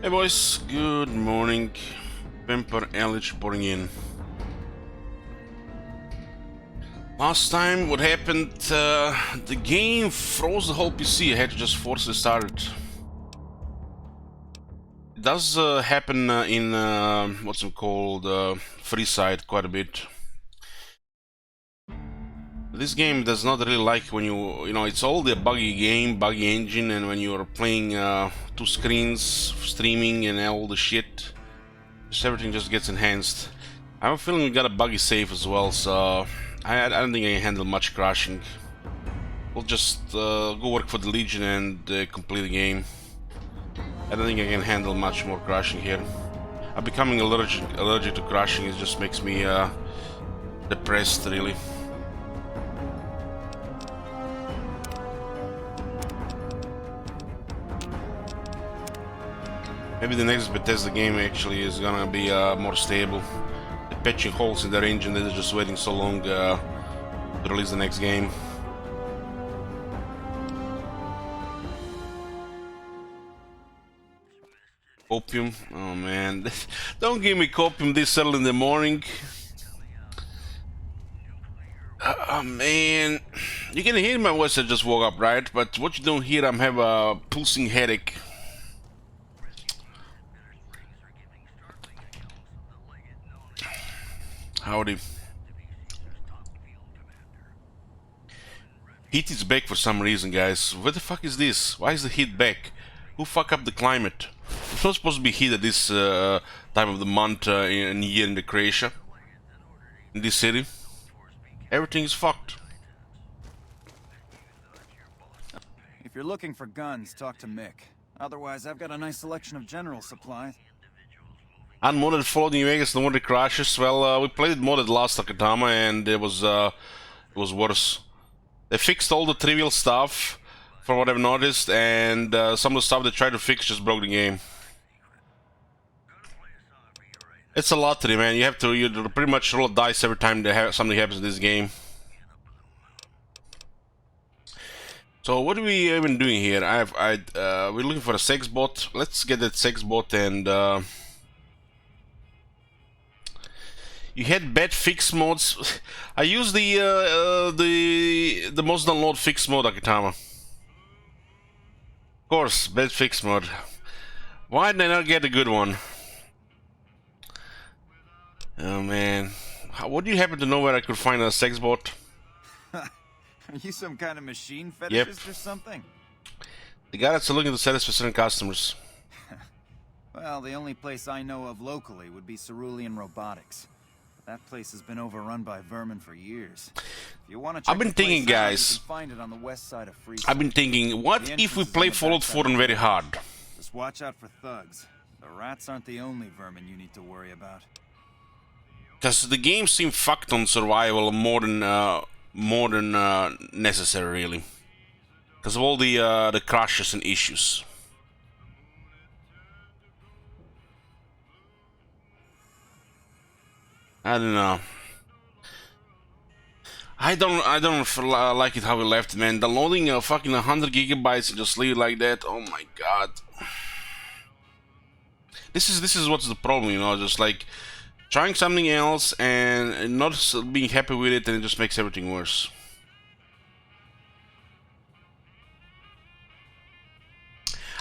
Hey boys, good morning. Pimper Ellich reporting in. Last time, what happened? The game froze the whole PC. I had to just force it started. It does happen in what's it called free side quite a bit. This game does not really like when you know it's all the buggy game, buggy engine, and when you're playing two screens, streaming, and all the shit, just everything just gets enhanced. I have a feeling we got a buggy save as well, so I don't think I can handle much crashing. We'll just go work for the Legion and complete the game. I don't think I can handle much more crashing here. I'm becoming allergic to crashing. It just makes me depressed, really. Maybe the next Bethesda game actually is gonna be more stable. They're patching holes in their engine. They're just waiting so long to release the next game. Copium? Oh man, don't give me copium this early in the morning. Oh man, you can hear my voice. I just woke up, right? But what you don't hear, I'm have a pulsing headache. Howdy. Heat is back for some reason, guys. What the fuck is this? Why is the heat back? Who fuck up the climate? It's not supposed to be heat at this time of the month and year in the Croatia. In this city. Everything is fucked. If you're looking for guns, talk to Mick. Otherwise, I've got a nice selection of general supplies. Unmodded Fallout New Vegas, no modded crashes. Well, we played it modded last Akatama and it was worse. They fixed all the trivial stuff, from what I've noticed, and some of the stuff they tried to fix just broke the game. It's a lottery, man. You pretty much roll a dice every time something happens in this game. So what are we even doing here? We're looking for a sex bot. Let's get that sex bot and. You had bad fix modes. I use the most download fix mode, Akitama. Of course, bad fix mode. Why did I not get a good one? Oh man, what do you happen to know where I could find a sex bot? Are you some kind of machine fetishist or something? The guy that's looking to satisfy certain customers. Well, the only place I know of locally would be Cerulean Robotics. That place has been overrun by vermin for years. If you want to check I've been thinking, guys. You can find it on the west side of Freestone. I've been thinking, what if we play Fallout 4 on very hard? Just watch out for thugs. The rats aren't the only vermin you need to worry about. Because the game seems fucked on survival more than necessary, really. Because of all the crashes and issues. I don't know. I don't like it how we left, man. Downloading a fucking 100 gigabytes and just leave it like that. Oh my god. This is what's the problem, you know. Just like trying something else and not being happy with it, and it just makes everything worse.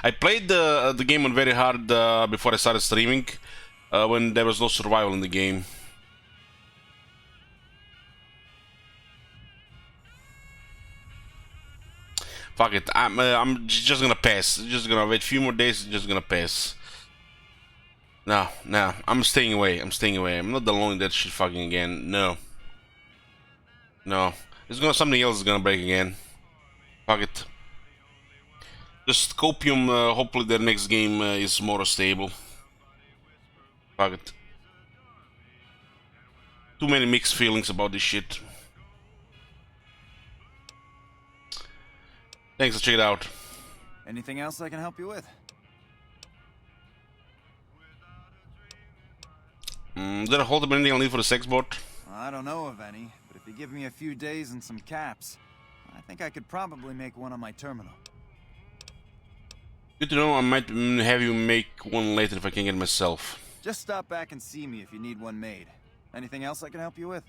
I played the game on very hard before I started streaming, when there was no survival in the game. Fuck it, I'm just gonna pass. Just gonna wait a few more days, just gonna pass. No, I'm staying away, I'm not downloading that shit fucking again, no. No, something else is gonna break again. Fuck it. Just Copium, hopefully their next game is more stable. Fuck it. Too many mixed feelings about this shit. Thanks, I'll check it out. Anything else I can help you with? Is there a hold up anything I'll need for the sex bot? I don't know of any, but if you give me a few days and some caps, I think I could probably make one on my terminal. Good to know. I might have you make one later if I can get it myself. Just stop back and see me if you need one made. Anything else I can help you with?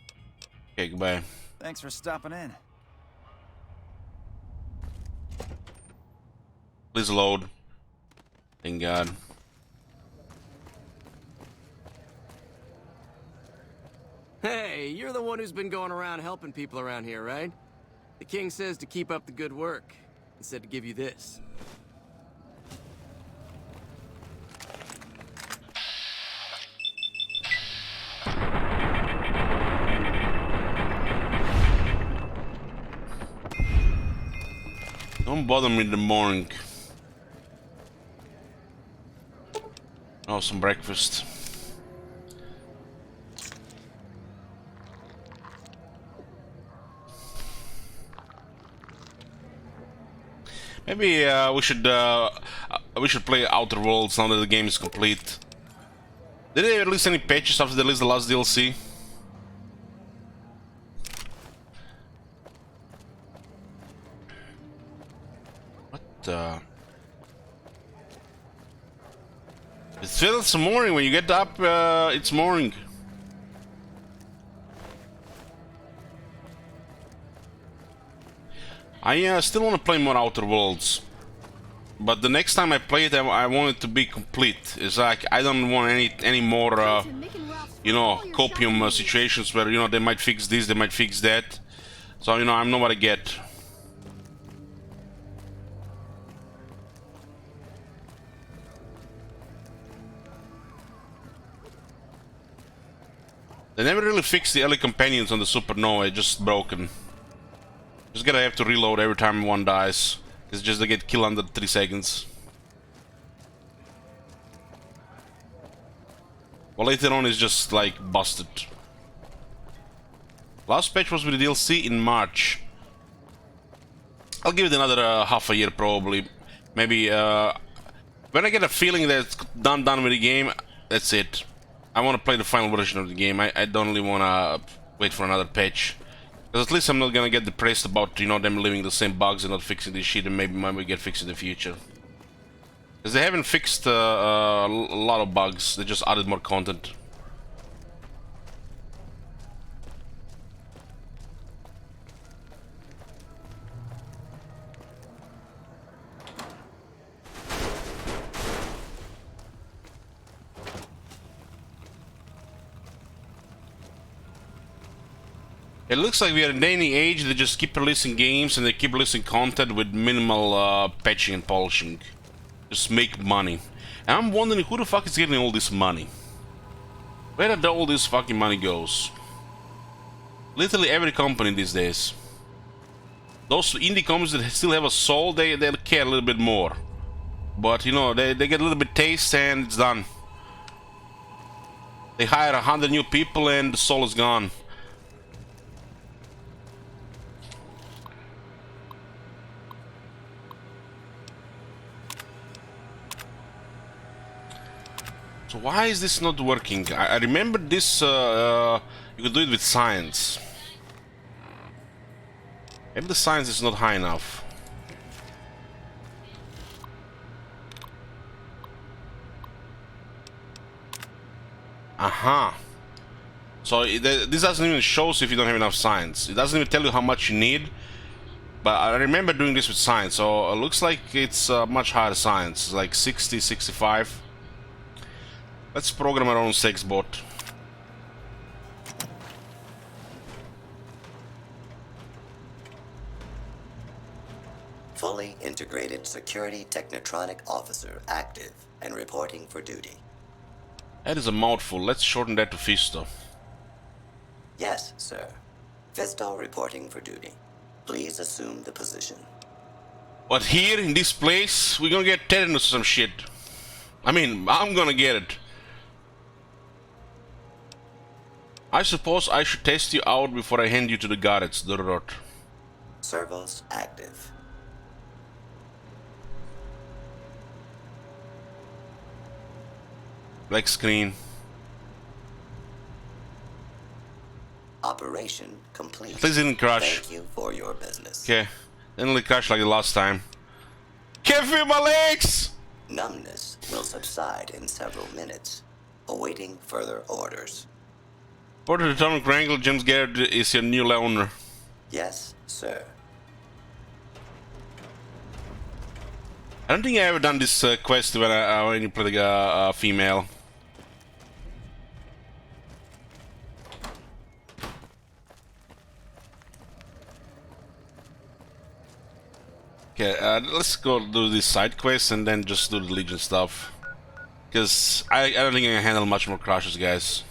Okay, goodbye. Thanks for stopping in. Please load. Thank God. Hey, you're the one who's been going around helping people around here, right? The king says to keep up the good work. He said to give you this. Don't bother me in the morning. Oh, some breakfast. Maybe we should play Outer Worlds now that the game is complete. Did they release any patches after they released the last DLC? What? It feels morning when you get up. It's morning. I still want to play more Outer Worlds, but the next time I play it, I want it to be complete. It's like I don't want any more, you know, copium situations where, you know, they might fix this, they might fix that. So, you know, I know what I get. They never really fixed the early companions on the Supernova. It's just broken. Just gonna have to reload every time one dies. It's just they get killed under 3 seconds. Well, later on it's just like busted. Last patch was with the DLC in March. I'll give it another half a year probably. Maybe when I get a feeling that it's done with the game, that's it. I want to play the final version of the game. I don't really want to wait for another patch. Because at least I'm not gonna get depressed about, you know, them leaving the same bugs and not fixing this shit, and maybe might get fixed in the future. Because they haven't fixed a lot of bugs, they just added more content. It looks like we are in a day and age. They just keep releasing games and they keep releasing content with minimal patching and polishing. Just make money. And I'm wondering who the fuck is getting all this money? Where did all this fucking money goes? Literally every company these days. Those indie companies that still have a soul, they care a little bit more. But you know, they get a little bit taste and it's done. They hire 100 new people and the soul is gone. So why is this not working? I remember this, you could do it with science. Maybe the science is not high enough. Aha. So this doesn't even show if you don't have enough science. It doesn't even tell you how much you need. But I remember doing this with science, so it looks like it's much higher science, like 60, 65. Let's program our own sex bot. Fully integrated security technotronic officer active and reporting for duty. That is a mouthful. Let's shorten that to Fisto. Yes, sir. Fisto reporting for duty. Please assume the position. But here in this place, we're gonna get tetanus or some shit. I mean, I'm gonna get it. I suppose I should test you out before I hand you to the guards, Dorot. Servos active. Black screen. Operation complete. At least it didn't crash. Thank you for your business. Okay. Didn't really crash like the last time. Can't feel my legs! Numbness will subside in several minutes, awaiting further orders. Port to the Atomic Wrangle, James Garrett is your new owner. Yes, sir. I don't think I ever done this quest when you play the female. Okay, let's go do this side quest and then just do the Legion stuff. Because I don't think I can handle much more crashes, guys.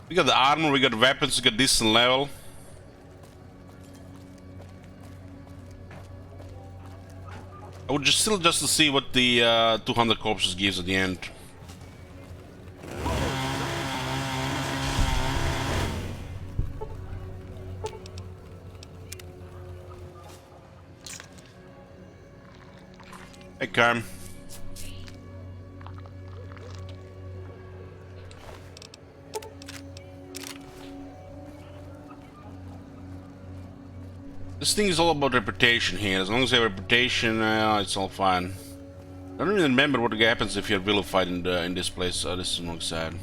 We got the armor, we got weapons, we got decent level. I would just still just to see what the 200 corpses gives at the end. Hey, Carm. This thing is all about reputation here. As long as you have reputation, it's all fine. I don't even remember what happens if you're vilified in this place. This is not sad.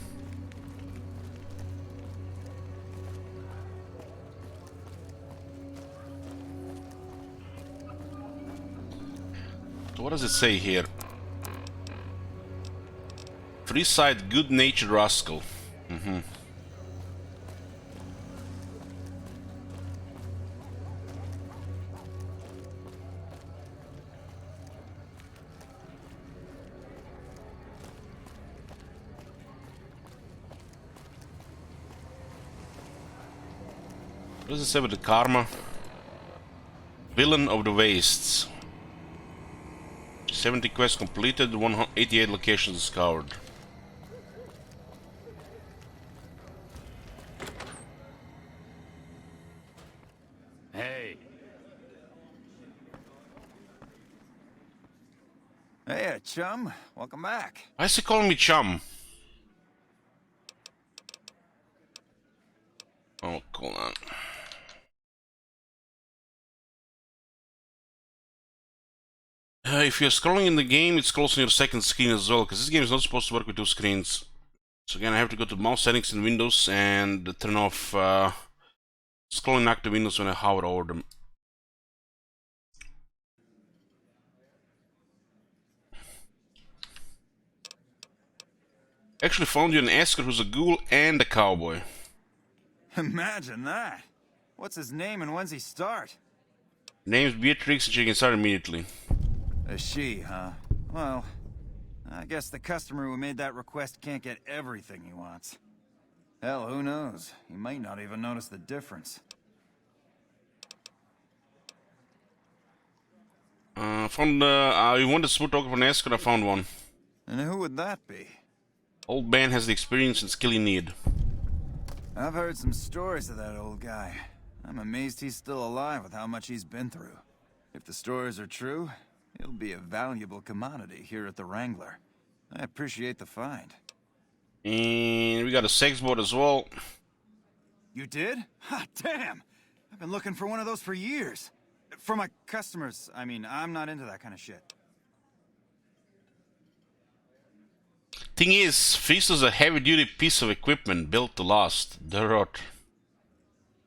So what does it say here? Freeside, good-natured rascal. What does it say with the karma? Villain of the Wastes. 70 quests completed, 188 locations discovered. Hey. Hey, chum. Welcome back. Why is he calling me chum? Oh, hold on. If you're scrolling in the game, it's closing your second screen as well, because this game is not supposed to work with two screens. So again, I have to go to mouse settings in Windows and turn off scrolling active windows when I hover over them. Actually found you an escort who's a ghoul and a cowboy. Imagine that. What's his name and when's he start? Name's Beatrix and she can start immediately. A she, huh? Well, I guess the customer who made that request can't get everything he wants. Hell, who knows? He might not even notice the difference. Found you want a smooth token for an escort? I found one. And who would that be? Old man has the experience and skill you need. I've heard some stories of that old guy. I'm amazed he's still alive with how much he's been through. If the stories are true, he'll be a valuable commodity here at the Wrangler. I appreciate the find. And we got a sex board as well. You did? Ha, damn! I've been looking for one of those for years. For my customers, I mean, I'm not into that kind of shit. Thing is, Feast is a heavy-duty piece of equipment built to last. The rot.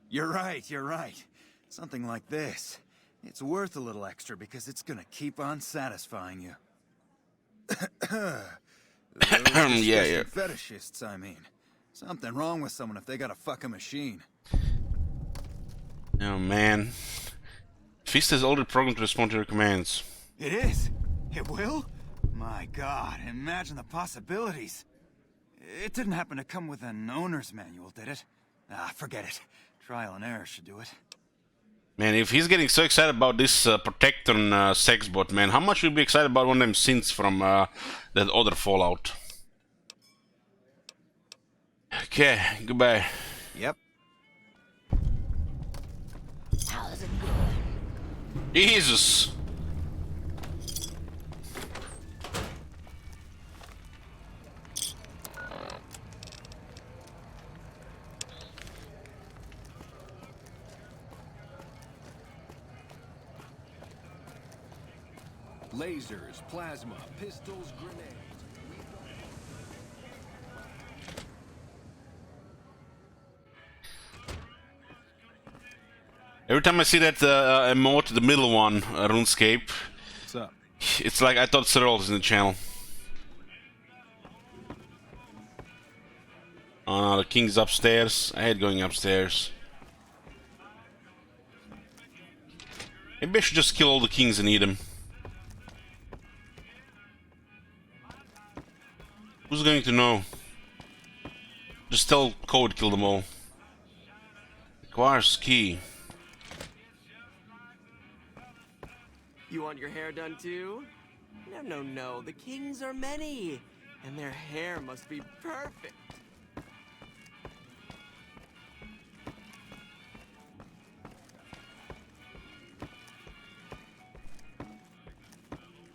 You're right, you're right. Something like this. It's worth a little extra because it's gonna keep on satisfying you. Those yeah. fetishists, I mean. Something wrong with someone if they got a fucking machine. Oh man. Feast has already programmed to respond to your commands. It is? It will? My god, imagine the possibilities. It didn't happen to come with an owner's manual, did it? Ah, forget it. Trial and error should do it. Man, if he's getting so excited about this Protecton sex bot, man, how much would be excited about one of them synths from that other Fallout? Okay, goodbye. Yep. How's it going? Jesus! Lasers, plasma, pistols, grenades. Every time I see that emote, the middle one, RuneScape, What's up? it's like I thought Cyril was in the channel. Oh no, the king's upstairs. I hate going upstairs. Maybe I should just kill all the kings and eat them. Who's going to know? Just tell Code kill them all. Requires key. You want your hair done too? No, no, no. The kings are many, and their hair must be perfect.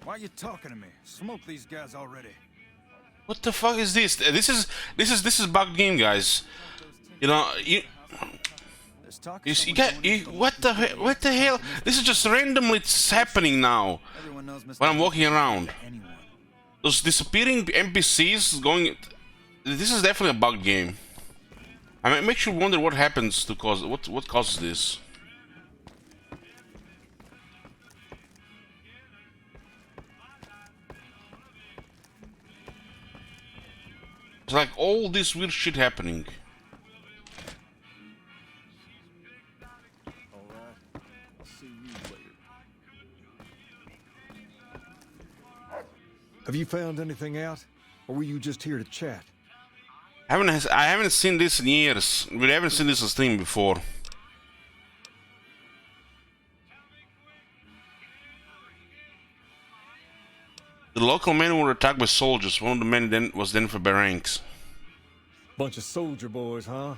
Why are you talking to me? Smoke these guys already. What the fuck is this? This is bugged game, guys. You know, There's talk you someone got going into what the hell? This is just randomly it's happening now Everyone knows Mr. when I'm walking around. Anyone. Those disappearing NPCs going. This is definitely a bug game. I mean, it makes you wonder what happens to cause what causes this. It's like all this weird shit happening. Alright, I'll see you later. Have you found anything out? Or were you just here to chat? I haven't seen this in years. We haven't seen this on stream before. The local men were attacked by soldiers. One of the men was then for barranks. Bunch of soldier boys, huh?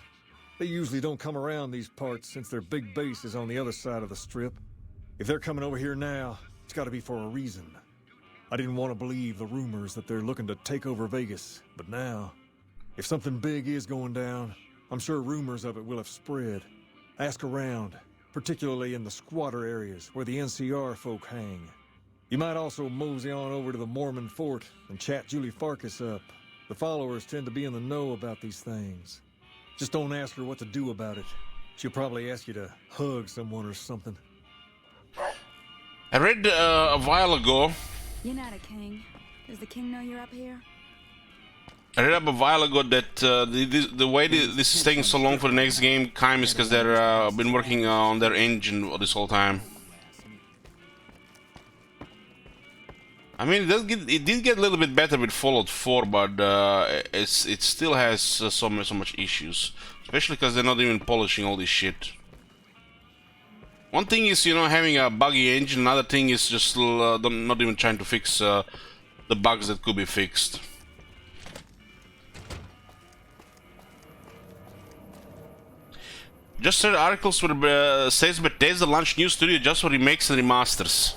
They usually don't come around these parts since their big base is on the other side of the strip. If they're coming over here now, it's gotta be for a reason. I didn't want to believe the rumors that they're looking to take over Vegas, but now, if something big is going down, I'm sure rumors of it will have spread. Ask around, particularly in the squatter areas where the NCR folk hang. You might also mosey on over to the Mormon fort and chat Julie Farkas up. The followers tend to be in the know about these things. Just don't ask her what to do about it. She'll probably ask you to hug someone or something. I read a while ago. You're not a king. Does the king know you're up here? I read up a while ago that the way this is taking so long for the next game, Kime, is because they're been working on their engine this whole time. I mean, it did get a little bit better with Fallout 4, but it still has so much issues, especially because they're not even polishing all this shit. One thing is, you know, having a buggy engine. Another thing is just not even trying to fix the bugs that could be fixed. Just read articles where says Bethesda launched new studio just for remakes and remasters.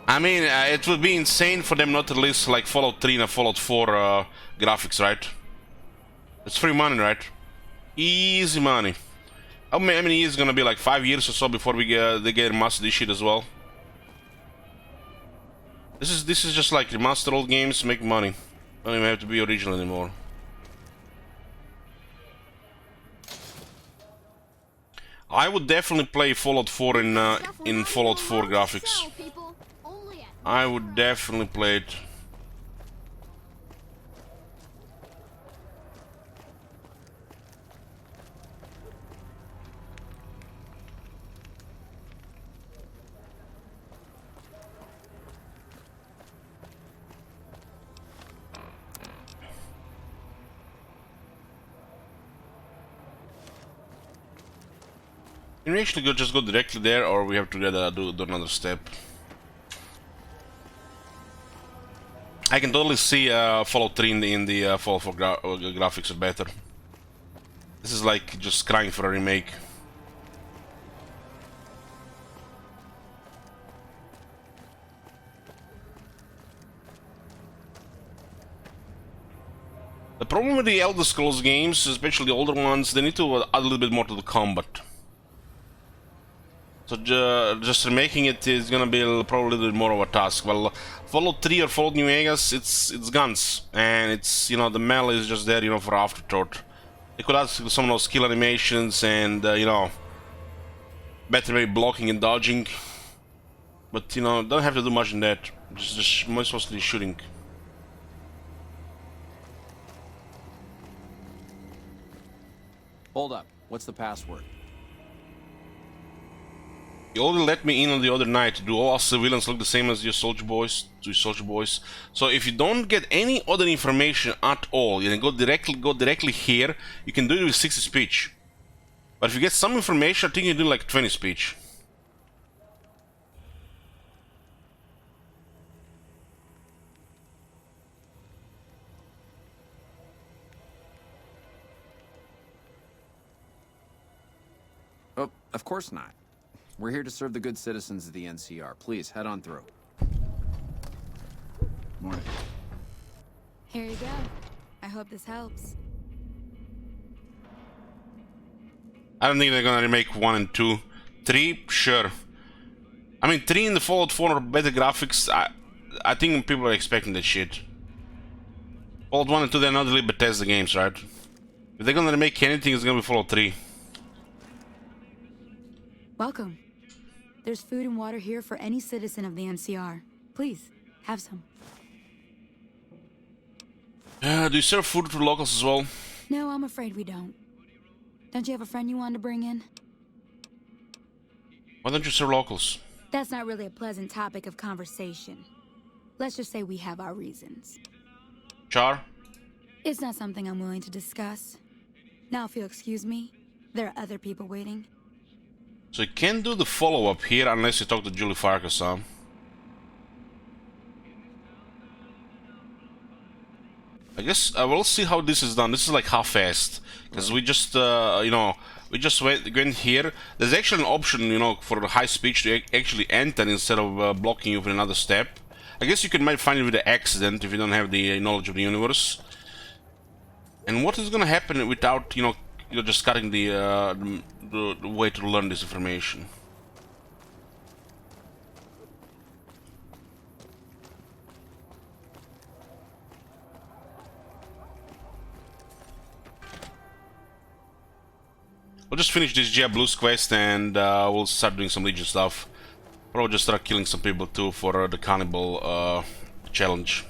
I mean, it would be insane for them not to release like Fallout 3 and Fallout 4 graphics, right? It's free money, right? Easy money. How many years is gonna be? Like 5 years or so before they get remastered this shit as well. This is just like remaster old games, make money. Don't even have to be original anymore. I would definitely play Fallout 4 in Fallout 4 graphics. I would definitely play it. Can we actually just go directly there, or we have to do another step? I can totally see Fallout 3 in the Fallout 4 graphics are better. This is like just crying for a remake. The problem with the Elder Scrolls games, especially the older ones, they need to add a little bit more to the combat. So just remaking it is gonna be probably a little bit more of a task. Well, Fallout 3 or Fallout New Vegas, it's guns, and it's, you know, the melee is just there, you know, for afterthought. They could add some of those skill animations and you know, better maybe blocking and dodging, but you know, don't have to do much in that. Just mostly shooting. Hold up. What's the password? You already let me in on the other night. Do all civilians look the same as your soldier boys? To your soldier boys? So if you don't get any other information at all, you can go directly here. You can do it with 60 speech. But if you get some information, I think you do like 20 speech. Oh, of course not. We're here to serve the good citizens of the NCR. Please, head on through. Morning. Here you go. I hope this helps. I don't think they're gonna remake 1 and 2. 3, sure. I mean, 3 in the Fallout 4 are better graphics. I think people are expecting that shit. Fallout 1 and 2, they're not really Bethesda games, right? If they're gonna remake anything, it's gonna be Fallout 3. Welcome. There's food and water here for any citizen of the NCR. Please, have some. Do you serve food to locals as well? No, I'm afraid we don't. Don't you have a friend you wanted to bring in? Why don't you serve locals? That's not really a pleasant topic of conversation. Let's just say we have our reasons. Char? It's not something I'm willing to discuss. Now, if you'll excuse me, there are other people waiting. So you can't do the follow-up here unless you talk to Julie Farkas, huh? I guess we'll see how this is done. This is like half-assed, because we just, you know, we just went here. There's actually an option, you know, for the high speech to actually enter instead of blocking you with another step. I guess you can might find it with an accident if you don't have the knowledge of the universe. And what is gonna happen without, you know, you're just cutting the way to learn this information? We'll just finish this Jed Blues quest and we'll start doing some Legion stuff. Probably just start killing some people too for the cannibal challenge.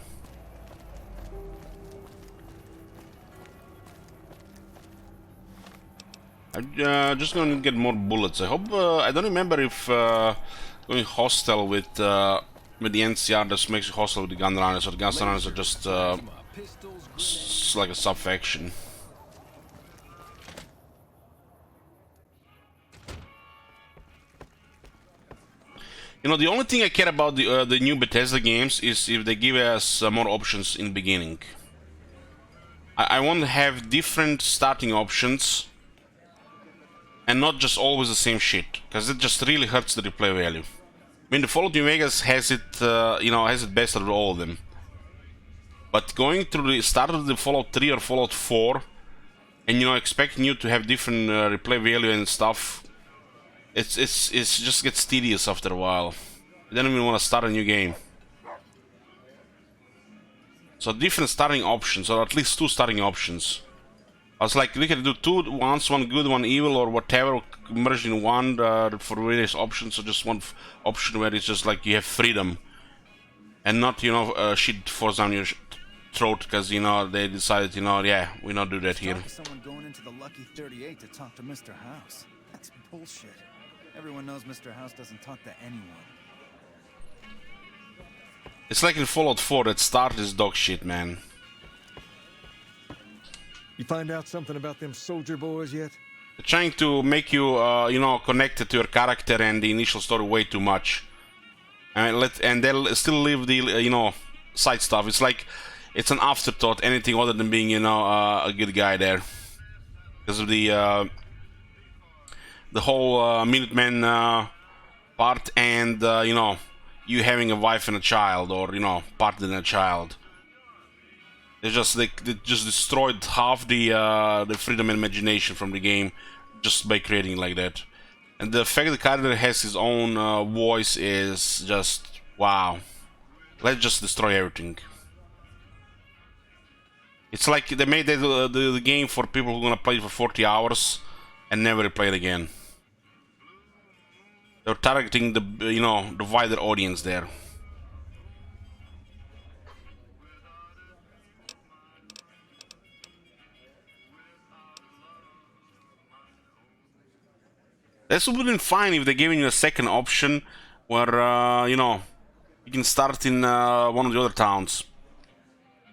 I'm just gonna get more bullets. I hope I don't remember if going hostile with the NCR just makes you hostile with the gun runners, or the gun runners are just like a sub faction. You know, the only thing I care about the new Bethesda games is if they give us more options in the beginning. I want to have different starting options and not just always the same shit, because it just really hurts the replay value. I mean, the Fallout New Vegas has it, you know, has it best out of all of them. But going through the start of the Fallout 3 or Fallout 4, and you know, expecting you to have different replay value and stuff, it's just gets tedious after a while. You don't even want to start a new game. So different starting options, or at least 2 starting options. I was like, we can do 2 ones, one good, one evil, or whatever, merged in one for various options, or just one option where it's just like you have freedom, and not, you know, shit forced down your throat because, you know, they decided, you know, yeah, we not do that here. Someone going into the Lucky 38 to talk to Mr. House. That's bullshit. Everyone knows Mr. House doesn't talk to anyone. It's like in Fallout 4, that start is dog shit, man. You find out something about them soldier boys yet? They're trying to make you, you know, connected to your character and the initial story way too much. And they'll still leave the, you know, side stuff. It's like, it's an afterthought, anything other than being, you know, a good guy there. Because of the whole Minutemen part and, you know, you having a wife and a child, or, you know, partner and a child. They just destroyed half the freedom and imagination from the game just by creating like that. And the fact the character has his own voice is just wow. Let's just destroy everything. It's like they made the game for people who are gonna play it for 40 hours and never play it again. They're targeting the the wider audience there. This would have been fine if they're giving you a second option where you can start in one of the other towns.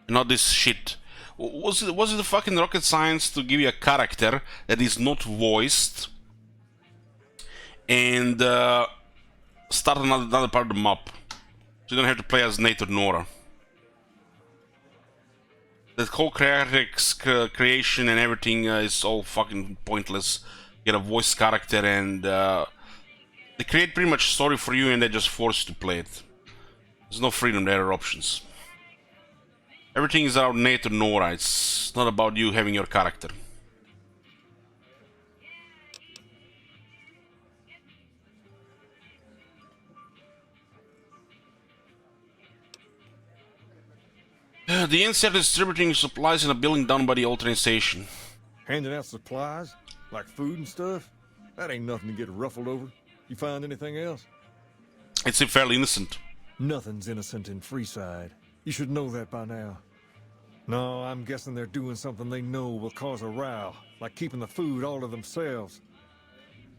Not this shit. Was it the fucking rocket science to give you a character that is not voiced and start another part of the map, so you don't have to play as Nate or Nora. That whole character creation and everything is all fucking pointless. You get a voice character and they create pretty much story for you and they just force you to play it. There's no freedom there or options. Everything is about Nate or Nora, it's not about you having your character. The NCR is distributing supplies in a building down by the old train station. Handing out supplies? Like food and stuff? That ain't nothing to get ruffled over. You find anything else? It's fairly innocent. Nothing's innocent in Freeside. You should know that by now. No, I'm guessing they're doing something they know will cause a row, like keeping the food all to themselves.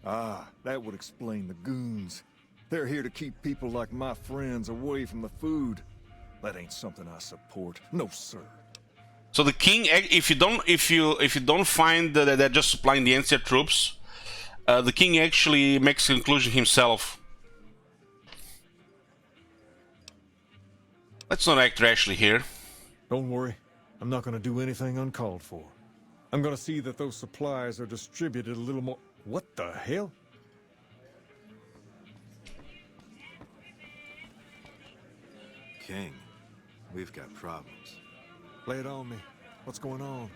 Ah, that would explain the goons. They're here to keep people like my friends away from the food. That ain't something I support. No, sir. So the king, if you don't find that they're just supplying the NCR troops, the king actually makes a conclusion himself. Let's not act rashly here. Don't worry. I'm not going to do anything uncalled for. I'm going to see that those supplies are distributed a little more... What the hell? King, we've got problems. Lay it on me. What's going on?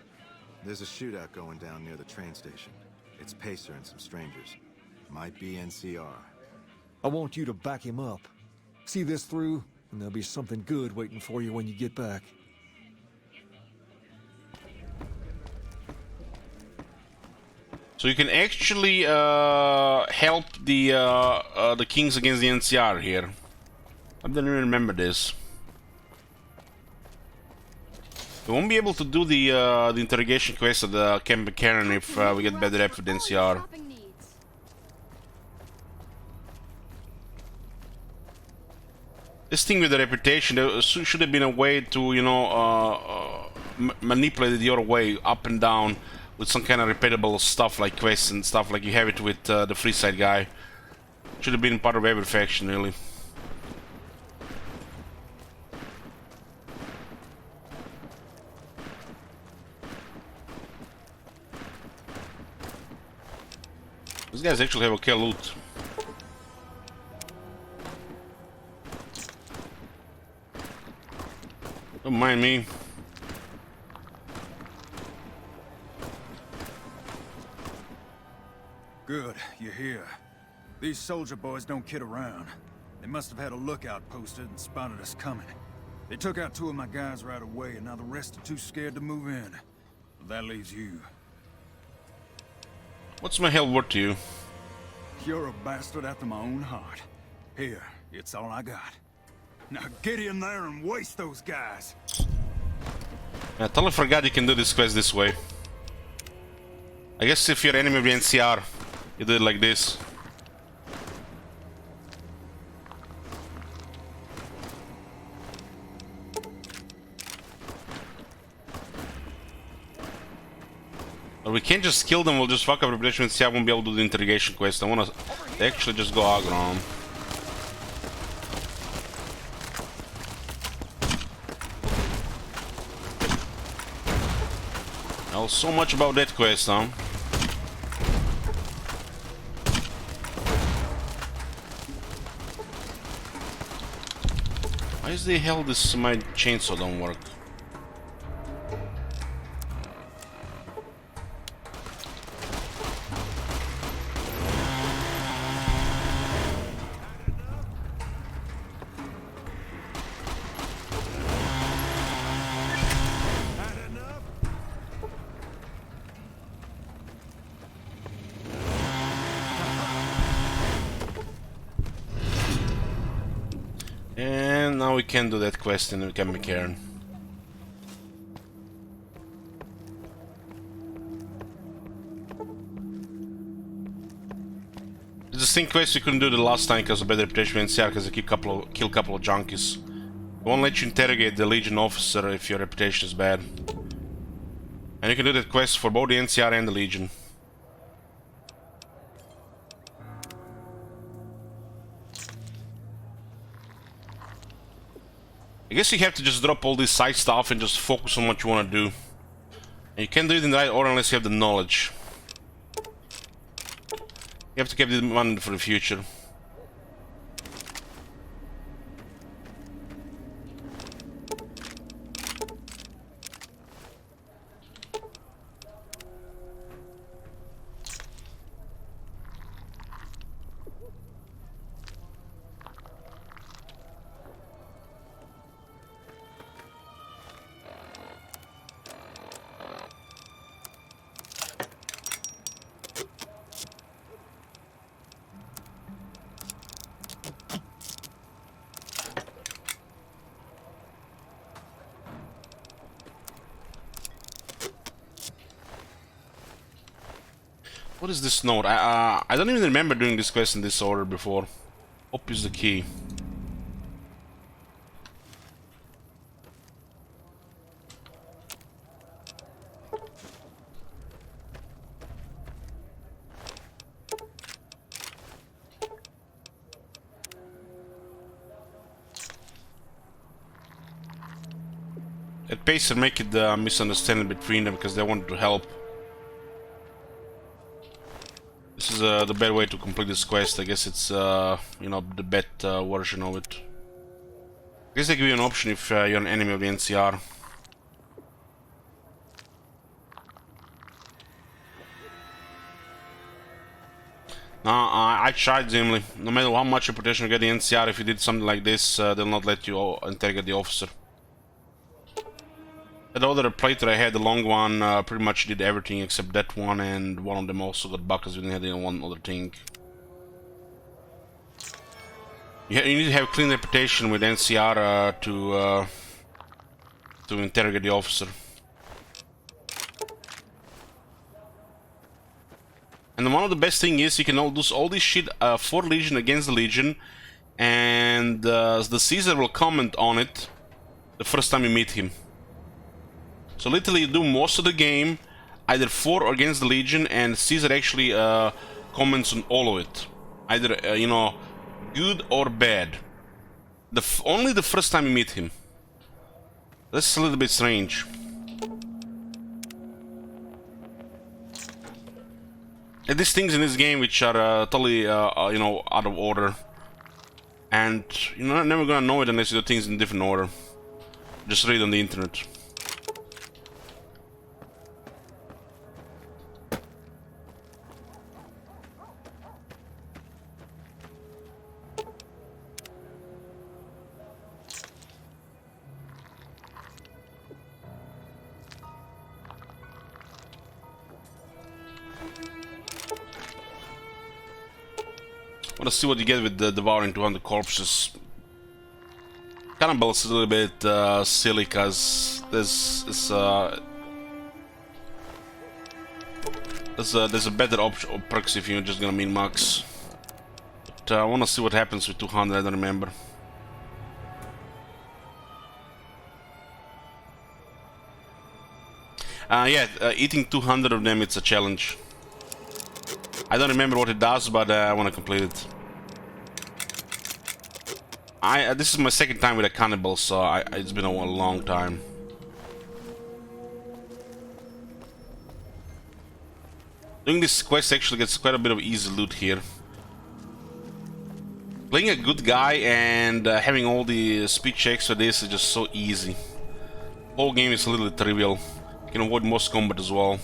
There's a shootout going down near the train station. It's Pacer and some strangers. Might be NCR. I want you to back him up. See this through, and there'll be something good waiting for you when you get back. So you can actually help the kings against the NCR here. I didn't even remember this. We won't be able to do the interrogation quest at the Camp Karen if we get better rep with NCR. This thing with the reputation, there should have been a way to, manipulate it the other way, up and down, with some kind of repeatable stuff like quests and stuff like you have it with the Freeside guy. Should have been part of every faction, really. These guys actually have okay loot. Don't mind me. Good, you're here. These soldier boys don't kid around. They must have had a lookout posted and spotted us coming. They took out 2 of my guys right away, and now the rest are too scared to move in. That leaves you. What's my hell worth to you? You're a bastard after my own heart. Here, it's all I got. Now get in there and waste those guys. I totally forgot you can do this quest this way. I guess if you're enemy of the NCR, you do it like this. Or we can't just kill them, we'll just fuck up reputation and see I won't be able to do the interrogation quest. I wanna actually just go aggro on them. Well, so much about that quest, huh? Why is the hell this my chainsaw don't work? And now we can do that quest in Camp McCarran. It's the same quest we couldn't do the last time because of bad reputation with NCR, because they kill couple of junkies. They won't let you interrogate the Legion officer if your reputation is bad. And you can do that quest for both the NCR and the Legion. I guess you have to just drop all this side stuff and just focus on what you want to do. And you can't do it in the right order unless you have the knowledge. You have to keep this money for the future. What is this note? I don't even remember doing this quest in this order before. Hope is the key. At Pacer make it a misunderstanding between them because they wanted to help. This is the bad way to complete this quest. I guess it's you know, the bad version of it. I guess they give you an option if you're an enemy of the NCR. No, I tried Zimli. No matter how much reputation you get the NCR, if you did something like this, they'll not let you interrogate the officer. The other playthrough I had, the long one, pretty much did everything except that one, and one of them also got bugged because we didn't have one other thing. You need to have clean reputation with NCR to interrogate the officer. And one of the best thing is you can all do all this shit for Legion against the Legion, and the Caesar will comment on it the first time you meet him. So literally you do most of the game either for or against the Legion, and Caesar actually comments on all of it. Either, you know, good or bad. Only the first time you meet him. That's a little bit strange. And these things in this game which are totally, you know, out of order. And you're never gonna know it unless you do things in different order. Just read on the internet. Let's see what you get with the devouring 200 corpses. Cannibals is a little bit silly because there's a better option perks if you're just gonna mean max. But I want to see what happens with 200. I don't remember. Yeah, eating 200 of them, it's a challenge. I don't remember what it does, but I want to complete it. This is my second time with a cannibal, so it's been a long time. Doing this quest actually gets quite a bit of easy loot here. Playing a good guy and having all the speed checks for this is just so easy. The whole game is a little trivial. You can avoid most combat as well.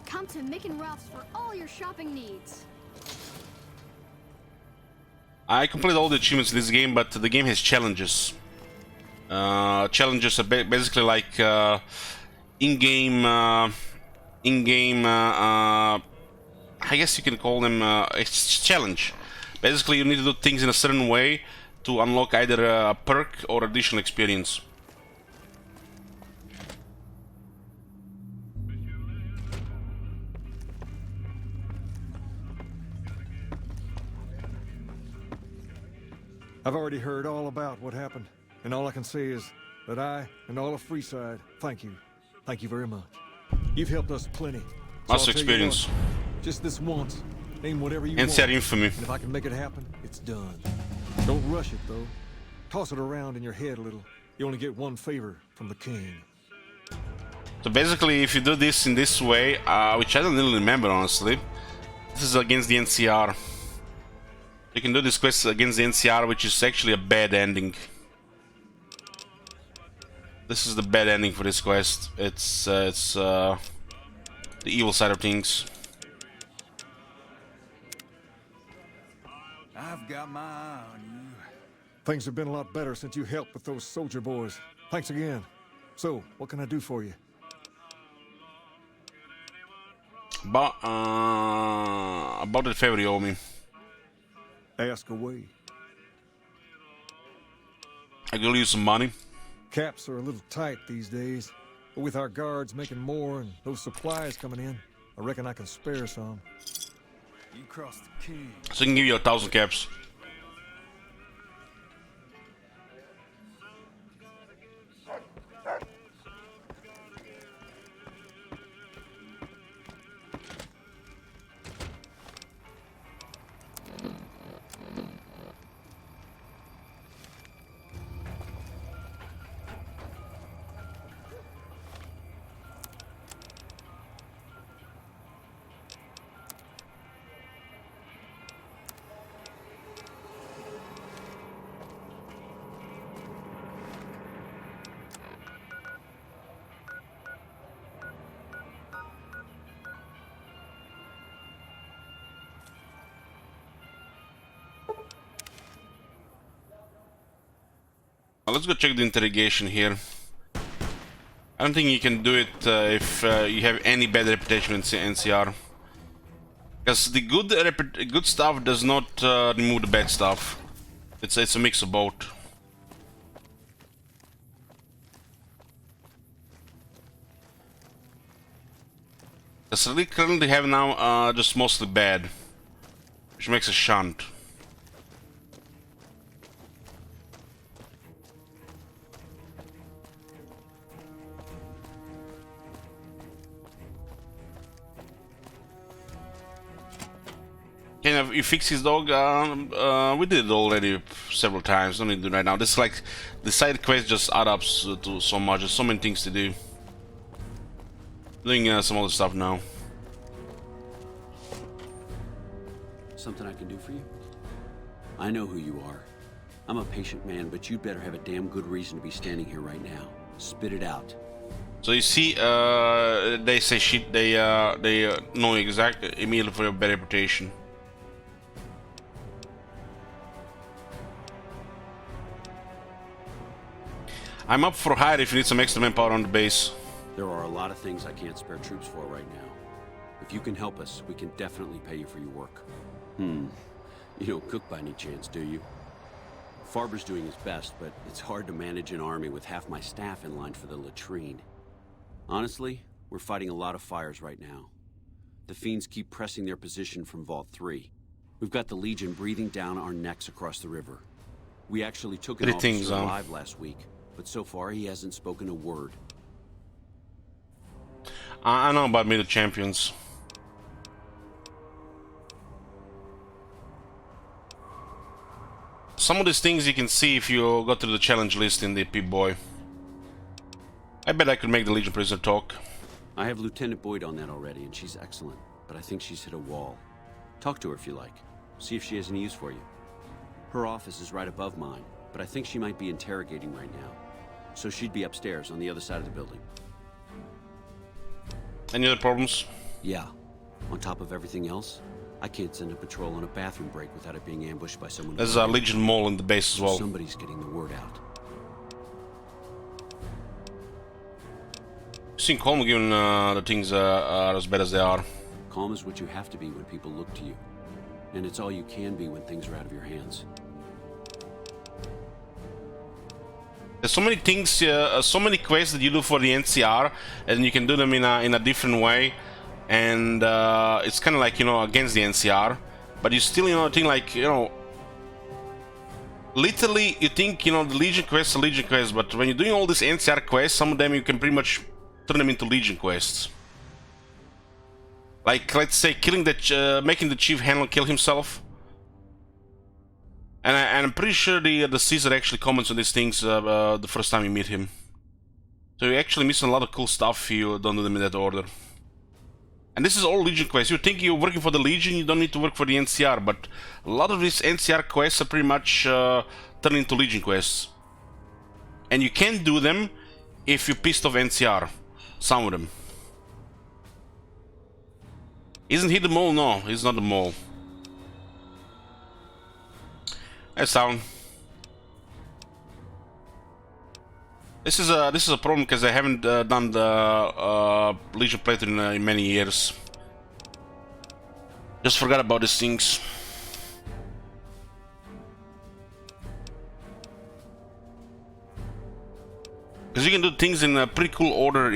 Come to Mick and Ralph's for all your shopping needs. I completed all the achievements in this game, but the game has challenges. Challenges are basically like in-game, I guess you can call them it's challenge. Basically, you need to do things in a certain way to unlock either a perk or additional experience. I've already heard all about what happened, and all I can say is that I and all of Freeside thank you. Thank you very much. You've helped us plenty. So Lots I'll of tell you experience. what, just this once, name whatever you NCR want. infamy. And if I can make it happen, it's done. Don't rush it, though. Toss it around in your head a little. You only get one favor from the king. So basically, if you do this in this way, which I don't really remember honestly, this is against the NCR. You can do this quest against the NCR, which is actually a bad ending. This is the bad ending for this quest. It's the evil side of things. I've got my eye on you. Things have been a lot better since you helped with those soldier boys. Thanks again. So, what can I do for you? But about the favor you owe me. Ask away. I could use some money. Caps are a little tight these days, but with our guards making more and those supplies coming in, I reckon I can spare some. You crossed the king. So I can give you 1,000 caps. Let's go check the interrogation here. I don't think you can do it if you have any bad reputation in NCR. Because the good stuff does not remove the bad stuff. It's a mix of both. Because we currently have now just mostly bad, which makes a shunt. You fix his dog? We did it already several times. Don't need to do it right now. This is like the side quest just add up to so much. There's so many things to do. Doing some other stuff now. Something I can do for you? I know who you are. I'm a patient man, but you'd better have a damn good reason to be standing here right now. Spit it out. So you see, they say shit. They know exactly immediately for your bad reputation. I'm up for hire if you need some extra manpower on the base. There are a lot of things I can't spare troops for right now. If you can help us, we can definitely pay you for your work. You don't cook by any chance, do you? Farber's doing his best, but it's hard to manage an army with half my staff in line for the latrine. Honestly, we're fighting a lot of fires right now. The fiends keep pressing their position from Vault 3. We've got the Legion breathing down our necks across the river. We actually took an officer alive last week, but so far he hasn't spoken a word. I know about middle champions. Some of these things you can see if you go to the challenge list in the P-Boy. I bet I could make the Legion prisoner talk. I have Lieutenant Boyd on that already, and she's excellent, but I think she's hit a wall. Talk to her if you like. See if she has any use for you. Her office is right above mine, but I think she might be interrogating right now. So she'd be upstairs on the other side of the building. Any other problems? Yeah. On top of everything else, I can't send a patrol on a bathroom break without it being ambushed by someone. There's a Legion mall in the base as well. Somebody's getting the word out. Seem calm given the things are as bad as they are. Calm is what you have to be when people look to you. And it's all you can be when things are out of your hands. There's so many things, so many quests that you do for the NCR, and you can do them in a different way. And it's kind of like, you know, against the NCR. But you still, you know, think like, you know, literally you think, you know, the Legion quests are Legion quests, but when you're doing all these NCR quests, some of them you can pretty much turn them into Legion quests. Like, let's say, killing the making the Chief Handler kill himself. And I'm pretty sure the Caesar actually comments on these things the first time you meet him. So you're actually missing a lot of cool stuff if you don't do them in that order. And this is all Legion quests. You think you're working for the Legion, you don't need to work for the NCR, but a lot of these NCR quests are pretty much turned into Legion quests. And you can't do them if you're pissed off NCR. Some of them. Isn't he the mole? No, he's not the mole. That's down. This is a problem because I haven't done the Legion playthrough in many years. Just forgot about these things. Because you can do things in a pretty cool order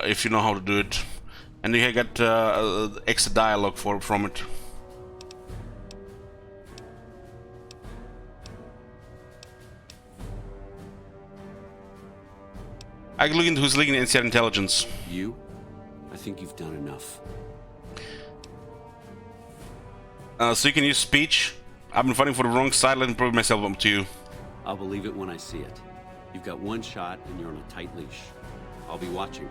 if you know how to do it, and you get extra dialogue from it. I can look into who's leaking NCR intelligence. You? I think you've done enough. So you can use speech. I've been fighting for the wrong side. Let me prove myself up to you. I'll believe it when I see it. You've got one shot and you're on a tight leash. I'll be watching.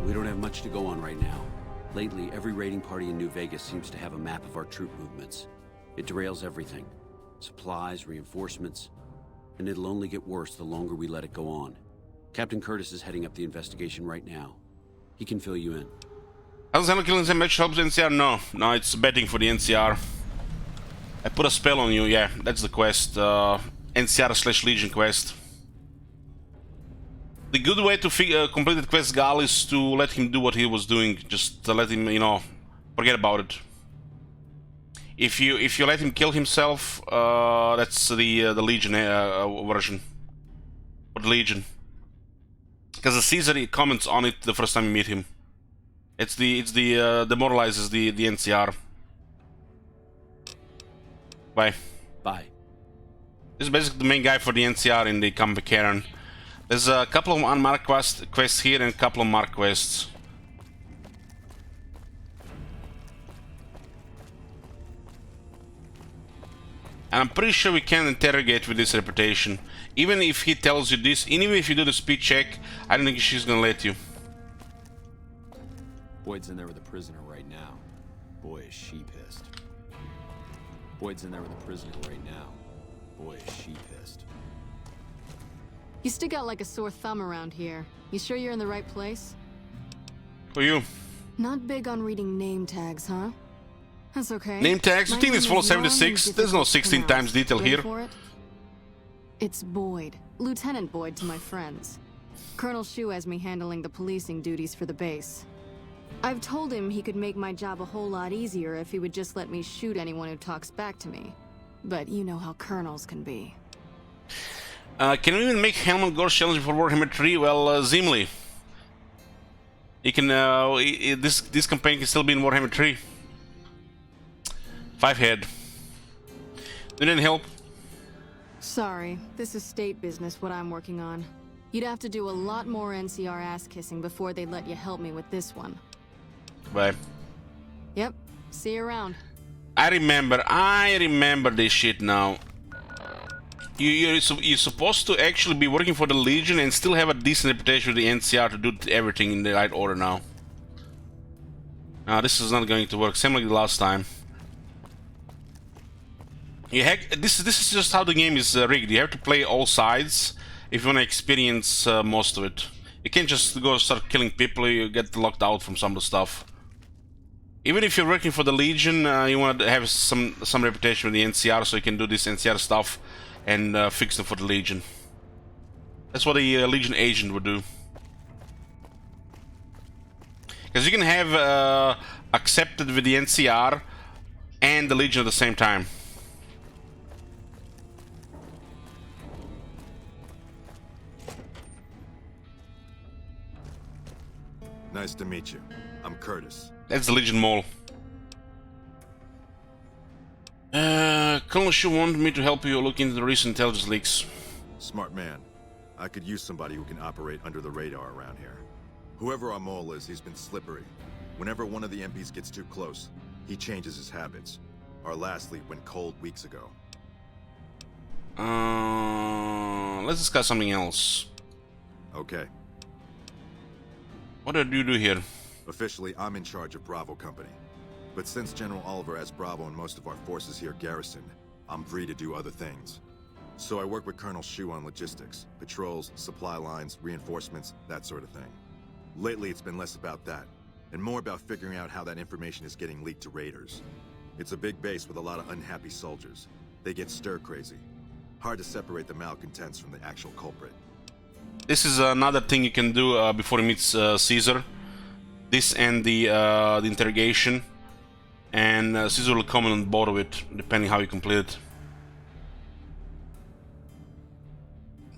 We don't have much to go on right now. Lately, every raiding party in New Vegas seems to have a map of our troop movements. It derails everything. Supplies, reinforcements. And it'll only get worse the longer we let it go on. Captain Curtis is heading up the investigation right now. He can fill you in. How's Handler killing some match helps NCR? No, it's betting for the NCR. I put a spell on you, yeah, that's the quest. NCR/Legion quest. The good way to complete the quest, Gal, is to let him do what he was doing. Just to let him, you know, forget about it. If you let him kill himself, that's the Legion version. For the Legion. Because the Caesar he comments on it the first time you meet him. It's the demoralizes the NCR. Bye. Bye. This is basically the main guy for the NCR in the Comeback Karen. There's a couple of unmarked quests here and a couple of marked quests. And I'm pretty sure we can interrogate with this reputation. Even if he tells you this, even if you do the speed check, I don't think she's gonna let you. Boyd's in there with a prisoner right now. Boy, is she pissed. Boyd's in there with a prisoner right now. Boy, is she pissed. You stick out like a sore thumb around here. You sure you're in the right place? Who are you? Not big on reading name tags, huh? That's okay. Name tags? You My think name it's full of is long and 76? There's no difficult to 16 times pronounce. detail Ready here. for it? It's Boyd. Lieutenant Boyd to my friends. Colonel Shu has me handling the policing duties for the base. I've told him he could make my job a whole lot easier if he would just let me shoot anyone who talks back to me. But you know how colonels can be. Can we even make Helmut Gore challenge for Warhammer 3? Well, Zimli. He can, this campaign can still be in Warhammer 3. 5 head. You didn't help? Sorry, this is state business what I'm working on. You'd have to do a lot more NCR ass-kissing before they'd let you help me with this one. Bye. Yep, see you around. I remember this shit now. You're supposed to actually be working for the Legion and still have a decent reputation with the NCR to do everything in the right order now. This is not going to work, same like the last time. This is just how the game is rigged. You have to play all sides if you want to experience most of it. You can't just go start killing people, you get locked out from some of the stuff. Even if you're working for the Legion, you want to have some reputation with the NCR, so you can do this NCR stuff and fix them for the Legion. That's what a Legion agent would do. Because you can have accepted with the NCR and the Legion at the same time. Nice to meet you. I'm Curtis. That's the Legion mole. Colonel Shu wanted me to help you look into the recent intelligence leaks. Smart man. I could use somebody who can operate under the radar around here. Whoever our mole is, he's been slippery. Whenever one of the MPs gets too close, he changes his habits. Our last lead went cold weeks ago. Let's discuss something else. Okay. What did you do here? Officially, I'm in charge of Bravo Company. But since General Oliver has Bravo and most of our forces here garrisoned, I'm free to do other things. So I work with Colonel Shu on logistics, patrols, supply lines, reinforcements, that sort of thing. Lately, it's been less about that, and more about figuring out how that information is getting leaked to raiders. It's a big base with a lot of unhappy soldiers. They get stir-crazy. Hard to separate the malcontents from the actual culprit. This is another thing you can do before he meets Caesar. This and the interrogation. And Caesar will come on board with it, depending how you complete it.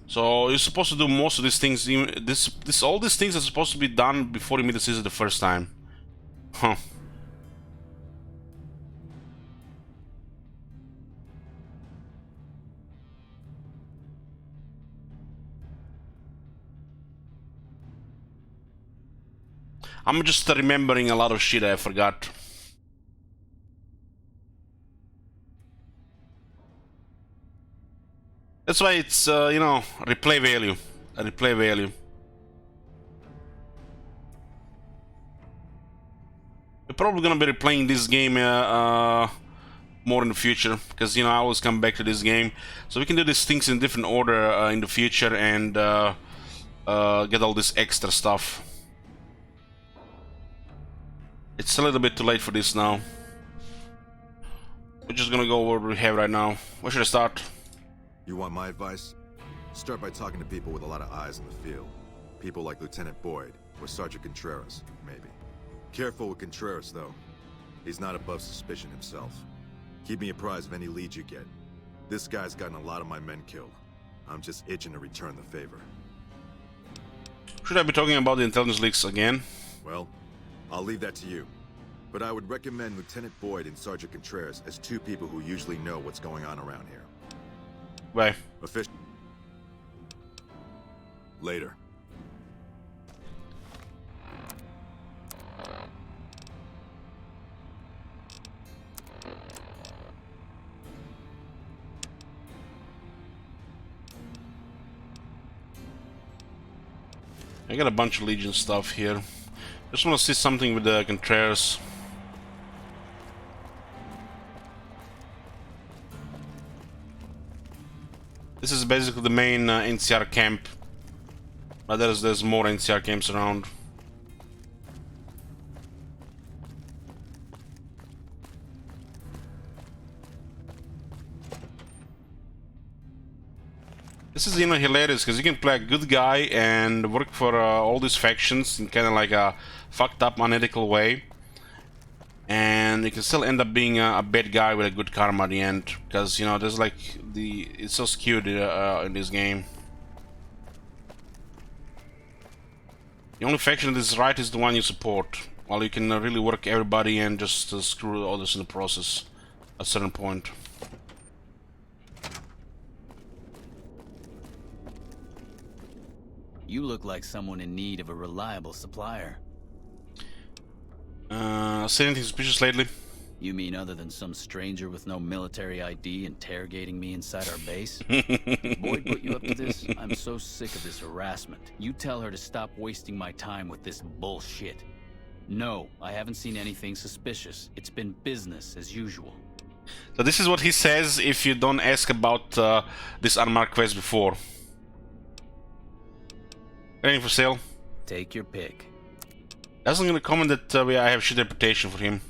So you're supposed to do most of these things. All these things are supposed to be done before you meet the Caesar the first time. Huh. I'm just remembering a lot of shit I forgot. That's why it's, you know, replay value. Replay value. We're probably gonna be replaying this game more in the future, because, you know, I always come back to this game. So we can do these things in different order in the future and get all this extra stuff. It's a little bit too late for this now. We're just gonna go over what we have right now. Where should I start? You want my advice? Start by talking to people with a lot of eyes in the field. People like Lieutenant Boyd, or Sergeant Contreras, maybe. Careful with Contreras, though. He's not above suspicion himself. Keep me apprised of any leads you get. This guy's gotten a lot of my men killed. I'm just itching to return the favor. Should I be talking about the intelligence leaks again? Well, I'll leave that to you. But I would recommend Lieutenant Boyd and Sergeant Contreras as two people who usually know what's going on around here. Bye. Official. Later. I got a bunch of Legion stuff here. Just want to see something with the Contreras. This is basically the main NCR camp, but there's more NCR camps around. This is, you know, hilarious because you can play a good guy and work for all these factions in kind of like a fucked up, unethical way, and you can still end up being a bad guy with a good karma at the end, because, you know, there's like it's so skewed in this game. The only faction that is right is the one you support, while you can really work everybody and just screw others in the process at a certain point. You look like someone in need of a reliable supplier. Seen anything suspicious lately? You mean other than some stranger with no military ID interrogating me inside our base? Boyd put you up to this? I'm so sick of this harassment. You tell her to stop wasting my time with this bullshit. No, I haven't seen anything suspicious. It's been business as usual. So this is what he says if you don't ask about this unmarked quest before. Anything for sale? Take your pick. Doesn't gonna comment that I have shit reputation for him.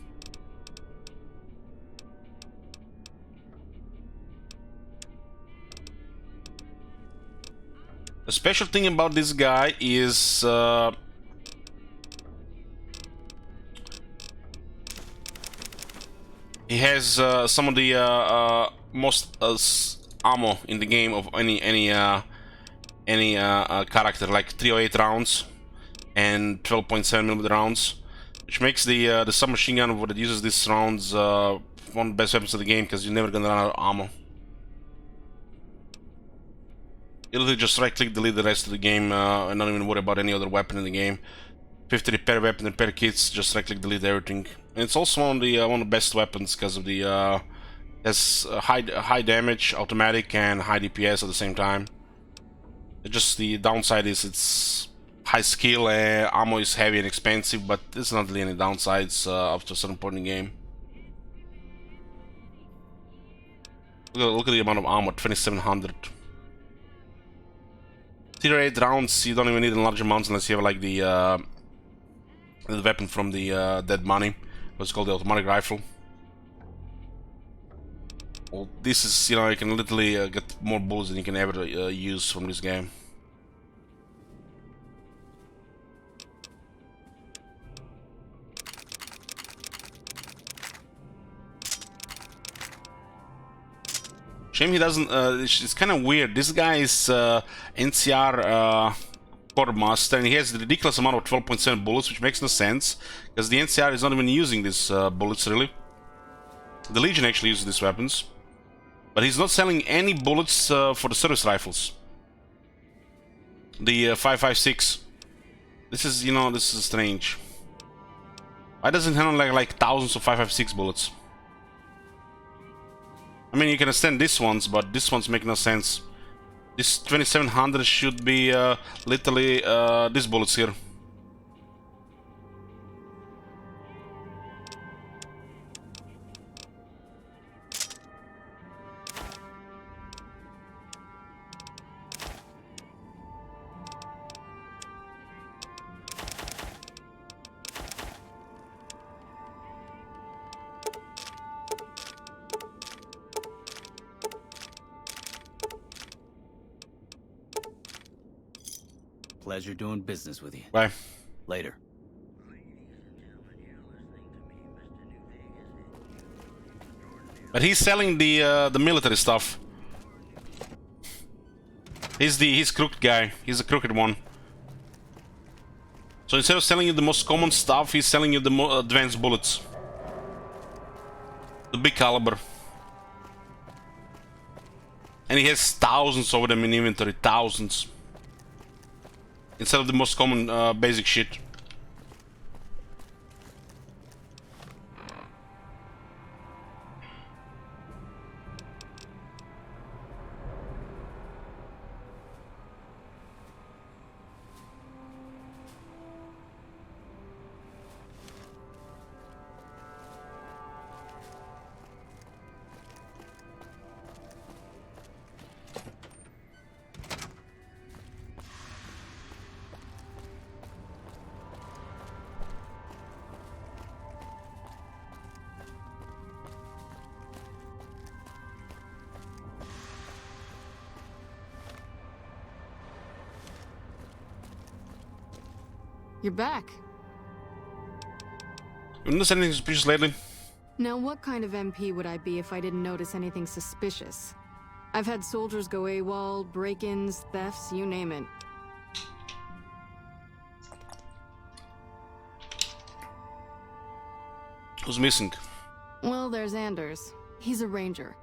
The special thing about this guy is he has some of the most ammo in the game of any character, like 308 rounds and 12.7mm rounds, which makes the submachine gun that uses these rounds one of the best weapons of the game, because you're never gonna run out of ammo. You literally just right-click, delete the rest of the game, and not even worry about any other weapon in the game. 50 repair weapon, repair kits, just right-click, delete everything. And it's also one of the best weapons because of the has high damage, automatic, and high DPS at the same time. Just the downside is it's high skill, ammo is heavy and expensive, but there's not really any downsides up to a certain point in the game. Look at the amount of ammo, 2700. 308 rounds, you don't even need in large amounts unless you have like the weapon from the Dead Money, what's called the automatic rifle. Well, this is, you know, you can literally get more bullets than you can ever use from this game. Shame he doesn't, it's kind of weird. This guy is NCR quartermaster, and he has the ridiculous amount of 12.7 bullets, which makes no sense, because the NCR is not even using these bullets, really. The Legion actually uses these weapons. But he's not selling any bullets for the service rifles. The 5.56. This is, you know, this is strange. Why doesn't he have like thousands of 5.56 bullets? I mean, you can understand these ones, but these ones make no sense. This 2700 should be literally these bullets here. Pleasure doing business with you. Bye. Later. But he's selling the military stuff. He's crooked guy. He's a crooked one. So instead of selling you the most common stuff, he's selling you the more advanced bullets. The big caliber. And he has thousands of them in inventory. Thousands. Instead of the most common basic shit. You're back. You noticed anything suspicious lately? Now, what kind of MP would I be if I didn't notice anything suspicious? I've had soldiers go AWOL, break-ins, thefts, you name it. Who's missing? Well, there's Anders. He's a ranger.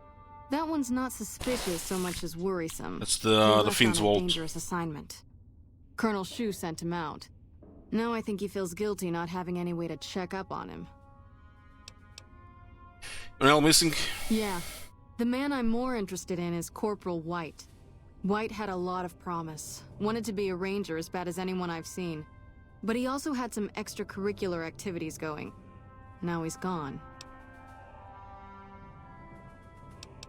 That one's not suspicious so much as worrisome. That's the Fiend's Vault. Dangerous assignment. Colonel Shu sent him out. Now I think he feels guilty not having any way to check up on him. Anyone missing? Yeah. The man I'm more interested in is Corporal White. White had a lot of promise. Wanted to be a ranger as bad as anyone I've seen. But he also had some extracurricular activities going. Now he's gone.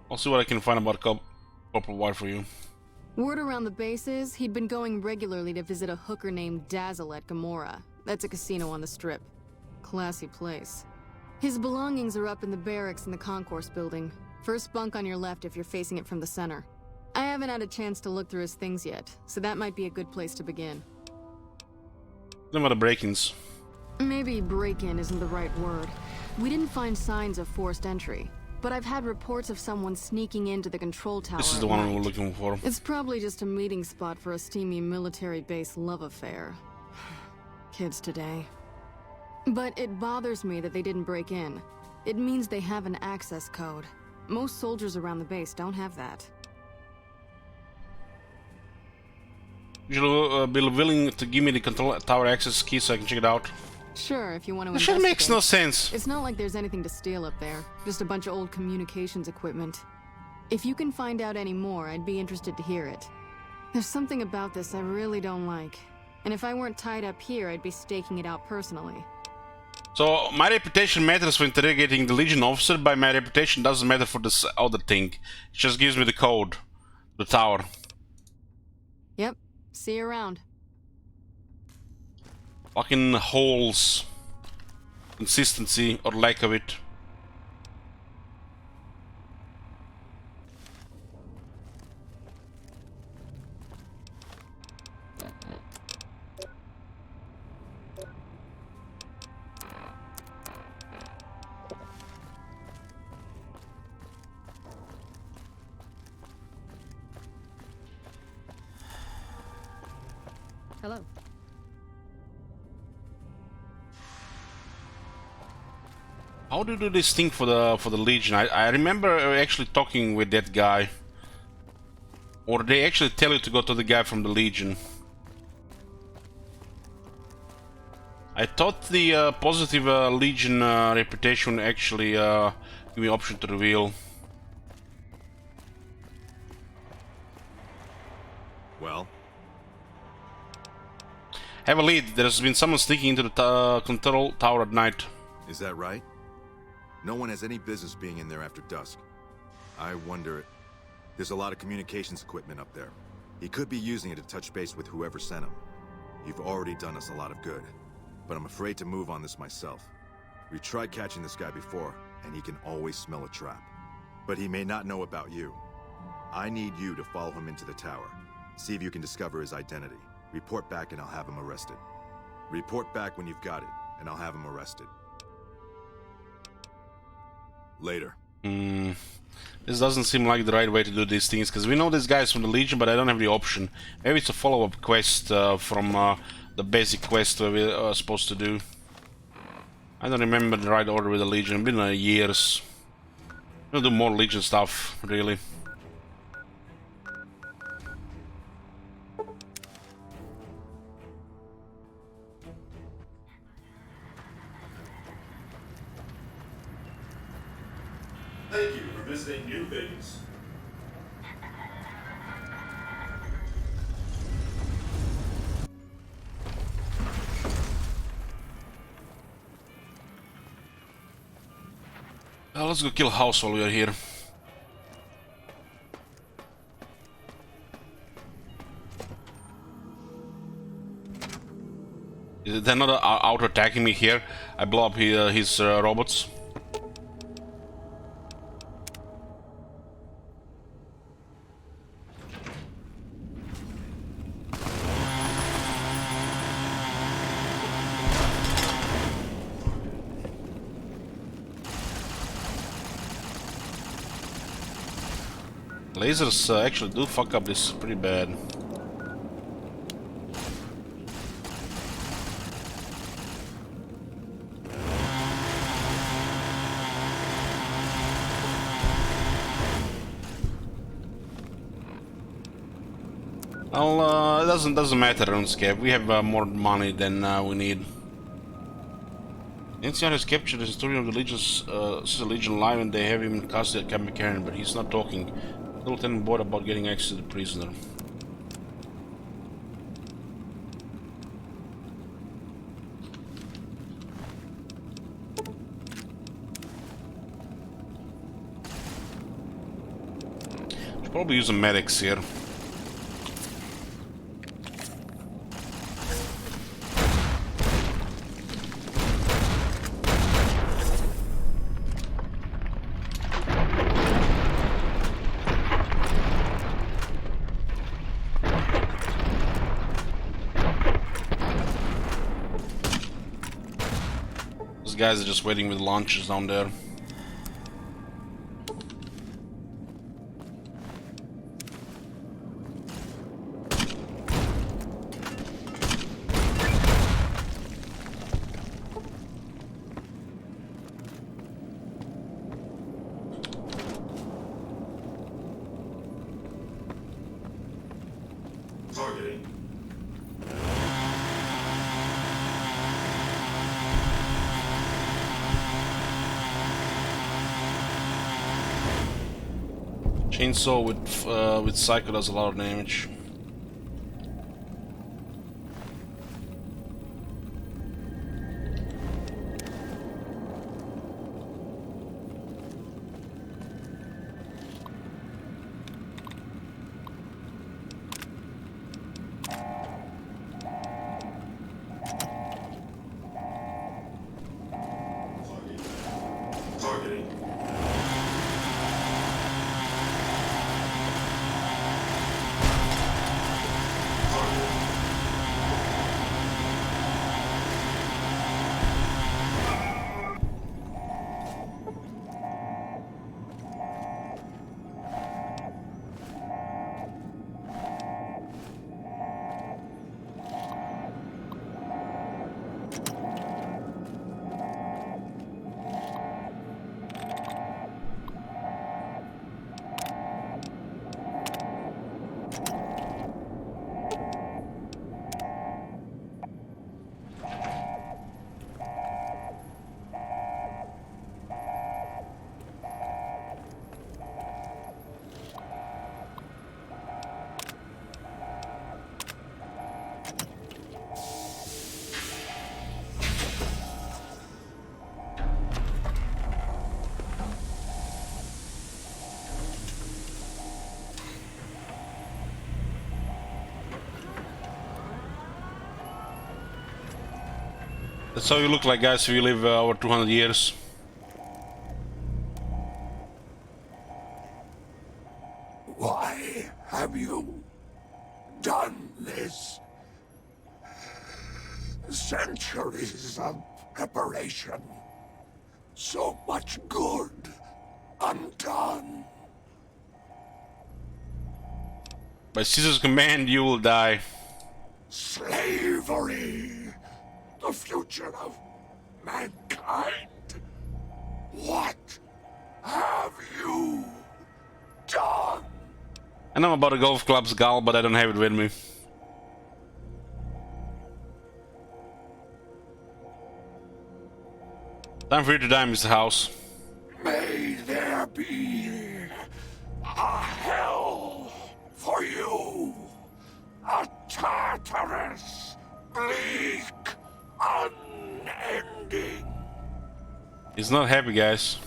I'll see what I can find about Corporal White for you. Word around the base is he'd been going regularly to visit a hooker named Dazzle at Gamora. That's a casino on the Strip. Classy place. His belongings are up in the barracks in the concourse building. First bunk on your left if you're facing it from the center. I haven't had a chance to look through his things yet, so that might be a good place to begin. Then what are the break-ins? Maybe break-in isn't the right word. We didn't find signs of forced entry, but I've had reports of someone sneaking into the control tower. This is the at one night. we were looking for. It's probably just a meeting spot for a steamy military base love affair. Kids today. But it bothers me that they didn't break in. It means they have an access code. Most soldiers around the base don't have that. You'll be willing to give me the control tower access key so I can check it out? Sure, if you want to This shit makes no investigate. sense. It's not like there's anything to steal up there. Just a bunch of old communications equipment. If you can find out any more, I'd be interested to hear it. There's something about this I really don't like. And if I weren't tied up here, I'd be staking it out personally. So, my reputation matters for interrogating the Legion officer, but my reputation doesn't matter for this other thing. It just gives me the code. The tower. Yep. See you around. Fucking holes. Consistency, or lack of it. Hello. How do you do this thing for the Legion? I remember actually talking with that guy. Or they actually tell you to go to the guy from the Legion. I thought the positive Legion reputation actually give me option to reveal. Well? Have a lead. There's been someone sneaking into the control tower at night. Is that right? No one has any business being in there after dusk. I wonder... There's a lot of communications equipment up there. He could be using it to touch base with whoever sent him. You've already done us a lot of good. But I'm afraid to move on this myself. We've tried catching this guy before, and he can always smell a trap. But he may not know about you. I need you to follow him into the tower. See if you can discover his identity. Report back and I'll have him arrested. Report back when you've got it, and I'll have him arrested. Later. This doesn't seem like the right way to do these things, because we know this guy is from the Legion, but I don't have the option. Maybe it's a follow-up quest from the basic quest where we're supposed to do. I don't remember the right order with the Legion. It's been years. We'll do more Legion stuff, really. Thank you for visiting New Vegas. Let's go kill House while we are here. They're not out attacking me here. I blow up his robots. Lasers actually do fuck up this pretty bad. Well, it doesn't matter, RuneScape. We have more money than we need. NCR has captured the historian of the Legion live, and they have him in custody at Camp McCarran, but he's not talking. The Lieutenant bored about getting access to the prisoner. Should probably use some medics here. guys are just waiting with launchers down there. Targeting. Chainsaw with Psycho does a lot of damage. Targeting. That's how you look like, guys, if you live over 200 years. Why have you done this? Centuries of preparation. So much good undone. By Caesar's command, you will die. Slavery. The future of mankind. What have you done? I know about a golf club's gal, but I don't have it with me. Time for you to die, Mr. House. May there be a hell for you. A Tartarus bleak, unending. He's not happy, guys.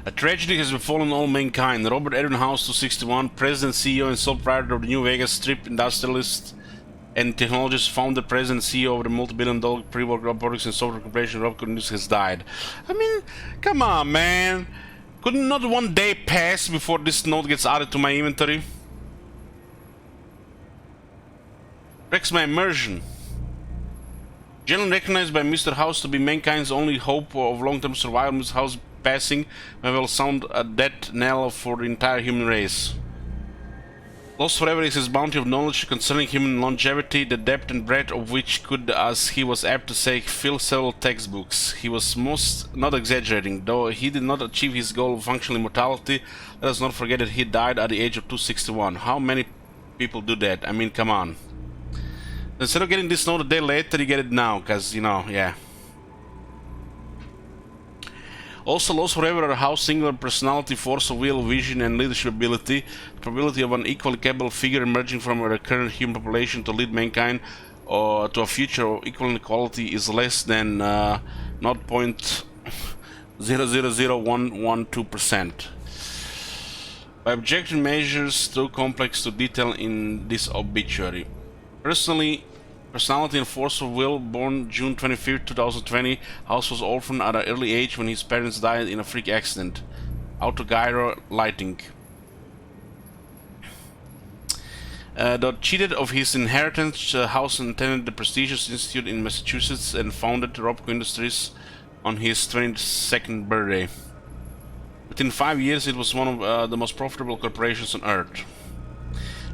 A tragedy has befallen all mankind. Robert Edwin House 261, President, CEO, and sole proprietor of the New Vegas Strip, industrialist and technologist, founder, President, CEO of the multi-billion-dollar pre-work robotics and software corporation Robert Industries, has died. I mean, come on, man. Could not one day pass before this note gets added to my inventory? Wrecks my immersion. Generally recognized by Mr. House to be mankind's only hope of long-term survival, Mr. House passing may well sound a death knell for the entire human race. Lost forever is his bounty of knowledge concerning human longevity, the depth and breadth of which could, as he was apt to say, fill several textbooks. He was most not exaggerating, though he did not achieve his goal of functional immortality. Let us not forget that he died at the age of 261. How many people do that? I mean, come on. Instead of getting this note a day later, you get it now, because, you know, yeah. Also lost forever are how singular personality, force of will, vision, and leadership ability. The probability of an equally capable figure emerging from a current human population to lead mankind or to a future of equal inequality is less than 0.000112%. By objection measures too complex to detail in this obituary. Personality and force of will, born June 25, 2020. House was orphaned at an early age when his parents died in a freak accident. Autogyro lighting. Though cheated of his inheritance, House attended the prestigious institute in Massachusetts and founded Robco Industries on his 22nd birthday. Within 5 years, it was one of the most profitable corporations on Earth.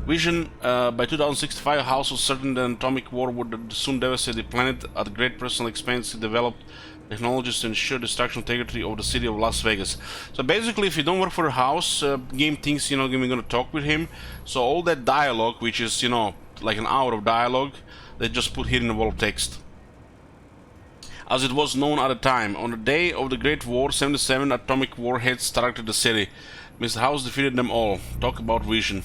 Vision. By 2065, House was certain that an atomic war would soon devastate the planet. At great personal expense, he developed technologies to ensure the structural integrity of the city of Las Vegas. So basically, if you don't work for the House, game thinks, you know, you're gonna talk with him. So all that dialogue, which is, you know, like an hour of dialogue, they just put here in the wall of text. As it was known at the time, on the day of the Great War, 77 atomic warheads targeted the city. Mr. House defeated them all. Talk about vision.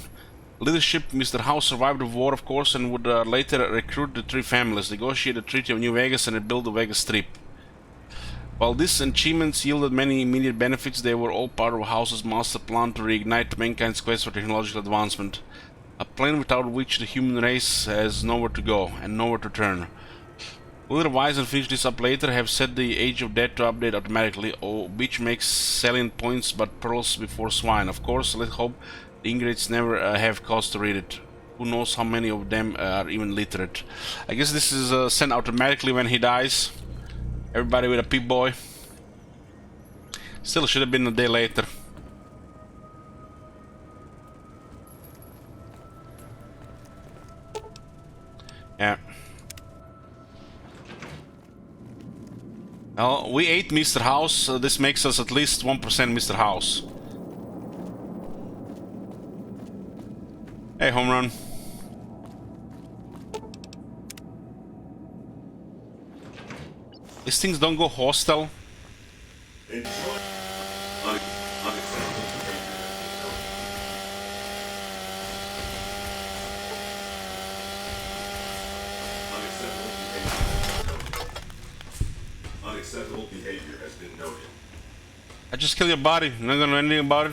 Leadership. Mr. House survived the war, of course, and would later recruit the three families, negotiate the Treaty of New Vegas, and rebuild the Vegas Strip. While these achievements yielded many immediate benefits, they were all part of House's master plan to reignite mankind's quest for technological advancement. A plan without which the human race has nowhere to go and nowhere to turn. We'll revise and finish this up later. Have set the age of death to update automatically, which makes salient points but pearls before swine. Of course, let's hope the ingrates never have cause to read it. Who knows how many of them are even literate. I guess this is sent automatically when he dies. Everybody with a Pip-Boy. Still should have been a day later. Yeah. Well, we ate Mr. House. This makes us at least 1% Mr. House. Hey, home run. These things don't go hostile. Unacceptable behavior has been noted. I just kill your body. I'm not gonna know anything about it.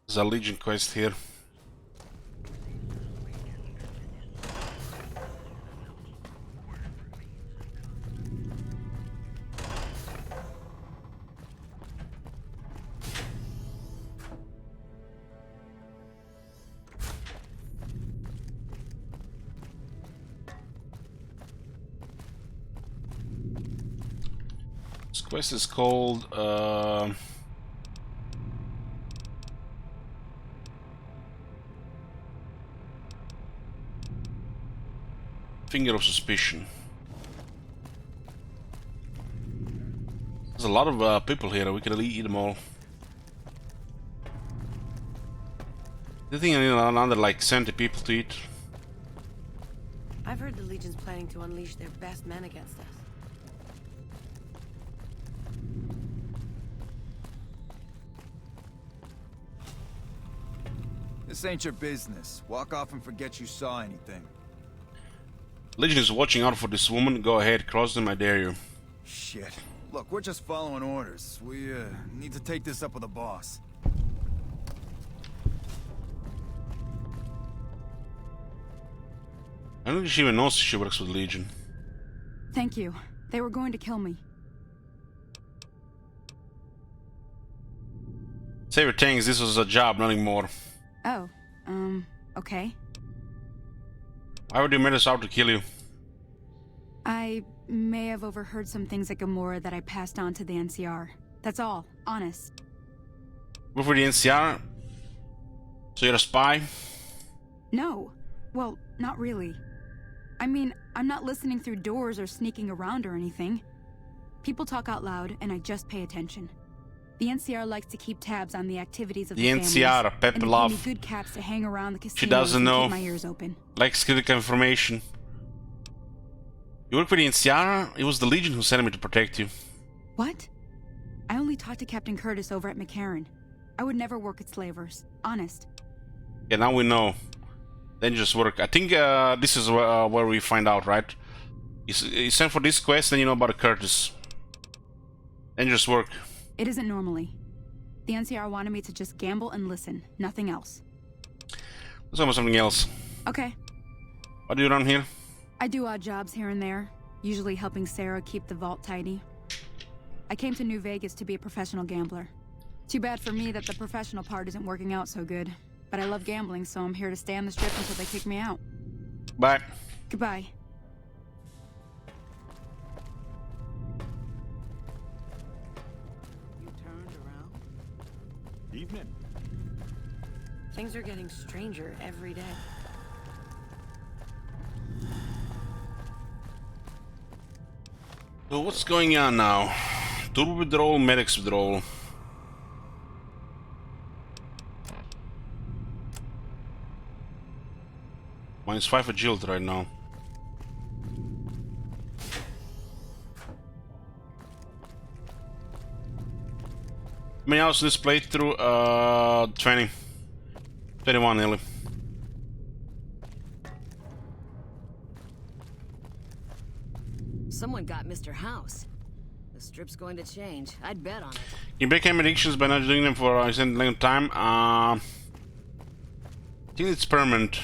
There's a Legion quest here. This quest is called Finger of Suspicion. There's a lot of people here. We can really eat them all. I think I need another like 70 people to eat. I've heard the Legion's planning to unleash their best men against us. This ain't your business. Walk off and forget you saw anything. Legion is watching out for this woman. Go ahead, cross them, I dare you. Shit. Look, we're just following orders. We, need to take this up with the boss. I don't think she even knows she works with Legion. Thank you. They were going to kill me. Saber thinks this was a job, nothing more. Oh, okay. Why would you make us out to kill you? I may have overheard some things at Gamora that I passed on to the NCR. That's all, honest. Work for the NCR? So you're a spy? No. Well, not really. I mean, I'm not listening through doors or sneaking around or anything. People talk out loud, and I just pay attention. The NCR likes to keep tabs on the activities of the NCR, a families, pep and they love. pay me good caps to hang around the casinos She doesn't and know. keep my ears open. Likes critical information. You work for the NCR? It was the Legion who sent me to protect you. What? I only talked to Captain Curtis over at McCarran. I would never work at Slavers. Honest. Yeah, now we know. Dangerous work. I think this is where we find out, right? You sent for this quest, and you know about Curtis. Dangerous work. It isn't normally. The NCR wanted me to just gamble and listen, nothing else. Let's go with something else. Okay. What do you run here? I do odd jobs here and there, usually helping Sarah keep the vault tidy. I came to New Vegas to be a professional gambler. Too bad for me that the professional part isn't working out so good. But I love gambling, so I'm here to stay on the strip until they kick me out. Bye. Goodbye. You turned around? Evening. Things are getting stranger every day. So what's going on now? Turbo withdrawal, medics withdrawal. -5 agility right now. How many hours this playthrough? 20. 21 nearly. Someone got Mr. House. The strip's going to change. I'd bet on it. You break addictions by not doing them for a extended length of time. I think it's permanent.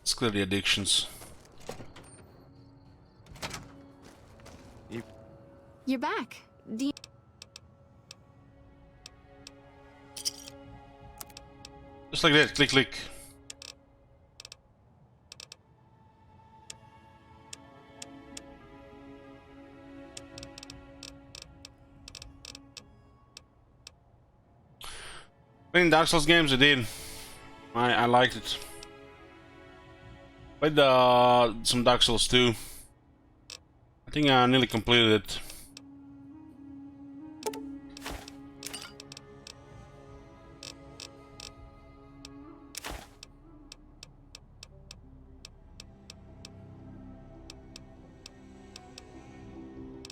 Let's clear the addictions. You're back. Do you... Just like that, click, click. Playing Dark Souls games, I did. I liked it. Played some Dark Souls 2. I think I nearly completed it.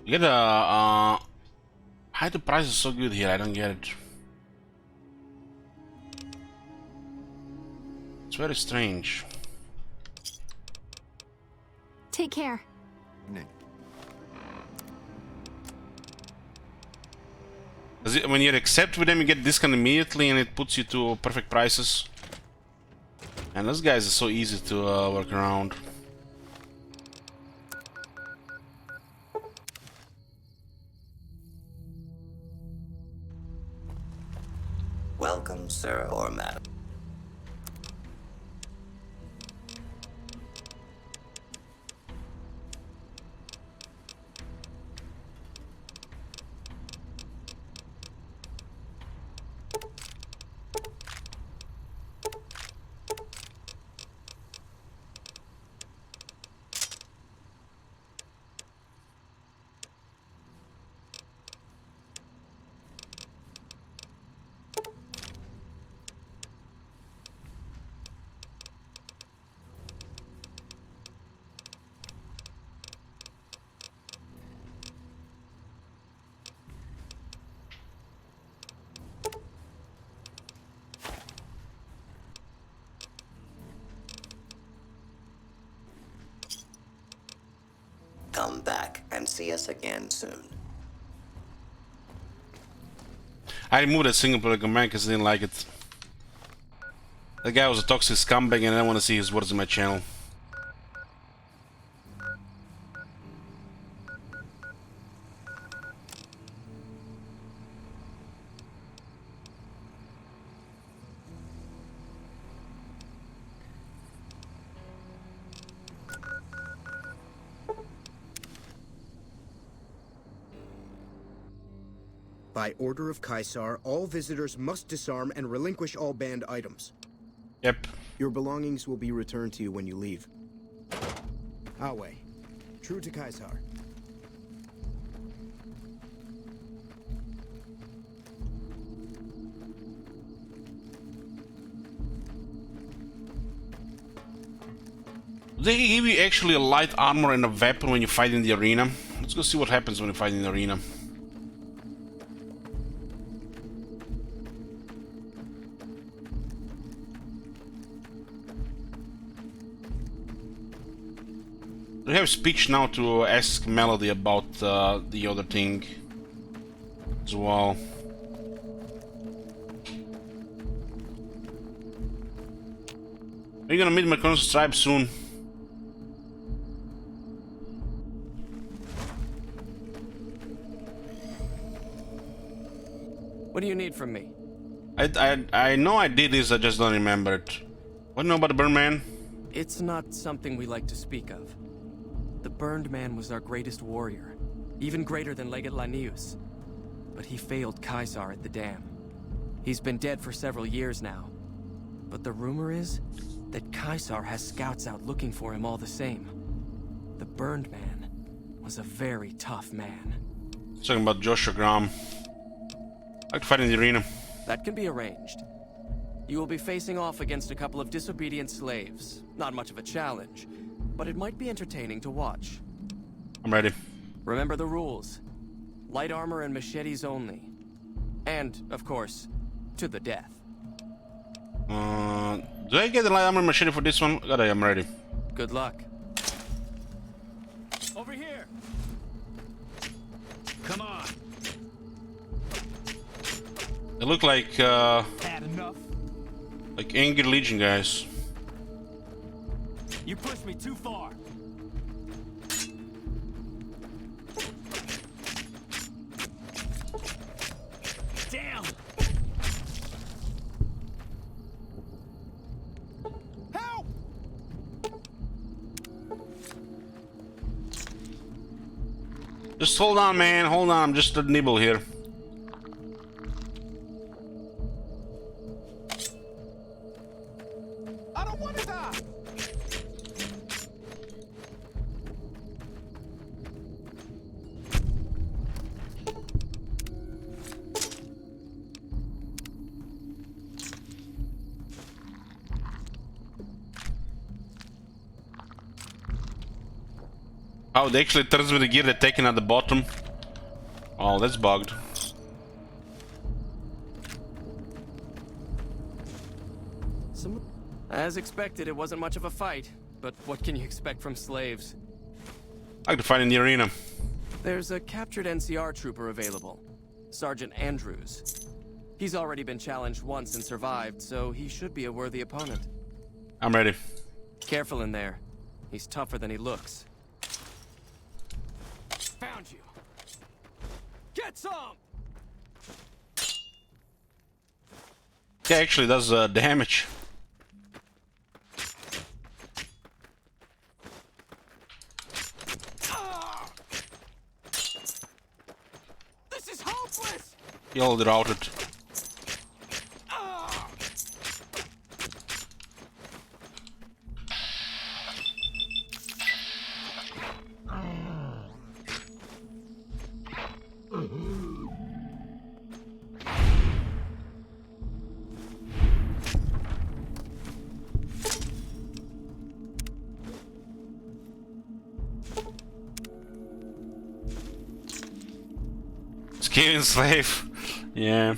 You get a Why the price is so good here? I don't get it. It's very strange. Take care. When you accept with them, you get discount immediately, and it puts you to perfect prices. And those guys are so easy to work around. Welcome, sir or madam. Come back and see us again soon. I removed that single player command because I didn't like it. That guy was a toxic scumbag and I don't want to see his words in my channel. By order of Caesar, all visitors must disarm and relinquish all banned items. Yep. Your belongings will be returned to you when you leave. Awe, true to Caesar. They give you actually a light armor and a weapon when you fight in the arena. Let's go see what happens when you fight in the arena. We have speech now to ask Melody about the other thing as well. Are you gonna meet my Colonel's tribe soon? What do you need from me? I know I did this, I just don't remember it. What do you know about the Burn Man? It's not something we like to speak of. The Burned Man was our greatest warrior, even greater than Legate Lanius. But he failed Caesar at the dam. He's been dead for several years now. But the rumor is that Caesar has scouts out looking for him all the same. The Burned Man was a very tough man. Talking about Joshua Graham. I like to fight in the arena. That can be arranged. You will be facing off against a couple of disobedient slaves. Not much of a challenge, but it might be entertaining to watch. I'm ready. Remember the rules. Light armor and machetes only. And, of course, to the death. Do I get the light armor machete for this one? God, I am ready. Good luck. Over here. Come on. They look like Had enough. like Angry Legion guys. You pushed me too far. Damn. Help! Just hold on, man. Hold on. I'm just a nibble here. I don't want to die. Oh, they actually turns with the gear they're taking at the bottom. Oh, that's bugged. As expected, it wasn't much of a fight, but what can you expect from slaves? I like to fight in the arena. There's a captured NCR trooper available, Sergeant Andrews. He's already been challenged once and survived, so he should be a worthy opponent. I'm ready. Careful in there. He's tougher than he looks. Found you. Get some! Yeah, actually does damage. This is hopeless! You'll routed. Escaping slave. Yeah.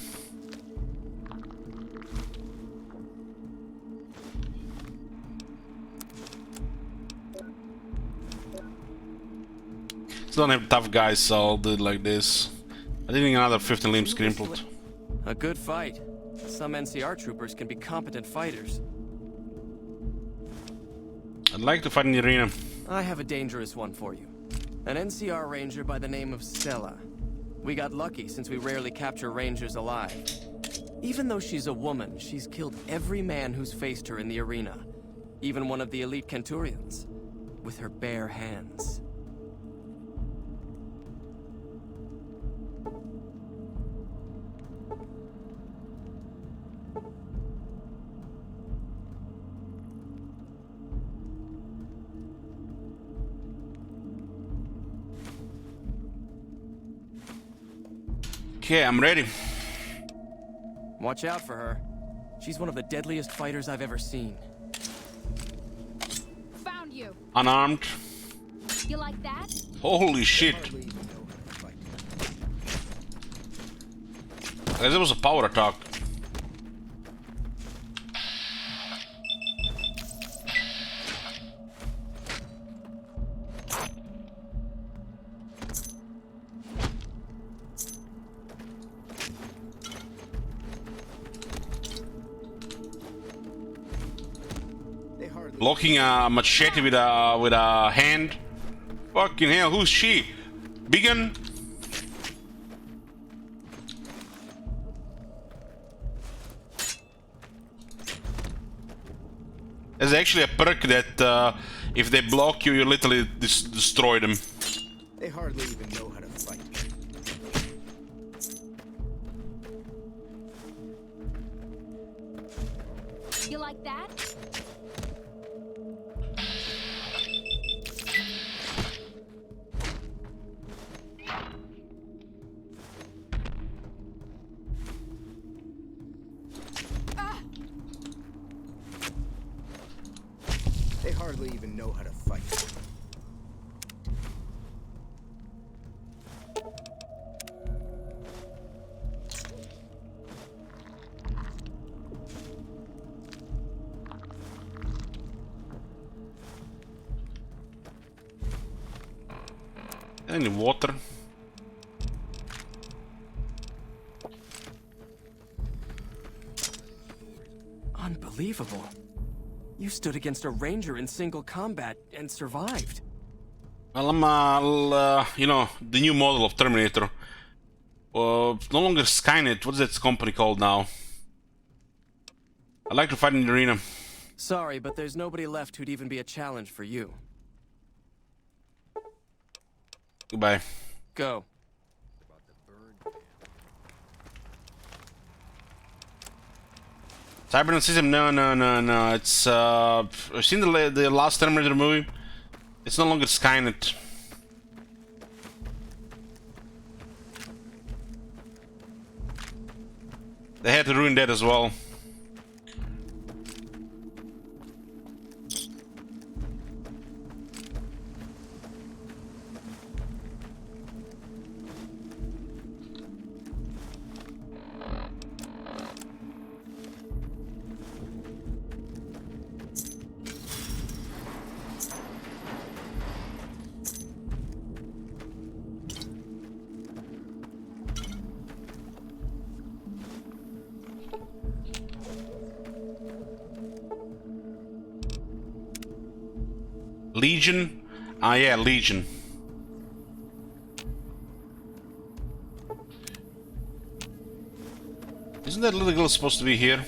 Don't have tough guys, so I'll do it like this. I think another 15 limbs crippled. A good fight. Some NCR troopers can be competent fighters. I'd like to fight in the arena. I have a dangerous one for you. An NCR ranger by the name of Stella. We got lucky since we rarely capture rangers alive. Even though she's a woman, she's killed every man who's faced her in the arena. Even one of the elite Kenturians. With her bare hands. Okay, I'm ready. Watch out for her. She's one of the deadliest fighters I've ever seen. Found you. Unarmed. You like that? Holy shit. There was a power attack. Blocking a machete with a hand. Fucking hell, who's she? Biggin? There's actually a perk that if they block you, you literally destroy them. They hardly even know how to fight. You like that? They hardly even know how to fight. Any water? Unbelievable. You stood against a ranger in single combat and survived. Well, I'm, you know, the new model of Terminator. No longer Skynet. What's that company called now? I'd like to fight in the arena. Sorry, but there's nobody left who'd even be a challenge for you. Goodbye. Go. Cybernet system? No. It's I've seen the last Terminator movie. It's no longer Skynet. They had to ruin that as well. Legion? Ah, yeah, Legion. Isn't that little girl supposed to be here?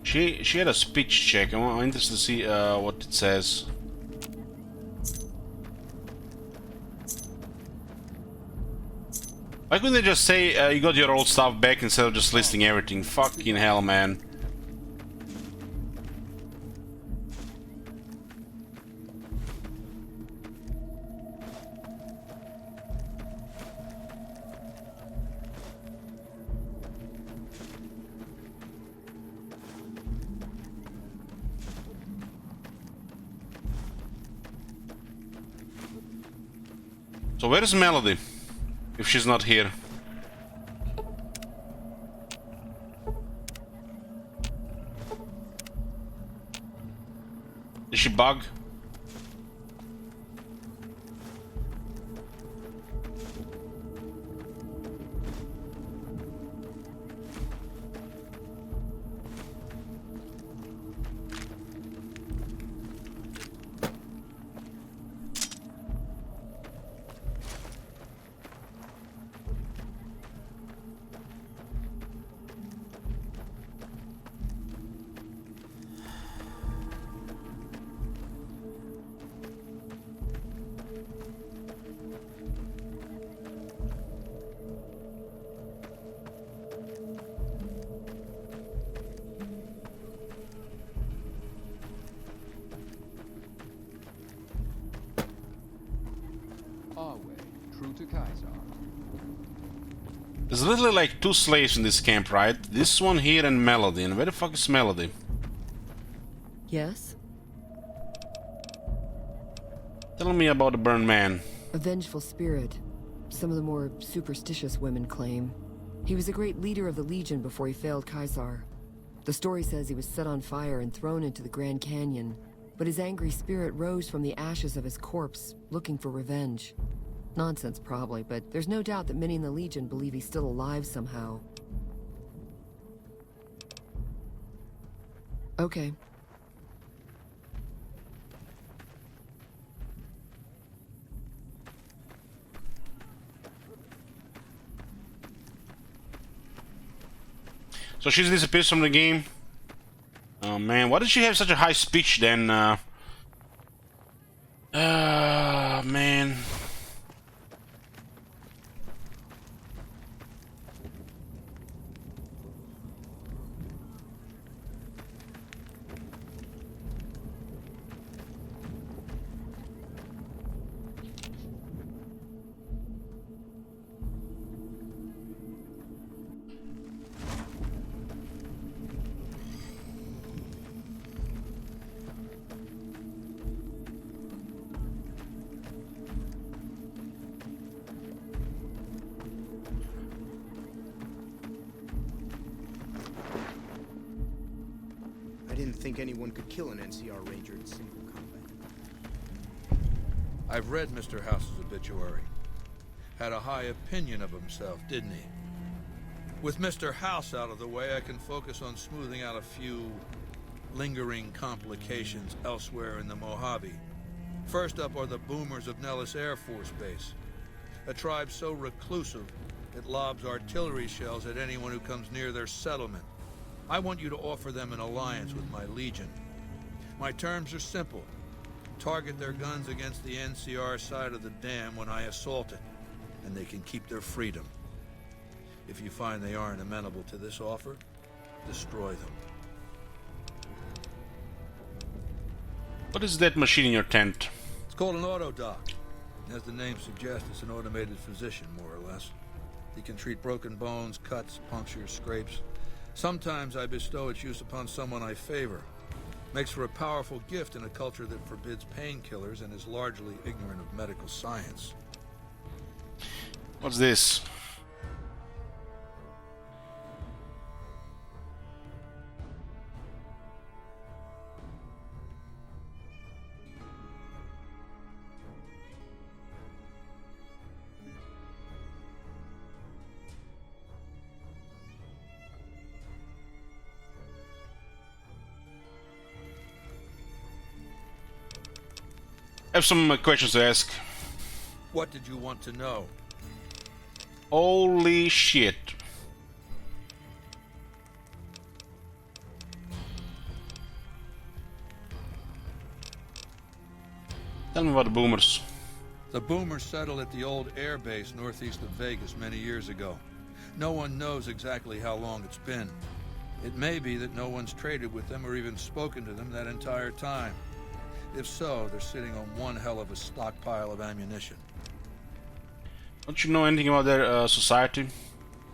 She had a speech check. I'm interested to see what it says. Why couldn't they just say you got your old stuff back instead of just listing everything? Fucking hell, man. So where is Melody? If she's not here. Did she bug? True to Kaiser. There's literally like two slaves in this camp, right? This one here and Melody. And where the fuck is Melody? Yes? Tell me about the burned man. A vengeful spirit. Some of the more superstitious women claim. He was a great leader of the Legion before he failed Kaiser. The story says he was set on fire and thrown into the Grand Canyon, but his angry spirit rose from the ashes of his corpse, looking for revenge. Nonsense, probably, but there's no doubt that many in the Legion believe he's still alive somehow. Okay. So she disappears from the game. Oh man, why did she have such a high speech then? Man. I didn't think anyone could kill an NCR Ranger in single combat. I've read Mr. House's obituary. Had a high opinion of himself, didn't he? With Mr. House out of the way, I can focus on smoothing out a few lingering complications elsewhere in the Mojave. First up are the boomers of Nellis Air Force Base. A tribe so reclusive, it lobs artillery shells at anyone who comes near their settlement. I want you to offer them an alliance with my Legion. My terms are simple. Target their guns against the NCR side of the dam when I assault it, and they can keep their freedom. If you find they aren't amenable to this offer, destroy them. What is that machine in your tent? It's called an autodoc. As the name suggests, it's an automated physician, more or less. He can treat broken bones, cuts, punctures, scrapes. Sometimes I bestow its use upon someone I favor. Makes for a powerful gift in a culture that forbids painkillers and is largely ignorant of medical science. What's this? I have some questions to ask. What did you want to know? Holy shit. Tell me about the boomers. The boomers settled at the old air base northeast of Vegas many years ago. No one knows exactly how long it's been. It may be that no one's traded with them or even spoken to them that entire time. If so, they're sitting on one hell of a stockpile of ammunition. Don't you know anything about their society?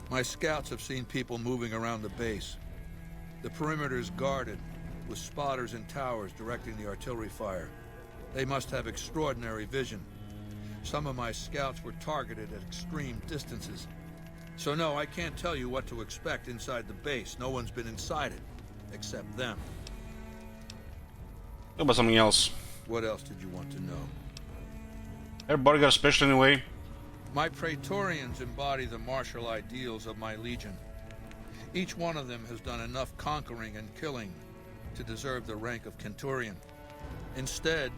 My scouts have seen people moving around the base. The perimeter's guarded, with spotters in towers directing the artillery fire. They must have extraordinary vision. Some of my scouts were targeted at extreme distances. So no, I can't tell you what to expect inside the base. No one's been inside it, except them. What about something else? What else did you want to know? Everybody got a special anyway? My Praetorians embody the martial ideals of my legion. Each one of them has done enough conquering and killing to deserve the rank of Centurion. Instead,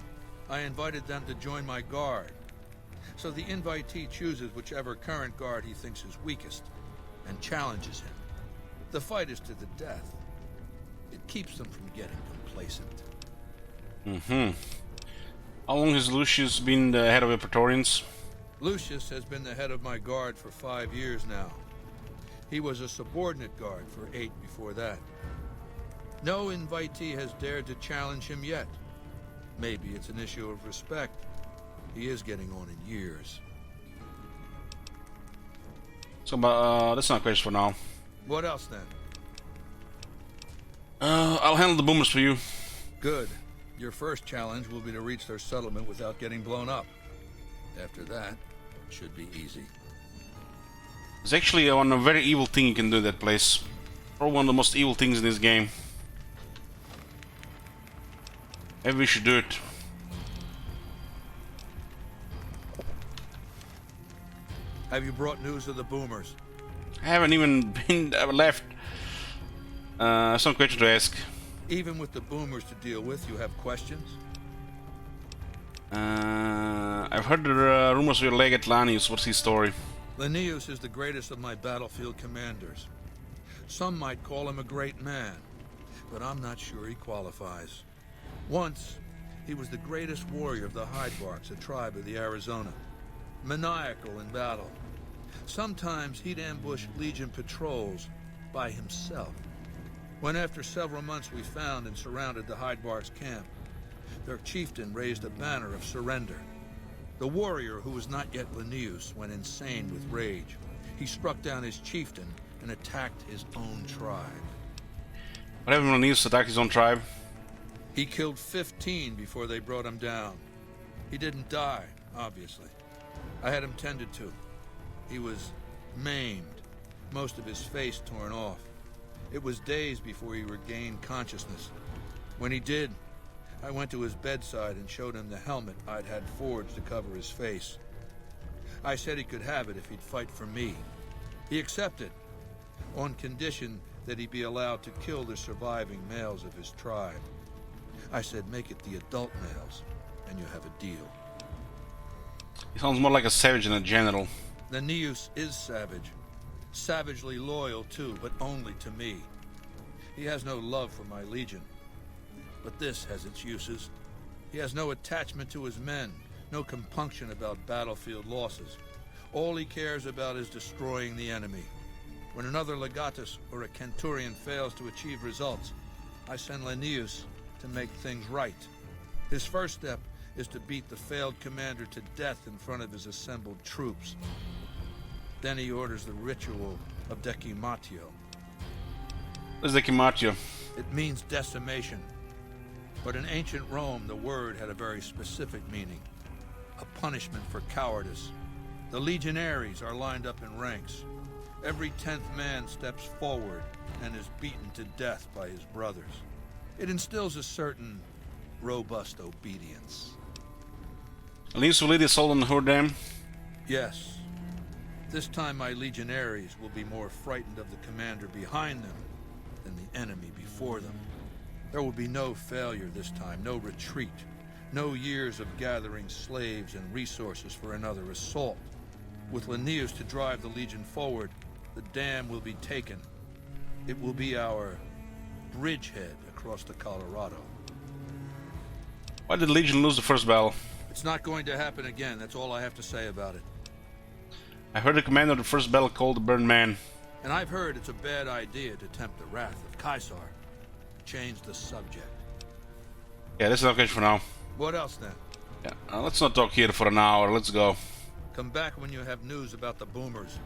I invited them to join my guard. So the invitee chooses whichever current guard he thinks is weakest and challenges him. The fight is to the death. It keeps them from getting complacent. How long has Lucius been the head of the Praetorians? Lucius has been the head of my guard for 5 years now. He was a subordinate guard for 8 before that. No invitee has dared to challenge him yet. Maybe it's an issue of respect. He is getting on in years. So, that's not a question for now. What else then? I'll handle the boomers for you. Good. Your first challenge will be to reach their settlement without getting blown up. After that, it should be easy. There's actually one very evil thing you can do in that place. Probably one of the most evil things in this game. Maybe we should do it. Have you brought news of the boomers? I haven't even been left. Some question to ask. Even with the boomers to deal with, you have questions? I've heard the rumors of your leg Lanius. What's his story? Linnaeus is the greatest of my battlefield commanders. Some might call him a great man, but I'm not sure he qualifies. Once, he was the greatest warrior of the Hydebarks, a tribe of the Arizona. Maniacal in battle. Sometimes he'd ambush Legion patrols by himself. When after several months we found and surrounded the Hydebarks camp, their chieftain raised a banner of surrender. The warrior, who was not yet Linnaeus, went insane with rage. He struck down his chieftain and attacked his own tribe. What happened when Linnaeus attacked his own tribe? He killed 15 before they brought him down. He didn't die, obviously. I had him tended to. He was maimed, most of his face torn off. It was days before he regained consciousness. When he did, I went to his bedside and showed him the helmet I'd had forged to cover his face. I said he could have it if he'd fight for me. He accepted, on condition that he be allowed to kill the surviving males of his tribe. I said, make it the adult males, and you have a deal. He sounds more like a savage than a general. Linnaeus is savage. Savagely loyal, too, but only to me. He has no love for my legion. But this has its uses. He has no attachment to his men, no compunction about battlefield losses. All he cares about is destroying the enemy. When another legatus or a Centurion fails to achieve results, I send Linnaeus to make things right. His first step is to beat the failed commander to death in front of his assembled troops. Then he orders the ritual of decimatio. What's decimatio? It means decimation. But in ancient Rome, the word had a very specific meaning. A punishment for cowardice. The legionaries are lined up in ranks. Every 10th man steps forward and is beaten to death by his brothers. It instills a certain robust obedience. Linnaeus will lead the assault on Hordam? Yes. This time my legionaries will be more frightened of the commander behind them than the enemy before them. There will be no failure this time, no retreat. No years of gathering slaves and resources for another assault. With Linnaeus to drive the Legion forward, the dam will be taken. It will be our bridgehead across the Colorado. Why did Legion lose the first battle? It's not going to happen again, that's all I have to say about it. I heard the commander of the first battle called the Burned Man. And I've heard it's a bad idea to tempt the wrath of Caesar. Change the subject. Yeah, this is okay for now. What else then? Yeah, let's not talk here for an hour. Let's go. Come back when you have news about the boomers.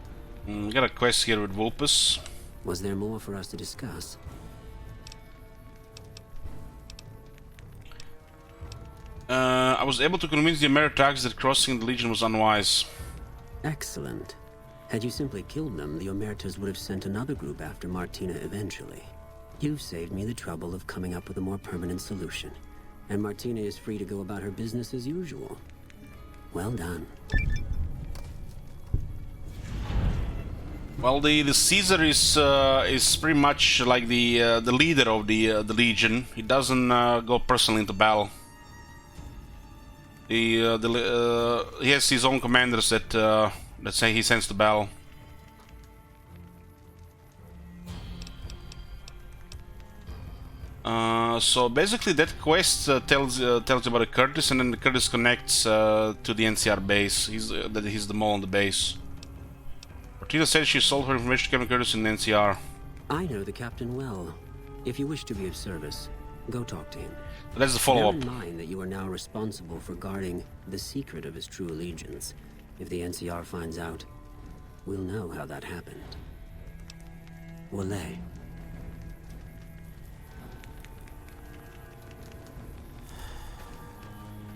We got a quest here with Vulpus. Was there more for us to discuss? I was able to convince the Ameritags that crossing the Legion was unwise. Excellent. Had you simply killed them, the Omertas would have sent another group after Martina eventually. You've saved me the trouble of coming up with a more permanent solution. And Martina is free to go about her business as usual. Well done. Well, the Caesar is pretty much like the leader of the Legion. He doesn't go personally into battle. He has his own commanders that let's say he sends to battle. So basically, that quest tells you about the Curtis, and then the Curtis connects to the NCR base. He's the mole on the base. Martina said she sold her information to Captain Curtis in the NCR. I know the captain well. If you wish to be of service, go talk to him. That's the follow-up. Bear in mind that you are now responsible for guarding the secret of his true allegiance. If the NCR finds out, we'll know how that happened. Wale.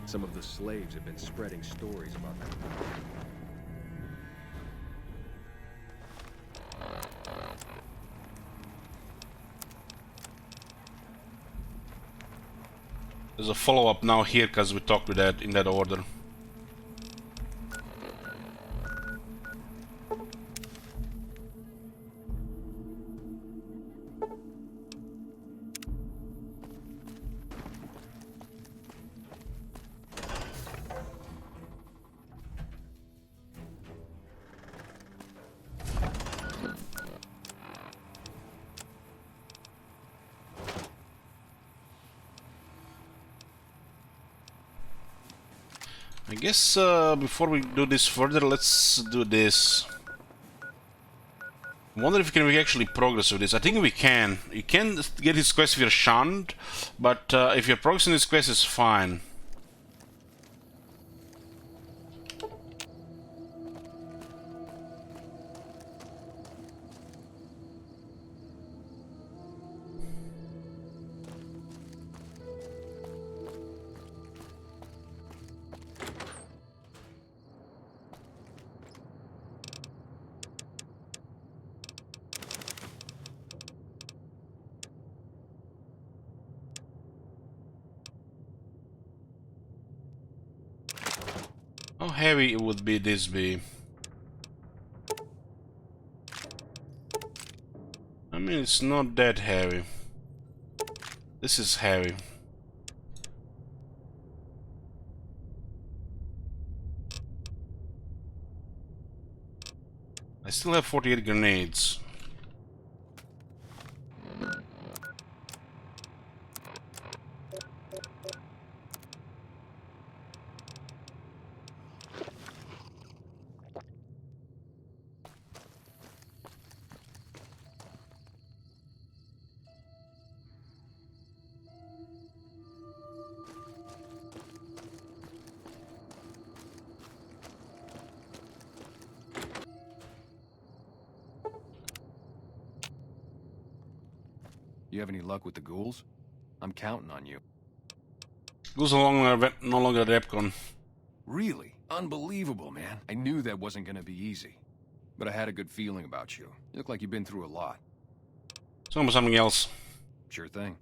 Some of the slaves have been spreading stories about them. There's a follow-up now here because we talked with that in that order. I guess before we do this further, let's do this. I wonder if we can actually progress with this. I think we can. You can get this quest if you're shunned, but if you're progressing this quest, it's fine. How heavy would this be? I mean, it's not that heavy. This is heavy. I still have 48 grenades. You have any luck with the ghouls? I'm counting on you. Goes along no longer Repcon. Really? Unbelievable, man. I knew that wasn't gonna be easy. But I had a good feeling about you. You look like you've been through a lot. Talking about something else. Sure thing.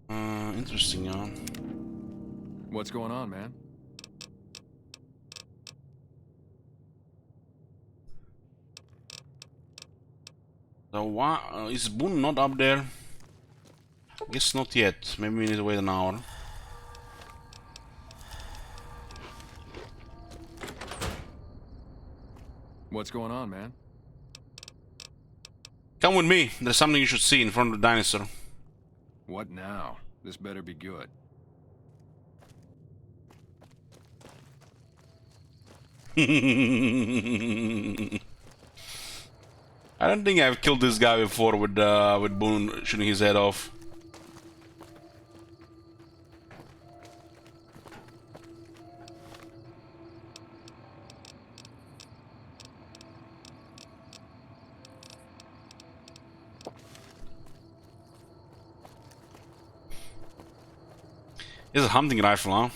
Interesting, huh? What's going on, man? So why is Boone not up there? Guess not yet. Maybe we need to wait an hour. What's going on, man? Come with me. There's something you should see in front of the dinosaur. What now? This better be good. I don't think I've killed this guy before with Boone shooting his head off. It's a hunting rifle, huh?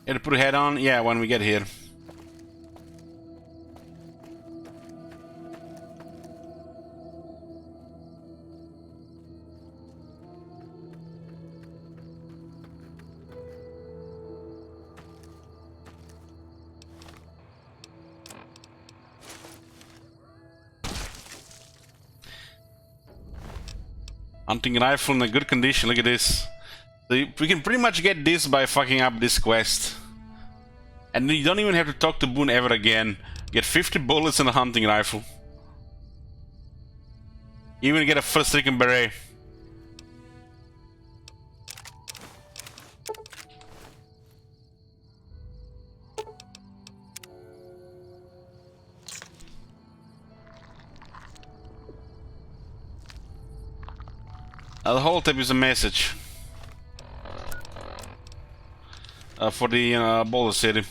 Had to put a head on? Yeah, when we get here. Hunting rifle in a good condition, look at this. We can pretty much get this by fucking up this quest. And you don't even have to talk to Boone ever again. Get 50 bullets and a hunting rifle. Even get a first freaking beret. The whole tape is a message for the Boulder City.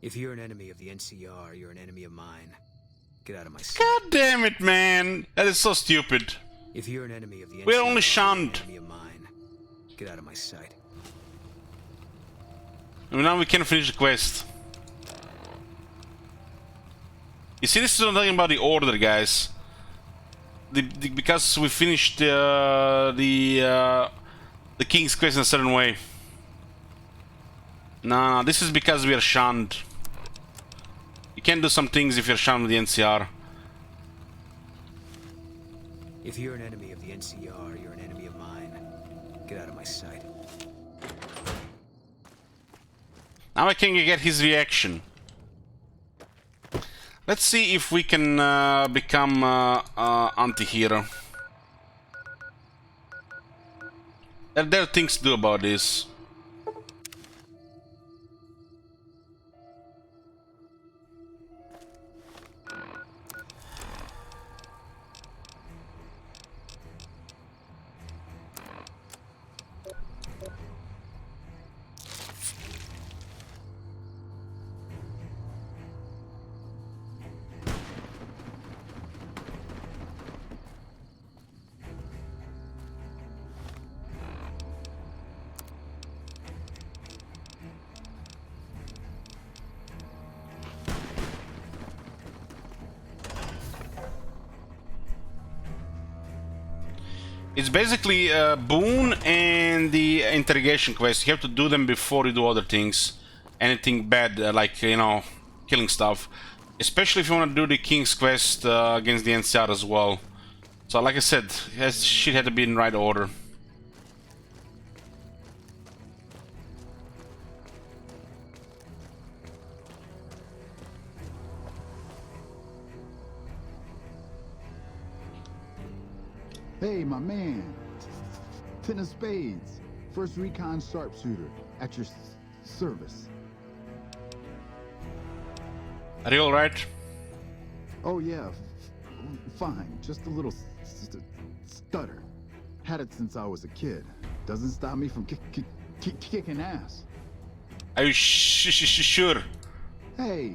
If you're an enemy of the NCR, you're an enemy of mine. Get out of my sight. God damn it, man! That is so stupid. If you're an enemy of the NCR, we're only shunned. You're an enemy of mine. Get out of my sight. And now we can finish the quest. You see, this is what I'm talking about the order, guys. Because we finished the King's quest in a certain way. No, this is because we are shunned. You can't do some things if you're shunned with the NCR. If you're an enemy of the NCR, you're an enemy of mine. Get out of my sight. Now I can get his reaction. Let's see if we can become anti-hero. There are things to do about this. It's basically Boone and the interrogation quest. You have to do them before you do other things. Anything bad, like, you know, killing stuff. Especially if you want to do the King's quest against the NCR as well. So, like I said, shit had to be in right order. Hey, my man. 10 of spades. First recon sharpshooter. At your service. Are you alright? Oh, yeah. Fine. Just a little stutter. Had it since I was a kid. Doesn't stop me from kicking ass. Are you sure? Hey,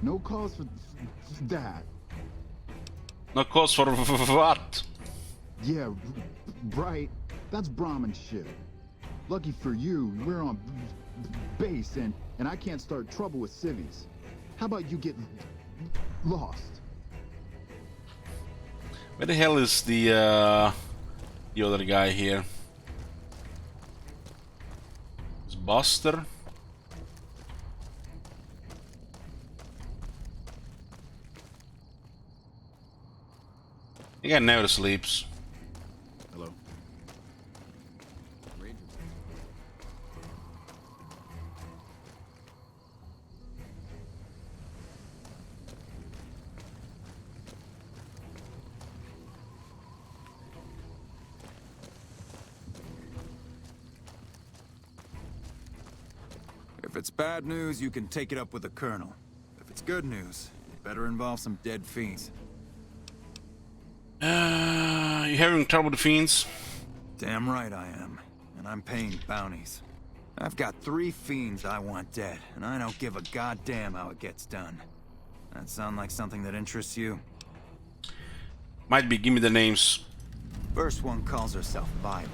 No cause for that. No cause for what? Yeah, right. That's Brahmin shit. Lucky for you, we're on base and I can't start trouble with civvies. How about you get lost? Where the hell is the other guy here? It's Buster. The guy never sleeps. Hello. If it's bad news, you can take it up with the Colonel. If it's good news, it better involve some dead fiends. You having trouble with the fiends? Damn right I am. And I'm paying bounties. I've got 3 fiends I want dead, and I don't give a goddamn how it gets done. That sound like something that interests you? Might be, give me the names. First one calls herself Violet.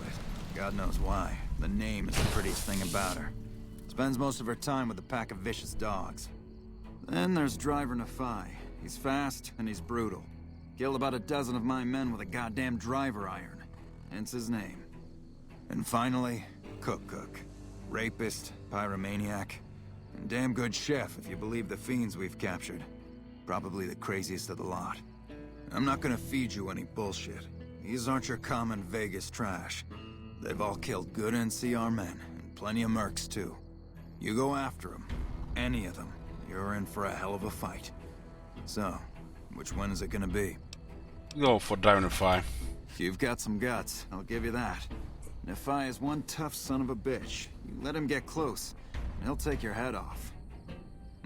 God knows why. The name is the prettiest thing about her. Spends most of her time with a pack of vicious dogs. Then there's Driver Nephi. He's fast and he's brutal. Killed about a dozen of my men with a goddamn driver iron. Hence his name. And finally, Cook. Rapist, pyromaniac, and damn good chef if you believe the fiends we've captured. Probably the craziest of the lot. I'm not gonna feed you any bullshit. These aren't your common Vegas trash. They've all killed good NCR men, and plenty of mercs too. You go after them, any of them, you're in for a hell of a fight. So, which one is it gonna be? Go for Driver Nephi. You've got some guts, I'll give you that. Nephi is one tough son of a bitch. You let him get close, and he'll take your head off.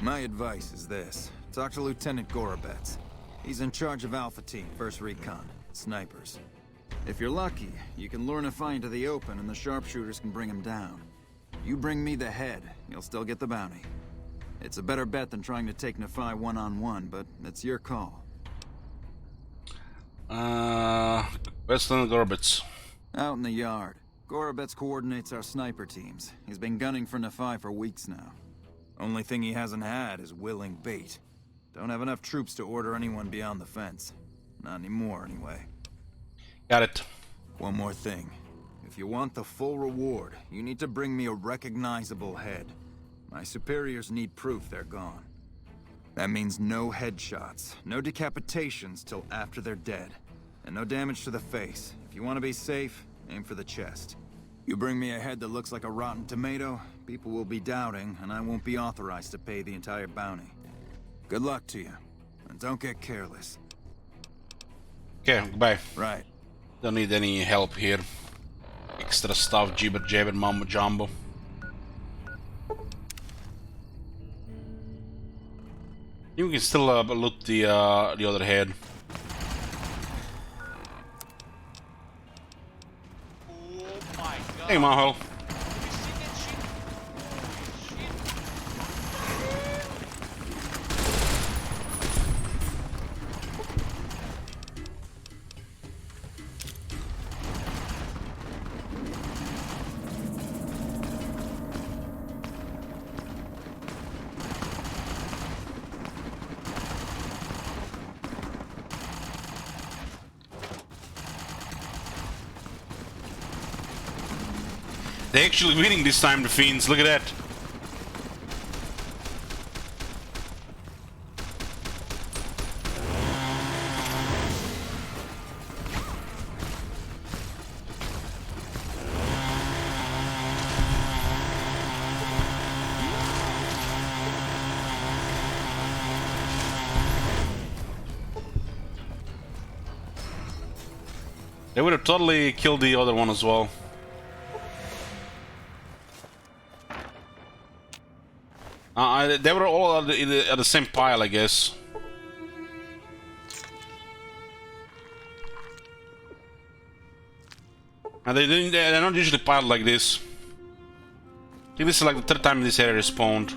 My advice is this. Talk to Lieutenant Gorobets. He's in charge of Alpha Team, First Recon, snipers. If you're lucky, you can lure Nephi into the open and the sharpshooters can bring him down. You bring me the head, you'll still get the bounty. It's a better bet than trying to take Nephi one-on-one, but it's your call. Westland Gorbets. Out in the yard. Gorobets coordinates our sniper teams. He's been gunning for Nephi for weeks now. Only thing he hasn't had is willing bait. Don't have enough troops to order anyone beyond the fence. Not anymore, anyway. Got it. One more thing. If you want the full reward, you need to bring me a recognizable head. My superiors need proof they're gone. That means no headshots, no decapitations till after they're dead, and no damage to the face. If you want to be safe, aim for the chest. You bring me a head that looks like a rotten tomato, people will be doubting, and I won't be authorized to pay the entire bounty. Good luck to you, and don't get careless. Okay, goodbye. Right. Don't need any help here. Extra stuff, jibber jabber, mumbo jumbo. You can still loot the other head. Hey, Maho. They're actually winning this time, the Fiends. Look at that. They would have totally killed the other one as well. They were all at the same pile, I guess. And they're not usually piled like this. I think this is like the third time this area is spawned.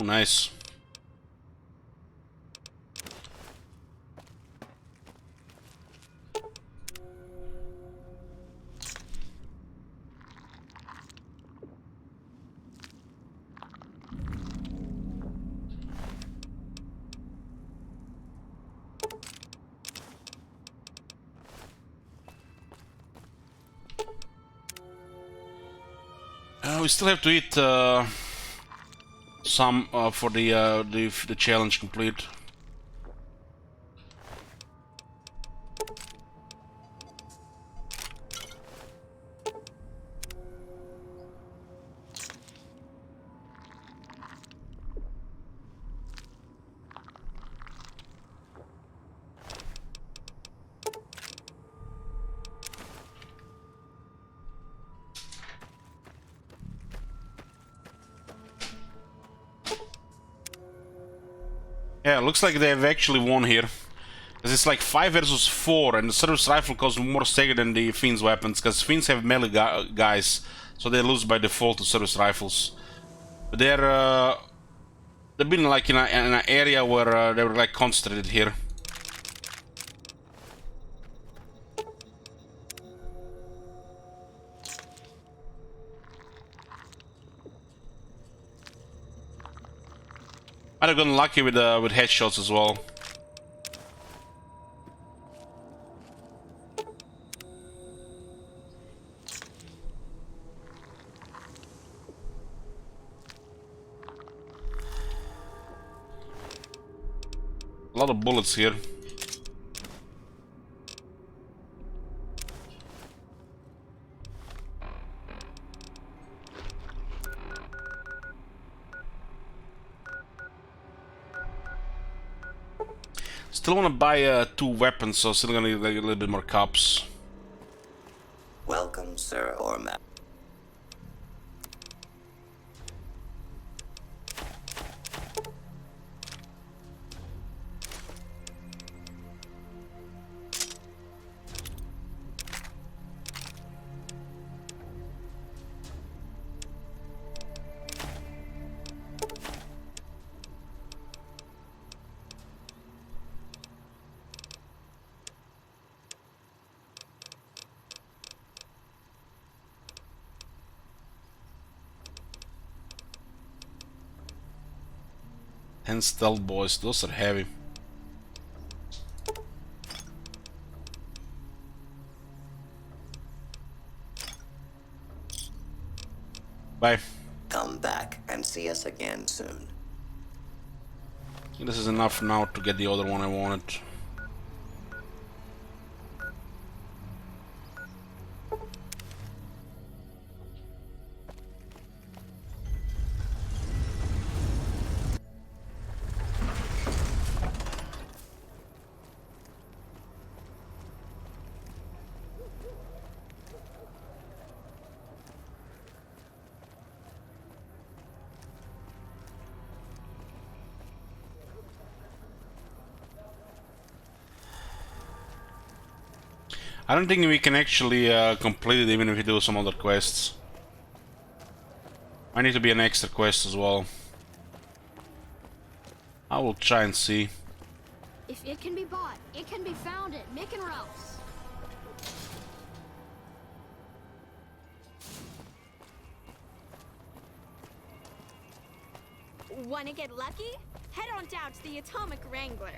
Nice. We still have to eat some for the challenge complete. Yeah, looks like they've actually won here. Because it's like 5 versus 4, and the service rifle causes more stagger than the Fiend's weapons, because Fiends have melee guys, so they lose by default to service rifles. But they've been like in an area where they were like concentrated here. Might have gotten lucky with headshots as well. A lot of bullets here. Still want to buy 2 weapons, so still gonna need like, a little bit more cups. Welcome, sir or ma'am. And stealth boys, those are heavy. Bye. Come back and see us again soon. I think this is enough now to get the other one I wanted. I don't think we can actually complete it even if we do some other quests. I need to be an extra quest as well. I will try and see. If it can be bought, it can be found at Mick and Ralph's. Want to get lucky? Head on down to the Atomic Wrangler.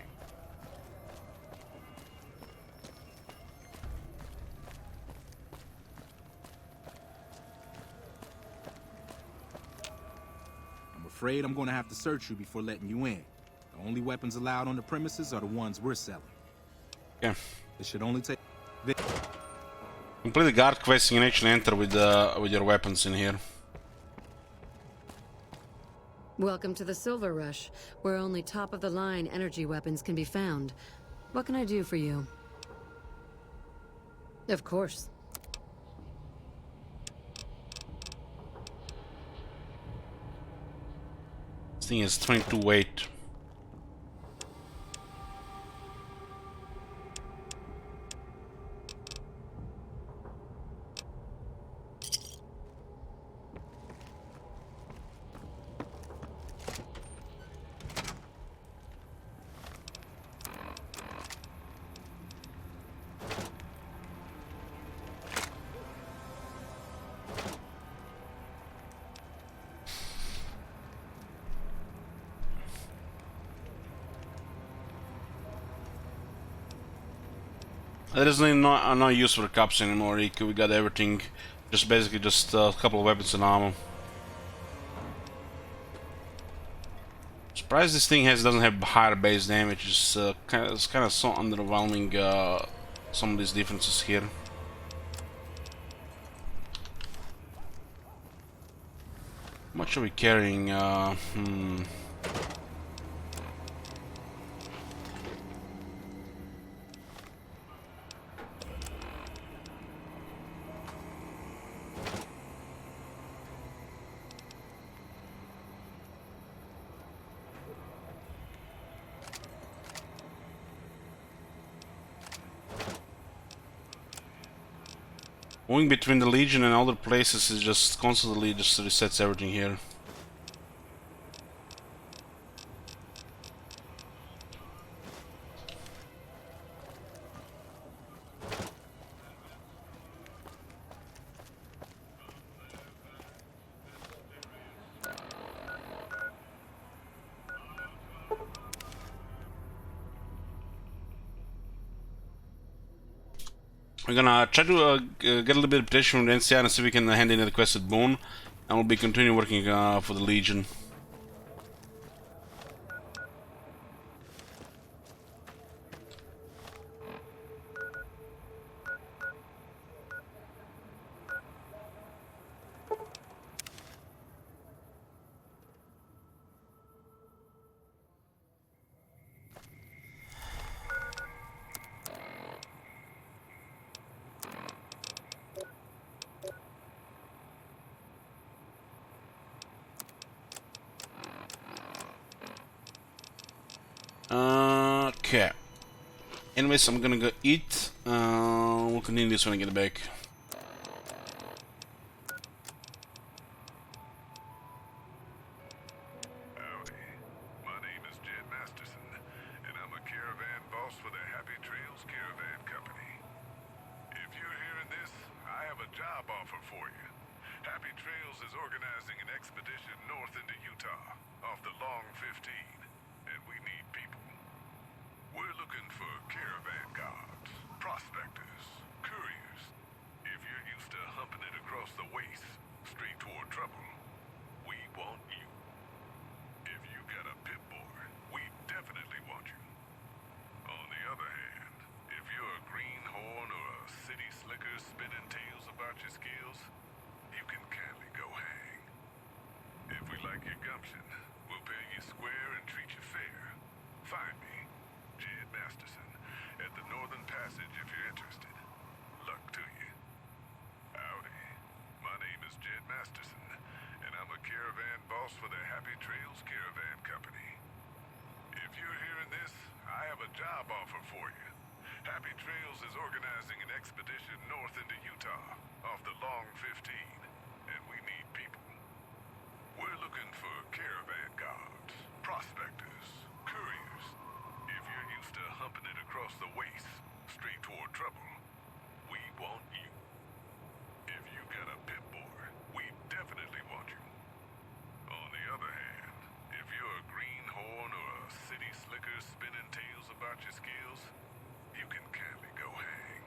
Afraid I'm gonna have to search you before letting you in. The only weapons allowed on the premises are the ones we're selling. Yeah. It should only take... Complete the guard quest, you can actually enter with your weapons in here. Welcome to the Silver Rush, where only top-of-the-line energy weapons can be found. What can I do for you? Of course. This thing is 22 weight. There is no use for the cops anymore, Riku. We got everything. Just basically just a couple of weapons and ammo. Surprised this thing doesn't have higher base damage. It's kind of so underwhelming. Some of these differences here. How much are we carrying? Moving between the Legion and other places is just constantly just resets everything here. We're gonna try to get a little bit of protection from the NCR and see if we can hand in the requested bone, and we'll be continuing working for the Legion. Okay. Anyways, I'm gonna go eat. We'll continue this when I get back. Howdy. My name is Jed Masterson, and I'm a caravan boss for the Happy Trails Caravan Company. If you're hearing this, I have a job offer for you. Happy Trails is organizing an expedition north into Utah, off the Long 15, and we need people. We're looking for caravan guards, prospectors, couriers. If you're used to humping it across the waste, straight toward trouble, we want you. If you got a pit boy, we definitely want you. On the other hand, if you're a greenhorn or a city slicker spinning tales about your skills, you can kindly go hang. If we like your gumption, we'll pay you square and treat you fair. Find me, Jed Masterson, at the Northern Passage if you're interested. Luck to you. Howdy. My name is Jed Masterson, and I'm a caravan boss for the Happy Trails Caravan Company. If you're hearing this, I have a job offer for you. Happy Trails is organizing an expedition north into Utah, off the Long 15, and we need people. We're looking for caravan guards, prospectors, couriers. If you're used to humping it across the waste, straight toward trouble, we want you. If you got a pit boy, we definitely want you. On the other hand, if you're a greenhorn or a city slicker spinning tales about your skills, you can kindly go hang.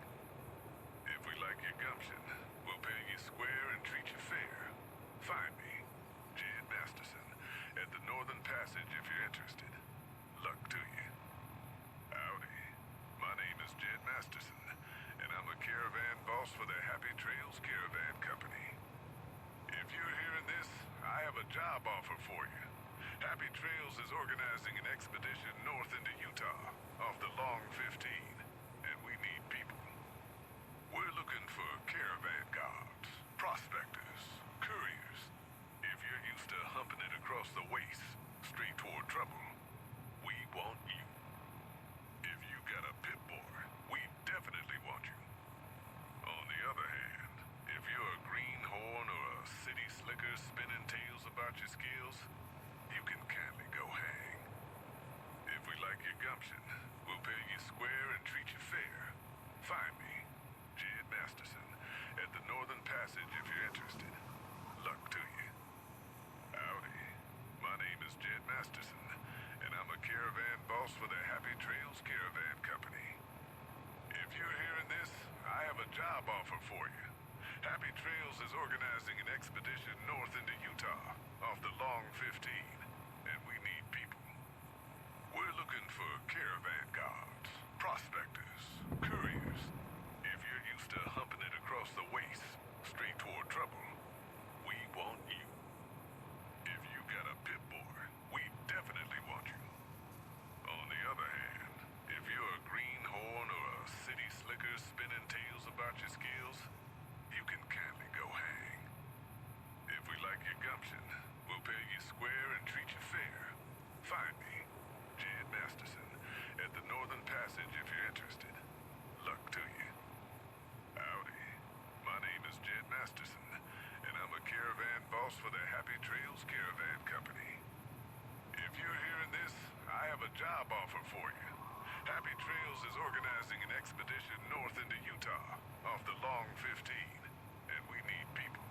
If we like your gumption, we'll pay you square and treat you fair. Find me, Jed Masterson, at the Northern Passage if you're interested. Luck to you. Howdy. My name is Jed Masterson, and I'm a caravan boss for the Happy Trails Caravan Company. If you're hearing this, I have a job offer for you. Happy Trails is organizing an expedition north into Utah, off the Long 15, and we need people. We're looking for caravan guards, prospectors, couriers. If you're used to humping it across the waste, straight toward trouble, we want you. If you got a pit boy, we definitely want you. On the other hand, if you're a greenhorn or a city slicker spinning tales about your skills, you can kindly go hang. If we like your gumption, Happy Trails is organizing an expedition north into Utah, off the Long 15, and we need people. We're looking for caravan guards, prospectors, couriers. If you're used to humping it across the waste, straight toward trouble, we want you. If you got a pit boy, we definitely want you. On the other hand, if you're a greenhorn or a city slicker spinning tales about your skills, you can kindly go hang. If we like your gumption, we'll pay you square and treat you fair. Find me, Jed Masterson, at the Northern Passage if you're interested. Luck to you. Howdy. My name is Jed Masterson, and I'm a caravan boss for the Happy Trails Caravan Company. If you're hearing this, I have a job offer for you. Happy Trails is organizing an expedition north into Utah, off the Long 15, and we need people.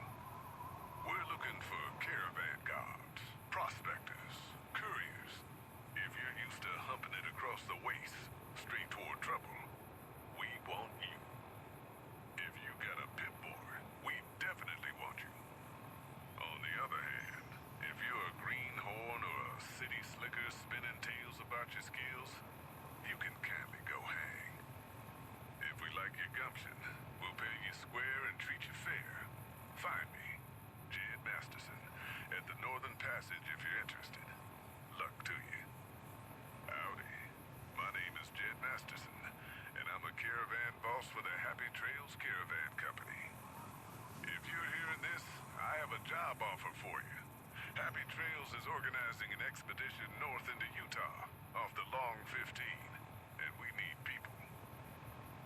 We're looking for caravan guards, prospectors, couriers. If you're used to humping it across the waste, straight toward trouble, we want you. If you got a pit boy, we definitely want you. On the other hand, if you're a greenhorn or a city slicker spinning tales about your skills, you can kindly go hang. If we like your gumption, we'll pay you square and treat you fair. Find me, Jed Masterson, at the Northern Passage if you're interested. Luck to you. Howdy. My name is Jed Masterson, and I'm a caravan boss for the Happy Trails Caravan Company. If you're hearing this, I have a job offer for you. Happy Trails is organizing an expedition north into Utah, off the Long 15, and we need people.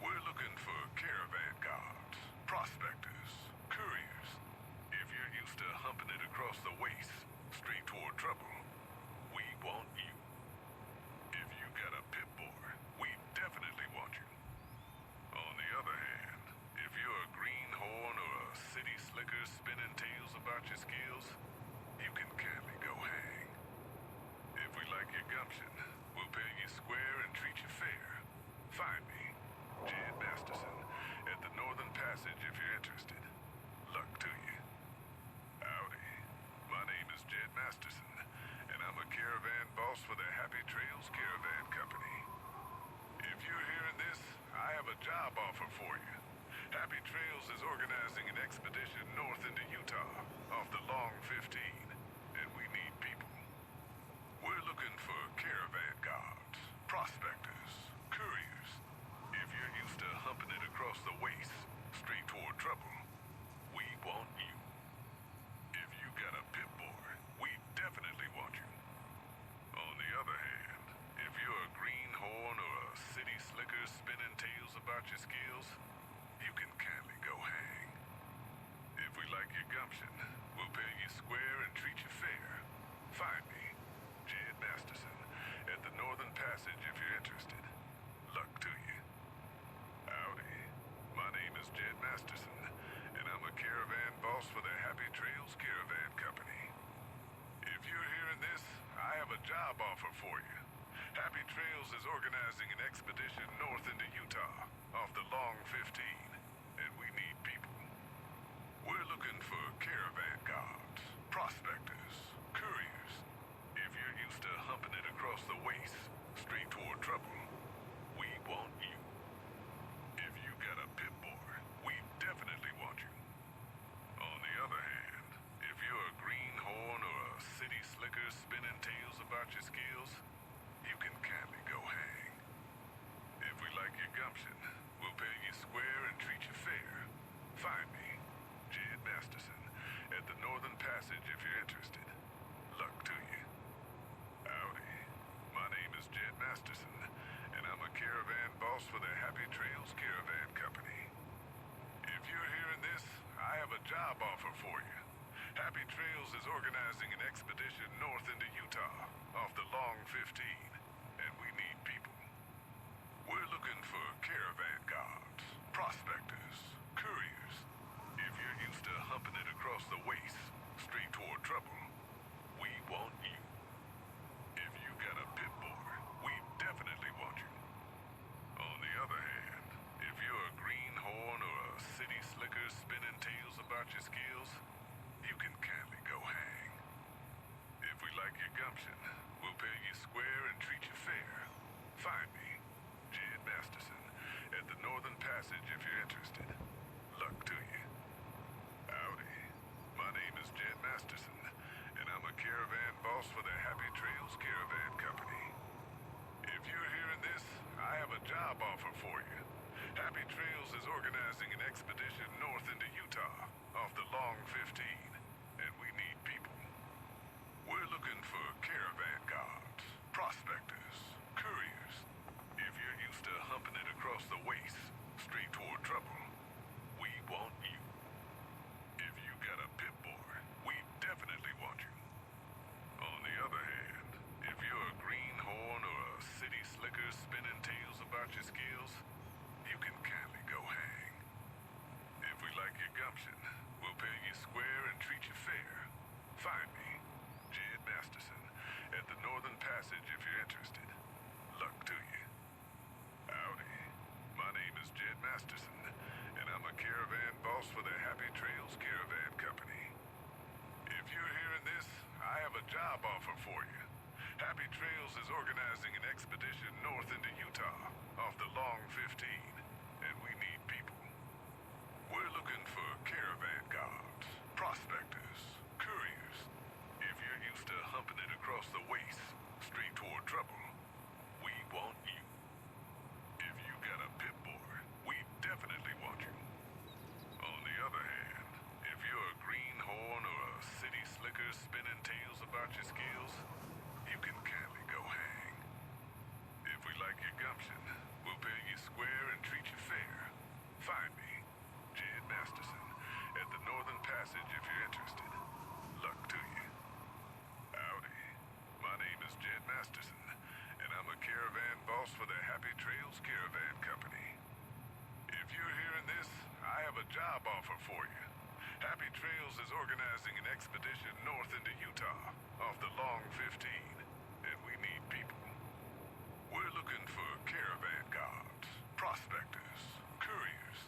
We're looking for caravan guards, prospectors, couriers. If you're used to humping it across the waste, straight toward trouble, we want you. If you got a pit boy, we definitely want you. On the other hand, if you're a greenhorn or a city slicker spinning tales about your skills, you can kindly go hang. If we like your gumption, we'll pay you square and treat you fair. Find me, Jed Masterson, at the Northern Passage if you're interested. Luck to you. Howdy. My name is Jed Masterson, and I'm a caravan boss for the Happy Trails Caravan Company. If you're hearing this, I have a job offer for you. Happy Trails is organizing an expedition north into Utah, off the Long 15, and we need people. We're looking for caravan guards, prospectors, couriers. If you're used to humping it across the waste, straight toward trouble, we want you. If you got a pit boy, we definitely want you. On the other hand, if you're a greenhorn or a city slicker spinning tales about your skills, you can kindly go hang. If we like your gumption, we'll pay you square and treat you fair. Find me, Jed Masterson, at the Northern Passage if you're interested. Luck to you. Howdy. My name is Jed Masterson, and I'm a caravan boss for the Happy Trails Caravan Company. If you're hearing this, I have a job offer for you. Happy Trails is organizing an expedition north into Utah, off the Long 15, and we need people. We're looking for caravan guards, prospectors, couriers. If you're used to humping it across the waste, straight toward trouble, we want you. If you got a pit boy, we definitely want you. On the other hand, if you're a greenhorn or a city slicker spinning tales about your skills, you can kindly go hang. If we like your gumption, we'll pay you square and treat you fair. Find me, Jed Masterson, at the Northern Passage if you're interested. Luck to you. Howdy. My name is Jed Masterson, and I'm a caravan boss for the Happy Trails Caravan Company. If you're hearing this, I have a job offer for you. Happy Trails is organizing an expedition north into Utah, off the Long 15, and we need people. We're looking for caravan guards, prospectors, couriers. If you're used to humping it across the waste, straight toward trouble, we want you. If you got a pit boy, we definitely want you. On the other hand, if you're a greenhorn or a city slicker spinning tales about Passage if you're interested. Luck to you. Howdy. My name is Jed Masterson, and I'm a caravan boss for the Happy Trails Caravan Company. If you're hearing this, I have a job offer for you. Happy Trails is organizing an expedition north into Utah, off the Long 15, and we need people. We're looking for caravan guards, prospectors, couriers. If you're used to humping it across the waste, straight toward trouble, we want you. If you got a pit boy, we definitely want you. On the other hand, if you're a greenhorn or a city slicker spinning tales about your skills, you can kindly go hang. If we like your gumption, we'll pay you square and treat you fair. Find me, Jed Masterson, at the Northern Passage if you're interested. Luck to you. Howdy. My name is Jed Masterson, and I'm a caravan boss for the Happy Trails Caravan Company. If you're hearing this, I have a job offer for you. Happy Trails is organizing an expedition north into Utah, off the Long 15, and we need people. We're looking for caravan guards, prospectors, couriers. If you're used to humping it across the waste, straight toward trouble, we want you. If you got a pit boy, we definitely want you. On the other hand, if you're a greenhorn or a city slicker spinning tales about your skills, you can kindly go hang. If we like your gumption, we'll pay you square and treat you fair. Find me, Jed Masterson, at the Northern Passage if you're interested. Luck to you. Howdy. My name is Jed Masterson, and I'm a caravan boss for the Happy Trails Caravan Company. If you're hearing this, I have a job offer for you. Happy Trails is organizing an expedition north into Utah, off the Long 15, and we need people. We're looking for caravan guards, prospectors, couriers.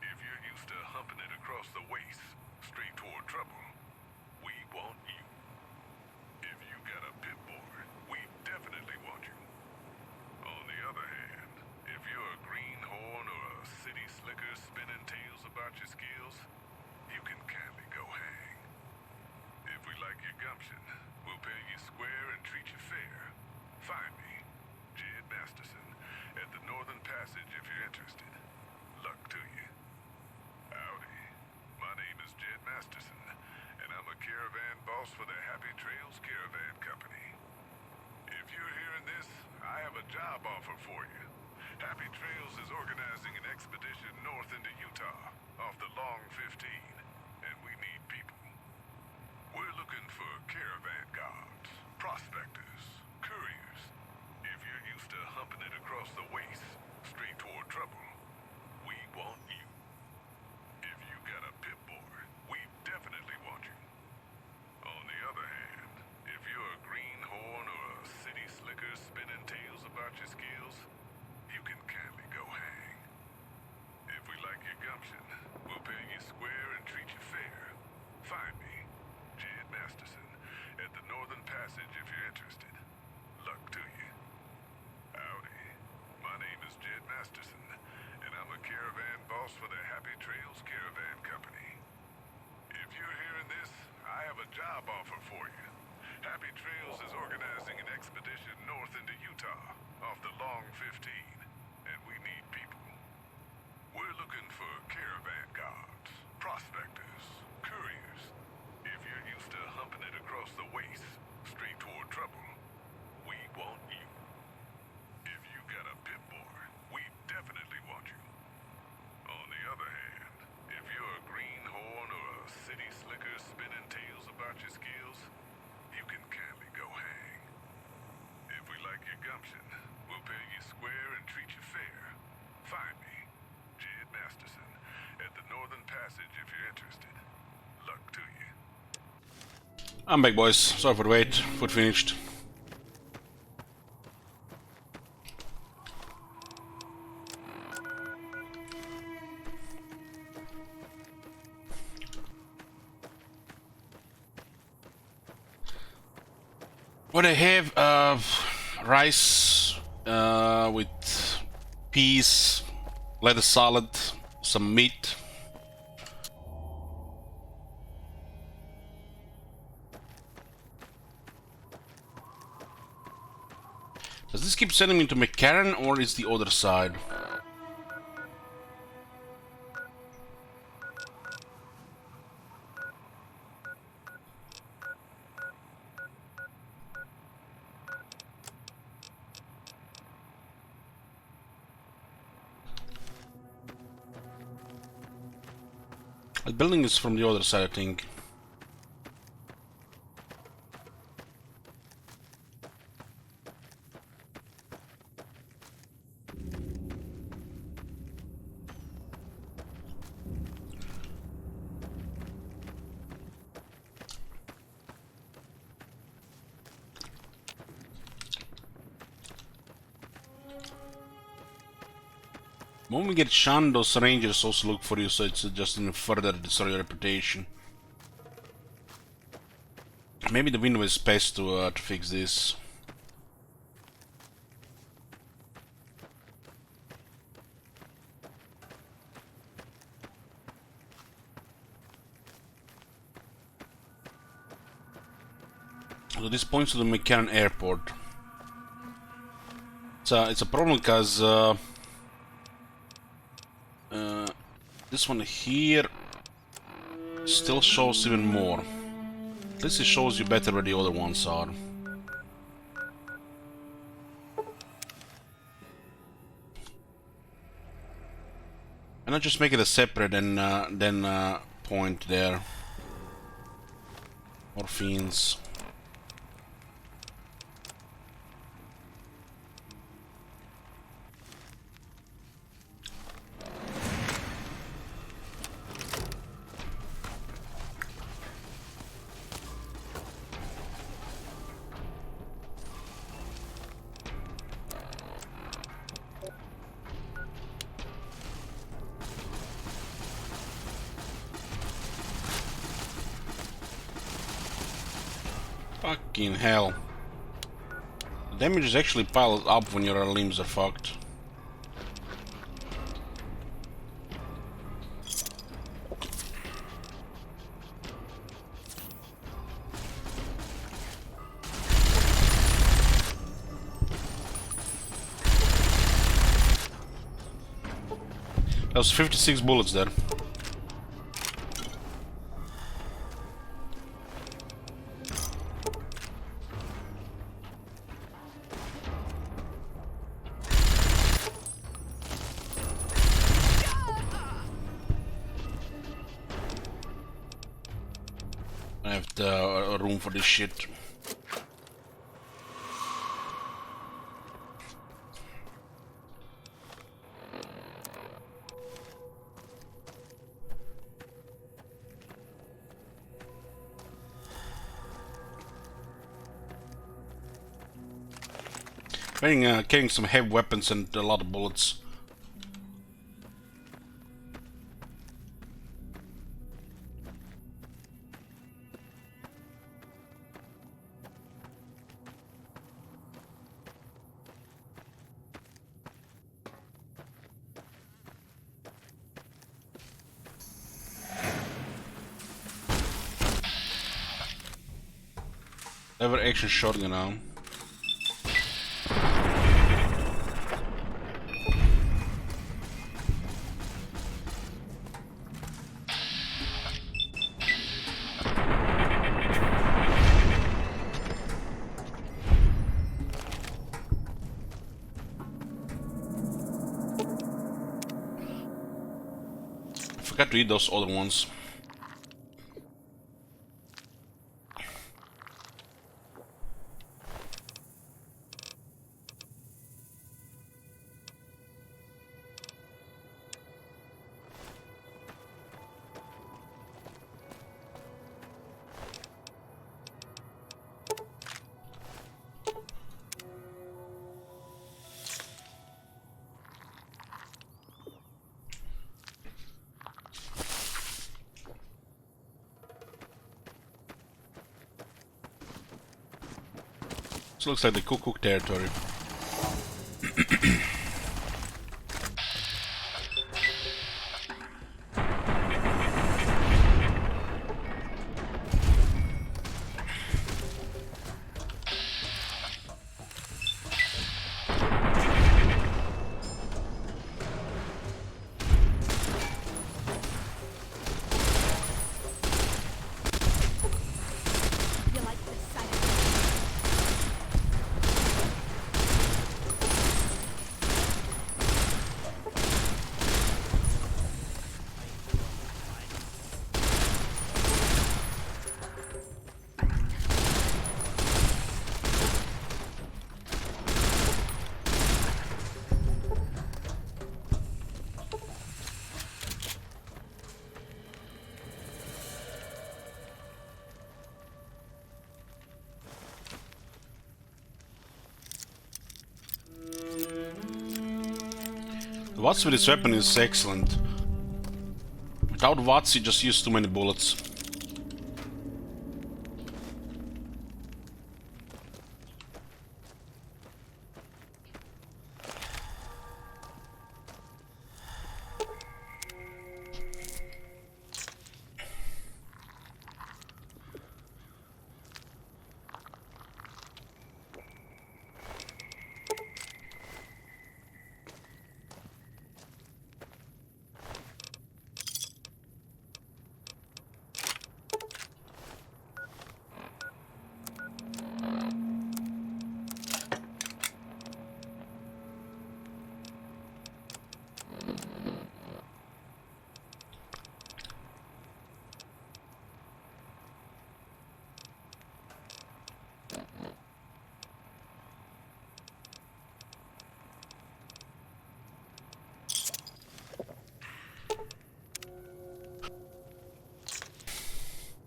If you're used to humping it across the waste, straight toward trouble, we want you. If you got a pit boy, we definitely want you. On the other hand, if you're a greenhorn or a city slicker spinning tales about your skills, you can kindly go hang. If we like your gumption, we'll pay you square and treat you fair. Find me, Jed Masterson, at the Northern Passage if you're interested. Luck to you. Howdy. My name is Jed Masterson, and I'm a caravan boss for the Happy Trails Caravan Company. If you're hearing this, I have a job offer for you. Happy Trails is organizing an expedition north into Utah, off the Long 15, and we need people. We're looking for caravan guards, prospectors, couriers. If you're used to humping it across the waste, straight toward trouble, we want you. If you got a pit boy, we definitely want you. On the other hand, if you're a greenhorn or a city slicker spinning tales about your skills, you can kindly go hang. If we like your gumption, we'll pay you square and treat you fair. Find me, Jed Masterson, at the Northern Passage if you're interested. Luck to you. Howdy. My name is Jed Masterson, and I'm a caravan boss for the Happy Trails Caravan Company. If you're hearing this, I have a job offer for you. Happy Trails is organizing an expedition north into Utah, off the Long 15, and we need people. We're looking for caravan guards, prospectors, couriers. If you're used to humping it across the waste, straight toward trouble, we want you. If you got a pit boy, we definitely want you. On the other hand, if you're a greenhorn or a city slicker spinning tales about your skills, you can kindly go hang. If we like your gumption, we'll pay you square and treat you fair. Find me, Jed Masterson, at the Northern Passage if you're interested. Luck to you. I'm back, boys. Sorry for the wait. Food finished. What I have, rice with peas, lettuce salad, some meat. Does this keep sending me to McCarran, or is the other side? The building is from the other side, I think. When we get shunned, those rangers also look for you, so it's just in further destroy your reputation. Maybe the window is best to fix this. So this points to the McCarran Airport. It's a problem because this one here still shows even more. At least it shows you better where the other ones are. And I just make it a separate and then point there. Or fiends. Fucking hell. The damage is actually piled up when your limbs are fucked. That was 56 bullets there. I have the room for this shit. Carrying some heavy weapons and a lot of bullets. Lever action shotgun now. I forgot to eat those other ones. This looks like the Cook territory. What's with this weapon is excellent. Without Watts, he just used too many bullets.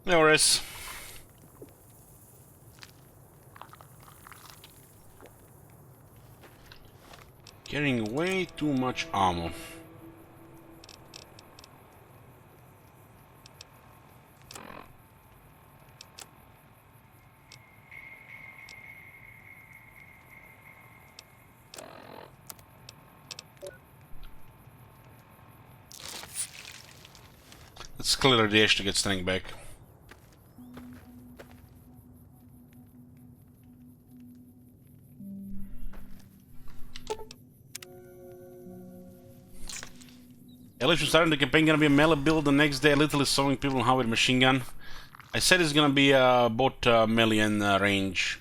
No worries. Carrying way too much ammo. Let's clear the edge to get standing back. At least we're starting the campaign, gonna be a melee build. The next day, literally sawing people how with machine gun. I said it's gonna be both melee and range.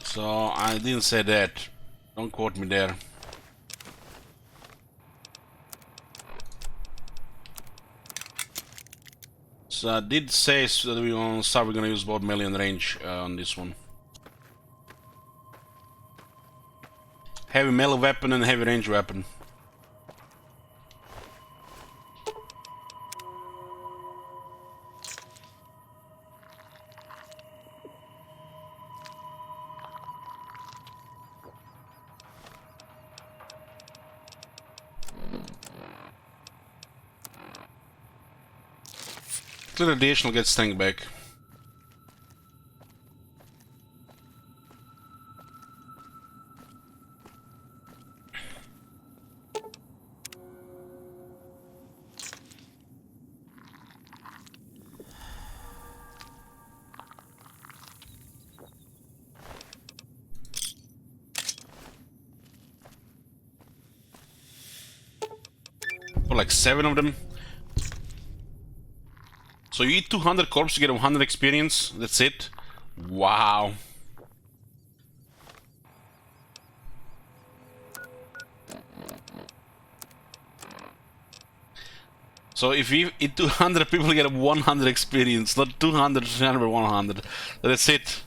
So I didn't say that. Don't quote me there. So I did say so that we're gonna use both melee and range on this one. Heavy melee weapon and heavy range weapon. Clear the additional, get strength back. Or like 7 of them. So you eat 200 corpses to get 100 experience. That's it. Wow. So if you eat 200 people, get 100 experience, not 200, 300, 100. That's it.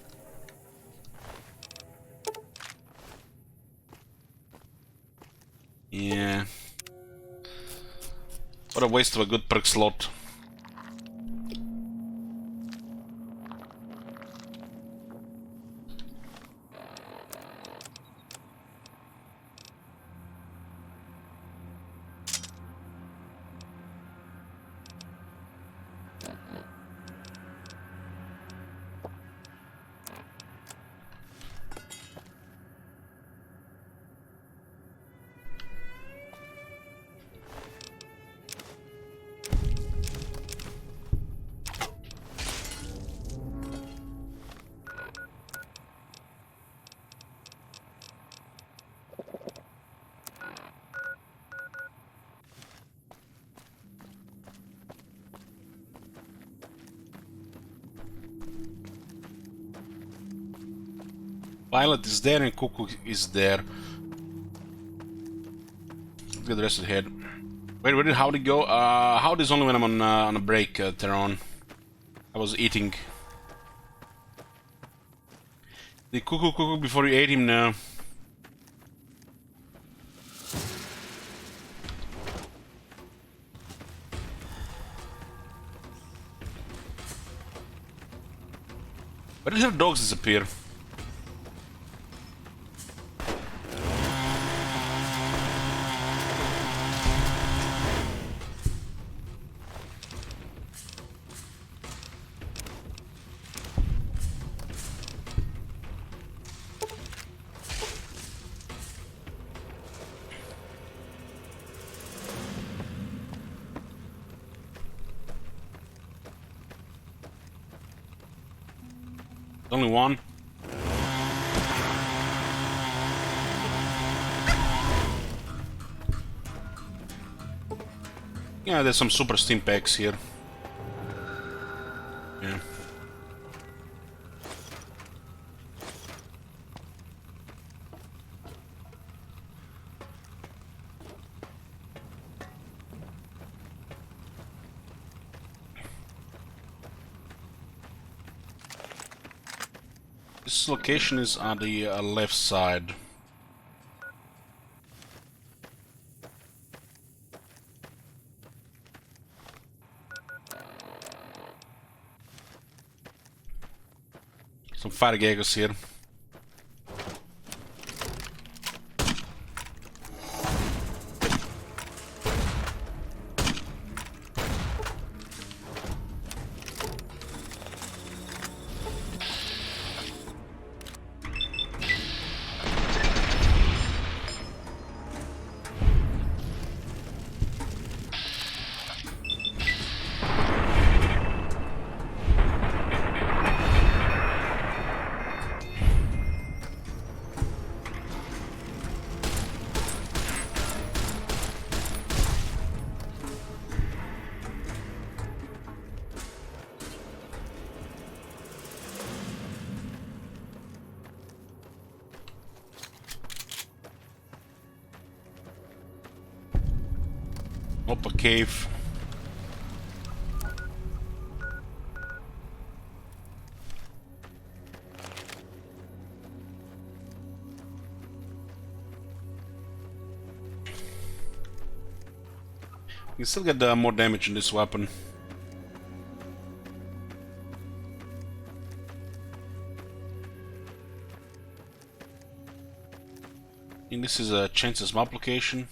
Yeah. What a waste of a good perk slot. Violet is there and Cuckoo is there. Let's get the rest of the head. Wait, where did Howdy go? Howdy's only when I'm on a break, Teron. I was eating. Did Cuckoo cook before you ate him now? Where did her dogs disappear? Only one. Yeah, there's some super steam packs here. Yeah. This location is on the left side. Some fire gaggers here. Up a cave. You still get more damage in this weapon. And this is a chances map location.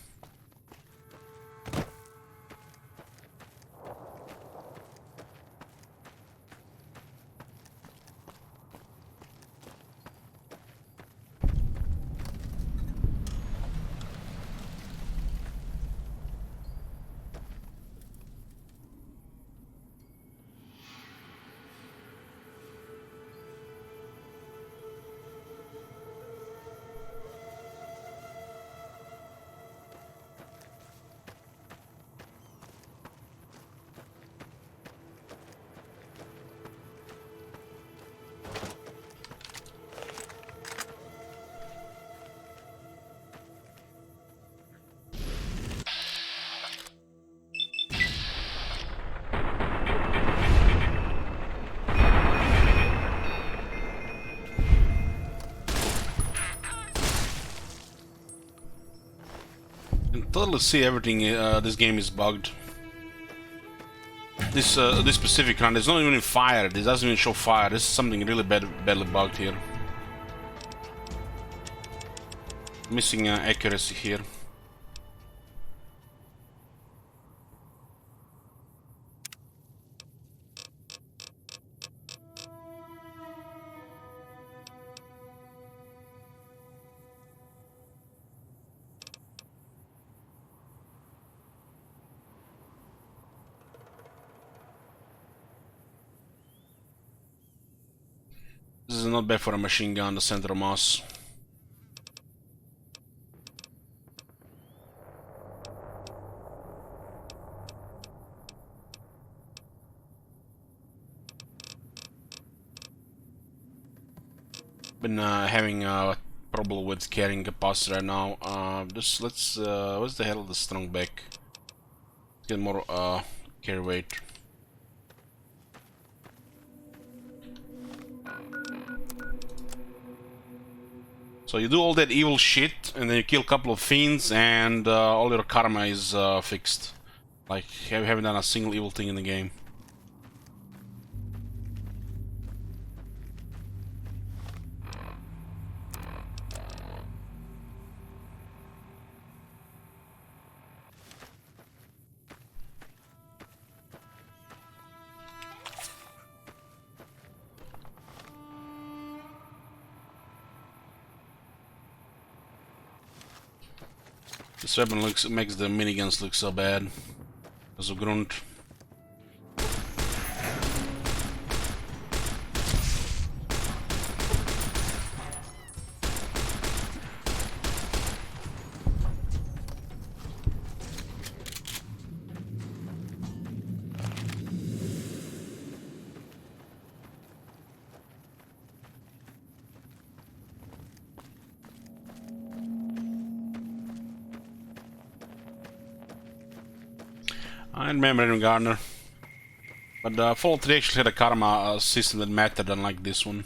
You can totally see everything. This game is bugged. This specific run, there's not even fire. This doesn't even show fire. This is something really badly bugged here. Missing accuracy here. This is not bad for a machine gun, the center mass. Been having a problem with carrying capacity right now. Just let's what's the hell of the strong back? Get more carry weight. So you do all that evil shit, and then you kill a couple of fiends, and all your karma is fixed. Like, you haven't done a single evil thing in the game. This weapon makes the miniguns look so bad. As a grunt. I remember him, Gardner. But Fallout 3 actually had a karma system that mattered, unlike this one.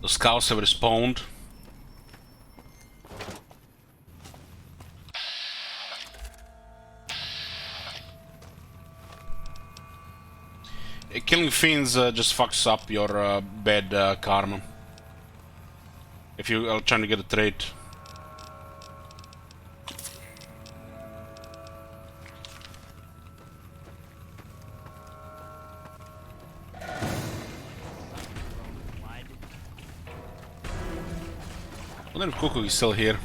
The scouts have respawned. Killing fiends just fucks up your bad karma. If you are trying to get a trait. I wonder if Cuckoo is still here.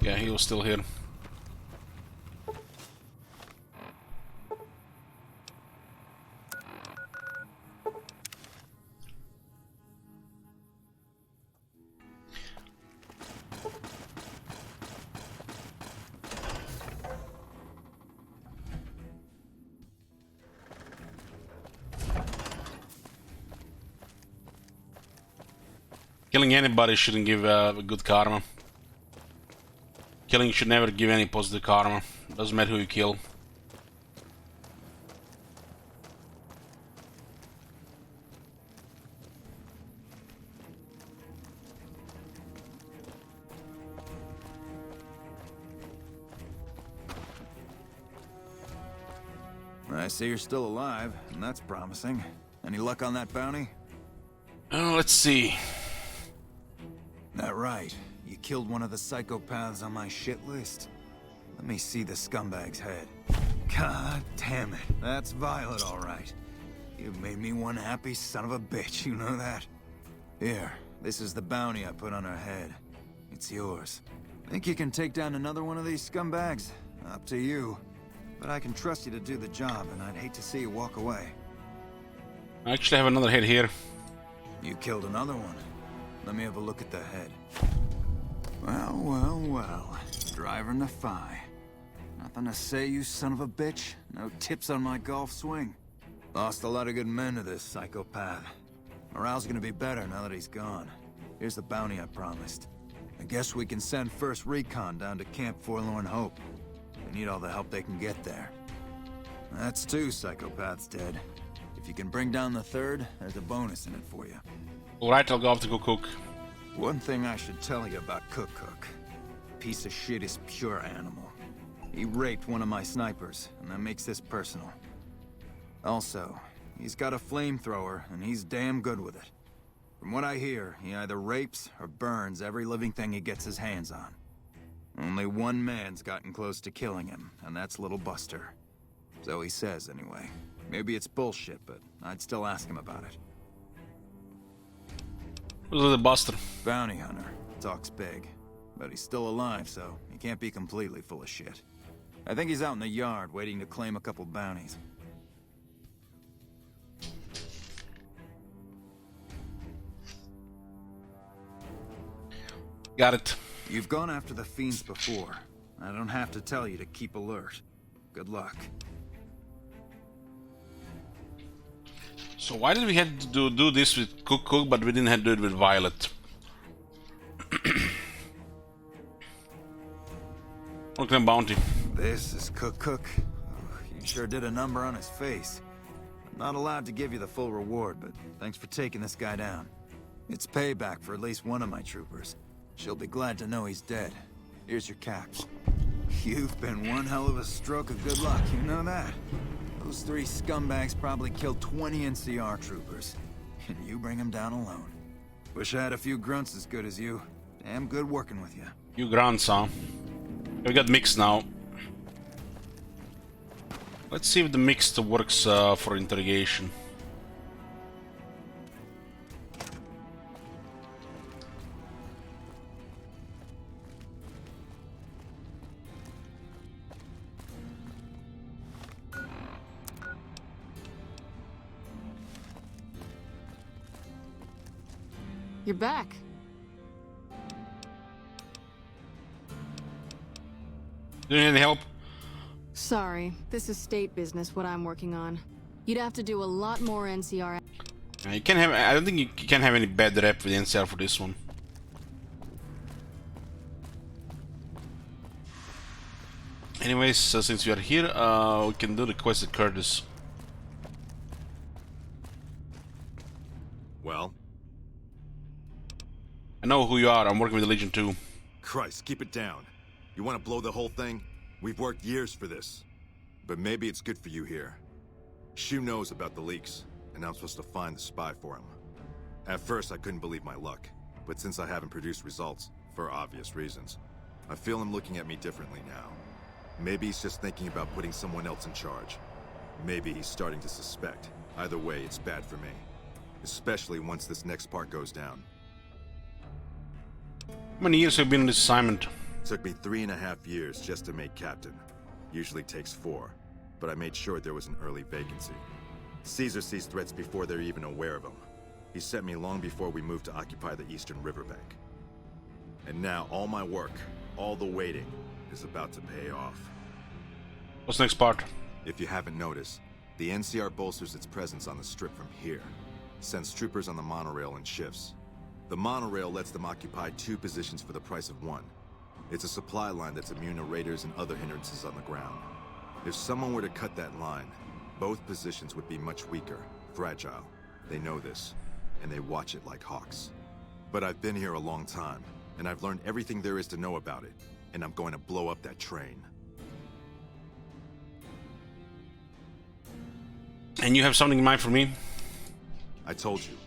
Yeah, he was still here. Killing anybody shouldn't give good karma. Killing should never give any positive karma. Doesn't matter who you kill. I see you're still alive, and that's promising. Any luck on that bounty? Let's see. That right. You killed one of the psychopaths on my shit list. Let me see the scumbag's head. God damn it. That's Violet, all right. You've made me one happy son of a bitch, you know that? Here, this is the bounty I put on her head. It's yours. Think you can take down another one of these scumbags? Up to you. But I can trust you to do the job, and I'd hate to see you walk away. I actually have another head here. You killed another one. Let me have a look at the head. Well, well, well. Driving the Phi. Nothing to say, you son of a bitch? No tips on my golf swing? Lost a lot of good men to this psychopath. Morale's gonna be better now that he's gone. Here's the bounty I promised. I guess we can send first recon down to Camp Forlorn Hope. They need all the help they can get there. That's 2 psychopaths dead. If you can bring down the 3rd, there's a bonus in it for you. Alright, I'll go off to go cook. One thing I should tell you about Cook. Piece of shit is pure animal. He raped one of my snipers, and that makes this personal. Also, he's got a flamethrower, and he's damn good with it. From what I hear, he either rapes or burns every living thing he gets his hands on. Only one man's gotten close to killing him, and that's Little Buster. So he says, anyway. Maybe it's bullshit, but I'd still ask him about it. Who's Little Buster? Bounty hunter. Talks big. But he's still alive, so he can't be completely full of shit. I think he's out in the yard, waiting to claim a couple bounties. Got it. You've gone after the fiends before. I don't have to tell you to keep alert. Good luck. So why did we have to do this with Cook, but we didn't have to do it with Violet? Look at bounty. This is Cook. Oh, you sure did a number on his face. I'm not allowed to give you the full reward, but thanks for taking this guy down. It's payback for at least one of my troopers. She'll be glad to know he's dead. Here's your caps. You've been one hell of a stroke of good luck, you know that? Those 3 scumbags probably killed 20 NCR troopers. And you bring them down alone. Wish I had a few grunts as good as you. Damn good working with you. You grunts, huh? We got mixed now. Let's see if the mixed works for interrogation. You're back. Do you need any help? Sorry, this is state business, what I'm working on. You'd have to do a lot more NCR. You can't have. I don't think you can have any bad rep with NCR for this one. Anyways, since we are here, we can do the quest at Curtis. Well? I know who you are. I'm working with the Legion too. Christ, keep it down. You want to blow the whole thing? We've worked years for this. But maybe it's good for you here. Shu knows about the leaks, and I'm supposed to find the spy for him. At first, I couldn't believe my luck. But since I haven't produced results, for obvious reasons, I feel him looking at me differently now. Maybe he's just thinking about putting someone else in charge. Maybe he's starting to suspect. Either way, it's bad for me. Especially once this next part goes down. How many years have you been on this assignment? Took me 3.5 years just to make captain. Usually takes 4, but I made sure there was an early vacancy. Caesar sees threats before they're even aware of them. He sent me long before we moved to occupy the eastern riverbank. And now all my work, all the waiting, is about to pay off. What's the next part? If you haven't noticed, the NCR bolsters its presence on the strip from here. Sends troopers on the monorail in shifts. The monorail lets them occupy 2 positions for the price of 1. It's a supply line that's immune to raiders and other hindrances on the ground. If someone were to cut that line, both positions would be much weaker, fragile. They know this, and they watch it like hawks. But I've been here a long time, and I've learned everything there is to know about it, and I'm going to blow up that train. And you have something in mind for me? I told you.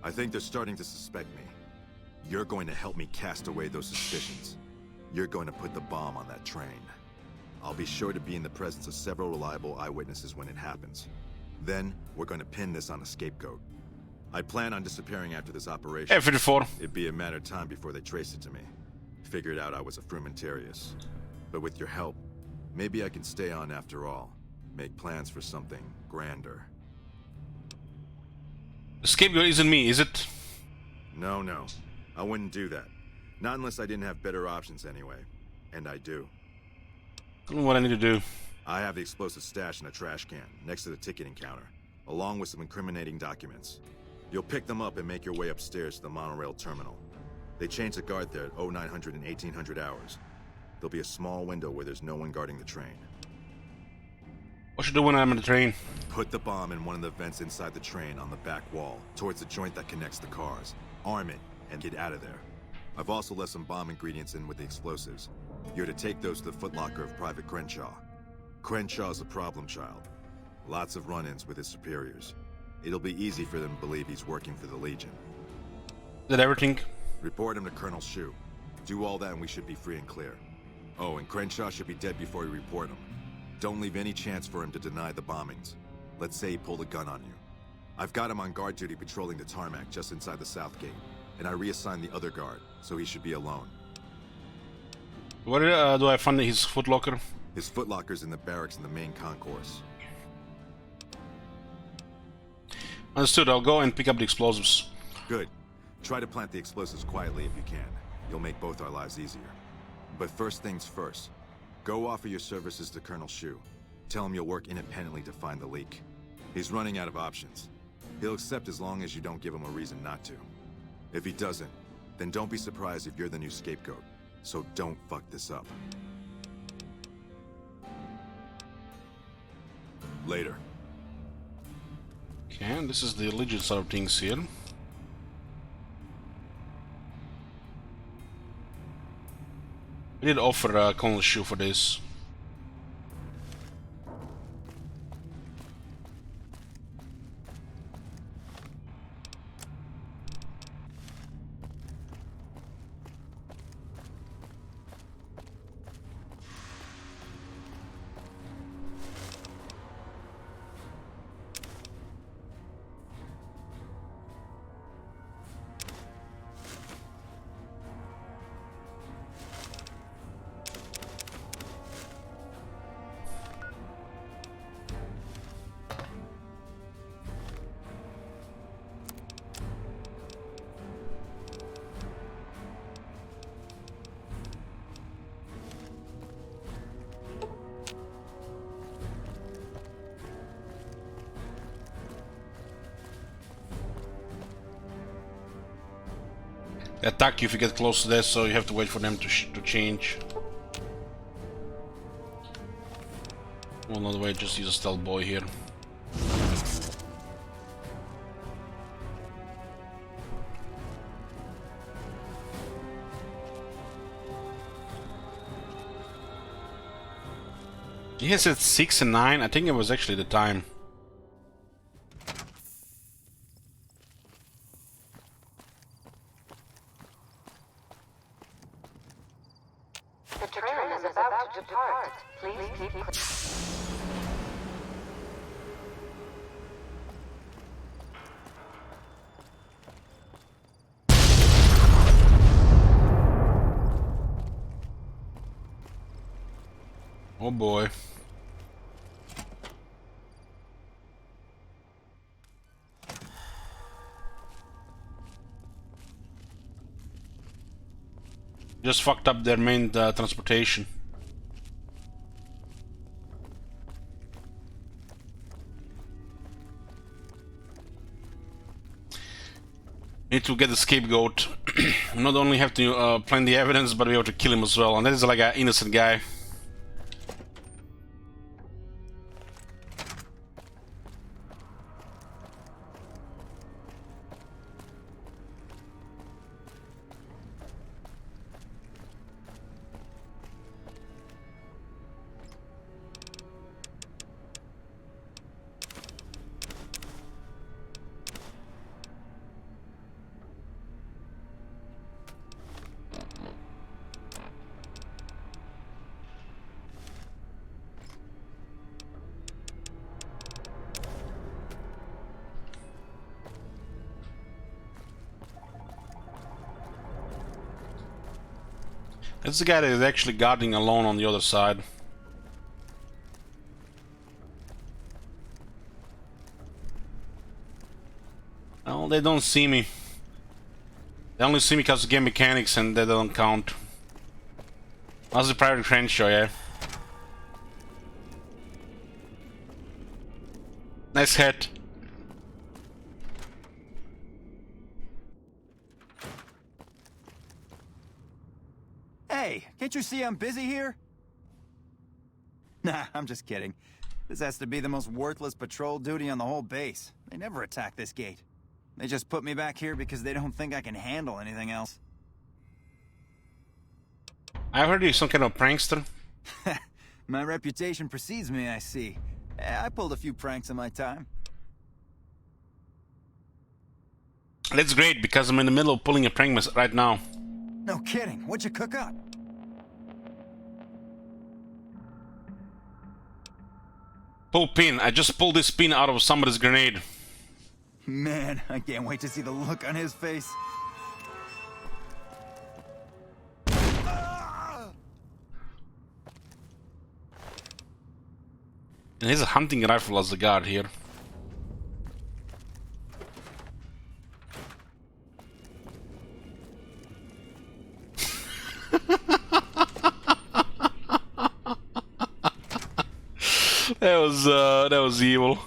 I think they're starting to suspect me. You're going to help me cast away those suspicions. You're going to put the bomb on that train. I'll be sure to be in the presence of several reliable eyewitnesses when it happens. Then, we're going to pin this on a scapegoat. I plan on disappearing after this operation. F-54. It'd be a matter of time before they trace it to me. Figured out I was a frumentarius. But with your help, maybe I can stay on after all. Make plans for something grander. The scapegoat isn't me, is it? No, no. I wouldn't do that. Not unless I didn't have better options anyway. And I do. I don't know what I need to do. I have the explosive stash in a trash can, next to the ticketing counter, along with some incriminating documents. You'll pick them up and make your way upstairs to the monorail terminal. They change the guard there at 0900 and 1800 hours. There'll be a small window where there's no one guarding the train. What should I do when I'm on the train? Put the bomb in one of the vents inside the train on the back wall, towards the joint that connects the cars. Arm it, and get out of there. I've also left some bomb ingredients in with the explosives. You're to take those to the footlocker of Private Crenshaw. Crenshaw's a problem child. Lots of run-ins with his superiors. It'll be easy for them to believe he's working for the Legion. Is that everything? Report him to Colonel Shu. Do all that and we should be free and clear. Oh, and Crenshaw should be dead before you report him. Don't leave any chance for him to deny the bombings. Let's say he pulled a gun on you. I've got him on guard duty patrolling the tarmac just inside the south gate, and I reassigned the other guard, so he should be alone. Where do I find his footlocker? His footlocker's in the barracks in the main concourse. Understood, I'll go and pick up the explosives. Good. Try to plant the explosives quietly if you can. You'll make both our lives easier. But first things first. Go offer your services to Colonel Shu. Tell him you'll work independently to find the leak. He's running out of options. He'll accept as long as you don't give him a reason not to. If he doesn't, then don't be surprised if you're the new scapegoat. So don't fuck this up. Later. Okay, and this is the Legion side of things here. I did offer Colonel Shu for this. They attack you if you get close to this, so you have to wait for them to change. Well, another way, just use a stealth boy here. He has said 6 and 9. I think it was actually the time. The train is about to depart. Please keep clear. Oh boy. Just fucked up their main transportation. Need to get the scapegoat. Not only have to plant the evidence, but we have to kill him as well. And that is like an innocent guy. That's the guy that is actually guarding alone on the other side. Well, they don't see me. They only see me because of game mechanics, and they don't count. That's the private friend show, yeah. Nice hat. Hey, can't you see I'm busy here? Nah, I'm just kidding. This has to be the most worthless patrol duty on the whole base. They never attack this gate. They just put me back here because they don't think I can handle anything else. I heard you're some kind of prankster. My reputation precedes me, I see. I pulled a few pranks in my time. That's great, because I'm in the middle of pulling a prank right now. No kidding. What'd you cook up? Pull pin. I just pulled this pin out of somebody's grenade. Man, I can't wait to see the look on his face. And he's a hunting rifle as the guard here. That was evil.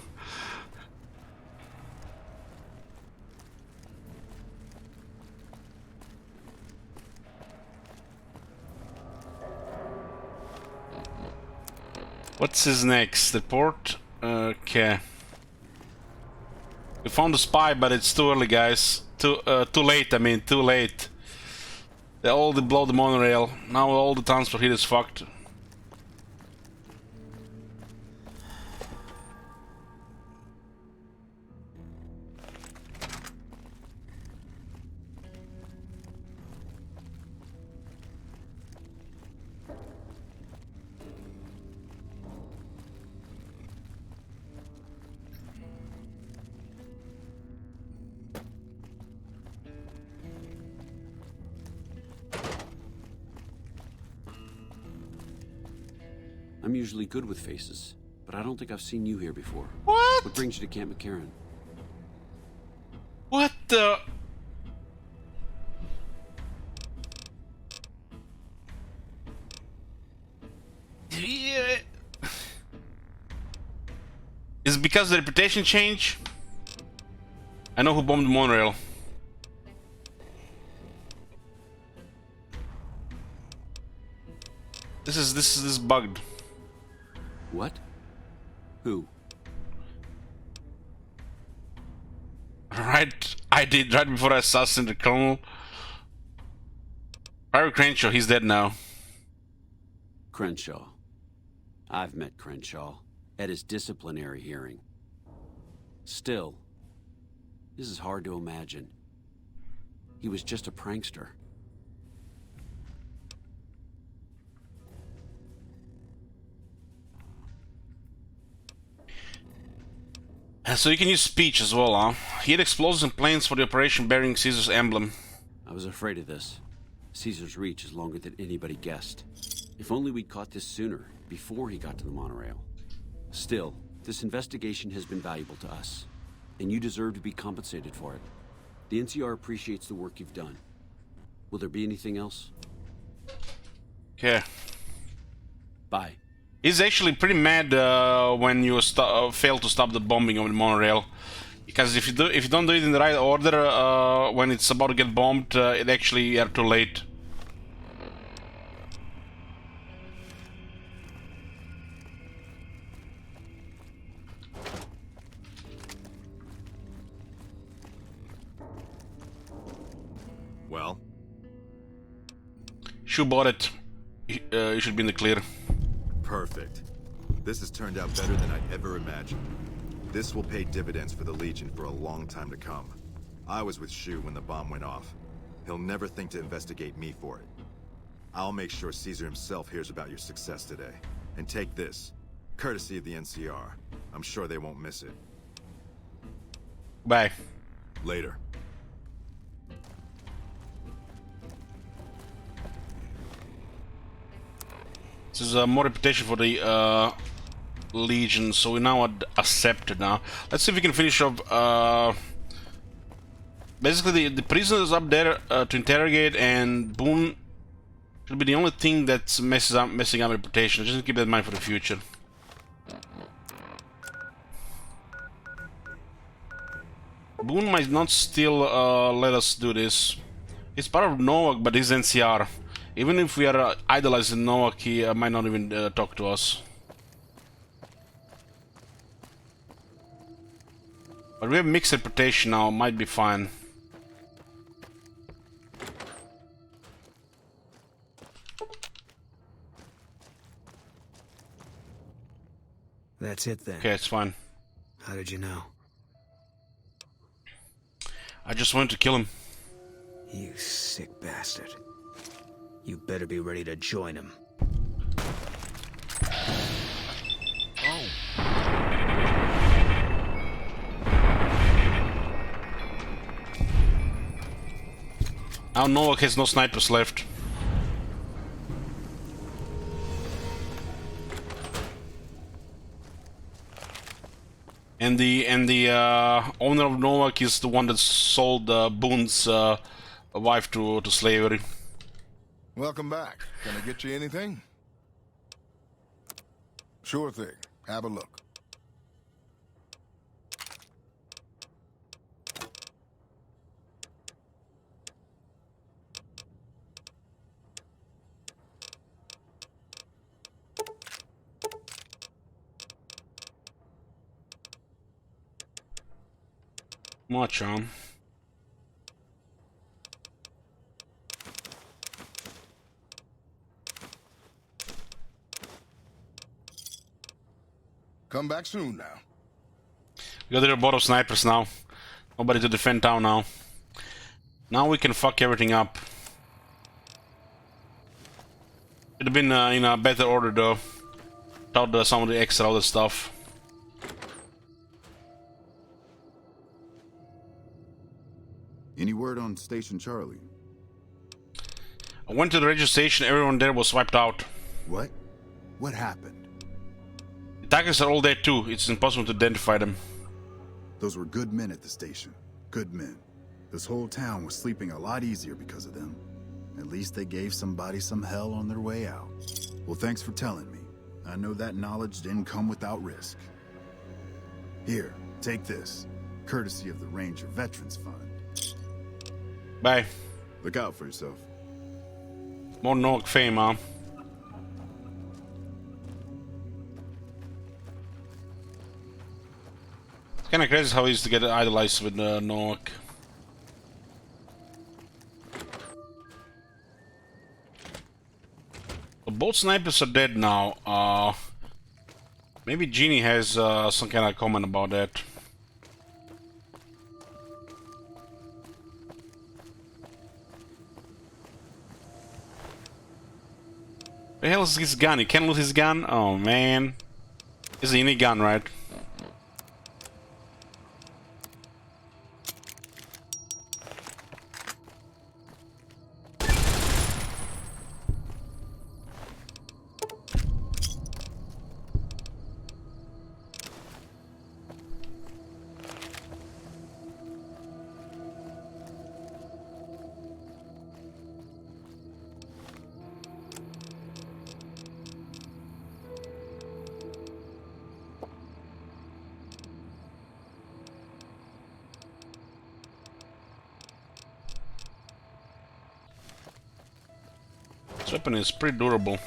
What's his next? Report? Okay. We found the spy, but it's too early, guys. Too late, I mean, too late. They all blow the monorail. Now all the transport here is fucked. I'm usually good with faces, but I don't think I've seen you here before. What? What brings you to Camp McCarran? What the? Yeah. Is it because the reputation change? I know who bombed the monorail. This is bugged. What? Who? Right, I did right before I assassinated the Colonel. Harry Crenshaw, he's dead now. Crenshaw. I've met Crenshaw at his disciplinary hearing. Still, this is hard to imagine. He was just a prankster. So you can use speech as well, huh? He had explosives and plans for the operation bearing Caesar's emblem. I was afraid of this. Caesar's reach is longer than anybody guessed. If only we'd caught this sooner, before he got to the monorail. Still, this investigation has been valuable to us, and you deserve to be compensated for it. The NCR appreciates the work you've done. Will there be anything else? Okay. Bye. He's actually pretty mad when you fail to stop the bombing of the monorail, because if you don't do it in the right order, when it's about to get bombed, it actually you're too late. Well? Shu bought it. You should be in the clear. Perfect. This has turned out better than I'd ever imagined. This will pay dividends for the Legion for a long time to come. I was with Shu when the bomb went off. He'll never think to investigate me for it. I'll make sure Caesar himself hears about your success today. And take this, courtesy of the NCR. I'm sure they won't miss it. Bye. Later. This is more reputation for the Legion, so we're now accepted now. Let's see if we can finish off. Basically, the prisoners up there to interrogate, and Boone should be the only thing that's messing up reputation. Just keep that in mind for the future. Boone might not still let us do this. He's part of Novak, but he's NCR. Even if we are idolizing Novak, he might not even talk to us. But we have mixed reputation now, might be fine. That's it then. Okay, it's fine. How did you know? I just wanted to kill him. You sick bastard. You better be ready to join him. Oh. Now Novak has no snipers left. And the owner of Novak is the one that sold Boone's wife to slavery. Welcome back. Can I get you anything? Sure thing. Have a look. Much, Come back soon now. We got a lot of snipers now. Nobody to defend town now. Now we can fuck everything up. It'd have been in a better order though. Without some of the extra other stuff. Any word on Station Charlie? I went to the radio station, everyone there was wiped out. What? What happened? The attackers are all there too, it's impossible to identify them. Those were good men at the station. Good men. This whole town was sleeping a lot easier because of them. At least they gave somebody some hell on their way out. Well, thanks for telling me. I know that knowledge didn't come without risk. Here, take this. Courtesy of the Ranger Veterans Fund. Bye. Look out for yourself. More Novak fame, huh? It's kind of crazy how he used to get idolized with Noak. So both snipers are dead now. Maybe Genie has some kind of comment about that. Where the hell is his gun? He can't lose his gun? Oh man. It's a unique gun, right? This weapon is pretty durable.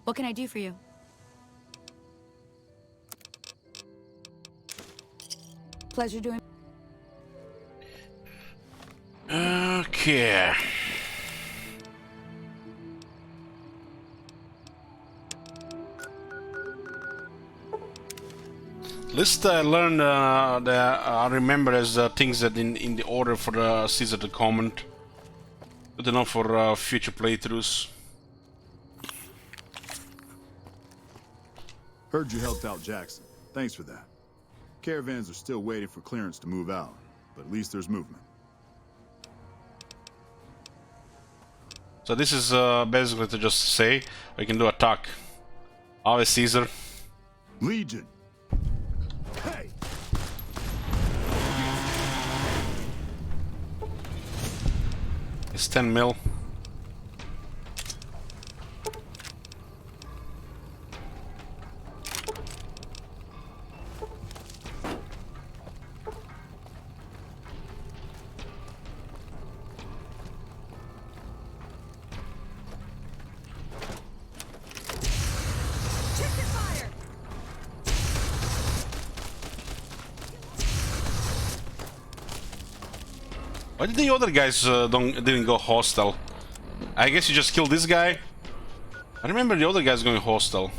What can I do for you? Pleasure doing. Okay. List I learned that I remember as things that in the order for Caesar to comment. Good enough for future playthroughs. Heard you helped out Jackson. Thanks for that. Caravans are still waiting for clearance to move out, but at least there's movement. So this is basically to just say we can do a talk. Ave Caesar. Legion. Hey. It's 10 mil. Why did the other guys didn't go hostile? I guess you just killed this guy. I remember the other guys going hostile.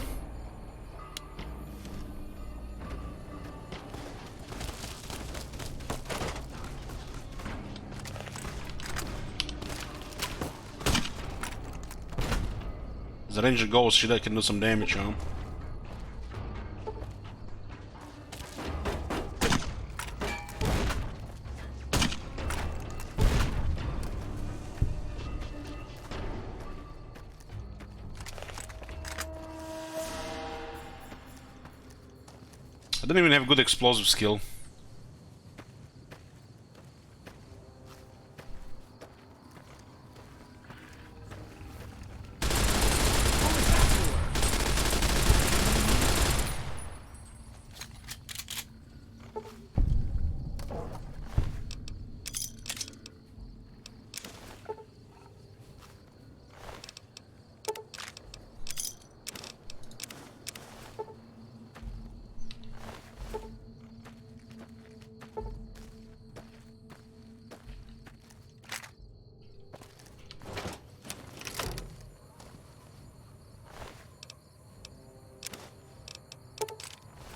As the ranger goes, shit, I can do some damage on him. I don't even have good explosive skill.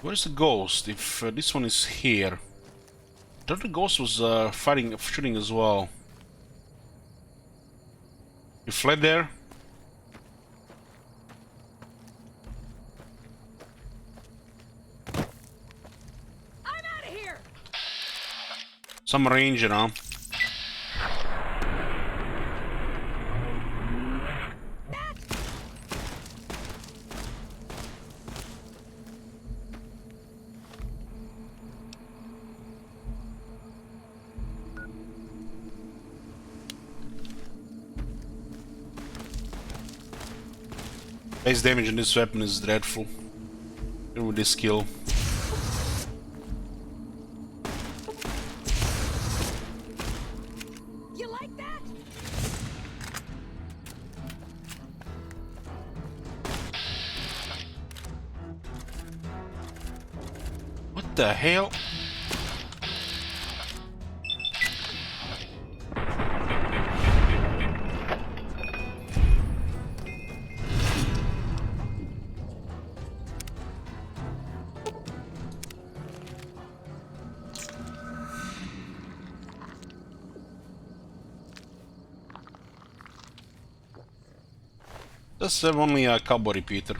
Where's the ghost? If this one is here, I thought the ghost was shooting as well. You fled there? I'm out of here. Some ranger, huh? Base damage on this weapon is dreadful. Even with this skill. You like that? What the hell? Let's have only a cowboy repeater.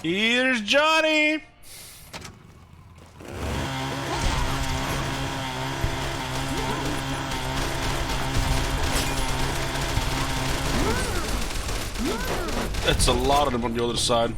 Here's Johnny! That's a lot of them on the other side.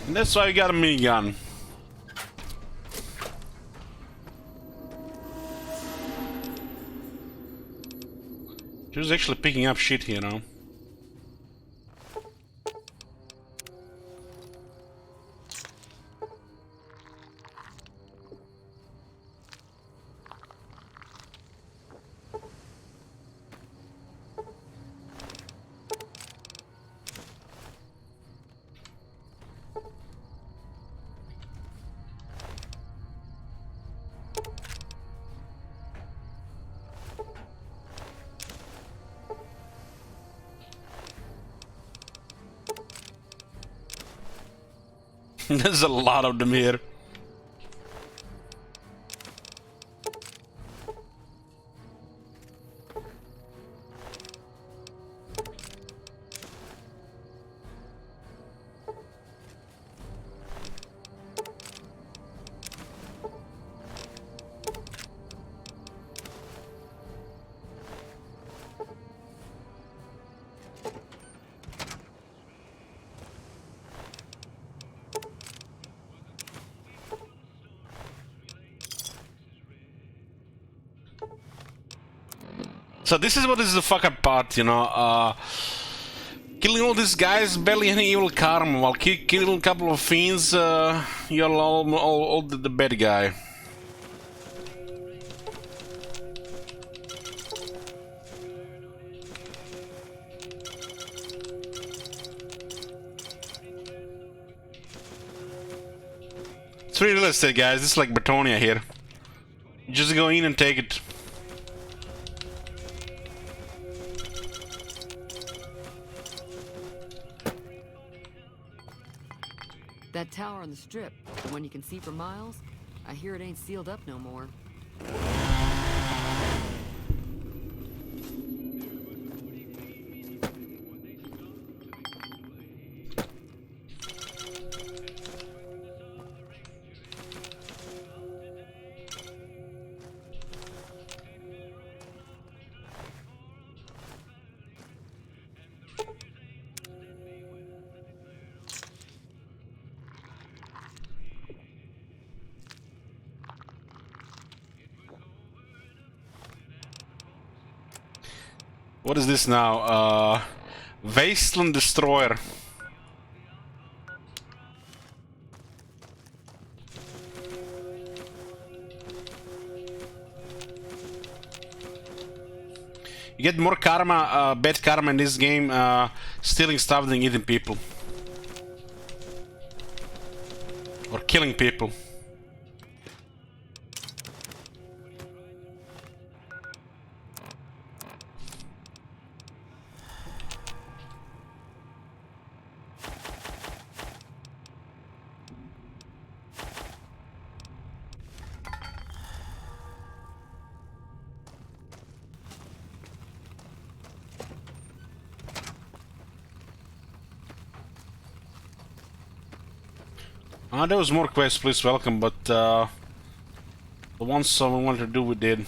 And that's why we got a minigun. She was actually picking up shit here now. There's a lot of them here. So this is what is the fuck up part, you know, killing all these guys, barely any evil karma, while killing a couple of fiends, you're all the bad guy. It's real estate, guys. This is like Bretonia here. Just go in and take it. That tower on the strip, the one you can see for miles, I hear it ain't sealed up no more. What is this now? Wasteland Destroyer. You get more karma, bad karma in this game, stealing stuff than eating people. Or killing people. There was more quests, please welcome, but the ones we wanted to do, we did.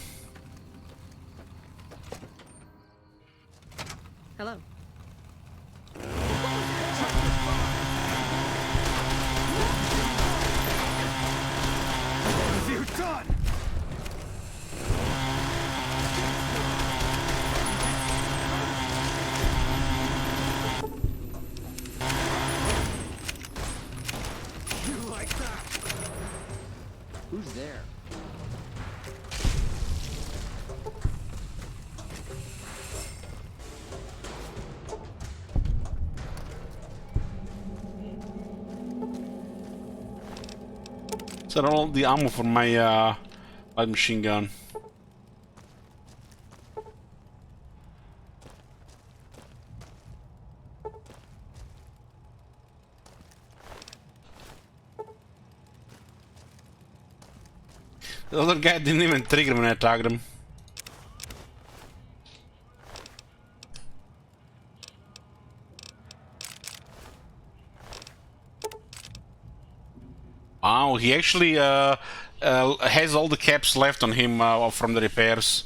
Hello. You're done! You like that? Who's there? Is that all the ammo for my light machine gun? The other guy didn't even trigger when I targeted him. Wow, he actually has all the caps left on him from the repairs.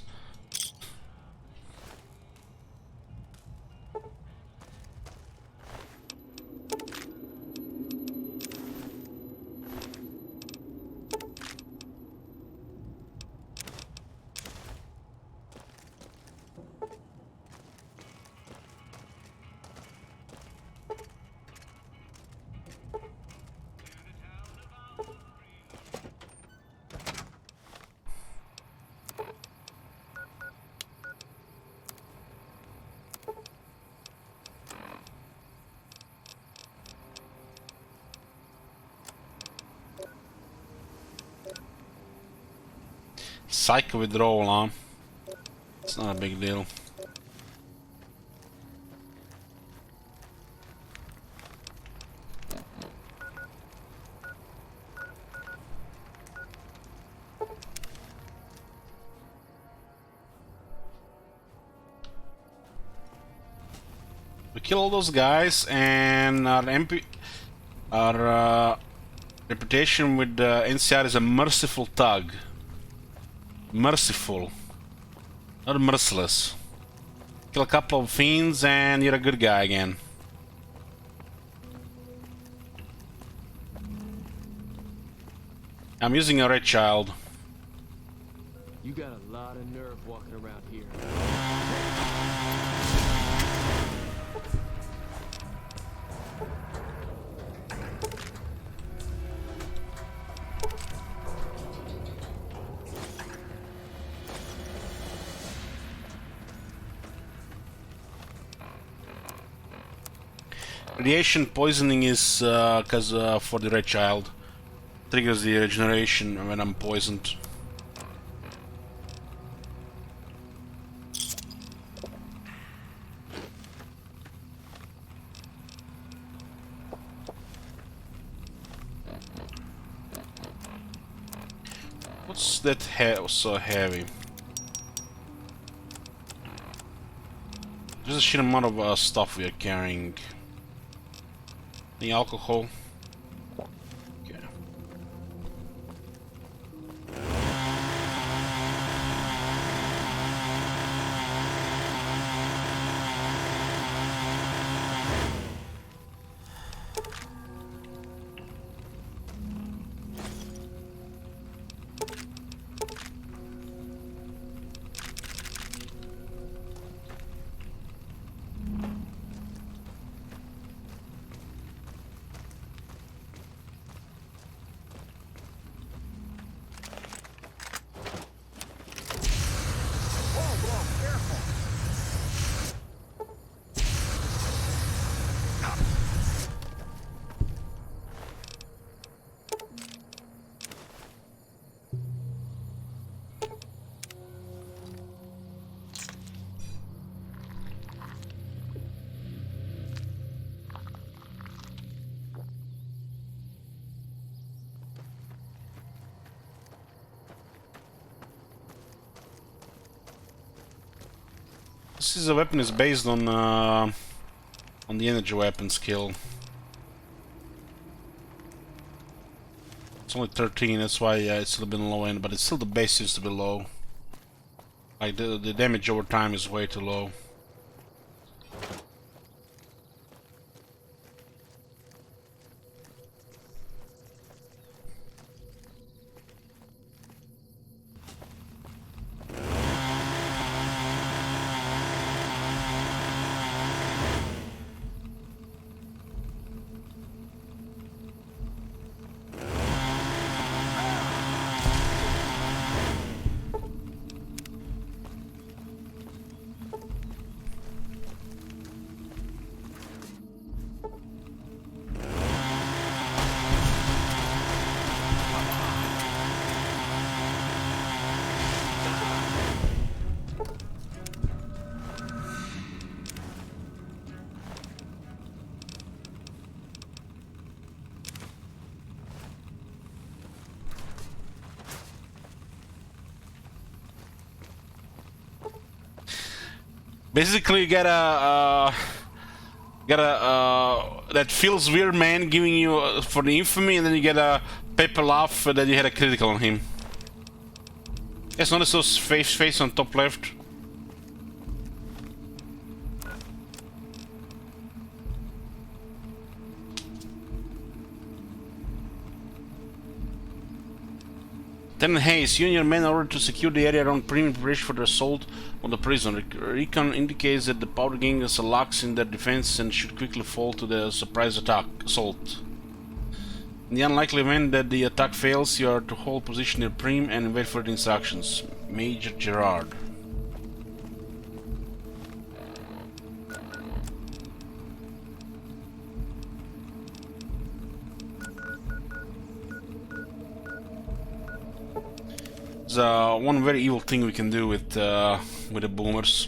Psycho withdrawal, huh? It's not a big deal. We kill all those guys, and our reputation with NCR is a merciful thug. Merciful, not merciless. Kill a couple of fiends and you're a good guy again. I'm using a red child. You got a lot of nerve walking around here. Radiation poisoning is because for the red child triggers the regeneration when I'm poisoned. What's that so heavy? There's a shit amount of stuff we are carrying. The alcohol. Okay. This is a weapon is based on the energy weapon skill. only 13, that's why it's still been low end, but it's still the base seems to be low. Like the damage over time is way too low. Basically, you get a that feels weird man giving you for the infamy, and then you get a paper laugh that you had a critical on him. Yes, notice those face on top left. Lieutenant Hayes, you and your men are ordered to secure the area around Prim in preparation for the assault on the prison. Recon indicates that the powder gang is lax in their defense and should quickly fall to the surprise assault. In the unlikely event that the attack fails, you are to hold position near Prim and wait for the instructions. Major Gerard. There's one very evil thing we can do with the boomers.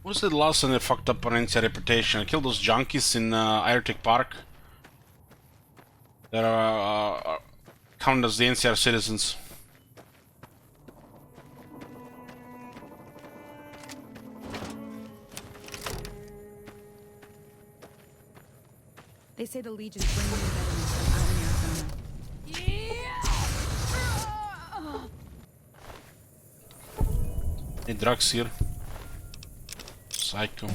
What's the last time they fucked up on NCR reputation? I killed those junkies in Airtech Park. That are counted as the NCR citizens. They say the Legion's bringing in veterans from out in Arizona. Any drugs here? Psycho.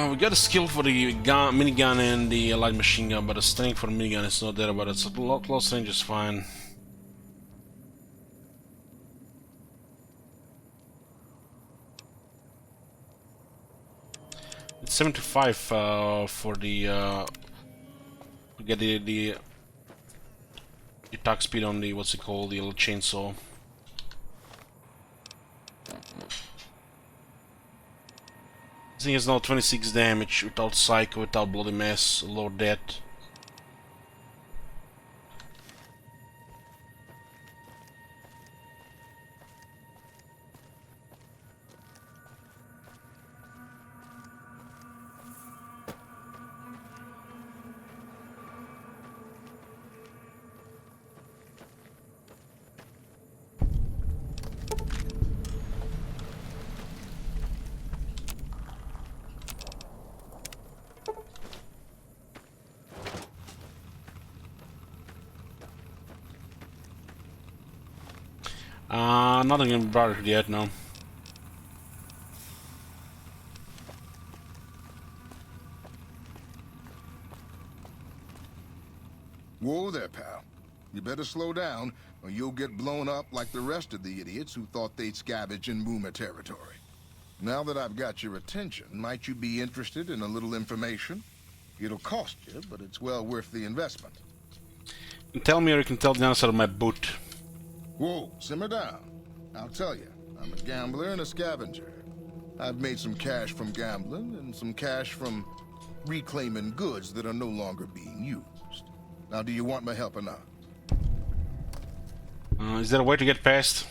We got a skill for the minigun and the light machine gun, but the strength for the minigun is not there, but it's a lot close range is fine. It's 75 for the to get the attack speed on the what's it called, the little chainsaw. This thing has now 26 damage without Psycho, without Bloody Mess, Lord Death. Nothing in brought yet, no. Whoa there, pal. You better slow down, or you'll get blown up like the rest of the idiots who thought they'd scavenge in Boomer territory. Now that I've got your attention, might you be interested in a little information? It'll cost you, but it's well worth the investment. Tell me or you can tell the answer of my boot. Whoa, simmer down. I'll tell you, I'm a gambler and a scavenger. I've made some cash from gambling and some cash from reclaiming goods that are no longer being used. Now, do you want my help or not? Is there a way to get past?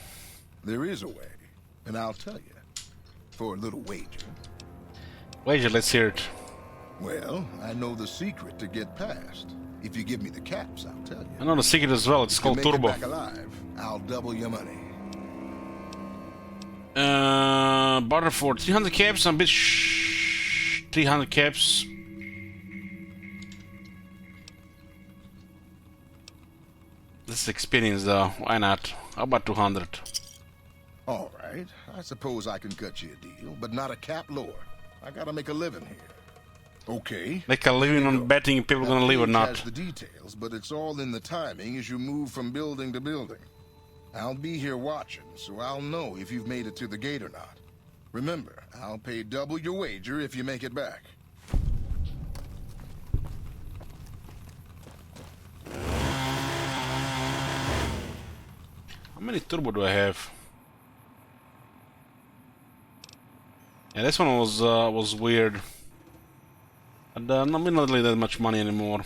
There is a way, and I'll tell you. For a little wager. Wager, let's hear it. Well, I know the secret to get past. If you give me the caps, I'll tell you. I know the secret as well, it's called Turbo. If you make it back alive, I'll double your money. Barter for 300 caps, I'm a bit 300 caps. This is experience though, why not? How about 200? All right, I suppose I can cut you a deal, but not a cap lower. I gotta make a living here. Okay. Make a living on betting if people are gonna leave or not. Has the details, but it's all in the timing as you move from building to building. I'll be here watching, so I'll know if you've made it to the gate or not. Remember, I'll pay double your wager if you make it back. How many turbo do I have? Yeah, this one was weird. And not really that much money anymore.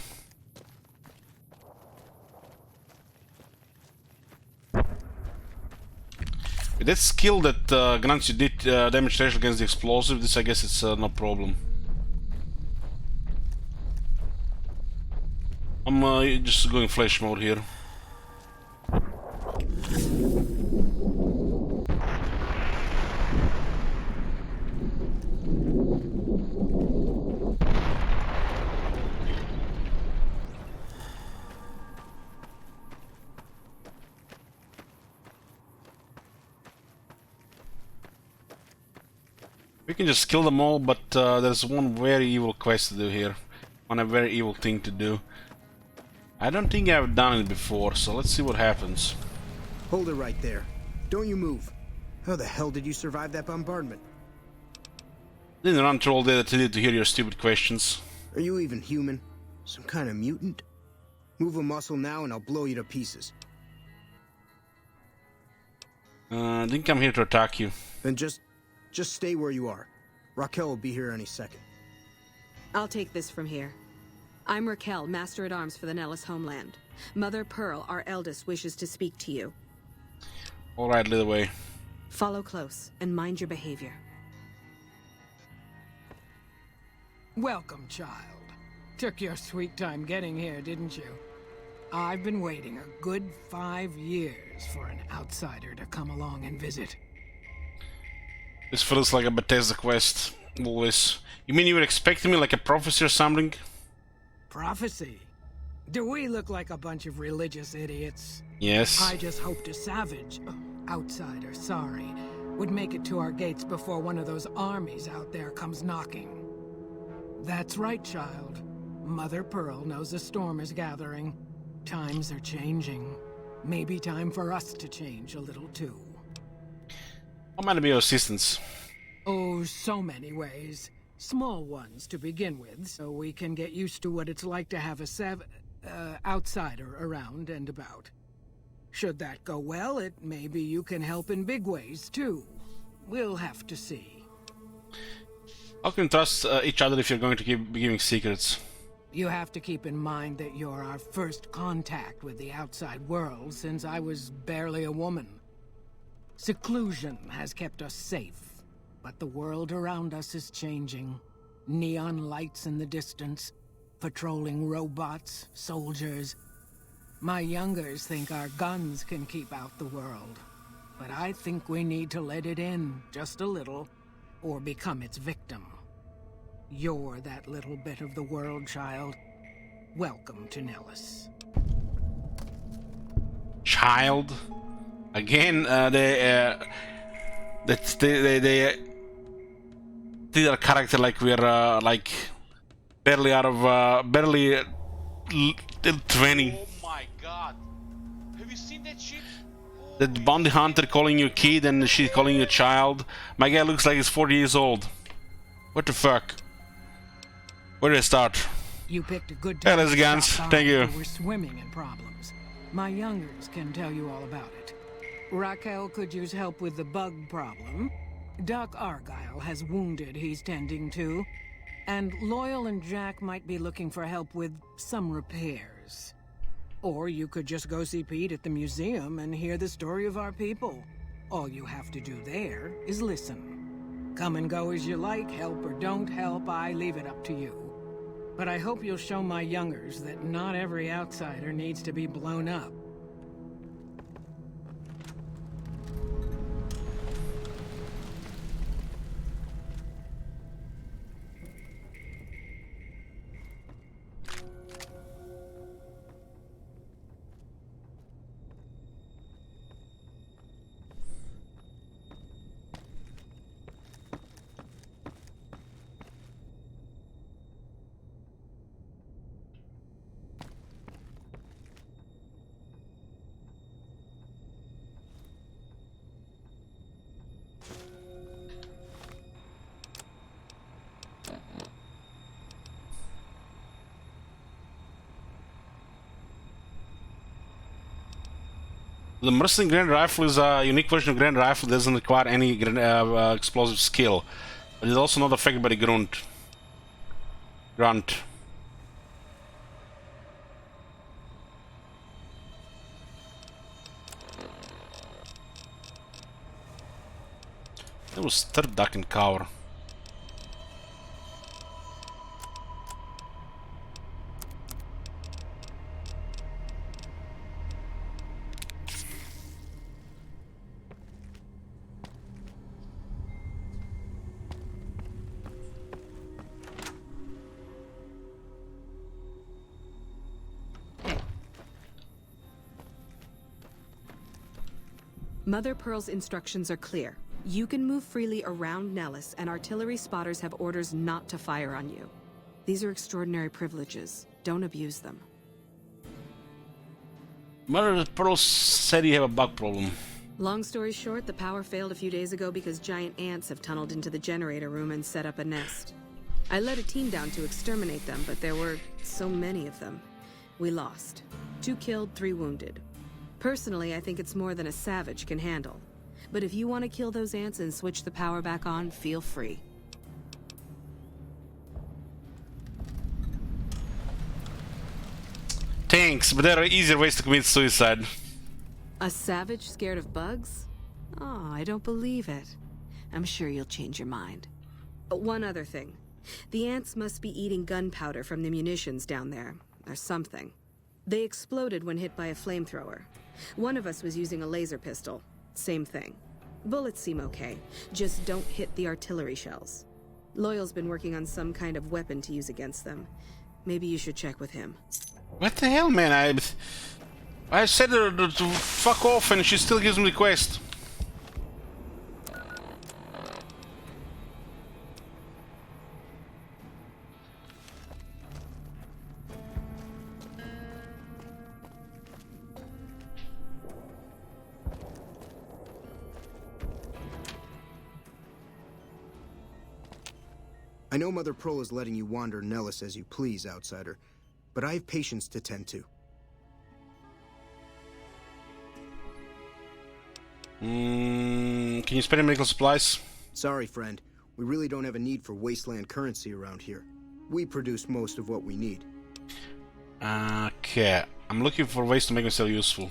With that skill that grants you damage ratio against the explosive, this I guess it's no problem. I'm just going flash mode here. We can just kill them all, but there's one very evil quest to do here. One very evil thing to do. I don't think I've done it before, so let's see what happens. Hold it right there. Don't you move. How the hell did you survive that bombardment? Didn't run through all day to hear your stupid questions. Are you even human? Some kind of mutant? Move a muscle now and I'll blow you to pieces. Didn't come here to attack you. Then just stay where you are. Raquel will be here any second. I'll take this from here. I'm Raquel, Master-at-Arms for the Nellis homeland. Mother Pearl, our eldest, wishes to speak to you. Alright, lead the way. Follow close, and mind your behavior. Welcome, child. Took your sweet time getting here, didn't you? I've been waiting a good 5 years for an outsider to come along and visit. This feels like a Bethesda quest, always. You mean you were expecting me like a prophecy or something? Prophecy? Do we look like a bunch of religious idiots? Yes. I just hoped a savage, outsider, sorry, would make it to our gates before one of those armies out there comes knocking. That's right, child. Mother Pearl knows a storm is gathering. Times are changing. Maybe time for us to change a little too. How might I be your assistance? Oh, so many ways. Small ones to begin with, so we can get used to what it's like to have a outsider around and about. Should that go well, maybe you can help in big ways, too. We'll have to see. How can we trust each other if you're going to be giving secrets? You have to keep in mind that you're our first contact with the outside world since I was barely a woman. Seclusion has kept us safe, but the world around us is changing. Neon lights in the distance, patrolling robots, soldiers. My youngers think our guns can keep out the world, but I think we need to let it in just a little, or become its victim. You're that little bit of the world, child. Welcome to Nellis. Child? Again, they treat our character like we're like barely till 20. Oh my god. Have you seen that shit? The bounty hunter calling you a kid and she calling you a child. My guy looks like he's 40 years old. What the fuck? Where do I start? You picked a good Hey, time there's to guns. stop Thank by. you. We're swimming in problems. My youngers can tell you all about it. Raquel could use help with the bug problem. Doc Argyle has wounded he's tending to. And Loyal and Jack might be looking for help with some repairs. Or you could just go see Pete at the museum and hear the story of our people. All you have to do there is listen. Come and go as you like, help or don't help, I leave it up to you. But I hope you'll show my youngers that not every outsider needs to be blown up. The Mercenary Grand Rifle is a unique version of Grand Rifle that doesn't require any explosive skill. But it's also not affected by the grunt. That was third duck and cover. Mother Pearl's instructions are clear. You can move freely around Nellis, and artillery spotters have orders not to fire on you. These are extraordinary privileges. Don't abuse them. Mother Pearl said you have a bug problem. Long story short, the power failed a few days ago because giant ants have tunneled into the generator room and set up a nest. I led a team down to exterminate them, but there were so many of them. We lost. 2 killed, 3 wounded. Personally, I think it's more than a savage can handle. But if you want to kill those ants and switch the power back on, feel free. Thanks, but there are easier ways to commit suicide. A savage scared of bugs? Oh, I don't believe it. I'm sure you'll change your mind. One other thing. The ants must be eating gunpowder from the munitions down there, or something. They exploded when hit by a flamethrower. One of us was using a laser pistol. Same thing. Bullets seem okay. Just don't hit the artillery shells. Loyal's been working on some kind of weapon to use against them. Maybe you should check with him. What the hell, man? I said her to fuck off and she still gives me the quest. I know Mother Pearl is letting you wander Nellis as you please, outsider, but I have patients to tend to. Can you spare any medical supplies? Sorry, friend. We really don't have a need for wasteland currency around here. We produce most of what we need. Okay. I'm looking for ways to make myself useful.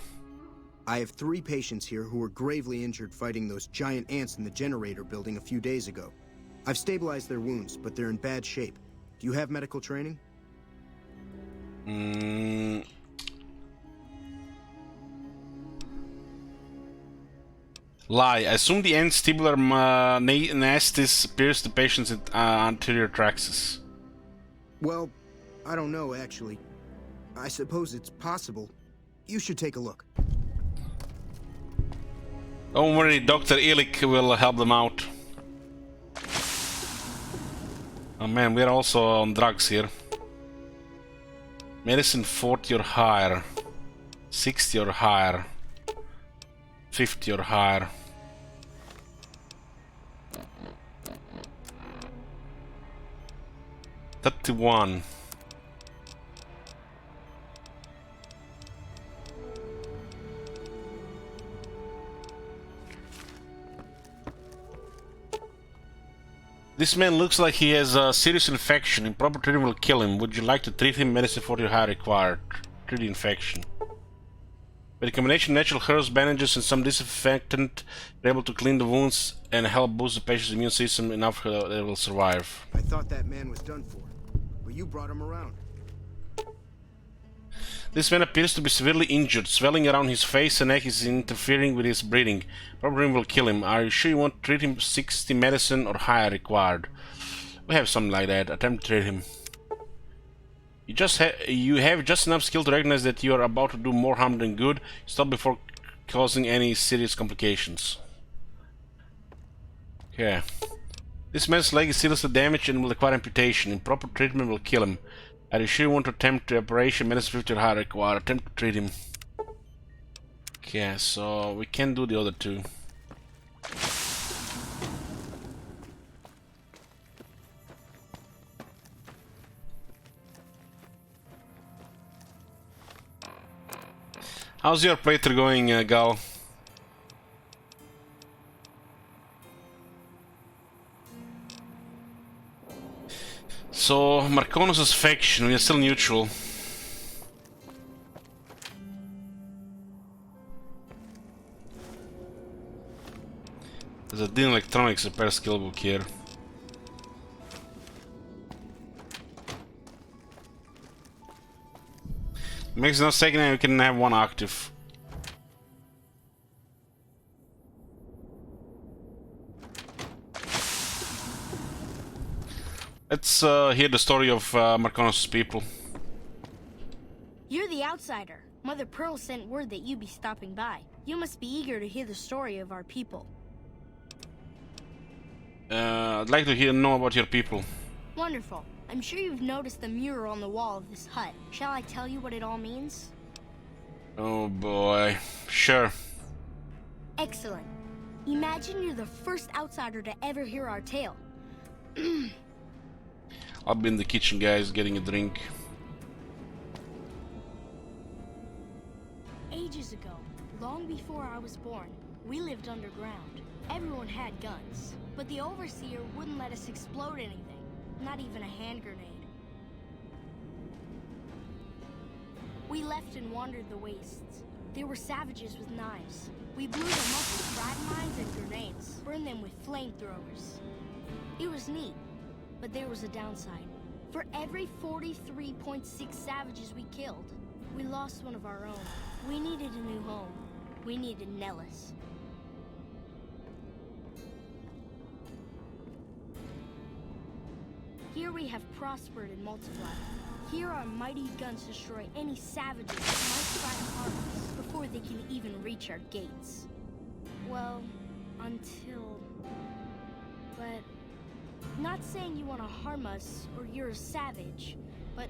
I have 3 patients here who were gravely injured fighting those giant ants in the generator building a few days ago. I've stabilized their wounds, but they're in bad shape. Do you have medical training? Lie. I assume the ants' tubular nasties pierce the patient's anterior traxus. Well, I don't know, actually. I suppose it's possible. You should take a look. Don't worry, Dr. Illich will help them out. Oh man, we're also on drugs here. Medicine 40 or higher. 60 or higher. 50 or higher. $31. This man looks like he has a serious infection. Improper treatment will kill him. Would you like to treat him? Medicine 40 or higher required. Treat the infection. With a combination of natural herbs, bandages, and some disinfectant, you're able to clean the wounds and help boost the patient's immune system enough that they will survive. I thought that man was done for, but you brought him around. This man appears to be severely injured. Swelling around his face and neck is interfering with his breathing. Probably will kill him. Are you sure you want to treat him? 60 medicine or higher required. We have something like that. Attempt to treat him. You have just enough skill to recognize that you are about to do more harm than good. Stop before causing any serious complications. Okay. This man's leg is seriously damaged and will require amputation. Improper treatment will kill him. Are you sure you want to attempt the operation? Medicine 50 or higher required. Attempt to treat him. Okay, so we can do the other two. How's your playthrough going, Gal? So, Marconos' faction, we are still neutral. There's a Dean Electronics repair skill book here. Makes no second and we can have one active. Let's hear the story of Marconos' people. You're the outsider. Mother Pearl sent word that you'd be stopping by. You must be eager to hear the story of our people. I'd like to know about your people. Wonderful. I'm sure you've noticed the mural on the wall of this hut. Shall I tell you what it all means? Oh boy. Sure. Excellent. Imagine you're the first outsider to ever hear our tale. I'll be in the kitchen, guys, getting a drink. Ages ago, long before I was born, we lived underground. Everyone had guns, but the overseer wouldn't let us explode anything, not even a hand grenade. We left and wandered the wastes. There were savages with knives. We blew them up with frag mines and grenades, burned them with flamethrowers. It was neat, but there was a downside. For every 43.6 savages we killed, we lost one of our own. We needed a new home. We needed Nellis. Here we have prospered and multiplied. Here our mighty guns destroy any savages that might try to harm us before they can even reach our gates. Well, until... But... Not saying you want to harm us or you're a savage, but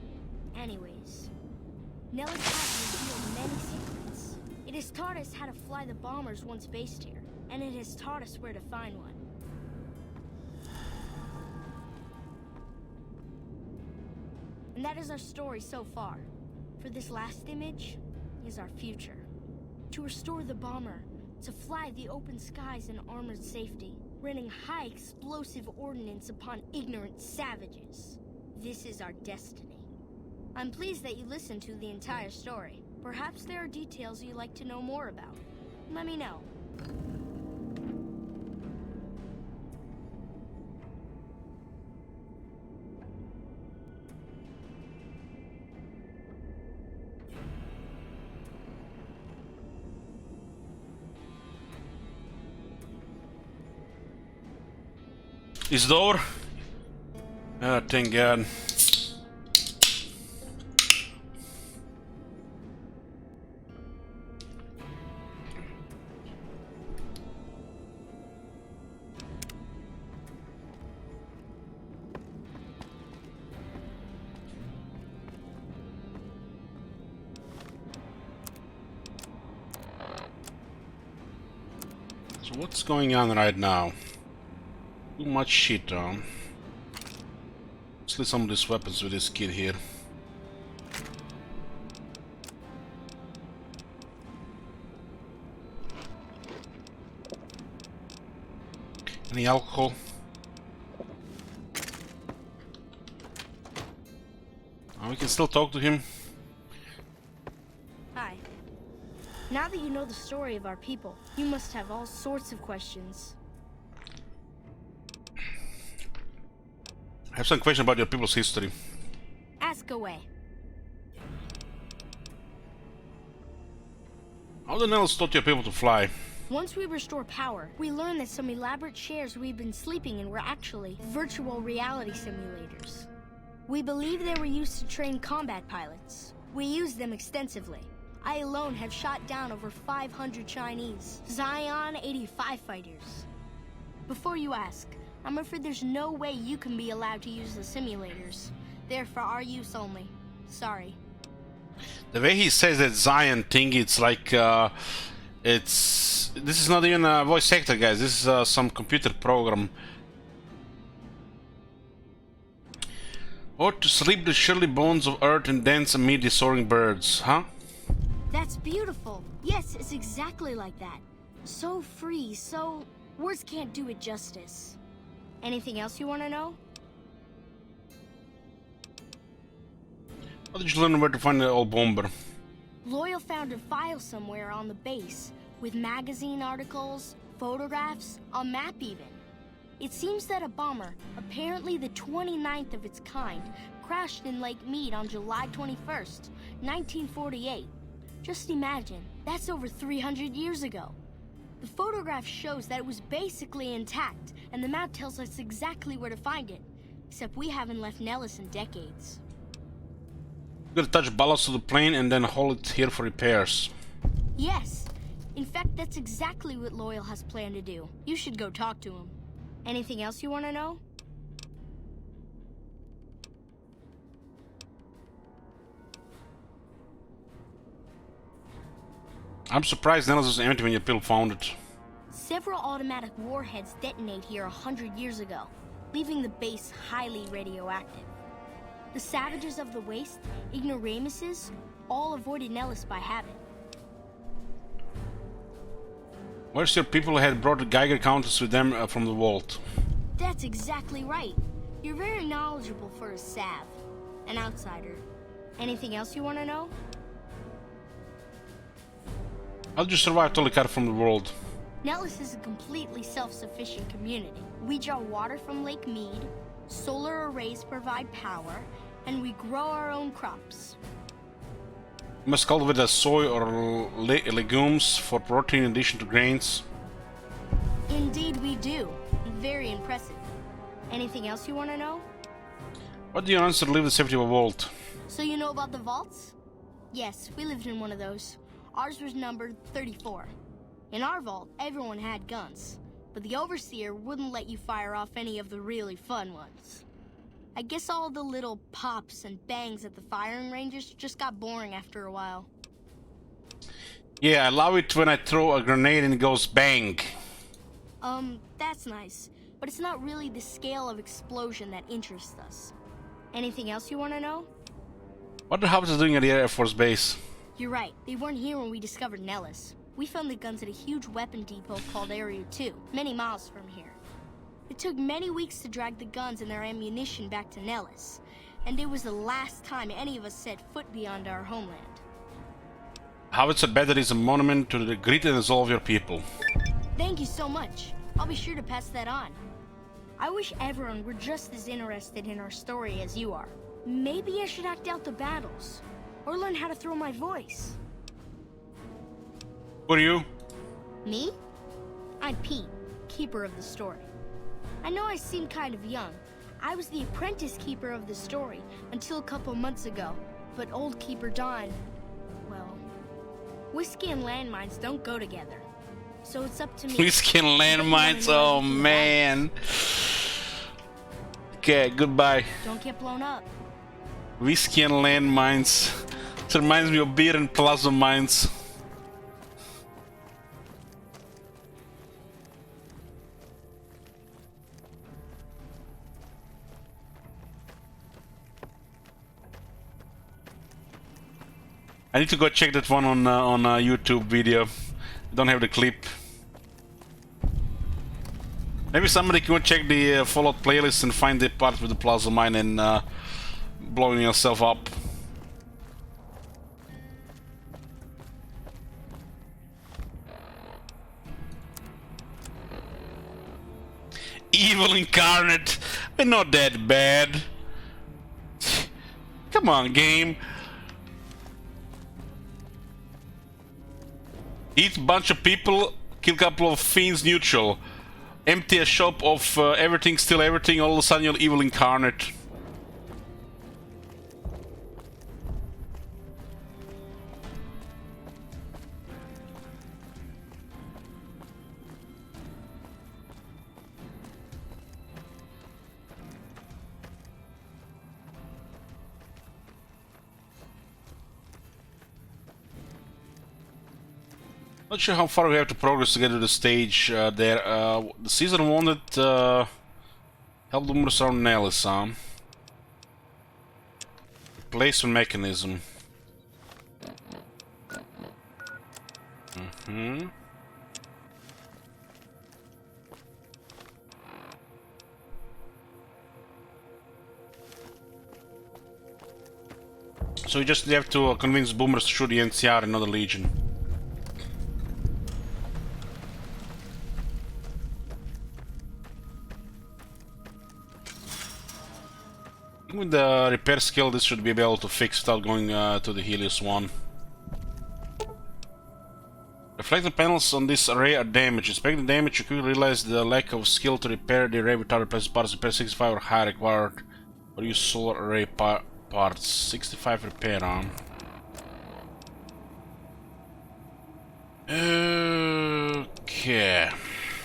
anyways. Nellis has revealed many secrets. It has taught us how to fly the bombers once based here, and it has taught us where to find one. And that is our story so far. For this last image is our future. To restore the bomber, to fly the open skies in armored safety, raining high explosive ordnance upon ignorant savages. This is our destiny. I'm pleased that you listened to the entire story. Perhaps there are details you'd like to know more about. Let me know. Is the door? Oh, thank God. So what's going on right now? Too much shit on. Let's leave some of these weapons with this kid here. Any alcohol? Oh, we can still talk to him. Hi. Now that you know the story of our people, you must have all sorts of questions. I have some questions about your people's history. Ask away. How the hell taught your people to fly? Once we restore power, we learn that some elaborate chairs we've been sleeping in were actually virtual reality simulators. We believe they were used to train combat pilots. We use them extensively. I alone have shot down over 500 Chinese Zion 85 fighters. Before you ask, I'm afraid there's no way you can be allowed to use the simulators. They're for our use only. Sorry. The way he says that Zion thing, it's like, this is not even a voice actor, guys. This is some computer program. Or to sleep the surely bones of earth and dance amid the soaring birds, huh? That's beautiful. Yes, it's exactly like that. So free, so... words can't do it justice. Anything else you want to know? How did you learn where to find the old bomber? Loyal found a file somewhere on the base, with magazine articles, photographs, a map even. It seems that a bomber, apparently the 29th of its kind, crashed in Lake Mead on July 21st, 1948. Just imagine, that's over 300 years ago. The photograph shows that it was basically intact, and the map tells us exactly where to find it. Except we haven't left Nellis in decades. You gotta touch ballast to the plane and then hold it here for repairs. Yes. In fact, that's exactly what Loyal has planned to do. You should go talk to him. Anything else you want to know? I'm surprised Nellis was empty when your people found it. Several automatic warheads detonate here 100 years ago, leaving the base highly radioactive. The savages of the waste, ignoramuses, all avoided Nellis by habit. Where's your people had brought the Geiger counters with them from the vault? That's exactly right. You're very knowledgeable for a Sav, an outsider. Anything else you want to know? How did you survive till you got from the world? Nellis is a completely self-sufficient community. We draw water from Lake Mead, solar arrays provide power, and we grow our own crops. You must cultivate the soy or legumes for protein in addition to grains. Indeed we do. Very impressive. Anything else you want to know? What do you answer to leave the safety of a vault? So you know about the vaults? Yes, we lived in one of those. Ours was numbered 34. In our vault, everyone had guns, but the Overseer wouldn't let you fire off any of the really fun ones. I guess all the little pops and bangs at the firing ranges just got boring after a while. Yeah, I love it when I throw a grenade and it goes bang. That's nice, but it's not really the scale of explosion that interests us. Anything else you want to know? What the Hobbits are doing at the Air Force Base? You're right, they weren't here when we discovered Nellis. We found the guns at a huge weapon depot called Area 2, many miles from here. It took many weeks to drag the guns and their ammunition back to Nellis, and it was the last time any of us set foot beyond our homeland. Howitzer Battery is a monument to the grit and resolve of your people. Thank you so much. I'll be sure to pass that on. I wish everyone were just as interested in our story as you are. Maybe I should act out the battles, or learn how to throw my voice. Who are you? Me? I'm Pete, keeper of the story. I know I seem kind of young. I was the apprentice keeper of the story until a couple months ago, but old Keeper Don, well, whiskey and landmines don't go together. So it's up to me. Whiskey and landmines, oh man. Okay, goodbye. Don't get blown up. Whiskey and landmines. It reminds me of beer and plasma mines. I need to go check that one on YouTube video. I don't have the clip. Maybe somebody can check the Fallout playlist and find the part with the plasma mine and blowing yourself up. Evil incarnate. We're not that bad. Come on, game. Eat a bunch of people, kill a couple of fiends neutral. Empty a shop of everything, steal everything, all of a sudden you're evil incarnate. Not sure how far we have to progress to get to the stage there. The season wanted help the around Nellis, huh? Replacement mechanism. So you just have to convince Boomers to shoot the NCR and not the Legion. With the repair skill, this should be able to fix without going to the Helios one. Reflective panels on this array are damaged. Inspect the damage, you quickly realize the lack of skill to repair the array without replacing parts. Repair 65 or higher required or use solar array parts. 65 repair on. Okay.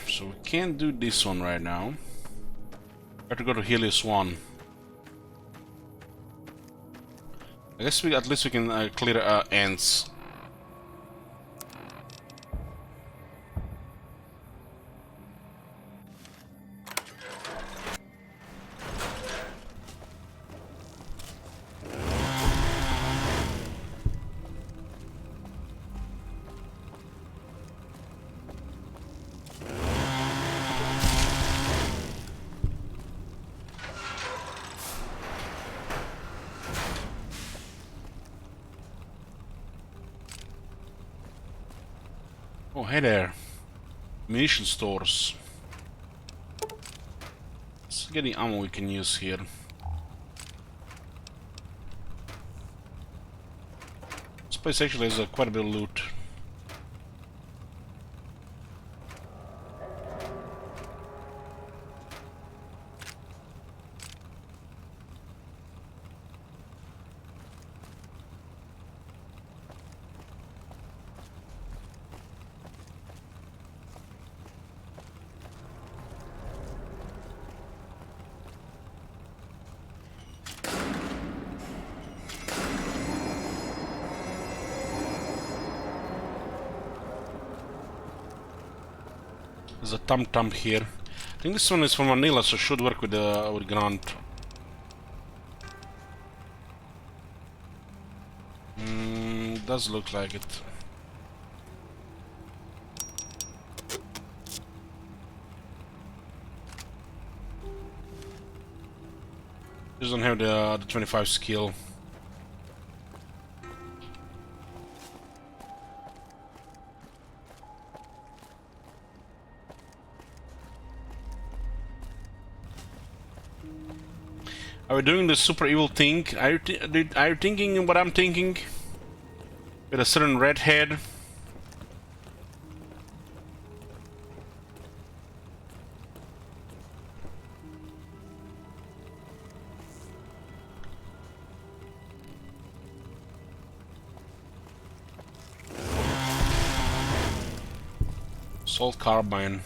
So we can't do this one right now. We have to go to Helios 1. I guess at least we can clear ants. Oh, hey there. Munition stores. Let's get the ammo we can use here. This place actually has quite a bit of loot. There's a tum-tum here. I think this one is from Vanilla, so should work with Grant. Does look like it. Just don't have the 25 skill. Are we doing the super evil thing? Are you thinking what I'm thinking? With a certain redhead? Assault carbine.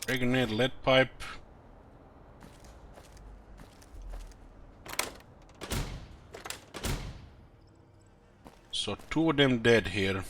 Grenade, lead pipe. So 2 of them dead here.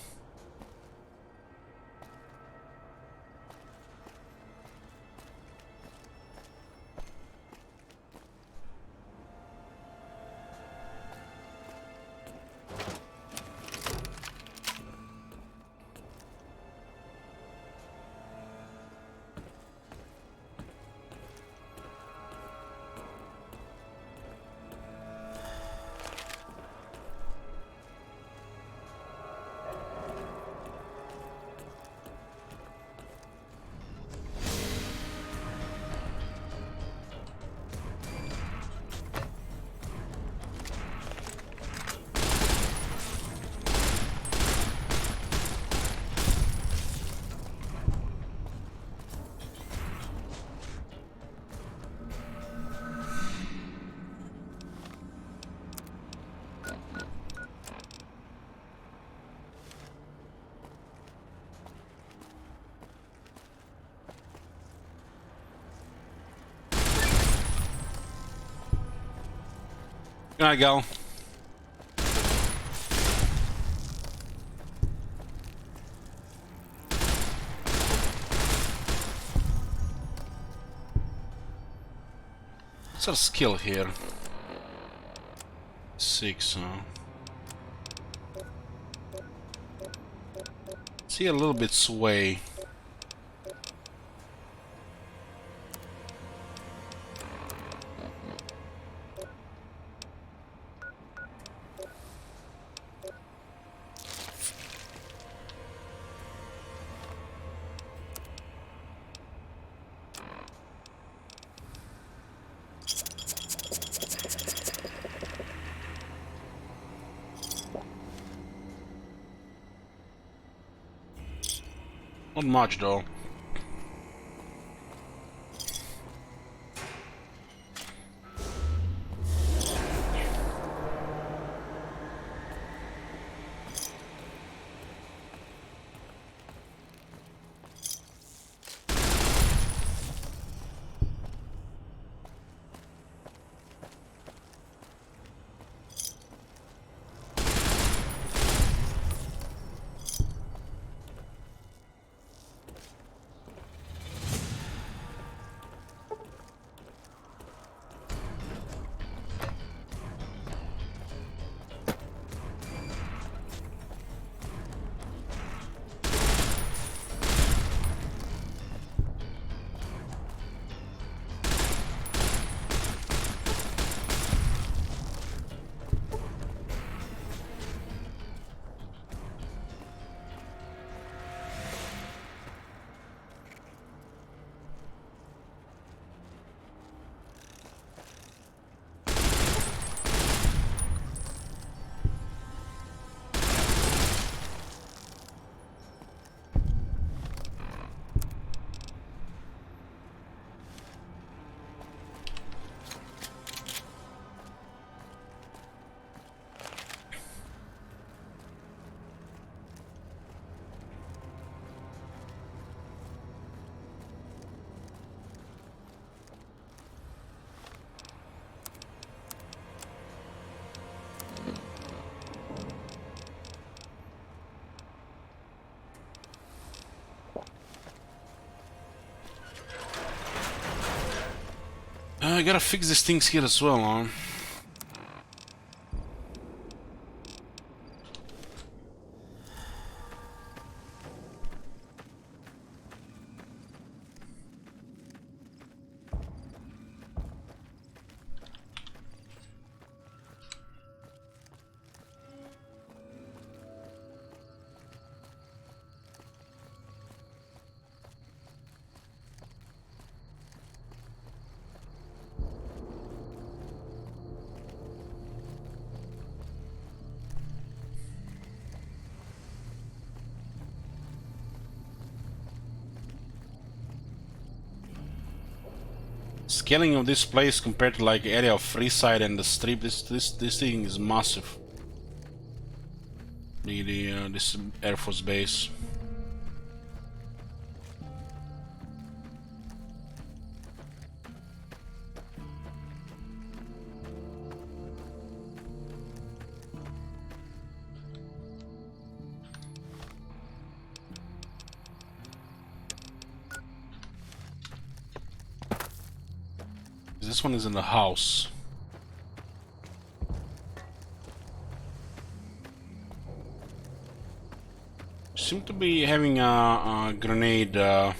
Good night, gal. What's our skill here? 6, huh? See a little bit sway. Not much though. I gotta fix these things here as well, huh? Scaling of this place compared to like area of Freeside and the Strip, this thing is massive. This Air Force base. This one is in the house. Seem to be having a grenade, the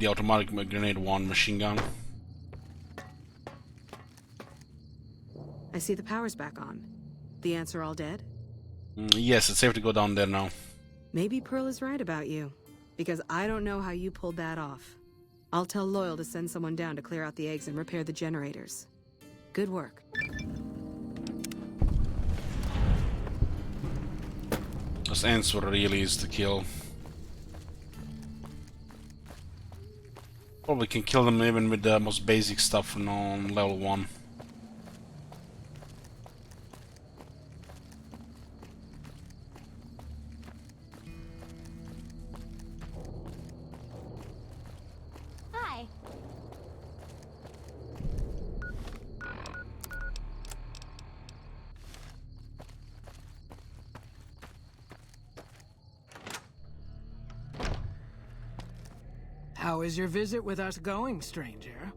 automatic grenade one machine gun. I see the power's back on. The ants are all dead? Yes, it's safe to go down there now. Maybe Pearl is right about you, because I don't know how you pulled that off. I'll tell Loyal to send someone down to clear out the eggs and repair the generators. Good work. Those ants were really easy to kill. Probably can kill them even with the most basic stuff on level 1. Hi. How is your visit with us going, stranger?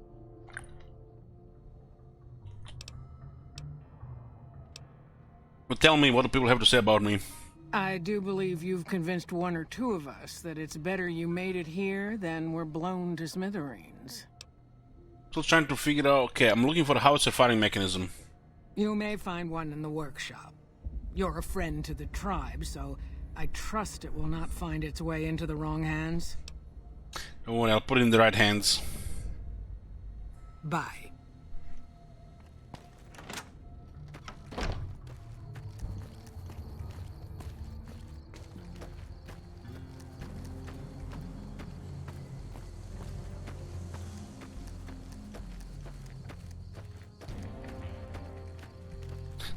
But tell me, what do people have to say about me? I do believe you've convinced one or two of us that it's better you made it here than were blown to smithereens. Still trying to figure out. Okay, I'm looking for the howitzer firing mechanism. You may find one in the workshop. You're a friend to the tribe, so I trust it will not find its way into the wrong hands. Don't worry, I'll put it in the right hands. Bye.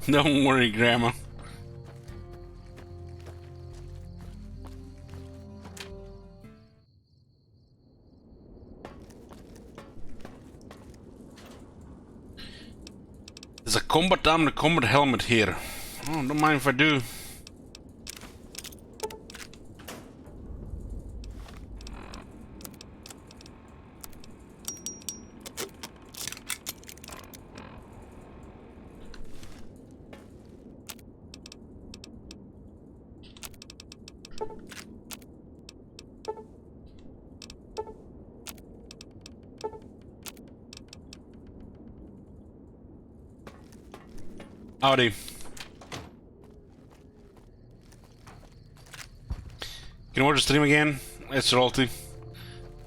Don't worry, Grandma. There's a combat arm and a combat helmet here. Oh, don't mind if I do. Howdy. Can you watch the stream again? It's royalty.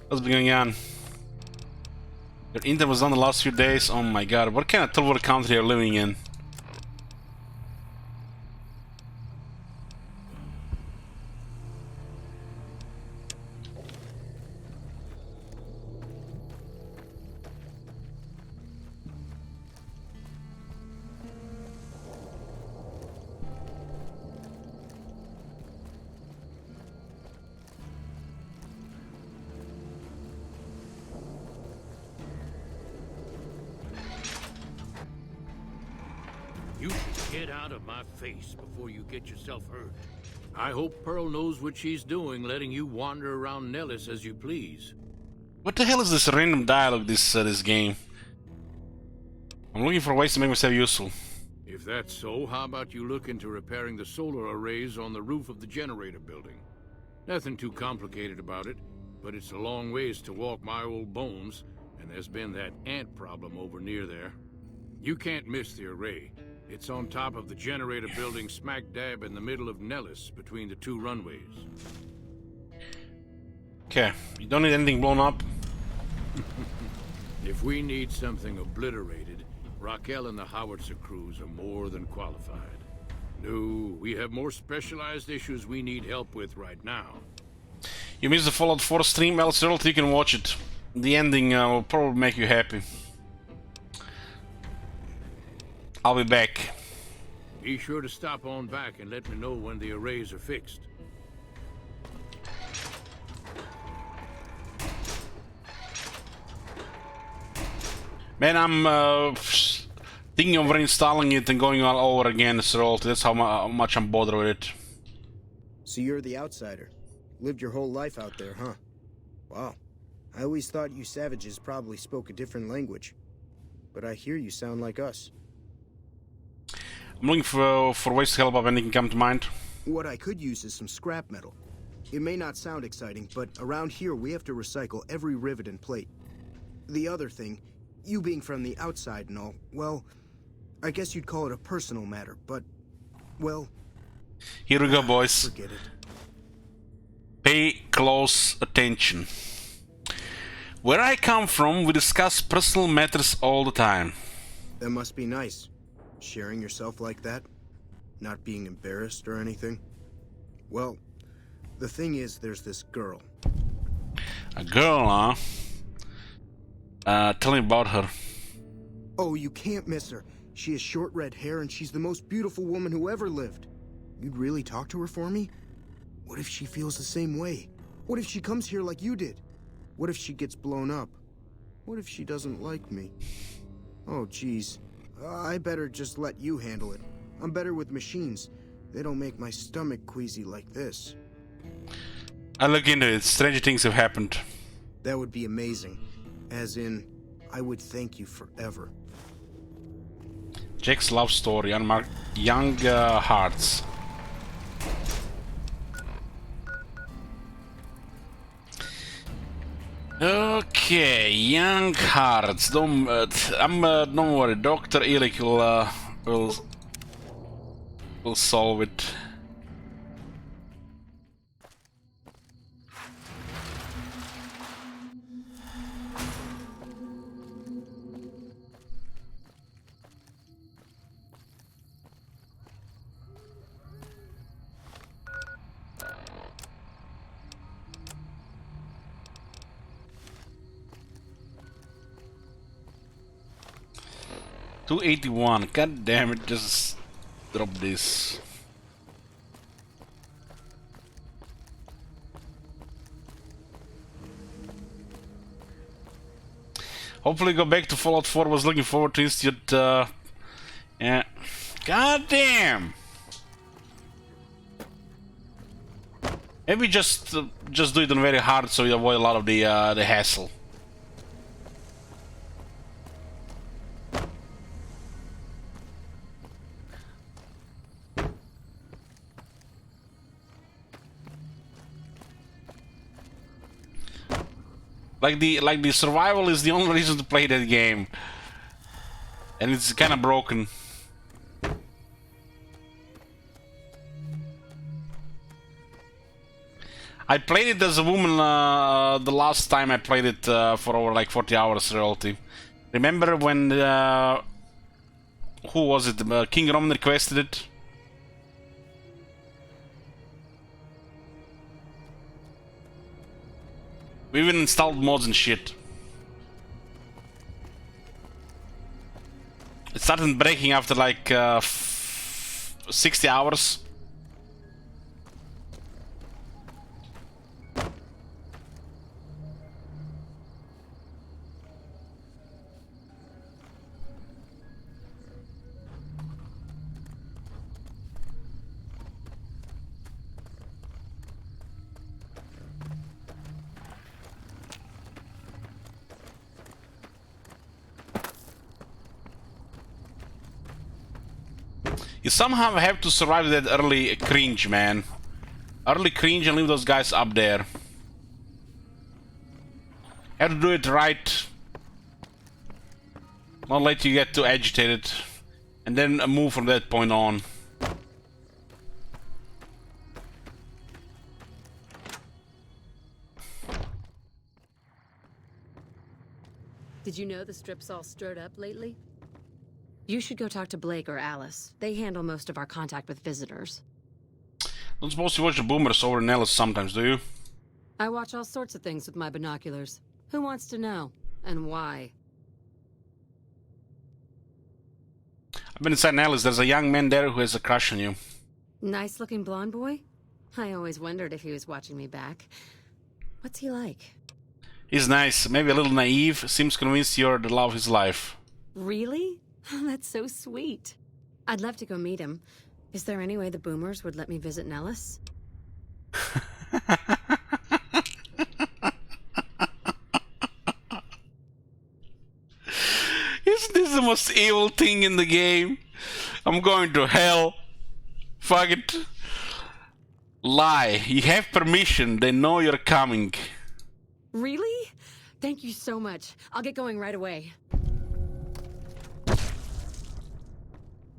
What's been going on? Your internet was on the last few days. Oh my god, what kind of third world country are you living in? You should get out of my face before you get yourself hurt. I hope Pearl knows what she's doing, letting you wander around Nellis as you please. What the hell is this random dialogue this game? I'm looking for ways to make myself useful. If that's so, how about you look into repairing the solar arrays on the roof of the generator building? Nothing too complicated about it, but it's a long ways to walk my old bones, and there's been that ant problem over near there. You can't miss the array. It's on top of the generator building smack dab in the middle of Nellis, between the two runways. Okay, you don't need anything blown up? If we need something obliterated, Raquel and the howitzer crews are more than qualified. No, we have more specialized issues we need help with right now. You missed the Fallout 4 stream, else you can watch it. The ending will probably make you happy. I'll be back. Be sure to stop on back and let me know when the arrays are fixed. Man, I'm thinking of reinstalling it and going all over again, so that's how much I'm bothered with it. So you're the outsider. Lived your whole life out there, huh? Wow. I always thought you savages probably spoke a different language. But I hear you sound like us. I'm looking for ways to help if anything come to mind. What I could use is some scrap metal. It may not sound exciting, but around here we have to recycle every rivet and plate. The other thing, you being from the outside and all, well, I guess you'd call it a personal matter, but, well... Here we go, boys. Forget it. Pay close attention. Where I come from, we discuss personal matters all the time. That must be nice. Sharing yourself like that. Not being embarrassed or anything. Well, the thing is, there's this girl. A girl, huh? Tell me about her. Oh, you can't miss her. She has short red hair and she's the most beautiful woman who ever lived. You'd really talk to her for me? What if she feels the same way? What if she comes here like you did? What if she gets blown up? What if she doesn't like me? Oh, geez. I better just let you handle it. I'm better with machines. They don't make my stomach queasy like this. I'll look into it. Stranger things have happened. That would be amazing. As in, I would thank you forever. Jack's love story, unmarked young hearts. Okay, young hearts. Don't worry. Dr. Illich will solve it. $281. God damn it! Just drop this. Hopefully, go back to Fallout 4. Was looking forward to Institute. Yeah. God damn. Maybe just do it on very hard so you avoid a lot of the hassle. Like the survival is the only reason to play that game, and it's kind of broken. I played it as a woman the last time I played it for over like 40 hours reality. Remember when who was it? King Roman requested it. We even installed mods and shit. It started breaking after like 60 hours. You somehow have to survive that early cringe, man. Early cringe and leave those guys up there. Have to do it right. Not let you get too agitated. And then move from that point on. Did you know the strip's all stirred up lately? You should go talk to Blake or Alice. They handle most of our contact with visitors. Don't suppose you watch the boomers over in Ellis sometimes, do you? I watch all sorts of things with my binoculars. Who wants to know? And why? I've been inside Ellis. There's a young man there who has a crush on you. Nice-looking blonde boy? I always wondered if he was watching me back. What's he like? He's nice, maybe a little naive. Seems convinced you're the love of his life. Really? That's so sweet. I'd love to go meet him. Is there any way the boomers would let me visit Nellis? most evil thing in the game. I'm going to hell. Fuck it. Lie. You have permission. They know you're coming. Really? Thank you so much. I'll get going right away.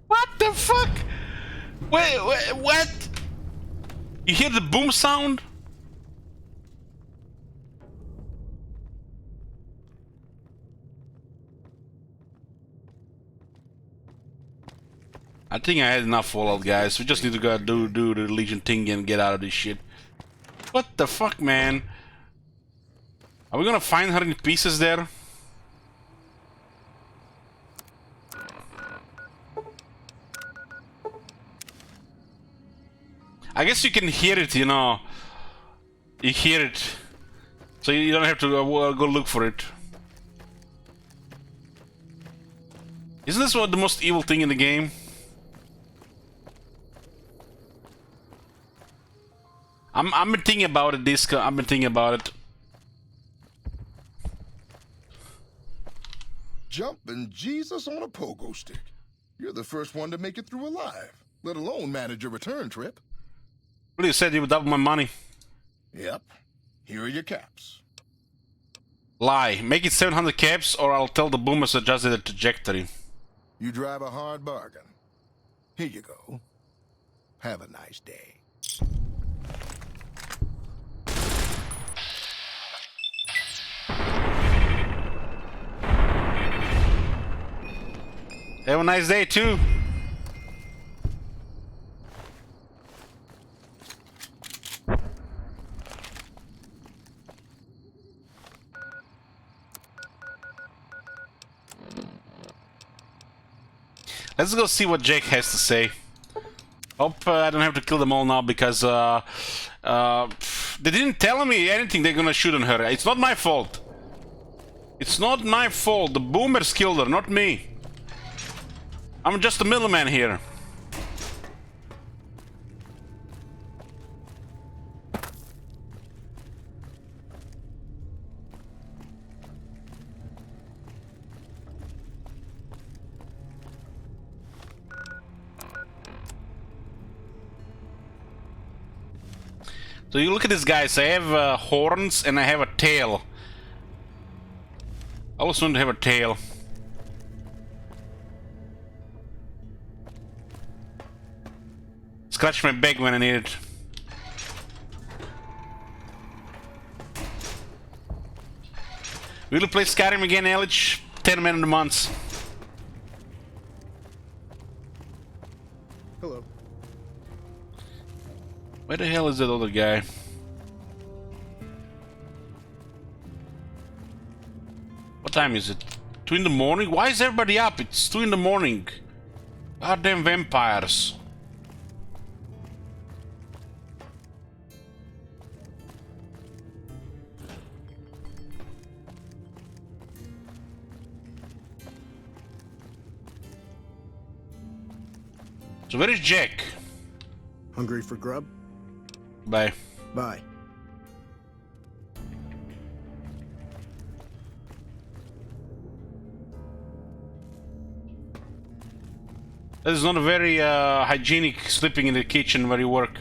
What the fuck? Wait, what? You hear the boom sound? I think I had enough Fallout, guys. We just need to go do the Legion thing and get out of this shit. What the fuck, man? Are we gonna find her in pieces there? I guess you can hear it, you know. You hear it. So you don't have to go look for it. Isn't this what the most evil thing in the game? I'm been thinking about it, I've been thinking about it. Jumping Jesus on a pogo stick. You're the first one to make it through alive, let alone manage a return trip. Well, you said you would double my money. Yep. Here are your caps. Lie. Make it 700 caps or I'll tell the boomers to adjust the trajectory. You drive a hard bargain. Here you go. Have a nice day. Have a nice day too. Let's go see what Jake has to say. Hope I don't have to kill them all now because they didn't tell me anything they're gonna shoot on her. It's not my fault. It's not my fault. The boomers killed her, not me. I'm just a middleman here. So you look at this, guys. I have horns and I have a tail. I also want to have a tail. Scratch my back when I need it. Will you play Skyrim again, Elich? 10 minutes a month. Hello. Where the hell is that other guy? What time is it? 2 in the morning? Why is everybody up? It's 2 in the morning. Goddamn vampires. So where is Jack? Hungry for grub? Bye. Bye. That is not a very hygienic sleeping in the kitchen where you work.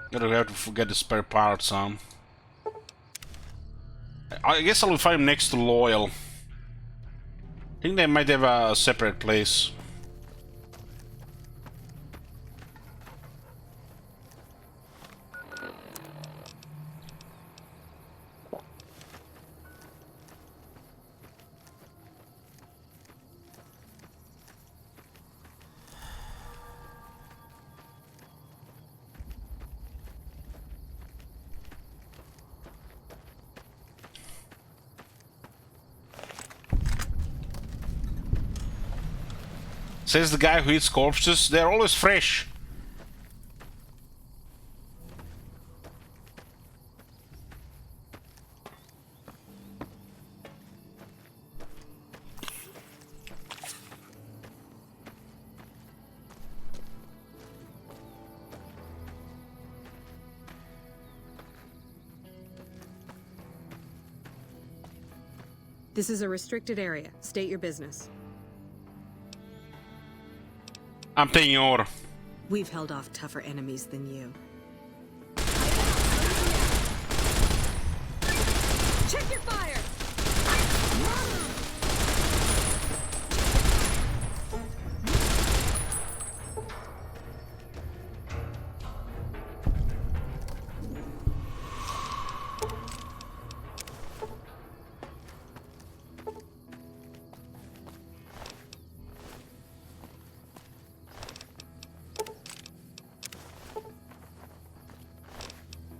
Gotta have to forget the spare parts, I guess I'll find him next to Loyal. I think they might have a separate place. Says the guy who eats corpses, they're always fresh. This is a restricted area. State your business. I'm taking over. We've held off tougher enemies than you. Check your fire!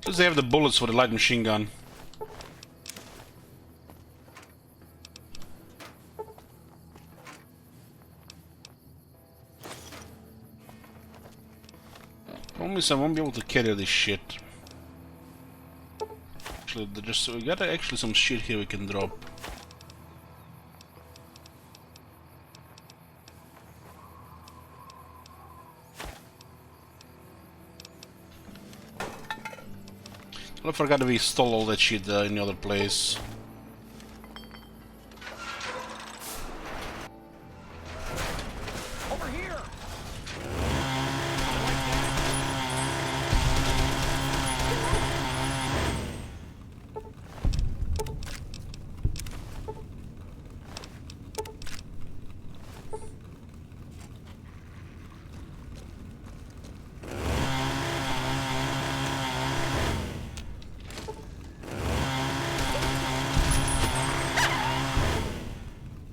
Does they have the bullets for the light machine gun? Promise I won't be able to carry this shit. Actually, we got actually some shit here we can drop. I forgot that we stole all that shit in the other place. Over here!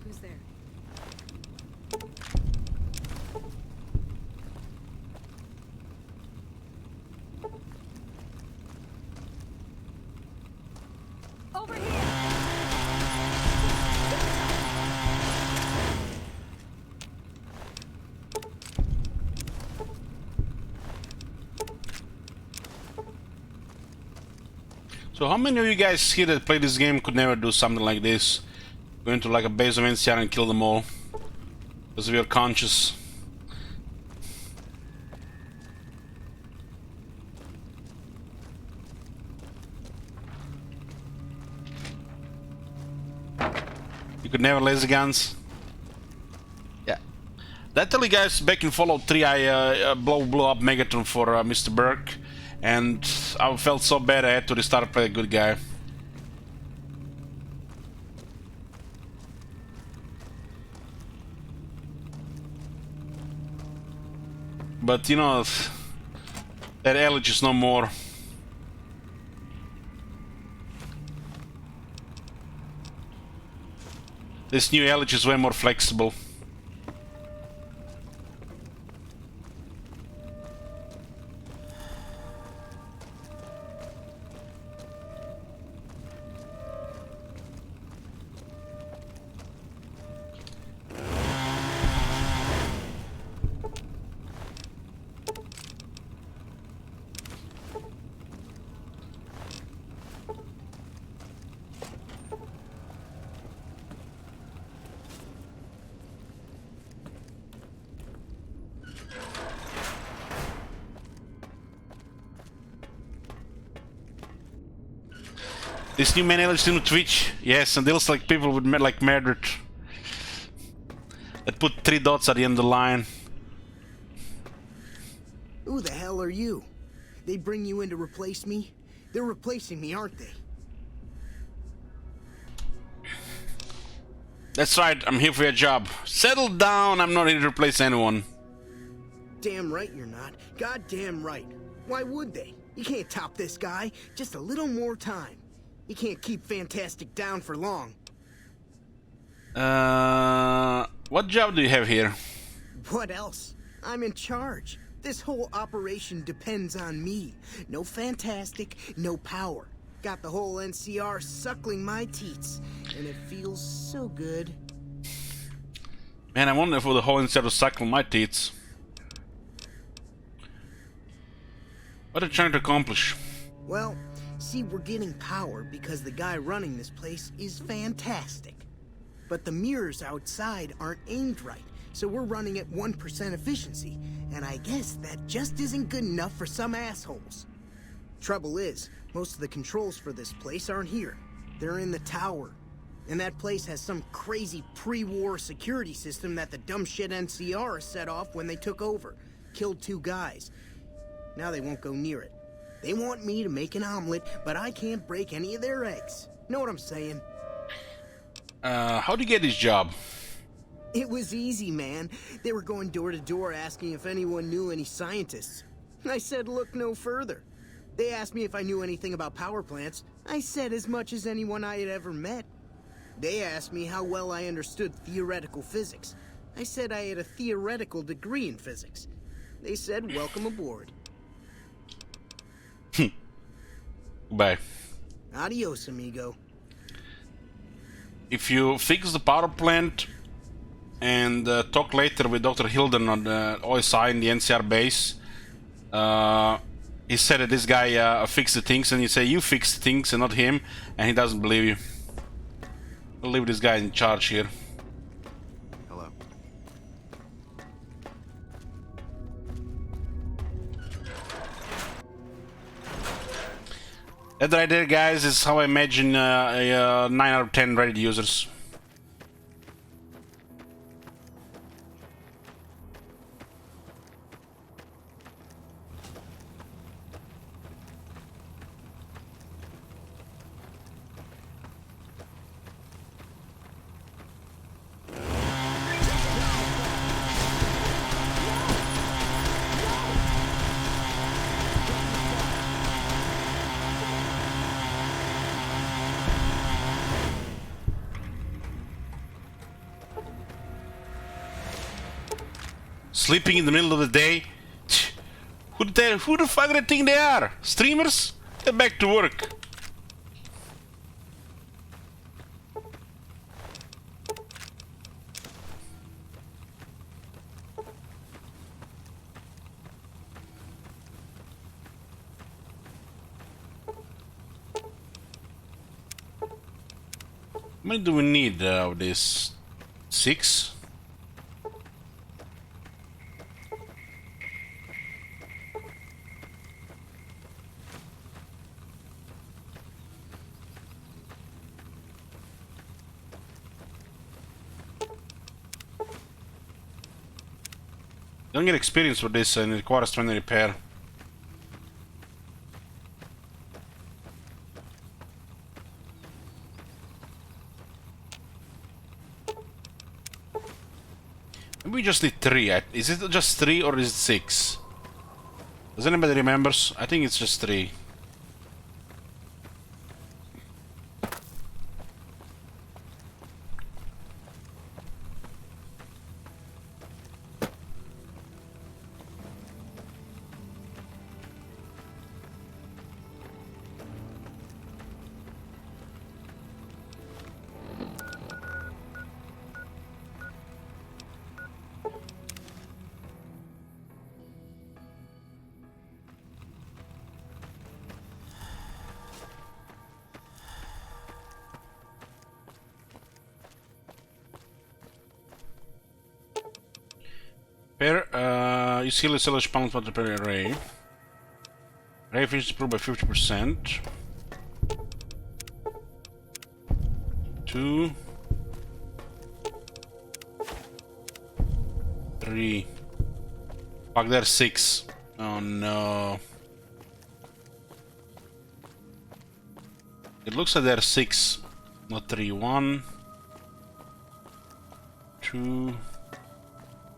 Who's there? Over here! So how many of you guys here that play this game could never do something like this? Go into like a base of NCR and kill them all? Because of your conscience. You could never laser guns? Yeah. That tell you guys, back in Fallout 3 I blew up Megatron for Mr. Burke. And I felt so bad I had to restart playing a good guy. But you know, that Ellich is no more. This new Ellich is way more flexible. This new man Ellich on Twitch, yes, and deals like people with like murdered. That put 3 dots at the end of the line. Who the hell are you? They bring you in to replace me? They're replacing me, aren't they? That's right, I'm here for your job. Settle down, I'm not here to replace anyone. Damn right you're not. Goddamn right. Why would they? You can't top this guy. Just a little more time. You can't keep Fantastic down for long. What job do you have here? What else? I'm in charge. This whole operation depends on me. No Fantastic, no power. Got the whole NCR suckling my teats, and it feels so good. Man, I wonder if the whole NCR was suckling my teats. What are you trying to accomplish? Well, see, we're getting power because the guy running this place is fantastic. But the mirrors outside aren't aimed right, so we're running at 1% efficiency, and I guess that just isn't good enough for some assholes. Trouble is, most of the controls for this place aren't here. They're in the tower. And that place has some crazy pre-war security system that the dumb shit NCR set off when they took over. Killed 2 guys. Now they won't go near it. They want me to make an omelet, but I can't break any of their eggs. Know what I'm saying? How'd you get this job? It was easy, man. They were going door to door asking if anyone knew any scientists. I said look no further. They asked me if I knew anything about power plants. I said as much as anyone I had ever met. They asked me how well I understood theoretical physics. I said I had a theoretical degree in physics. They said welcome aboard. Bye. Adios, amigo. If you fix the power plant and talk later with Dr. Hilden on the OSI in the NCR base, he said that this guy fixed the things, and you say you fixed the things and not him, and he doesn't believe you. We'll leave this guy in charge here. Hello. That right there, guys, is how I imagine 9 out of 10 Reddit users. Sleeping in the middle of the day? Who the fuck do they think they are? Streamers? Get back to work. How many do we need of this? 6? Don't get experience with this and it requires 20 repair. Maybe we just need 3. Is it just 3 or is it 6? Does anybody remembers? I think it's just 3. You see the cellular pounds per array. Array efficiency improved by 50%. 2, 3. Fuck, there's 6. Oh no. It looks like there's 6, not 3. 1, 2.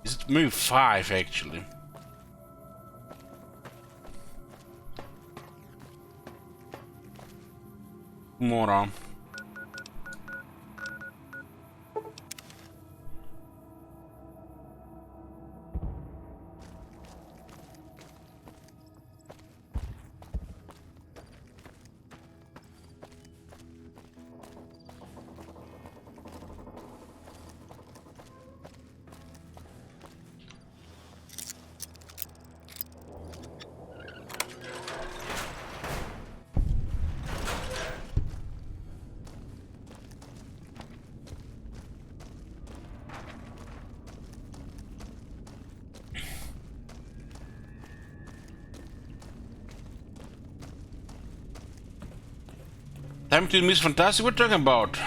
Is it maybe 5 actually? More on. Time to Miss Fantastic? What are you talking about?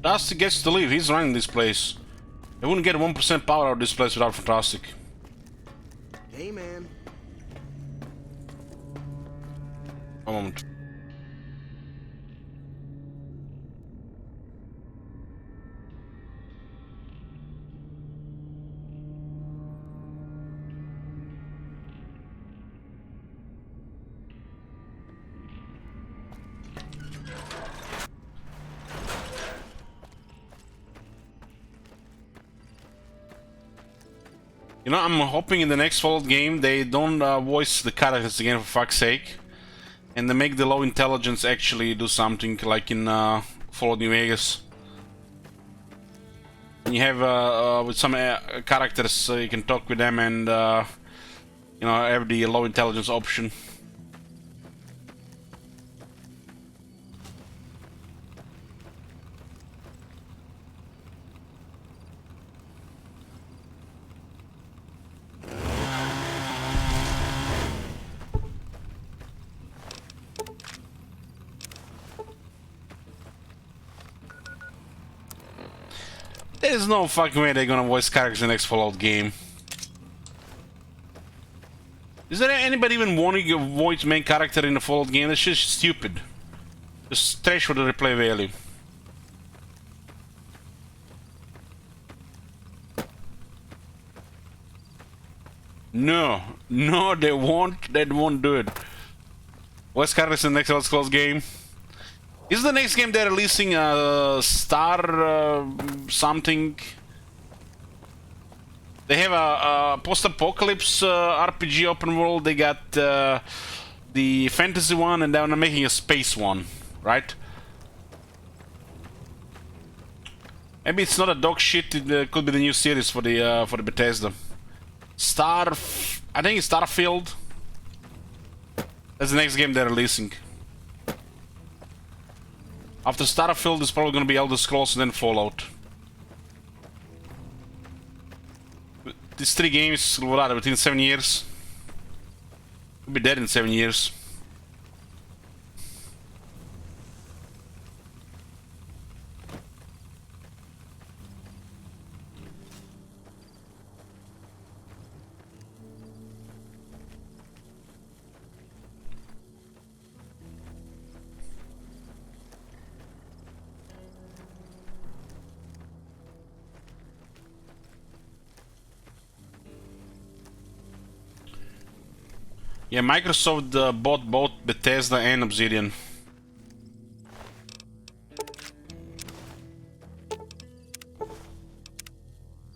Fantastic gets to leave. He's running this place. I wouldn't get 1% power out of this place without Fantastic. Hey, man. A moment. You know, I'm hoping in the next Fallout game they don't voice the characters again, for fuck's sake. And they make the low intelligence actually do something, like in Fallout New Vegas. And you have, with some characters, you can talk with them and, you know, have the low intelligence option. There's no fucking way they're gonna voice characters in the next Fallout game. Is there anybody even wanting to voice main character in the Fallout game? That's just stupid. Just trash for the replay value. No, no, they won't. They won't do it. Voice characters in the next Elder Scrolls game. Is the next game they're releasing a Star something? They have a post-apocalypse RPG open world. They got the fantasy one, and now they're making a space one, right? Maybe it's not a dog shit. It could be the new series for the Bethesda. I think it's Starfield. That's the next game they're releasing. After Starfield, it's probably gonna be Elder Scrolls and then Fallout. These 3 games will run within 7 years. We'll be dead in 7 years. Yeah, Microsoft bought both Bethesda and Obsidian.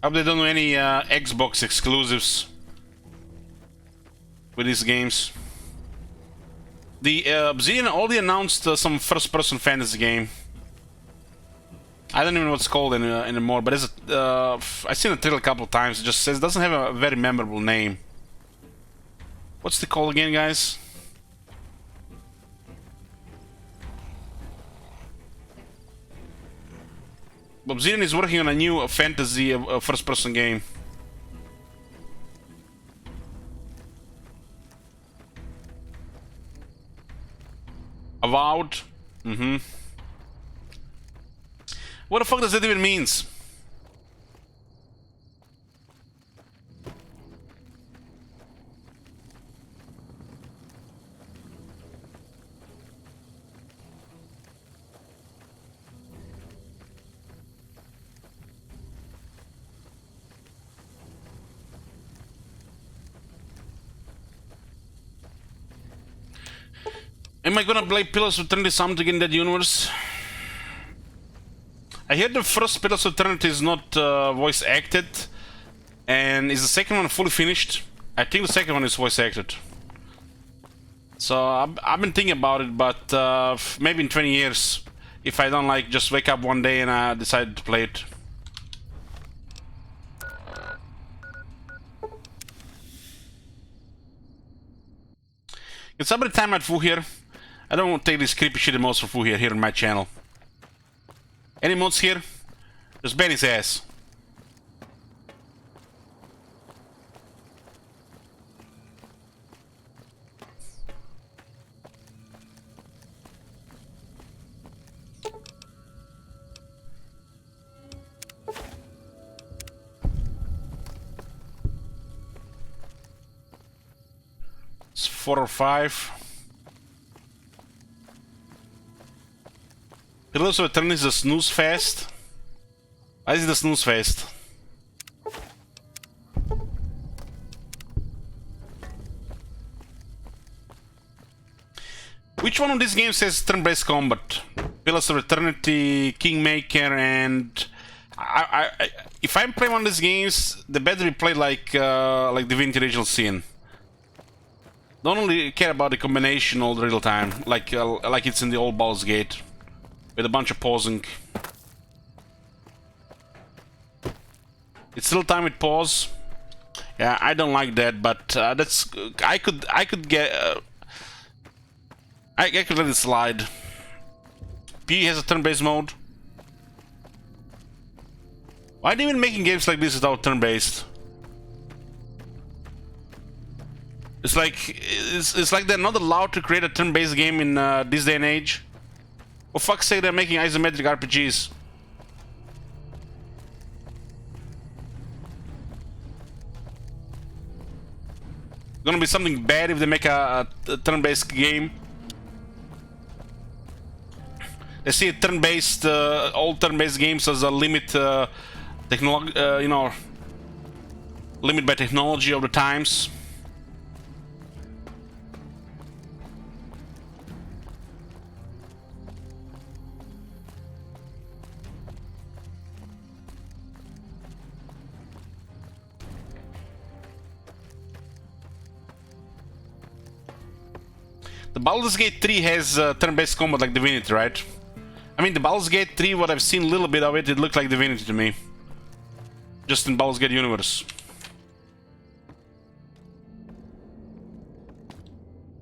Hope they don't do any Xbox exclusives with these games. The Obsidian already announced some first-person fantasy game. I don't even know what it's called anymore, but I've seen the trailer a couple of times. It just says it doesn't have a very memorable name. What's the call again, guys? Obsidian is working on a new fantasy first-person game. Avowed? Mm-hmm. What the fuck does that even mean? Am I gonna play Pillars of Eternity something in that universe? I heard the first Pillars of Eternity is not voice acted, and is the second one fully finished? I think the second one is voice acted. So I've been thinking about it, but maybe in 20 years, if I don't like just wake up one day and I decide to play it. Can somebody time out Fu here? I don't want to take this creepy shit emotes for Fu here on my channel. Any mods here? Just ban his ass. It's 4 or 5. Pillars of Eternity is a snooze fest. Why is it a snooze fest? Which one of these games has turn-based combat? Pillars of Eternity, Kingmaker, and if I'm playing one of these games, the better we play like Divinity Original Sin. Don't only care about the combination all the real time, like it's in the old Baldur's Gate, with a bunch of pausing. It's still time with pause. Yeah, I don't like that, but that's I could get. I could let it slide. P has a turn-based mode. Why are they even making games like this without turn-based? It's like they're not allowed to create a turn-based game in this day and age. For fuck's sake, they're making isometric RPGs. Gonna be something bad if they make a turn-based game. They see turn-based, all turn-based games as a limit, you know, limit by technology of the times. The Baldur's Gate 3 has turn-based combat like Divinity, right? I mean, the Baldur's Gate 3, what I've seen a little bit of it, it looked like Divinity to me. Just in Baldur's Gate universe.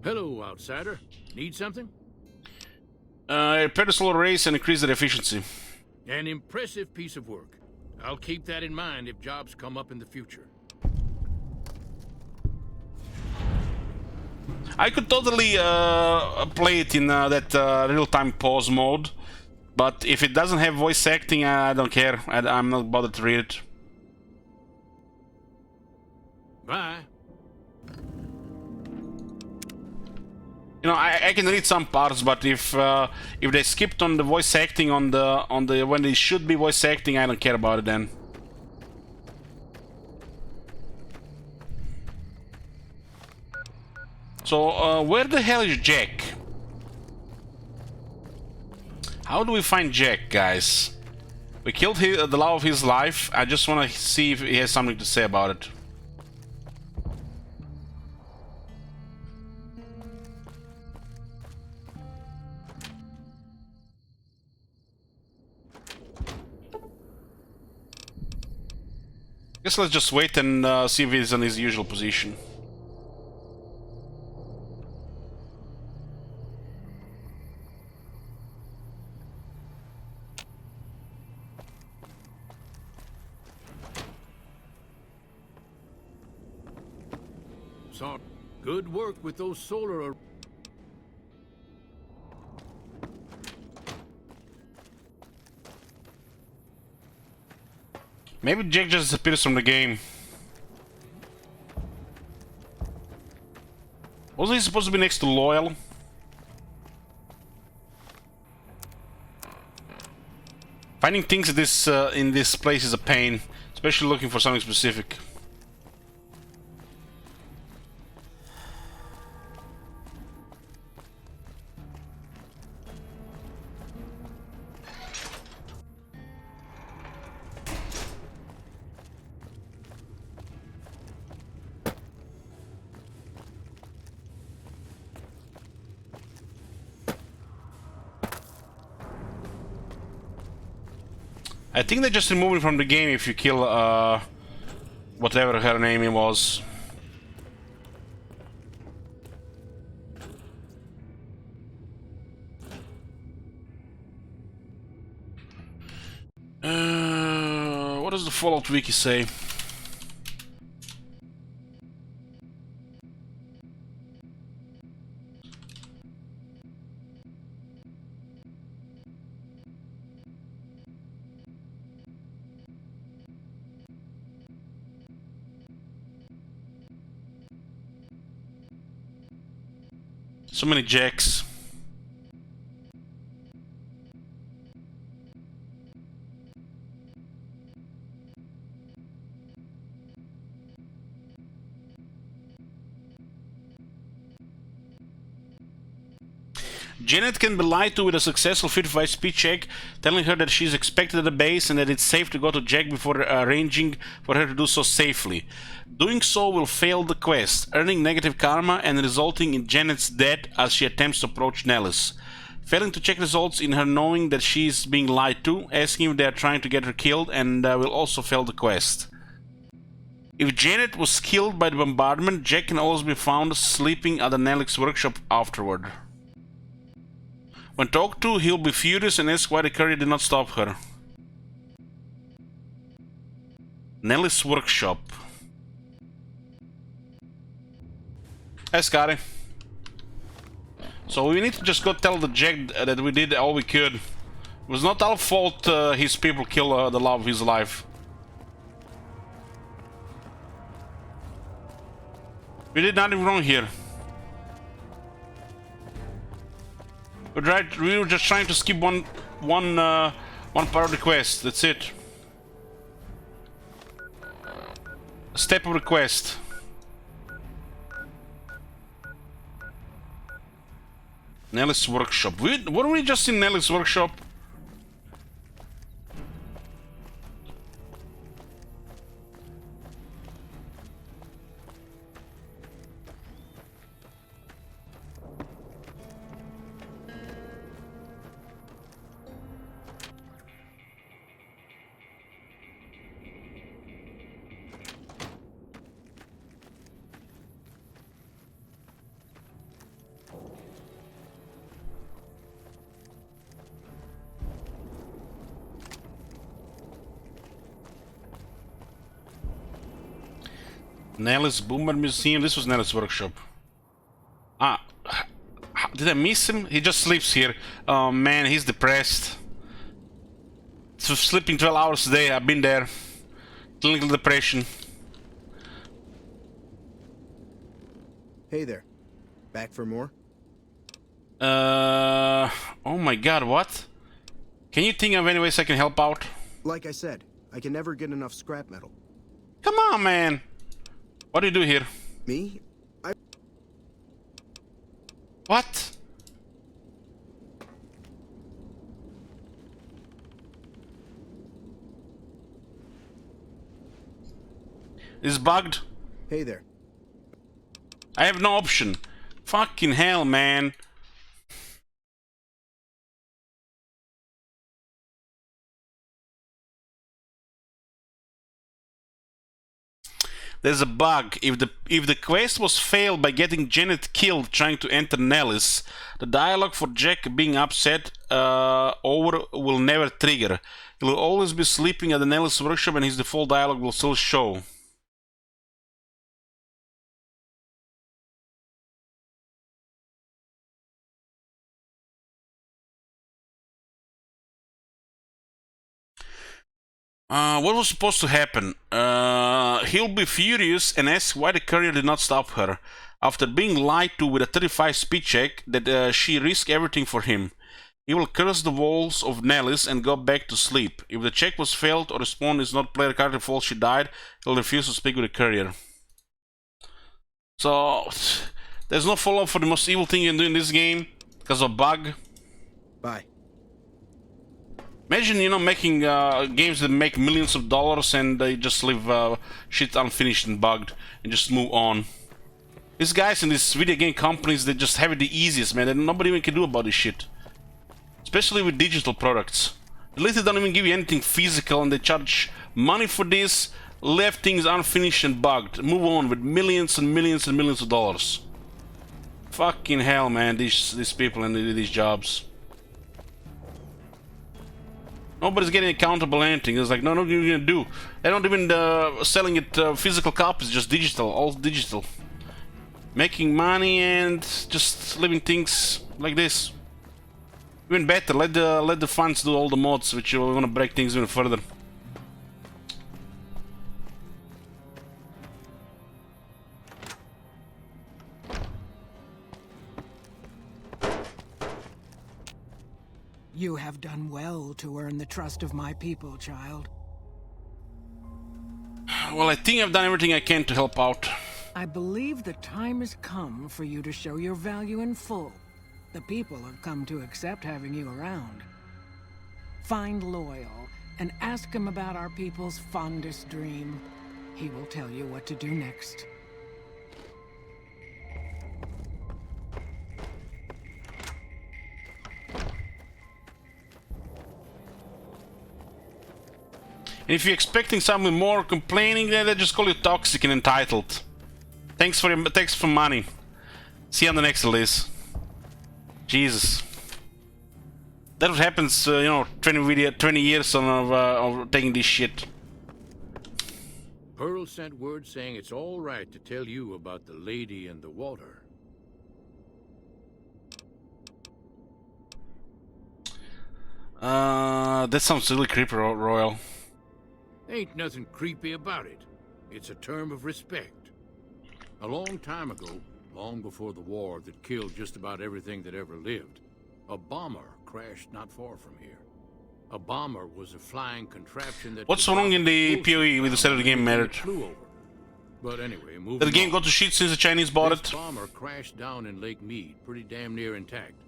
Hello, outsider. Need something? Repair the solar race and increase their efficiency. An impressive piece of work. I'll keep that in mind if jobs come up in the future. I could totally play it in that real-time pause mode, but if it doesn't have voice acting, I don't care. I'm not bothered to read it. Bye. You know, I can read some parts, but if they skipped on the voice acting on the when they should be voice acting, I don't care about it then. So, where the hell is Jack? How do we find Jack, guys? We killed the love of his life. I just want to see if he has something to say about it. Guess let's just wait and see if he's in his usual position. So, good work with those solar... Maybe Jack just disappears from the game. Wasn't he supposed to be next to Loyal? Finding things in this place is a pain, especially looking for something specific. I think they just remove it from the game if you kill whatever her name was. What does the Fallout wiki say? So many jacks. Janet can be lied to with a successful 55 speed check, telling her that she is expected at the base and that it's safe to go to Jack before arranging for her to do so safely. Doing so will fail the quest, earning negative karma and resulting in Janet's death as she attempts to approach Nellis. Failing to check results in her knowing that she is being lied to, asking if they are trying to get her killed, and will also fail the quest. If Janet was killed by the bombardment, Jack can always be found sleeping at the Nellis workshop afterward. When talked to, he'll be furious and ask why the courier did not stop her. Nellis workshop. Hey, Scotty. So we need to just go tell the Jack that we did all we could. It was not our fault his people killed the love of his life. We did nothing wrong here. We were just trying to skip one part of the quest. That's it. A step of the quest. Nellis workshop. Were we just in Nellis workshop? Nellis Boomer Museum. This was Nellis workshop. Ah, did I miss him? He just sleeps here. Oh man, he's depressed. So sleeping 12 hours a day. I've been there. Clinical depression. Hey there. Back for more? Oh my god, what? Can you think of any ways I can help out? Like I said, I can never get enough scrap metal. Come on, man. What do you do here? Me? What? It's bugged. Hey there. I have no option. Fucking hell, man. There's a bug. If the quest was failed by getting Janet killed trying to enter Nellis, the dialogue for Jack being upset over will never trigger. He will always be sleeping at the Nellis workshop and his default dialogue will still show. What was supposed to happen? He'll be furious and ask why the courier did not stop her. After being lied to with a 35 speed check that she risked everything for him. He will curse the walls of Nellis and go back to sleep. If the check was failed or the spawn is not player character fault she died, he'll refuse to speak with the courier. So, there's no follow-up for the most evil thing you can do in this game because of bug. Bye. Imagine, you know, making games that make millions of dollars and they just leave shit unfinished and bugged and just move on. These guys in these video game companies, they just have it the easiest, man. And nobody even can do about this shit. Especially with digital products. At least they don't even give you anything physical and they charge money for this, left things unfinished and bugged. Move on with millions and millions and millions of dollars. Fucking hell, man, these people and these jobs. Nobody's getting accountable or anything. It's like, no, what are you gonna do? They're not even selling it physical copies, just digital, all digital. Making money and just living things like this. Even better, let the fans do all the mods, which are gonna break things even further. You have done well to earn the trust of my people, child. Well, I think I've done everything I can to help out. I believe the time has come for you to show your value in full. The people have come to accept having you around. Find Loyal and ask him about our people's fondest dream. He will tell you what to do next. And if you're expecting something more complaining, then they just call you toxic and entitled. Thanks for money. See you on the next list. Jesus. That what happens, you know, 20 years of taking this shit. Pearl sent word saying it's all right to tell you about the lady in the water. That sounds really creepy, Royal. Ain't nothing creepy about it. It's a term of respect. A long time ago, long before the war that killed just about everything that ever lived, a bomber crashed not far from here. A bomber was a flying contraption that... What's wrong in the PoE with the set of the game mattered? But anyway, moving The game on. got to shit since the Chinese bought This it. bomber crashed down in Lake Mead, pretty damn near intact.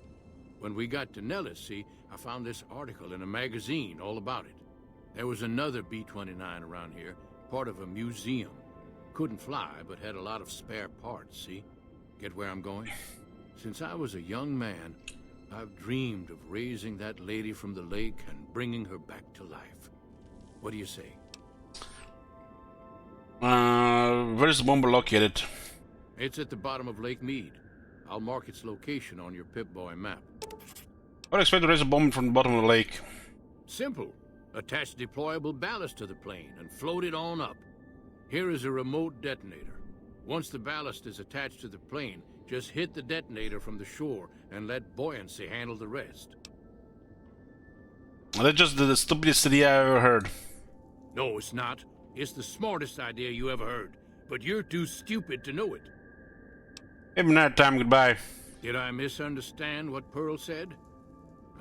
When we got to Nellis, see, I found this article in a magazine all about it. There was another B-29 around here, part of a museum. Couldn't fly, but had a lot of spare parts, see? Get where I'm going? Since I was a young man, I've dreamed of raising that lady from the lake and bringing her back to life. What do you say? Where's the bomber located? It's at the bottom of Lake Mead. I'll mark its location on your Pip-Boy map. I would expect to raise a bomb from the bottom of the lake. Simple. Attach deployable ballast to the plane and float it on up. Here is a remote detonator. Once the ballast is attached to the plane, just hit the detonator from the shore and let buoyancy handle the rest. That's just the stupidest idea I ever heard. No, it's not. It's the smartest idea you ever heard. But you're too stupid to know it. Maybe night time, goodbye. Did I misunderstand what Pearl said?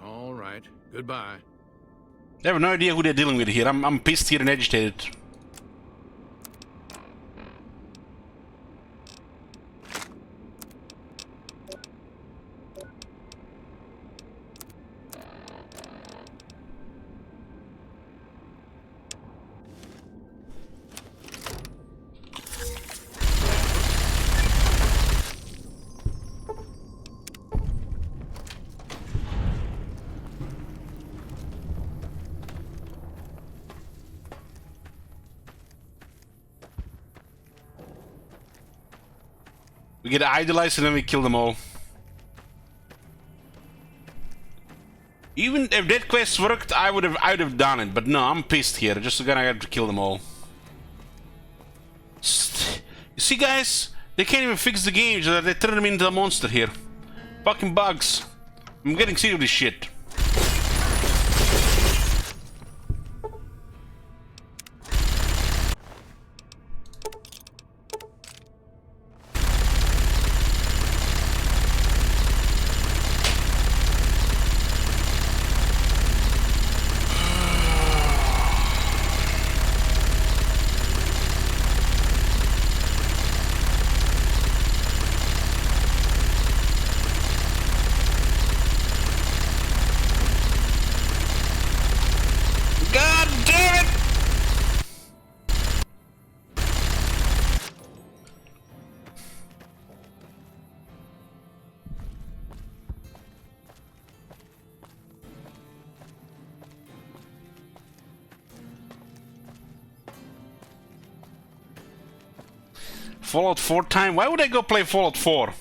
All right. Goodbye. I have no idea who they're dealing with here. I'm pissed here and agitated. We get idolized and then we kill them all. Even if that quest worked, I would have done it, but no, I'm pissed here. Just gonna have to kill them all. You see, guys, they can't even fix the game. They turn them into a monster here. Fucking bugs. I'm getting sick of this shit. Fallout 4 time? Why would I go play Fallout 4?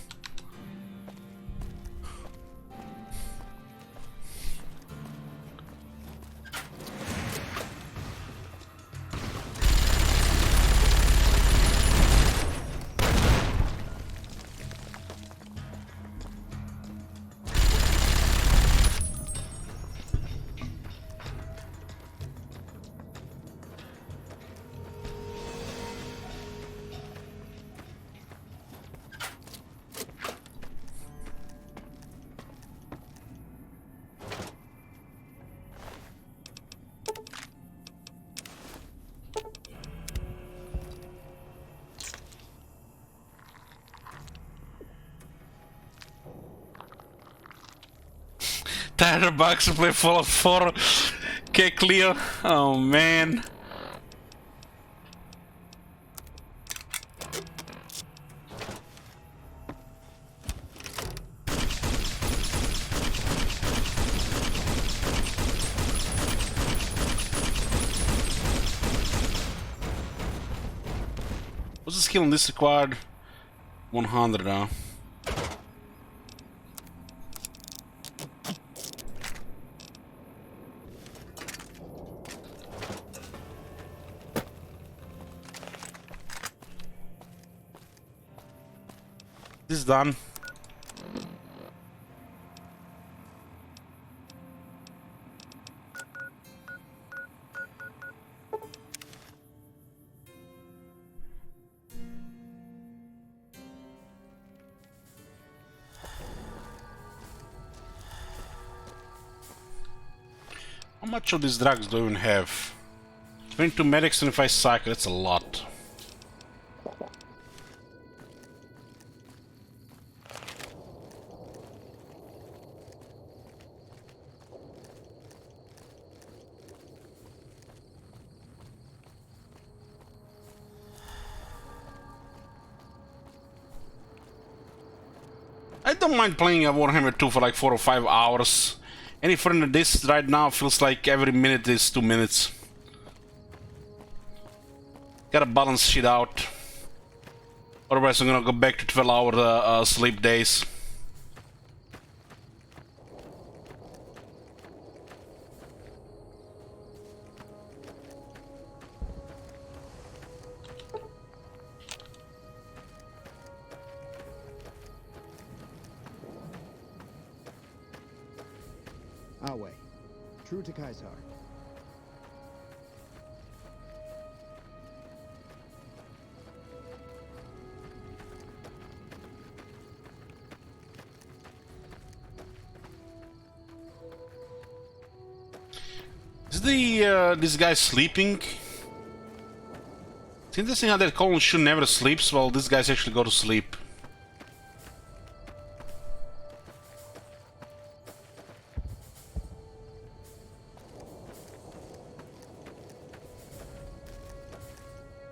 $100 to play Fallout 4. Okay, clear. Oh man. What's the skill on this required? 100, huh? This is done. How much of these drugs do I even have? 22 medics, 25 psych, that's a lot. I don't mind playing a Warhammer 2 for like 4 or 5 hours. Any further than this right now feels like every minute is 2 minutes. Gotta balance shit out. Otherwise I'm gonna go back to 12-hour sleep days. Our way. True to Kaisar. Is this guy sleeping? It's interesting how that Colin Shu never sleeps while these guys actually go to sleep.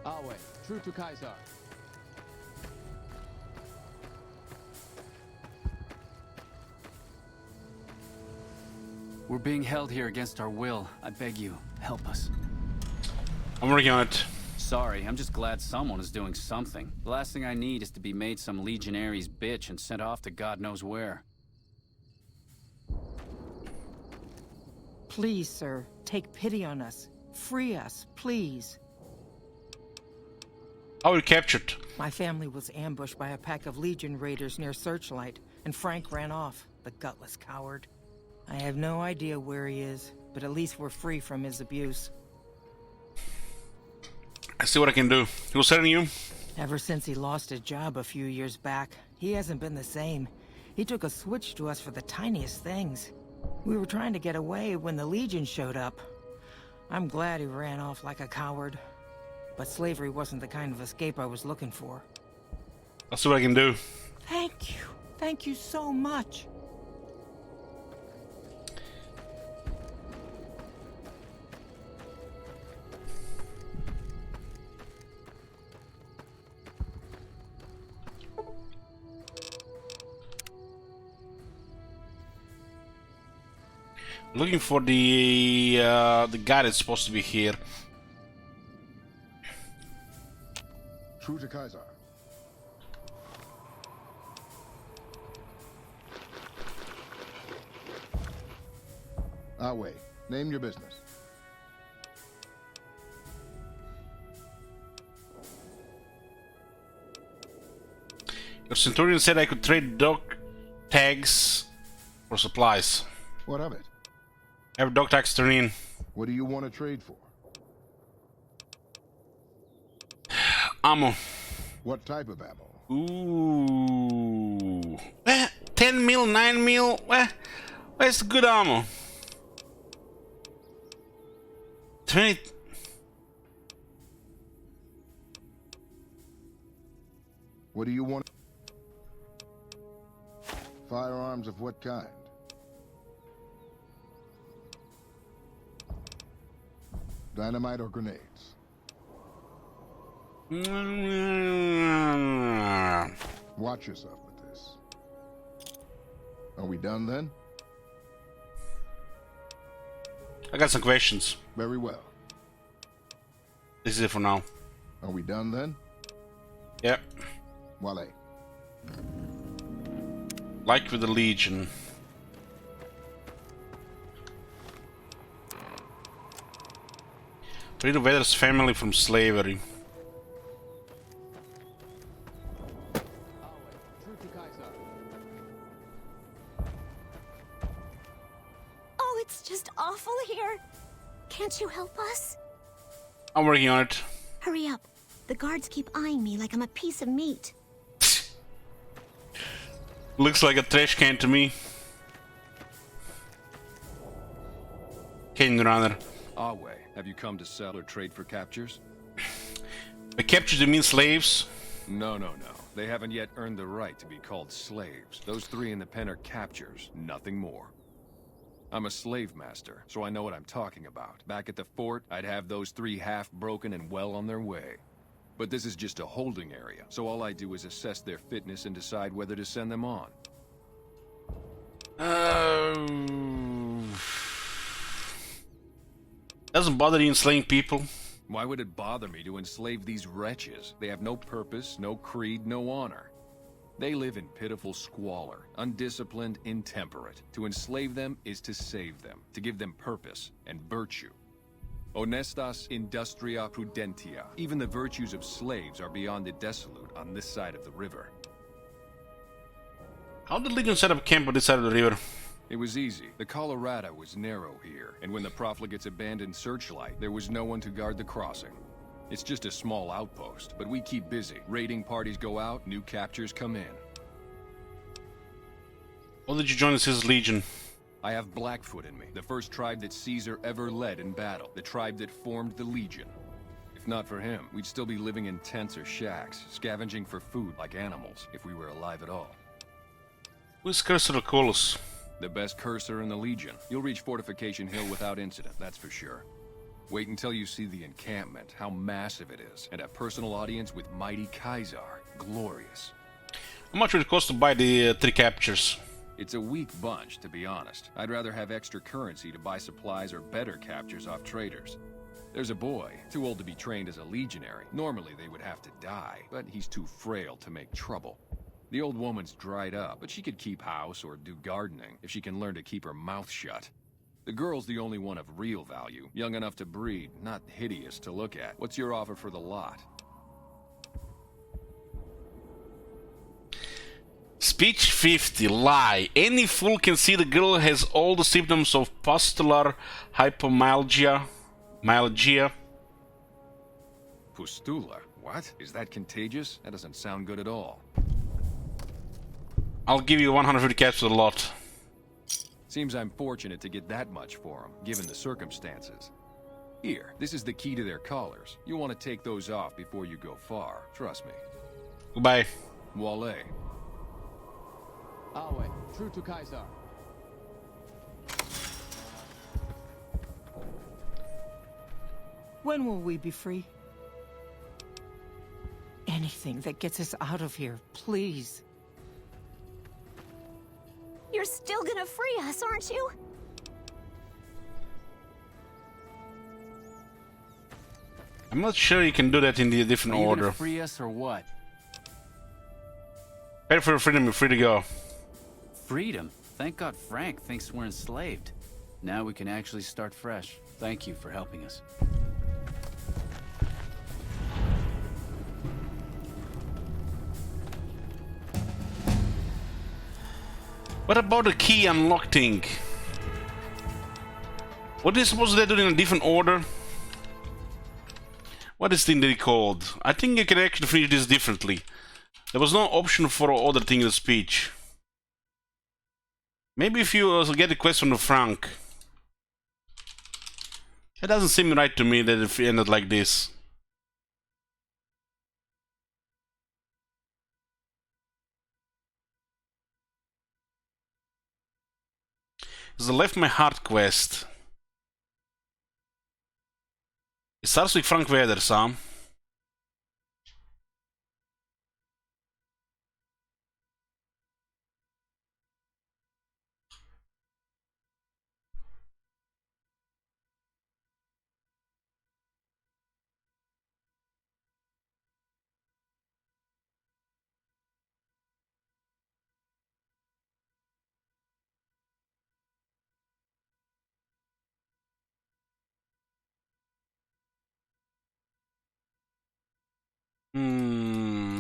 Our way. True to Kaisar. We're being held here against our will. I beg you, help us. I'm working on it. Sorry, I'm just glad someone is doing something. The last thing I need is to be made some legionary's bitch and sent off to God knows where. Please, sir, take pity on us. Free us, please. How were you captured? My family was ambushed by a pack of Legion raiders near Searchlight, and Frank ran off, the gutless coward. I have no idea where he is, but at least we're free from his abuse. I see what I can do. Who was sending you? Ever since he lost his job a few years back, he hasn't been the same. He took a switch to us for the tiniest things. We were trying to get away when the Legion showed up. I'm glad he ran off like a coward. But slavery wasn't the kind of escape I was looking for. I'll see what I can do. Thank you. Thank you so much. Looking for the guy that's supposed to be here. True to Kaisar. Our way. Name your business. Your Centurion said I could trade dog tags for supplies. What of it? I have dog tags turned in. What do you want to trade for? Ammo. What type of ammo? Ooh. 10 mil, 9 mil. Where's good ammo? 20. What do you want? Firearms of what kind? Dynamite or grenades? Watch yourself with this. Are we done then? I got some questions. Very well. This is it for now. Are we done then? Yep. Wale. Like with the Legion. Freed Vader's family from slavery. Oh, it's just awful here. Can't you help us? I'm working on it. Hurry up. The guards keep eyeing me like I'm a piece of meat. Looks like a trash can to me. Canyon runner. Awe, have you come to sell or trade for captures? By captures you mean slaves? No. They haven't yet earned the right to be called slaves. Those three in the pen are captures, nothing more. I'm a slave master, so I know what I'm talking about. Back at the fort, I'd have those three half-broken and well on their way. But this is just a holding area, so all I do is assess their fitness and decide whether to send them on. Doesn't bother you enslaving people? Why would it bother me to enslave these wretches? They have no purpose, no creed, no honor. They live in pitiful squalor, undisciplined, intemperate. To enslave them is to save them, to give them purpose and virtue. Honestas industria prudentia. Even the virtues of slaves are beyond the dissolute on this side of the river. How did Legion set up camp on this side of the river? It was easy. The Colorado was narrow here, and when the profligates abandoned Searchlight, there was no one to guard the crossing. It's just a small outpost, but we keep busy. Raiding parties go out, new captures come in. Why did you join this Legion? I have Blackfoot in me, the first tribe that Caesar ever led in battle, the tribe that formed the Legion. If not for him, we'd still be living in tents or shacks, scavenging for food like animals, if we were alive at all. Who's Cursor Colus? The best cursor in the Legion. You'll reach Fortification Hill without incident, that's for sure. Wait until you see the encampment, how massive it is, and a personal audience with mighty Caesar. Glorious. How much would it cost to buy the 3 captures? It's a weak bunch, to be honest. I'd rather have extra currency to buy supplies or better captures off traders. There's a boy, too old to be trained as a legionary. Normally they would have to die, but he's too frail to make trouble. The old woman's dried up, but she could keep house or do gardening if she can learn to keep her mouth shut. The girl's the only one of real value, young enough to breed, not hideous to look at. What's your offer for the lot? Speech 50. Lie. Any fool can see the girl has all the symptoms of pustular hypomyalgia. Pustular? What? Is that contagious? That doesn't sound good at all. I'll give you 150 caps for the lot. Seems I'm fortunate to get that much for them, given the circumstances. Here, this is the key to their collars. You want to take those off before you go far. Trust me. Goodbye. Wale. Awe, true to Caesar. When will we be free? Anything that gets us out of here, please. You're still gonna free us, aren't you? I'm not sure you can do that in the different order. Are you gonna free us or what? Pay for your freedom, you're free to go. Freedom? Thank God Frank thinks we're enslaved. Now we can actually start fresh. Thank you for helping us. What about the key unlocking? What is supposed to do in a different order? What is the thing that he called? I think you can actually finish this differently. There was no option for other thing in the speech. Maybe if you also get a quest from the Frank. It doesn't seem right to me that it ended like this. It's the Left My Heart quest. It starts with Frank Weathers, huh?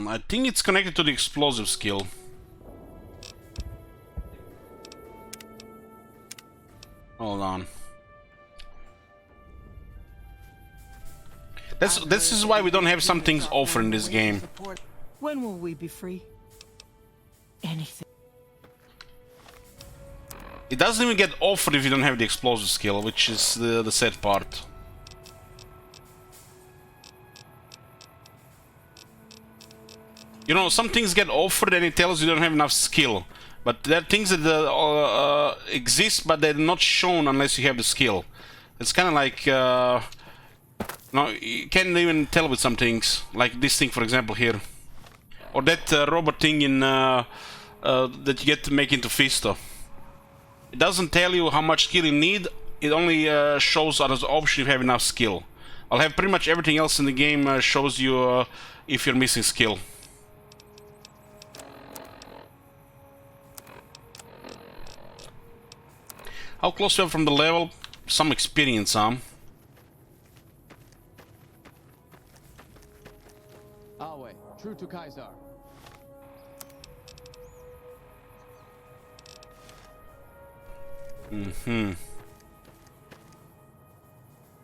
I think it's connected to the explosive skill. Hold on. This is why we don't have some things offered in this game. When will we be free? Anything. It doesn't even get offered if you don't have the explosive skill, which is the sad part. You know, some things get offered and it tells you don't have enough skill. But there are things that exist, but they're not shown unless you have the skill. It's kind of like... no, you can't even tell with some things. Like this thing, for example, here. Or that robot thing in that you get to make into Fisto. It doesn't tell you how much skill you need. It only shows as an option if you have enough skill. I'll have pretty much everything else in the game shows you if you're missing skill. How close you are from the level? Some experience, huh? Alway, true to Kaiser. We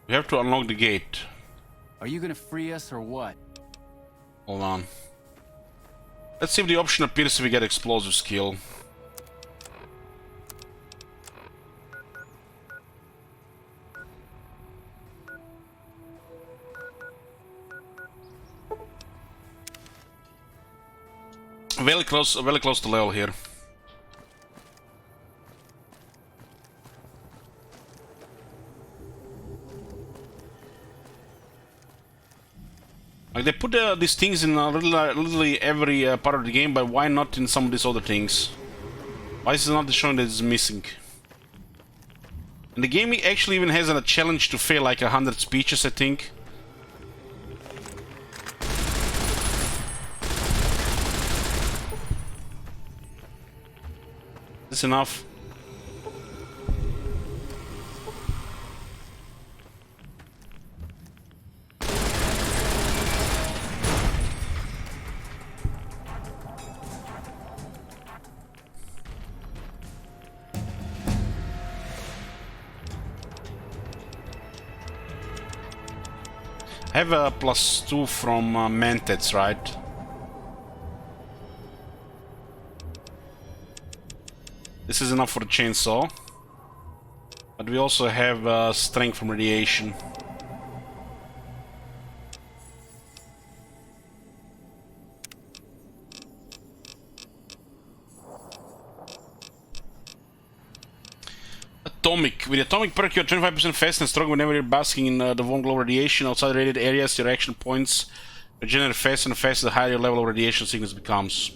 have to unlock the gate. Are you gonna free us or what? Hold on. Let's see if the option appears if we get explosive skill. Very close to level here. Like they put these things in literally every part of the game, but why not in some of these other things? Why is it not showing that it's missing? And the game actually even has a challenge to fail like 100 speeches, I think. That's enough. I have a +2 from Mantats, right? This is enough for the chainsaw. But we also have strength from radiation. Atomic. With the atomic perk, you're 25% faster and stronger whenever you're basking in the warm glow radiation. Outside radiated areas, your action points regenerate faster and faster the higher your level of radiation sickness becomes.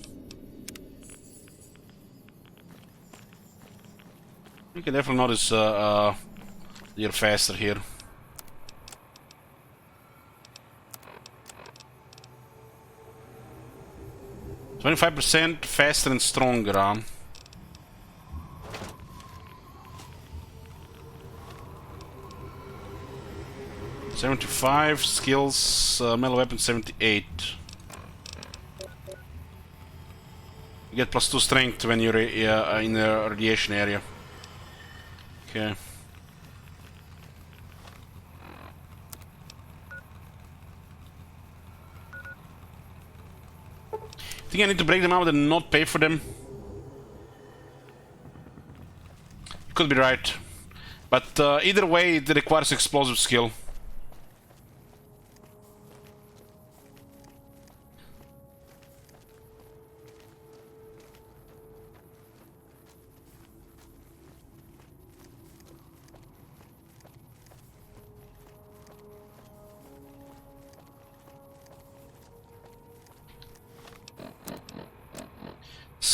You can definitely notice you're faster here. %25 faster and stronger, huh? $75 skills, melee weapon 78. You get +2 strength when you're in the radiation area. Okay. Think I need to break them out and not pay for them? Could be right. But either way, it requires explosive skill.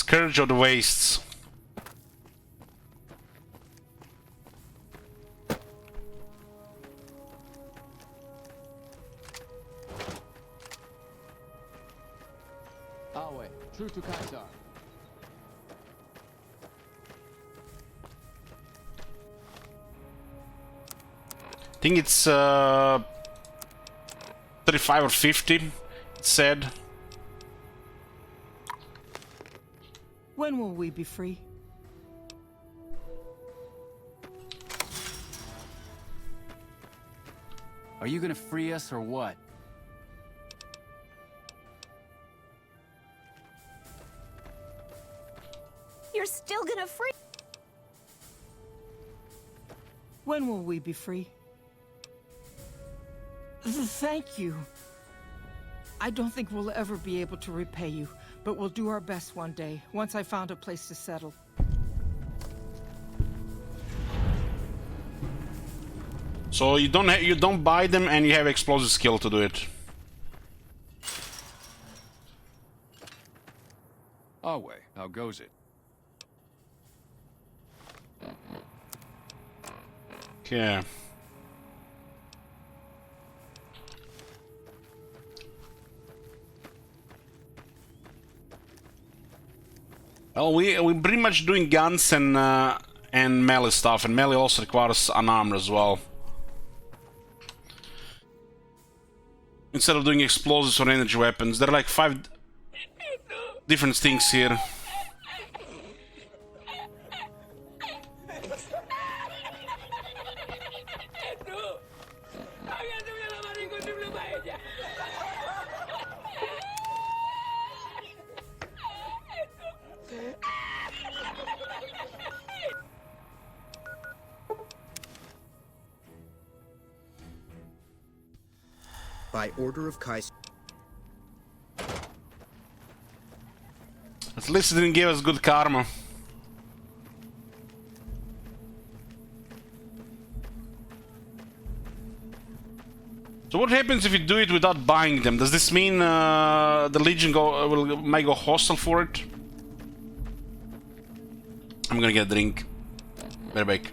Scourge of the Wastes. Our way. True to Kaiser. I think it's 35 or 50, it said. When will we be free? Are you gonna free us or what? You're still gonna free. When will we be free? Thank you. I don't think we'll ever be able to repay you, but we'll do our best one day, once I found a place to settle. So you don't buy them, and you have explosive skill to do it. Our way. How goes it? Okay. Well, we're pretty much doing guns and melee stuff, and melee also requires unarmed as well. Instead of doing explosives or energy weapons, there are like 5 different things here. By order of Kaiser. At least it didn't give us good karma. So what happens if you do it without buying them? Does this mean the Legion might go hostile for it? I'm gonna get a drink. Better back.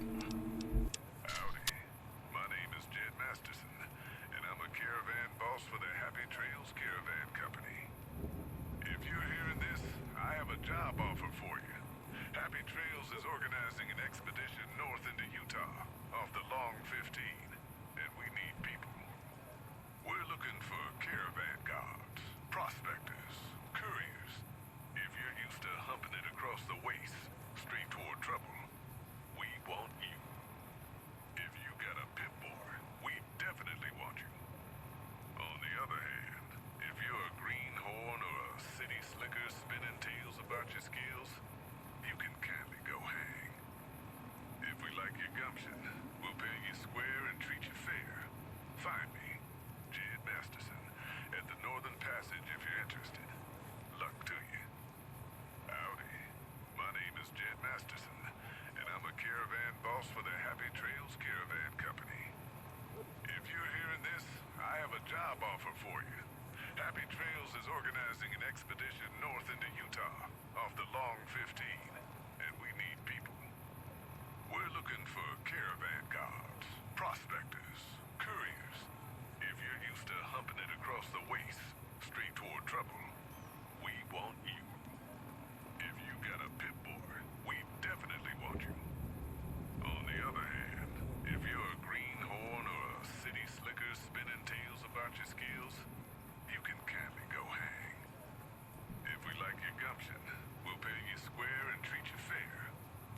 Howdy. My name is Jed Masterson, and I'm a caravan boss for the Happy Trails Caravan Company. If you're hearing this, I have a job offer for you. Happy Trails is organizing an expedition north into Utah, off the Long 15, and we need people. We're looking for caravan guards, prospectors, couriers. If you're used to humping it across the waste, straight toward trouble, we want you. If you got a pit boy, we definitely want you. On the other hand, if you're a greenhorn or a city slicker spinning tales about your skills, you can kindly go hang. If we like your gumption, we'll pay you square and treat you fair. Find me, Jed Masterson, at the Northern Passage if you're interested. Luck to you. Howdy. My name is Jed Masterson, and I'm a caravan boss for the Happy Trails Caravan Company. If you're hearing this, I have a job offer for you. Happy Trails is organizing an expedition north into Utah, off the Long 15, and we need people. We're looking for caravan guards, prospectors, couriers. If you're used to humping it across the waste, straight toward trouble, we want you. If you got a pit boy, we definitely want you. On the other hand, if you're a greenhorn or a city slicker spinning tales about your skills, you can kindly go hang. If we like your gumption, we'll pay you square and treat you fair.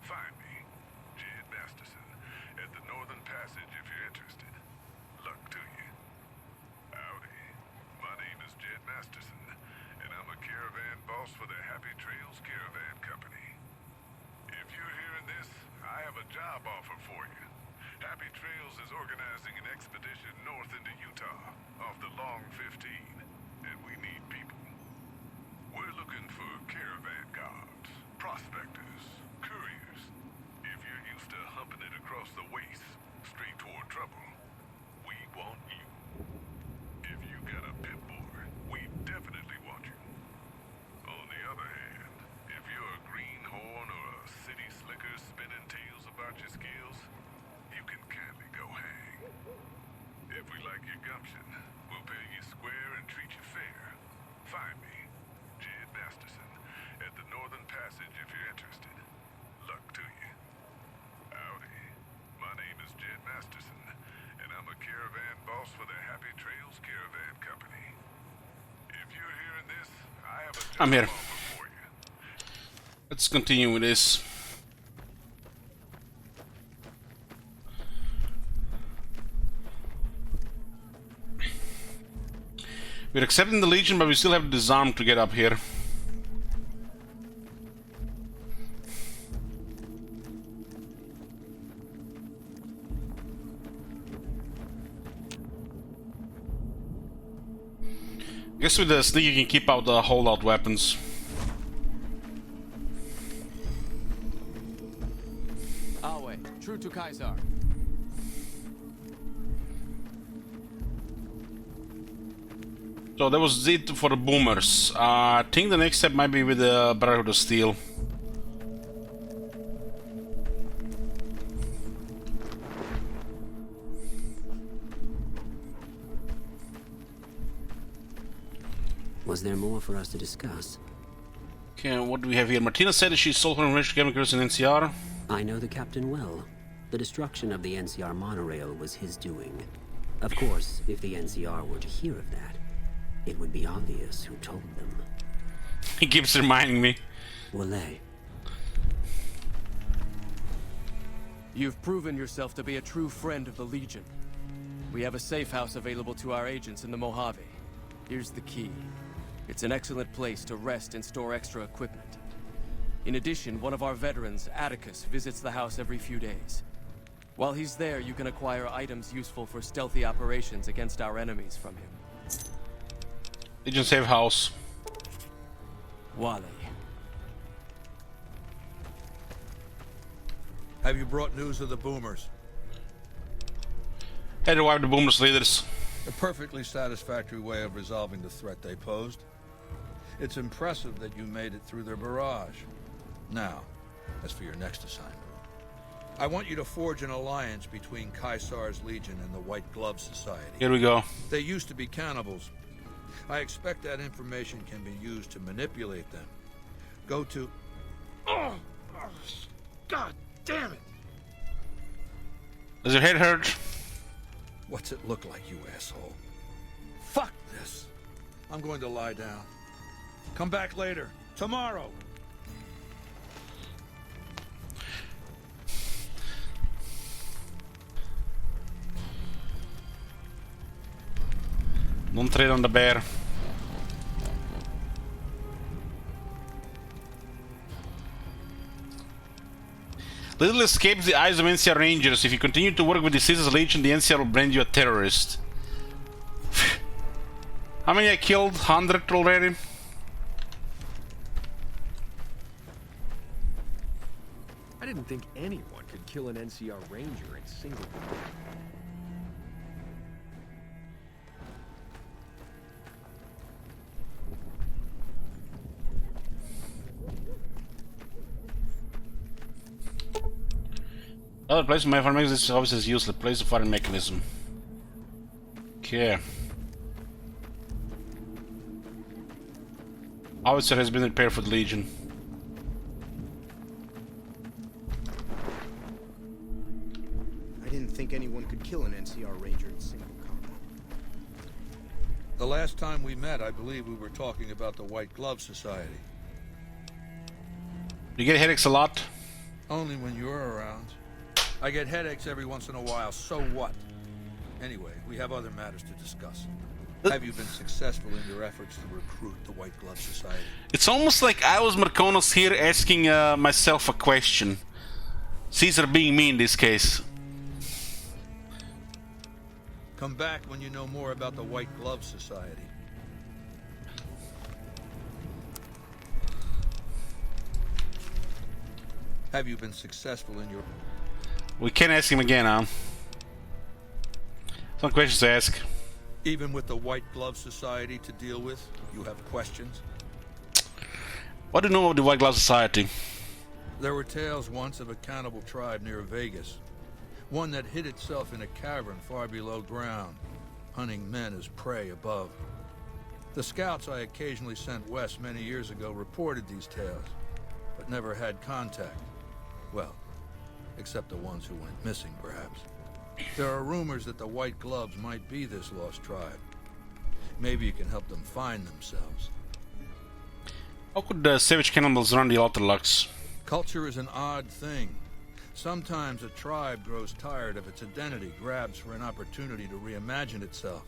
Find me, Jed Masterson, at the Northern Passage if you're interested. Luck to you. Howdy. My name is Jed Masterson, and I'm a caravan boss for the Happy Trails Caravan Company. If you're hearing this, I have a job offer for you. Happy Trails is organizing an expedition north into Utah, off the Long 15, and we need people. We're looking for caravan guards, prospectors, couriers. If you're used to humping it across the waste, straight toward trouble, we want you. If you got a pit boy, we definitely want you. On the other hand, if you're about your skills, you can kindly go hang. If we like your gumption, we'll pay you square and treat you fair. Find me, Jed Masterson, at the Northern Passage if you're interested. Luck to you. Howdy. My name is Jed Masterson, and I'm a caravan boss for the Happy Trails Caravan Company. If you're hearing this, I have a I'm here. job offer for you. Let's continue with this. We're accepting the Legion, but we still have to disarm to get up here. Guess with the sneak you can keep out the holdout weapons. Alway, true to Kaisar. So that was it for the boomers. I think the next step might be with the Brotherhood of Steel. Was there more for us to discuss? Okay, what do we have here? Martina said that she sold her enriched chemicals in NCR. I know the captain well. The destruction of the NCR monorail was his doing. Of course, if the NCR were to hear of that, it would be obvious who told them. He keeps reminding me. Wale. You've proven yourself to be a true friend of the Legion. We have a safe house available to our agents in the Mojave. Here's the key. It's an excellent place to rest and store extra equipment. In addition, one of our veterans, Atticus, visits the house every few days. While he's there, you can acquire items useful for stealthy operations against our enemies from him. Legion safe house. Wale. Have you brought news of the boomers? Had to wipe the boomers leaders. A perfectly satisfactory way of resolving the threat they posed. It's impressive that you made it through their barrage. Now, as for your next assignment, I want you to forge an alliance between Kaisar's Legion and the White Glove Society. Here we go. They used to be cannibals. I expect that information can be used to manipulate them. Go to... Oh, God damn it! Does your head hurt? What's it look like, you asshole? Fuck this! I'm going to lie down. Come back later. Tomorrow! Don't tread on the bear. Little escapes the eyes of NCR Rangers. If you continue to work with the Citizens Legion, the NCR will brand you a terrorist. How many I killed? 100 already? I didn't think anyone could kill an NCR Ranger in single combat. Other place my fire mechanism this obviously is useless. Place the fire mechanism. Okay. Howitzer has been repaired for the Legion. I didn't think anyone could kill an NCR Ranger in single combat. The last time we met, I believe we were talking about the White Glove Society. You get headaches a lot? Only when you're around. I get headaches every once in a while, so what? Anyway, we have other matters to discuss. Have you been successful in your efforts to recruit the White Glove Society? It's almost like I was Marconos here asking myself a question. Caesar being me in this case. Come back when you know more about the White Glove Society. Have you been successful in your... We can ask him again, huh? Some questions to ask. Even with the White Glove Society to deal with, you have questions? What do you know of the White Glove Society? There were tales once of a cannibal tribe near Vegas. One that hid itself in a cavern far below ground, hunting men as prey above. The scouts I occasionally sent west many years ago reported these tales, but never had contact. Well, except the ones who went missing, perhaps. There are rumors that the White Gloves might be this lost tribe. Maybe you can help them find themselves. How could savage cannibals run the Ultralux? Culture is an odd thing. Sometimes a tribe grows tired of its identity, grabs for an opportunity to reimagine itself.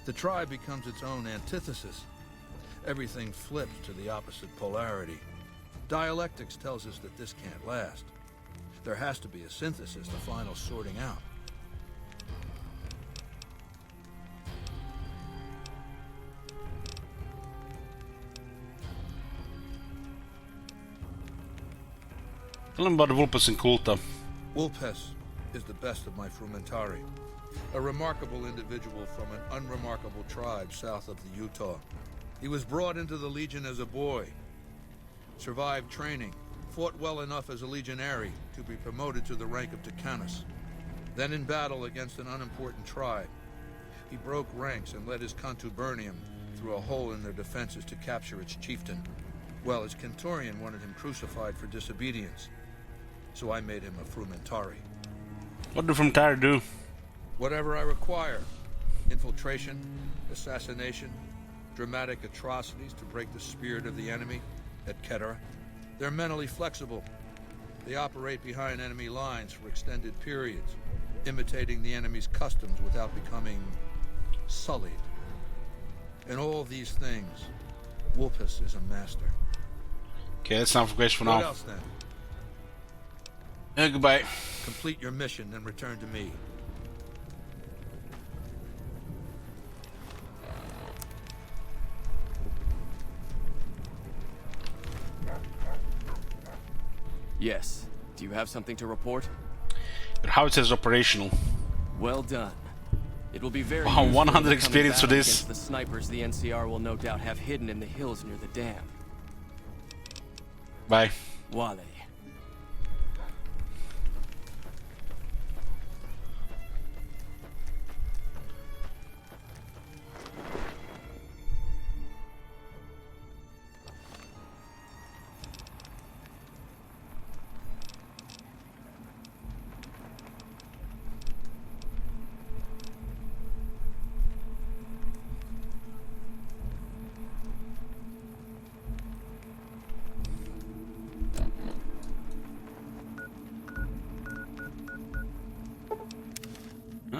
The tribe becomes its own antithesis. Everything flips to the opposite polarity. Dialectics tells us that this can't last. There has to be a synthesis, the final sorting out. Tell him about Vulpes and Kulta. Vulpes is the best of my frumentari. A remarkable individual from an unremarkable tribe south of the Utah. He was brought into the Legion as a boy. Survived training. Fought well enough as a legionary to be promoted to the rank of Decanus. Then in battle against an unimportant tribe, he broke ranks and led his contubernium through a hole in their defenses to capture its chieftain. Well, his Kenturian wanted him crucified for disobedience, so I made him a frumentari. What do frumentari do? Whatever I require. Infiltration, assassination, dramatic atrocities to break the spirit of the enemy, etc. They're mentally flexible. They operate behind enemy lines for extended periods, imitating the enemy's customs without becoming sullied. In all these things, Vulpes is a master. Okay, that's enough questions for now. What else then? Goodbye. Complete your mission, then return to me. Yes. Do you have something to report? Your howitzer is operational. Well done. It will be very Wow, useful 100 in the experience for coming this. battle against the snipers the NCR will no doubt have hidden in the hills near the dam. Bye. Wale.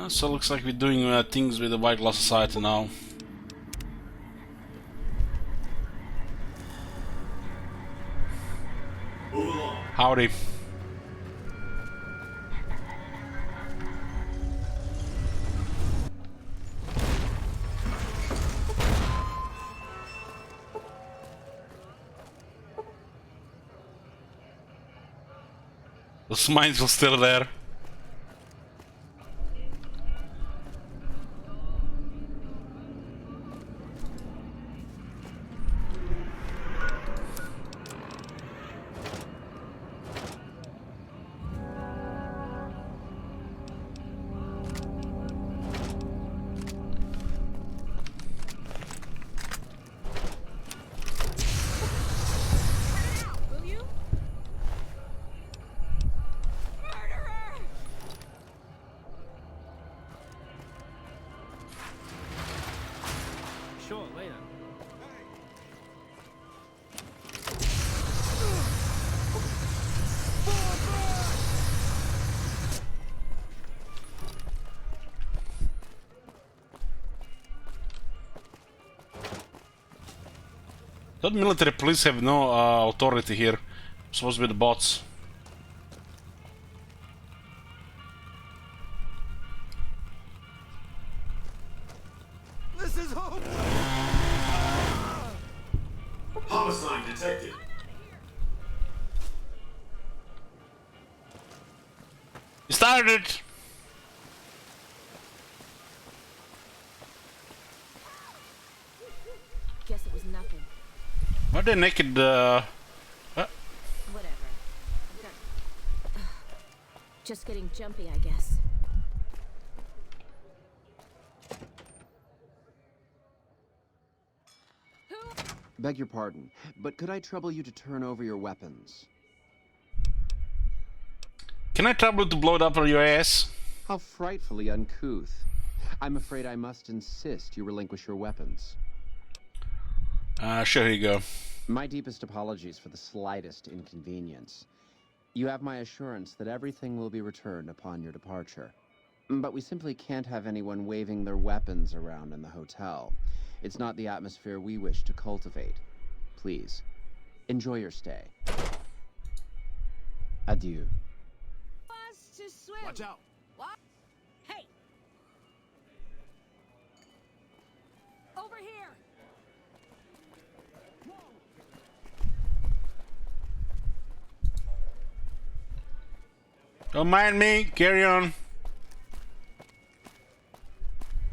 So looks like we're doing things with the White Glove Society now. Howdy. The smiles are still there. Sure, later. Thought military police have no authority here. Supposed to be the bots. This is hopeless! Homicide detected. You started! Guess it was nothing. Why are they naked? What? Whatever. Just getting jumpy, I guess. Beg your pardon, but could I trouble you to turn over your weapons? Can I trouble to blow it up for your ass? How frightfully uncouth. I'm afraid I must insist you relinquish your weapons. Sure, here you go. My deepest apologies for the slightest inconvenience. You have my assurance that everything will be returned upon your departure. But we simply can't have anyone waving their weapons around in the hotel. It's not the atmosphere we wish to cultivate. Please, enjoy your stay. Adieu. Watch out! What? Hey! Over here! Don't mind me. Carry on.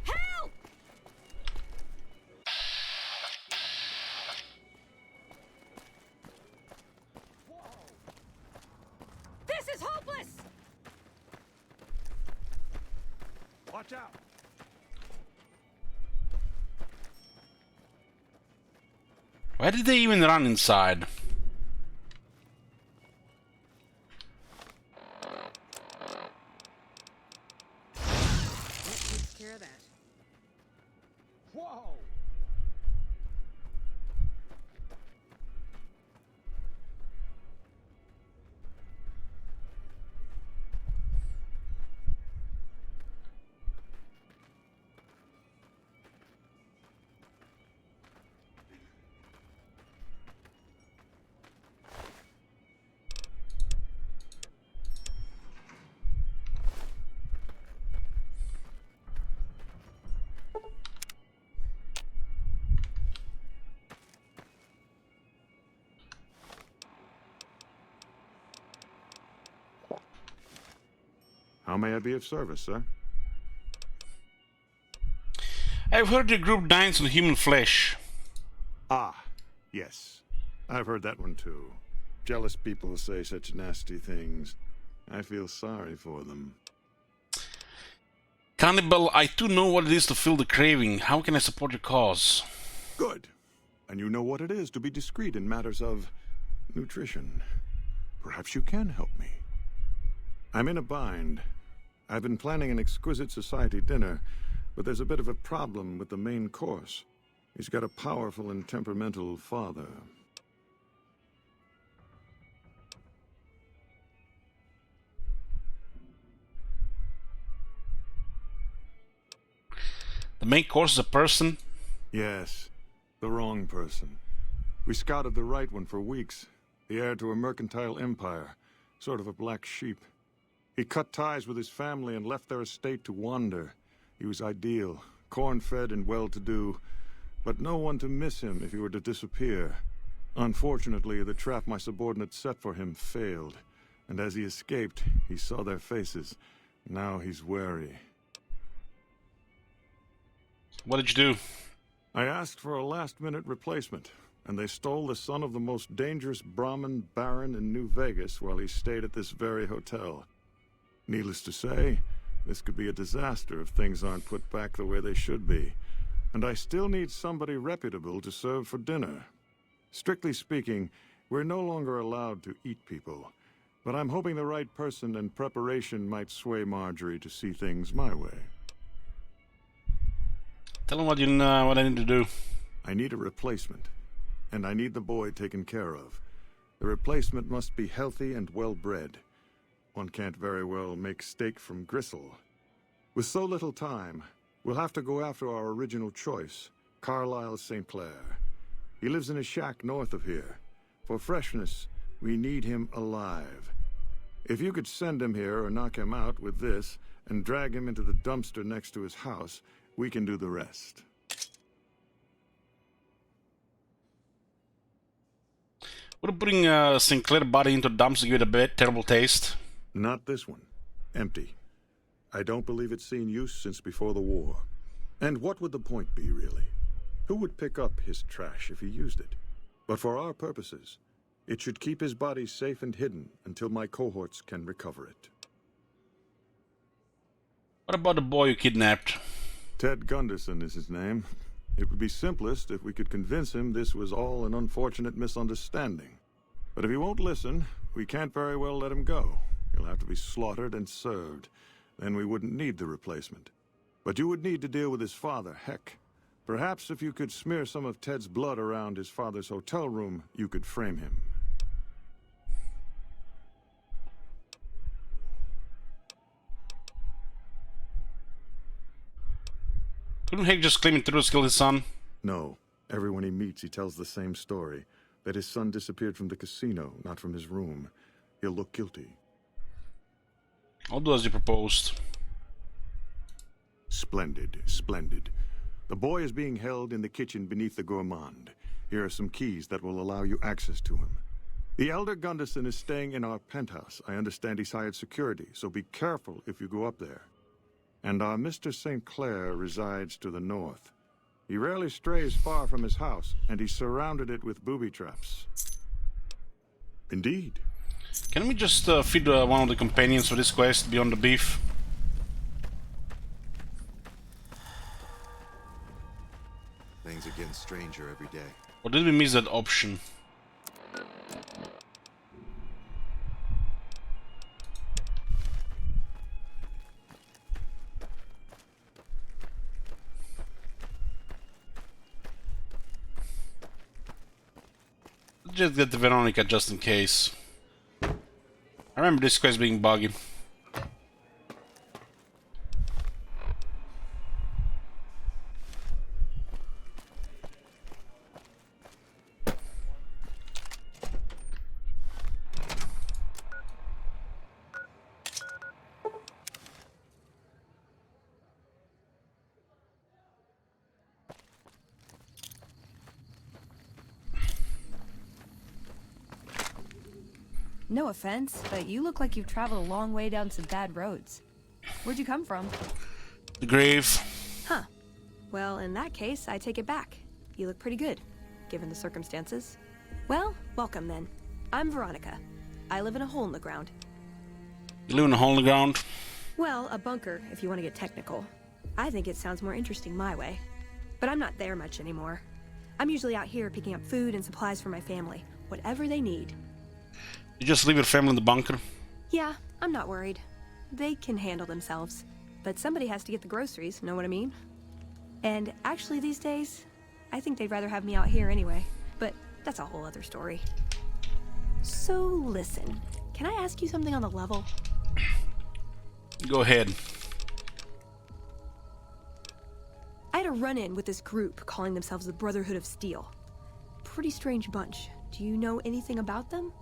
Help! This is hopeless! Watch out! Why did they even run inside? That takes care of that. Whoa! How may I be of service, sir? I've heard your group dines on human flesh. Ah, yes. I've heard that one too. Jealous people say such nasty things. I feel sorry for them. Cannibal, I too know what it is to feel the craving. How can I support your cause? Good. And you know what it is to be discreet in matters of nutrition. Perhaps you can help me. I'm in a bind. I've been planning an exquisite society dinner, but there's a bit of a problem with the main course. He's got a powerful and temperamental father. The main course is a person? Yes, the wrong person. We scouted the right one for weeks. The heir to a mercantile empire, sort of a black sheep. He cut ties with his family and left their estate to wander. He was ideal, corn-fed and well-to-do, but no one to miss him if he were to disappear. Unfortunately, the trap my subordinates set for him failed, and as he escaped, he saw their faces. Now he's wary. What did you do? I asked for a last-minute replacement, and they stole the son of the most dangerous Brahmin baron in New Vegas while he stayed at this very hotel. Needless to say, this could be a disaster if things aren't put back the way they should be. And I still need somebody reputable to serve for dinner. Strictly speaking, we're no longer allowed to eat people. But I'm hoping the right person and preparation might sway Marjorie to see things my way. Tell him what I need to do. I need a replacement. And I need the boy taken care of. The replacement must be healthy and well-bred. One can't very well make steak from gristle. With so little time, we'll have to go after our original choice, Carlisle St. Clair. He lives in a shack north of here. For freshness, we need him alive. If you could send him here or knock him out with this and drag him into the dumpster next to his house, we can do the rest. Would putting Sinclair body into dumps give it a bit terrible taste? Not this one. Empty. I don't believe it's seen use since before the war. And what would the point be, really? Who would pick up his trash if he used it? But for our purposes, it should keep his body safe and hidden until my cohorts can recover it. What about the boy you kidnapped? Ted Gunderson is his name. It would be simplest if we could convince him this was all an unfortunate misunderstanding. But if he won't listen, we can't very well let him go. He'll have to be slaughtered and served. Then we wouldn't need the replacement. But you would need to deal with his father, Heck. Perhaps if you could smear some of Ted's blood around his father's hotel room, you could frame him. Couldn't Heck just claim Intruders killed his son? No. Everyone he meets, he tells the same story. That his son disappeared from the casino, not from his room. He'll look guilty. I'll do as you proposed. Splendid, splendid. The boy is being held in the kitchen beneath the gourmand. Here are some keys that will allow you access to him. The elder Gunderson is staying in our penthouse. I understand he's hired security, so be careful if you go up there. And our Mr. St. Clair resides to the north. He rarely strays far from his house, and he's surrounded it with booby traps. Indeed. Can we just feed one of the companions for this quest beyond the beef? Things are getting stranger every day. Or did we miss that option? Just get the Veronica just in case. I remember this quest being buggy. No offense, but you look like you've traveled a long way down some bad roads. Where'd you come from? The grave. Huh. Well, in that case, I take it back. You look pretty good, given the circumstances. Well, welcome then. I'm Veronica. I live in a hole in the ground. You live in a hole in the ground? Well, a bunker, if you want to get technical. I think it sounds more interesting my way. But I'm not there much anymore. I'm usually out here picking up food and supplies for my family, whatever they need. You just leave your family in the bunker? Yeah, I'm not worried. They can handle themselves. But somebody has to get the groceries, know what I mean? And actually these days, I think they'd rather have me out here anyway. But that's a whole other story. So listen, can I ask you something on the level? Go ahead. I had a run-in with this group calling themselves the Brotherhood of Steel. Pretty strange bunch. Do you know anything about them?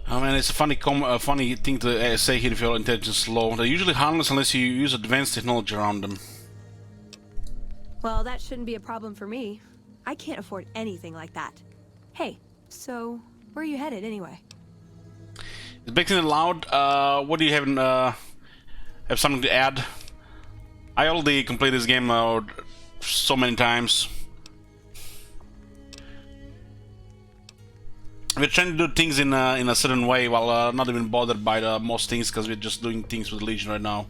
Oh man, it's a funny thing to say here if your intelligence is low. They're usually harmless unless you use advanced technology around them. Well, that shouldn't be a problem for me. I can't afford anything like that. Hey, so where are you headed anyway? Is Beckton allowed? What do you have something to add? I already completed this game so many times. We're trying to do things in a certain way while not even bothered by most things because we're just doing things with the Legion right now.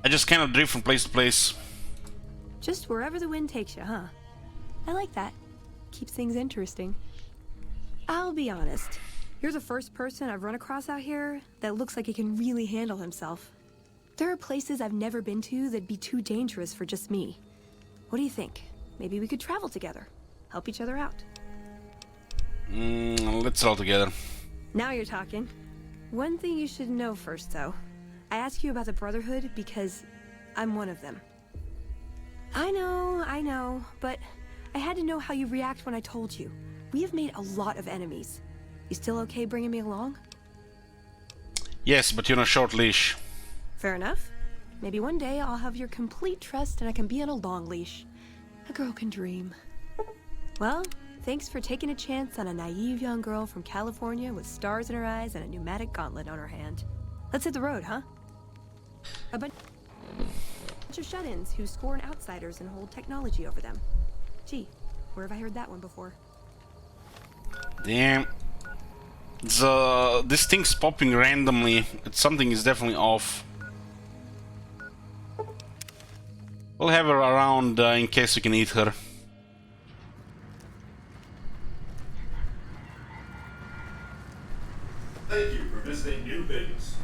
I just kind of drift from place to place. Just wherever the wind takes you, huh? I like that. Keeps things interesting. I'll be honest. You're the first person I've run across out here that looks like he can really handle himself. There are places I've never been to that'd be too dangerous for just me. What do you think? Maybe we could travel together. Help each other out. Let's all together. Now you're talking. One thing you should know first, though. I ask you about the Brotherhood because I'm one of them. I know, but I had to know how you react when I told you. We have made a lot of enemies. You still okay bringing me along? Yes, but you're on a short leash. Fair enough. Maybe one day I'll have your complete trust and I can be on a long leash. A girl can dream. Well, thanks for taking a chance on a naive young girl from California with stars in her eyes and a pneumatic gauntlet on her hand. Let's hit the road, huh? A bunch of shut-ins who scorn outsiders and hold technology over them. Gee, where have I heard that one before? Damn. This thing's popping randomly. Something is definitely off. We'll have her around in case we can eat her. Thank you for visiting New Vegas.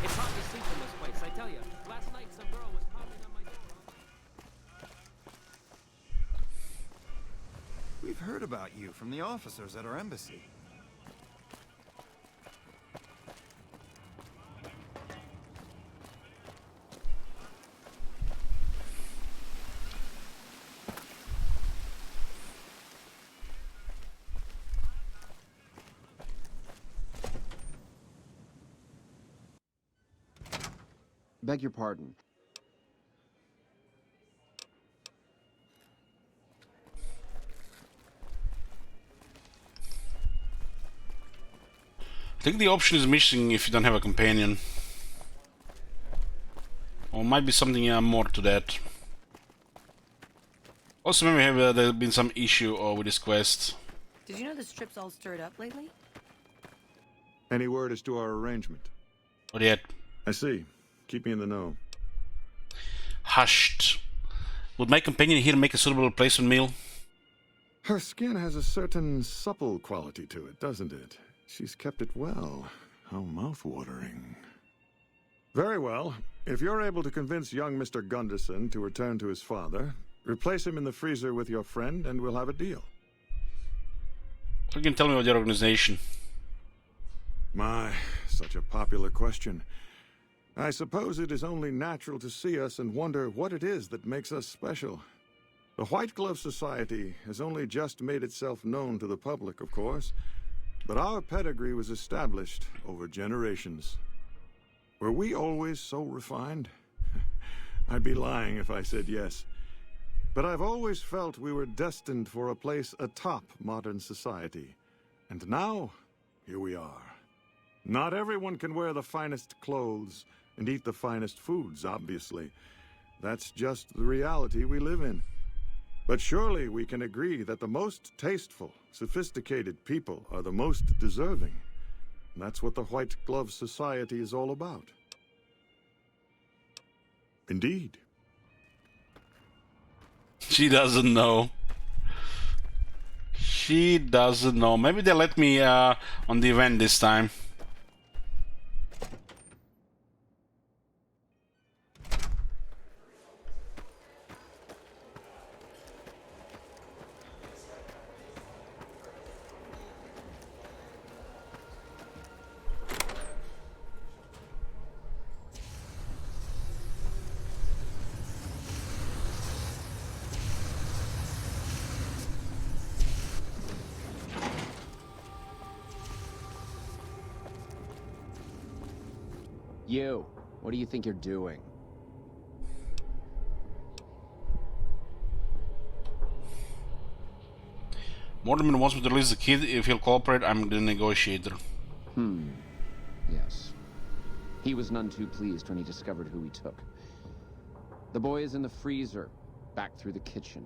It's hard to sleep in this place, I tell you. Last night some girl was pounding on my door. We've heard about you from the officers at our embassy. Beg your pardon. I think the option is missing if you don't have a companion. Or might be something more to that. Also, maybe there's been some issue with this quest. Did you know the strip's all stirred up lately? Any word as to our arrangement? Not yet. I see. Keep me in the know. Hushed. Would my companion here make a suitable replacement meal? Her skin has a certain supple quality to it, doesn't it? She's kept it well. How mouth-watering. Very well. If you're able to convince young Mr. Gunderson to return to his father, replace him in the freezer with your friend, and we'll have a deal. You can tell me about your organization. My, such a popular question. I suppose it is only natural to see us and wonder what it is that makes us special. The White Glove Society has only just made itself known to the public, of course, but our pedigree was established over generations. Were we always so refined? I'd be lying if I said yes. But I've always felt we were destined for a place atop modern society. And now, here we are. Not everyone can wear the finest clothes and eat the finest foods, obviously. That's just the reality we live in. But surely we can agree that the most tasteful, sophisticated people are the most deserving. And that's what the White Glove Society is all about. Indeed. She doesn't know. She doesn't know. Maybe they let me on the event this time. You, what do you think you're doing? Mortimer wants me to release the kid. If he'll cooperate, I'm the negotiator. Yes. He was none too pleased when he discovered who he took. The boy is in the freezer, back through the kitchen.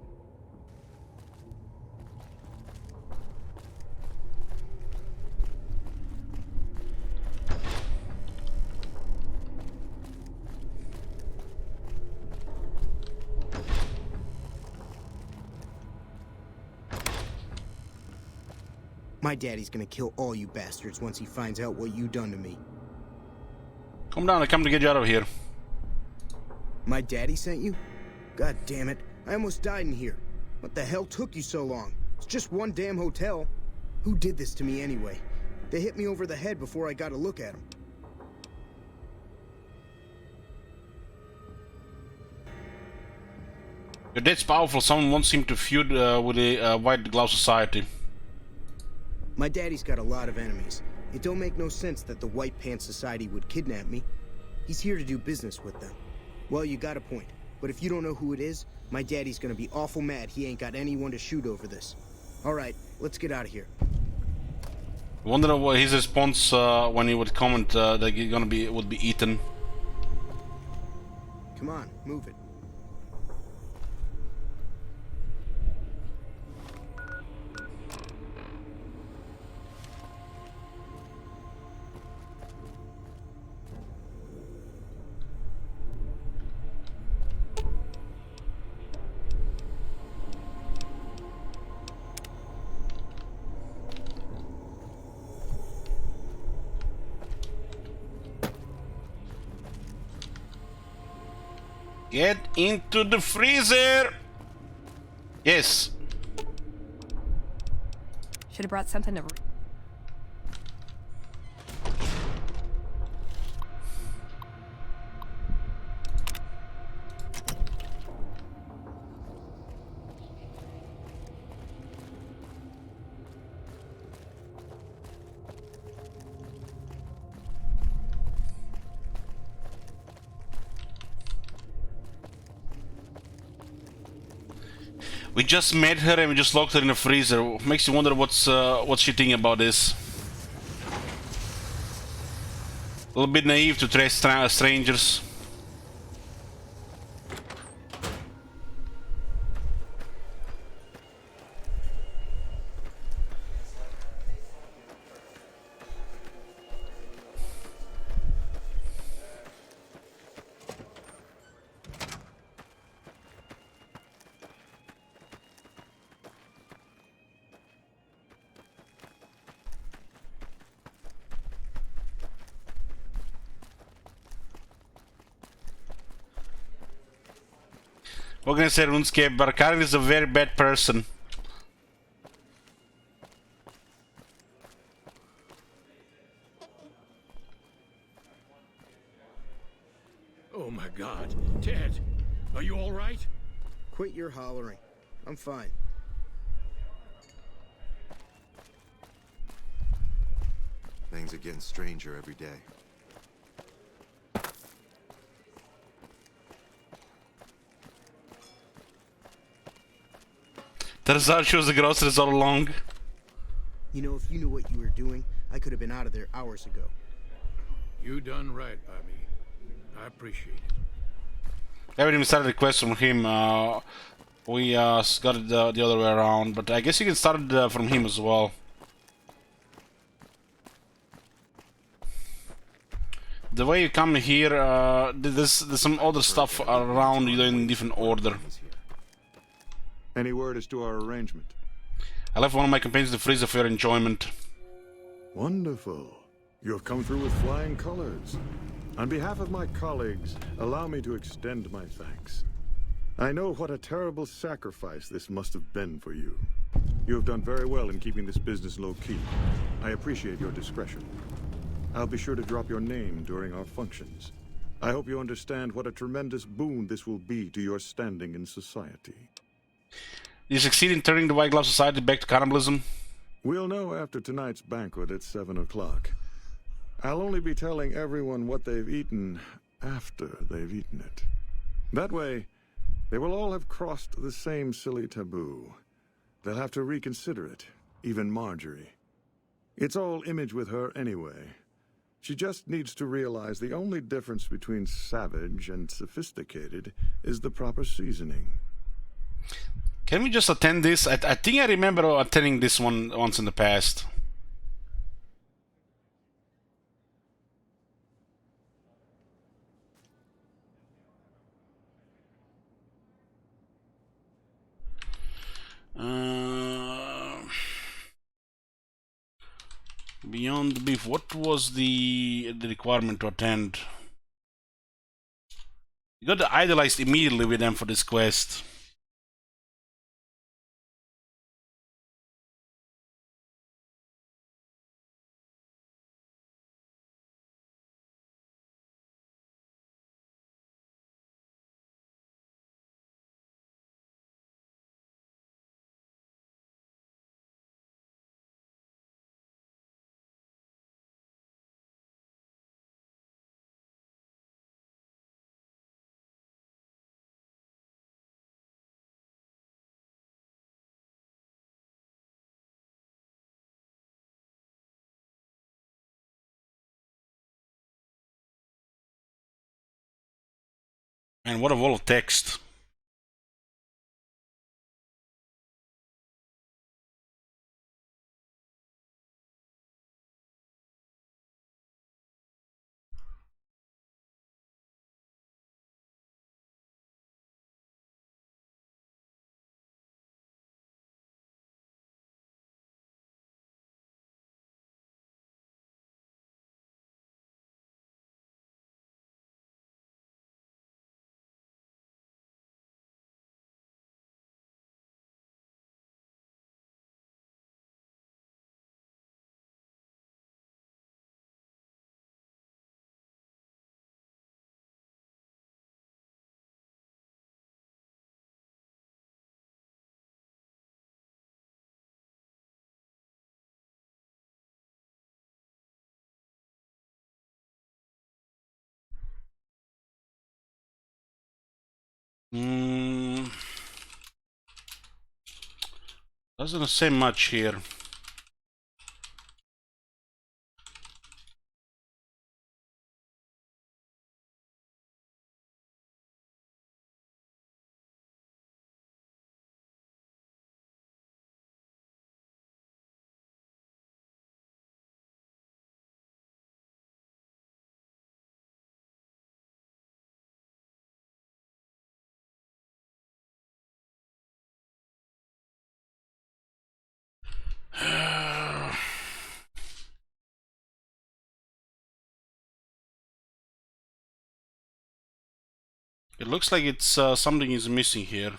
My daddy's gonna kill all you bastards once he finds out what you done to me. Come down, I come to get you out of here. My daddy sent you? God damn it, I almost died in here. What the hell took you so long? It's just one damn hotel. Who did this to me anyway? They hit me over the head before I got a look at them. Your dad's powerful. Someone wants him to feud with the White Glove Society. My daddy's got a lot of enemies. It don't make no sense that the White Pants Society would kidnap me. He's here to do business with them. Well, you got a point. but if you don't know who it is, my daddy's gonna be awful mad he ain't got anyone to shoot over this. Alright, let's get out of here. Wonder what his response when he would comment that he's gonna be would be eaten. Come on, move it. Get into the freezer! Yes. Should have brought something to... We just met her and we just locked her in the freezer. Makes you wonder what's she thinking about this. A little bit naive to trust strangers. What can I say, RuneScape? Barkar is a very bad person. Oh my God. Ted, are you all right? Quit your hollering. I'm fine. Things are getting stranger every day. Turns out she was the groceries all along. You know, if you knew what you were doing, I could have been out of there hours ago. You done right, Bobby. I appreciate it. I haven't even started the quest from him. We got it the other way around, but I guess you can start it from him as well. The way you come here, there's some other stuff around you in different order. Any word as to our arrangement? I left one of my companions in the freezer for your enjoyment. Wonderful. You have come through with flying colors. On behalf of my colleagues, allow me to extend my thanks. I know what a terrible sacrifice this must have been for you. You have done very well in keeping this business low-key. I appreciate your discretion. I'll be sure to drop your name during our functions. I hope you understand what a tremendous boon this will be to your standing in society. You succeed in turning the White Glove Society back to cannibalism? We'll know after tonight's banquet at 7 o'clock. I'll only be telling everyone what they've eaten after they've eaten it. That way, they will all have crossed the same silly taboo. They'll have to reconsider it, even Marjorie. It's all image with her anyway. She just needs to realize the only difference between savage and sophisticated is the proper seasoning. Can we just attend this? I think I remember attending this one once in the past. Beyond the beef, what was the requirement to attend? You got idolized immediately with them for this quest. And what a wall of text. Doesn't say much here. It looks like it's something is missing here.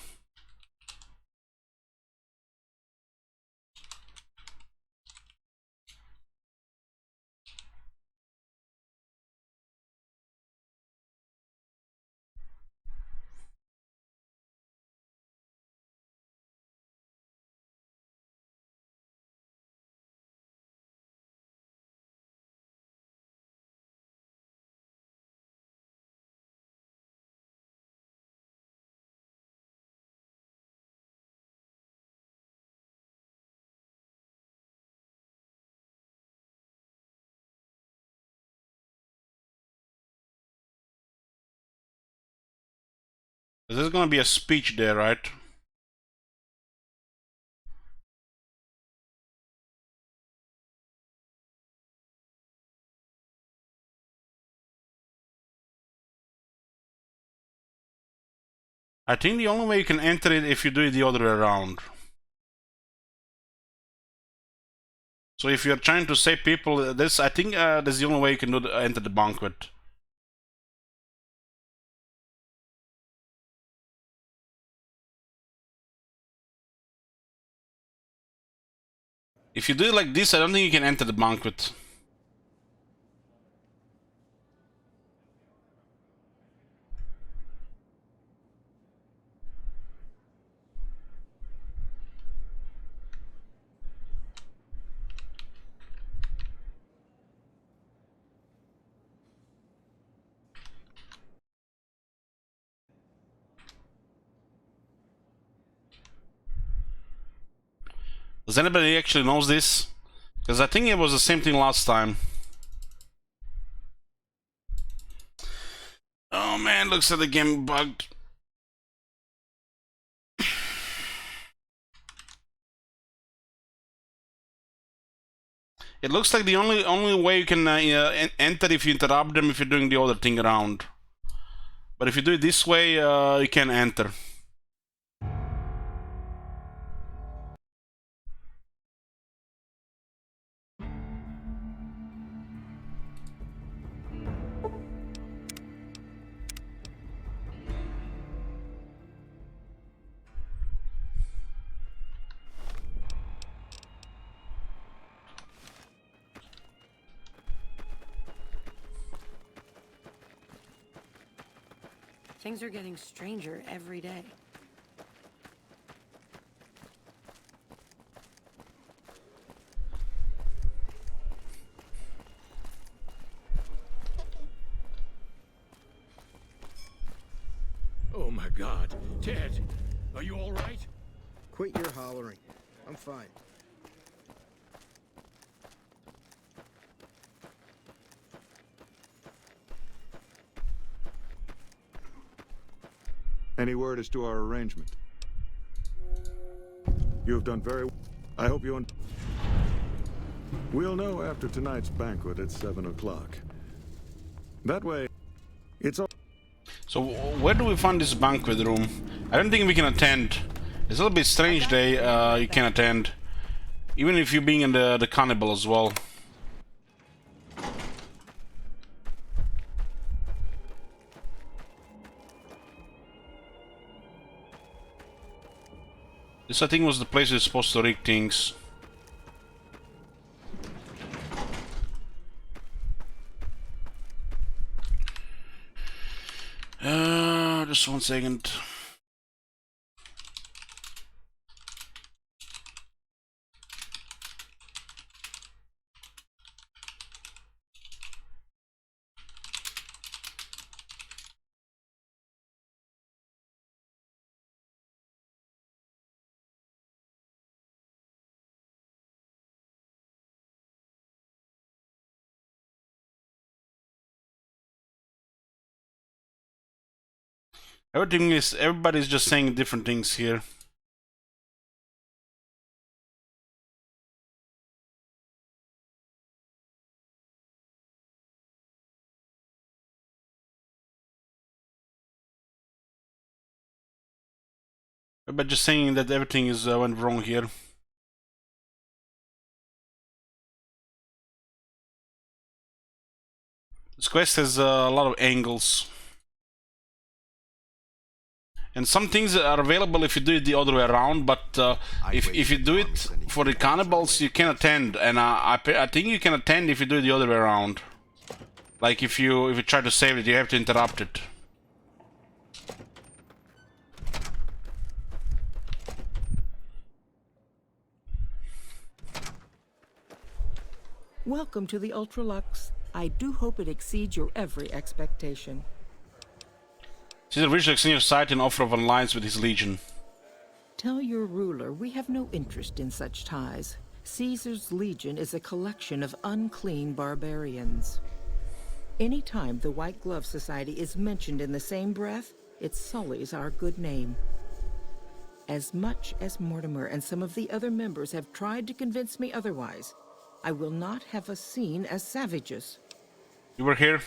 There's gonna be a speech there, right? I think the only way you can enter it if you do it the other way around. So if you're trying to save people, this I think that's the only way you can enter the banquet. If you do it like this, I don't think you can enter the banquet. Does anybody actually knows this? Because I think it was the same thing last time. Oh man, looks like the game bugged. It looks like the only way you can enter if you interrupt them if you're doing the other thing around. But if you do it this way, you can enter. Things are getting stranger every day. Oh my God. Ted, are you all right? Quit your hollering. I'm fine. Any word as to our arrangement? You have done very well. I hope you... We'll know after tonight's banquet at 7 o'clock. That way, it's all... So, where do we find this banquet room? I don't think we can attend. It's a little bit strange day, you can attend. Even if you're being in the cannibal as well. This, I think, was the place you're supposed to rig things. Just 1 second. Everybody's just saying different things here. Everybody just saying that everything is went wrong here. This quest has a lot of angles. And some things are available if you do it the other way around, but if you do it for the cannibals, you can attend, and I think you can attend if you do it the other way around. Like if you try to save it, you have to interrupt it. Welcome to the Ultralux. I do hope it exceeds your every expectation. Caesar wishes to extend your side in offer of an alliance with his legion. Tell your ruler we have no interest in such ties. Caesar's legion is a collection of unclean barbarians. Anytime the White Glove Society is mentioned in the same breath, it sullies our good name. As much as Mortimer and some of the other members have tried to convince me otherwise, I will not have us seen as savages. You were here?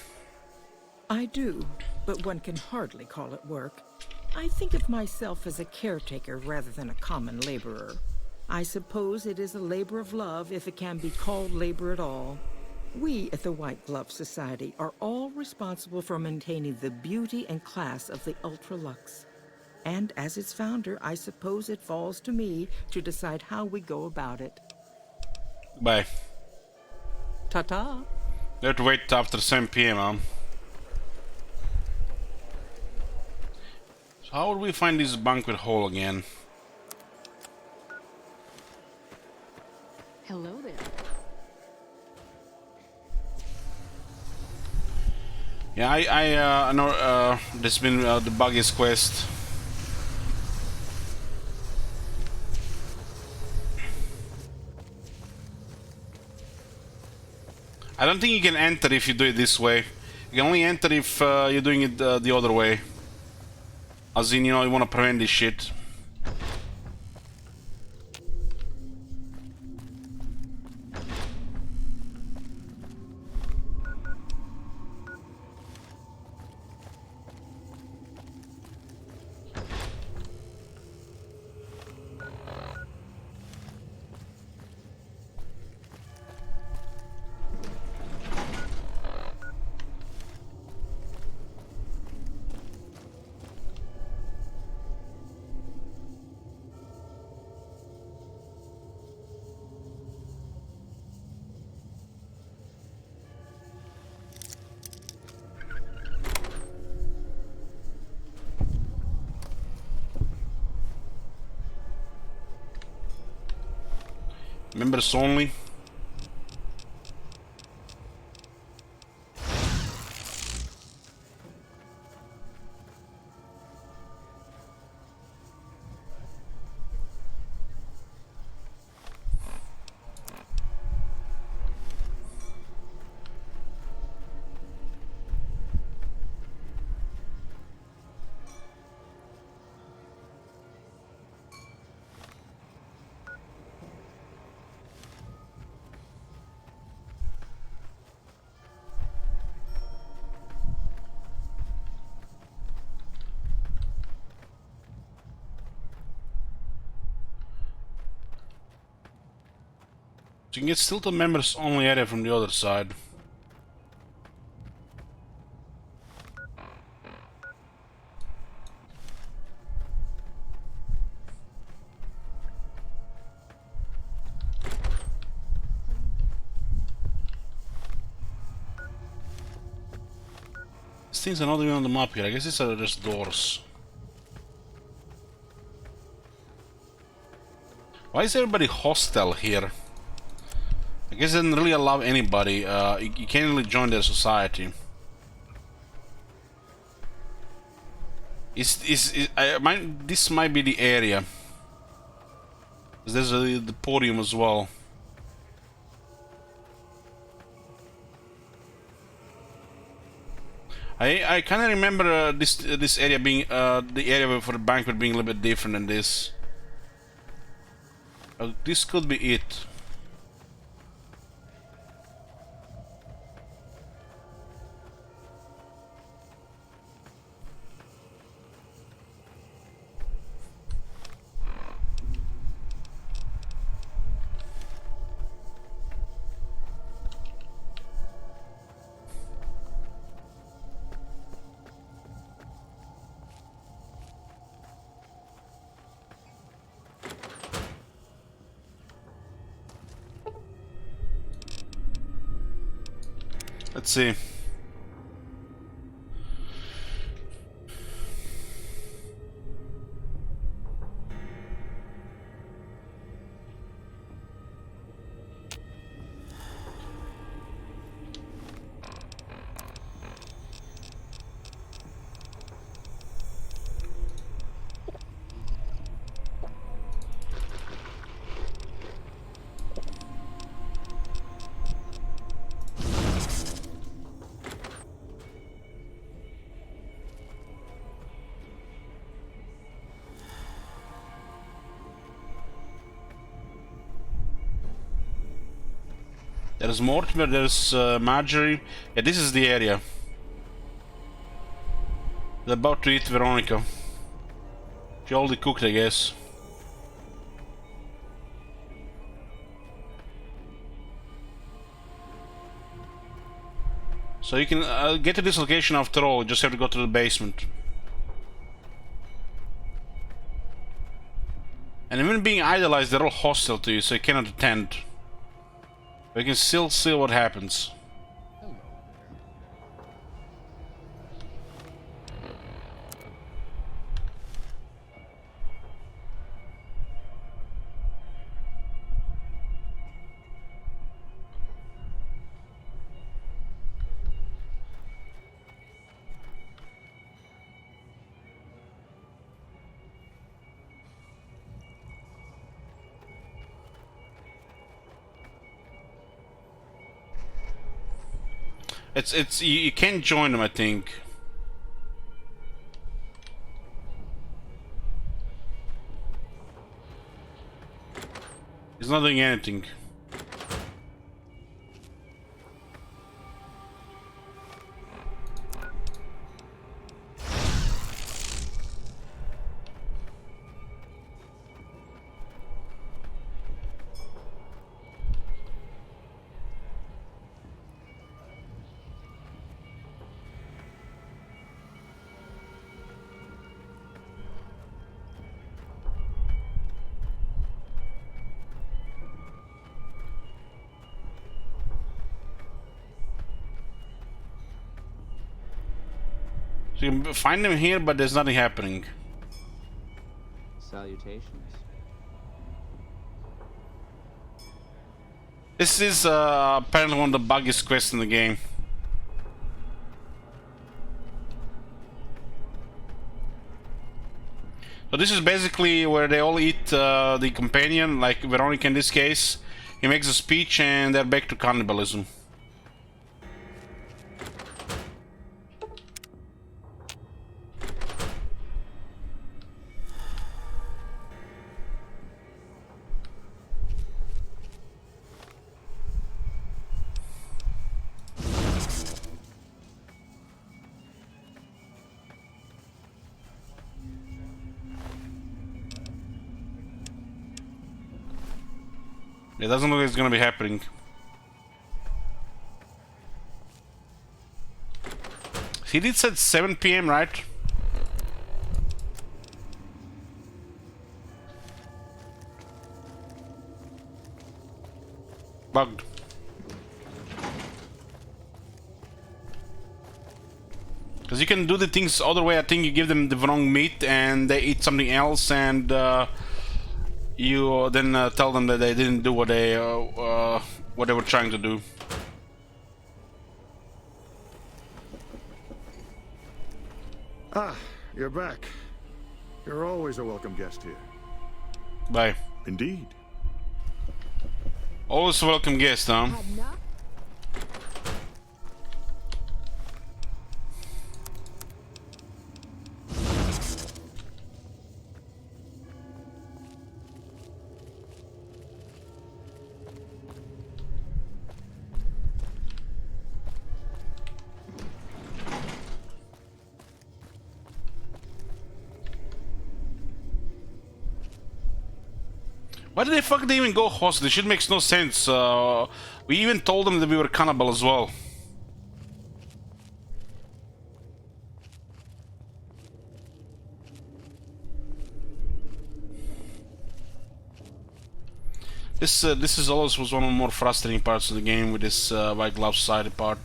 I do, but one can hardly call it work. I think of myself as a caretaker rather than a common laborer. I suppose it is a labor of love if it can be called labor at all. We at the White Glove Society are all responsible for maintaining the beauty and class of the Ultralux. And as its founder, I suppose it falls to me to decide how we go about it. Bye. Ta-ta. You have to wait after 7 PM, huh? So how would we find this banquet hall again? Hello there. Yeah, I know this has been the buggiest quest. I don't think you can enter if you do it this way. You can only enter if you're doing it the other way. As in, you know, you want to prevent this shit. Members only. You can get still to members only area from the other side. These things are not even on the map here. I guess these are just doors. Why is everybody hostile here? I guess they didn't really allow anybody. You can't really join their society. This might be the area. There's the podium as well. I kind of remember this area being the area for the banquet being a little bit different than this. This could be it. Let's see. There's Mortimer, there's Marjorie. Yeah, this is the area. They're about to eat Veronica. She already cooked, I guess. So you can get to this location after all, you just have to go to the basement. And even being idolized, they're all hostile to you, so you cannot attend. We can still see what happens. You can't join them, I think. He's not doing anything. So you can find them here, but there's nothing happening. Salutations. This is apparently one of the buggiest quests in the game. So this is basically where they all eat the companion, like Veronica in this case. He makes a speech and they're back to cannibalism. It doesn't look like it's gonna be happening. He did say 7 PM, right? Bugged. Because you can do the things other way. I think you give them the wrong meat and they eat something else, and you then tell them that they didn't do what they were trying to do. Ah, you're back. You're always a welcome guest here. Bye. Indeed. Always a welcome guest, huh? Why did they fucking even go hostage? This shit makes no sense. We even told them that we were cannibal as well. This is always was one of the more frustrating parts of the game with this white glove society part.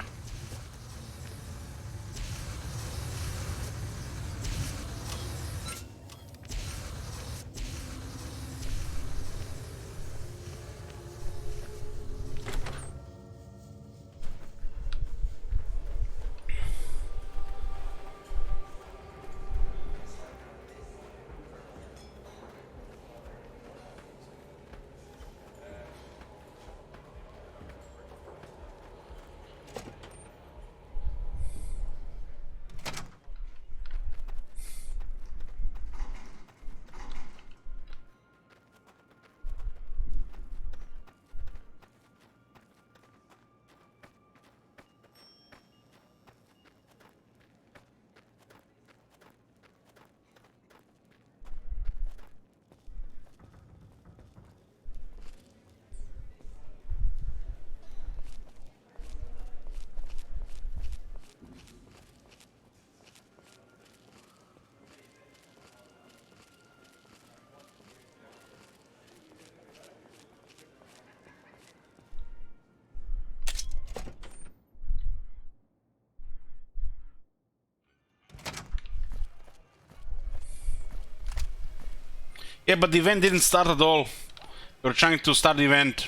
Yeah, but the event didn't start at all. We were trying to start the event.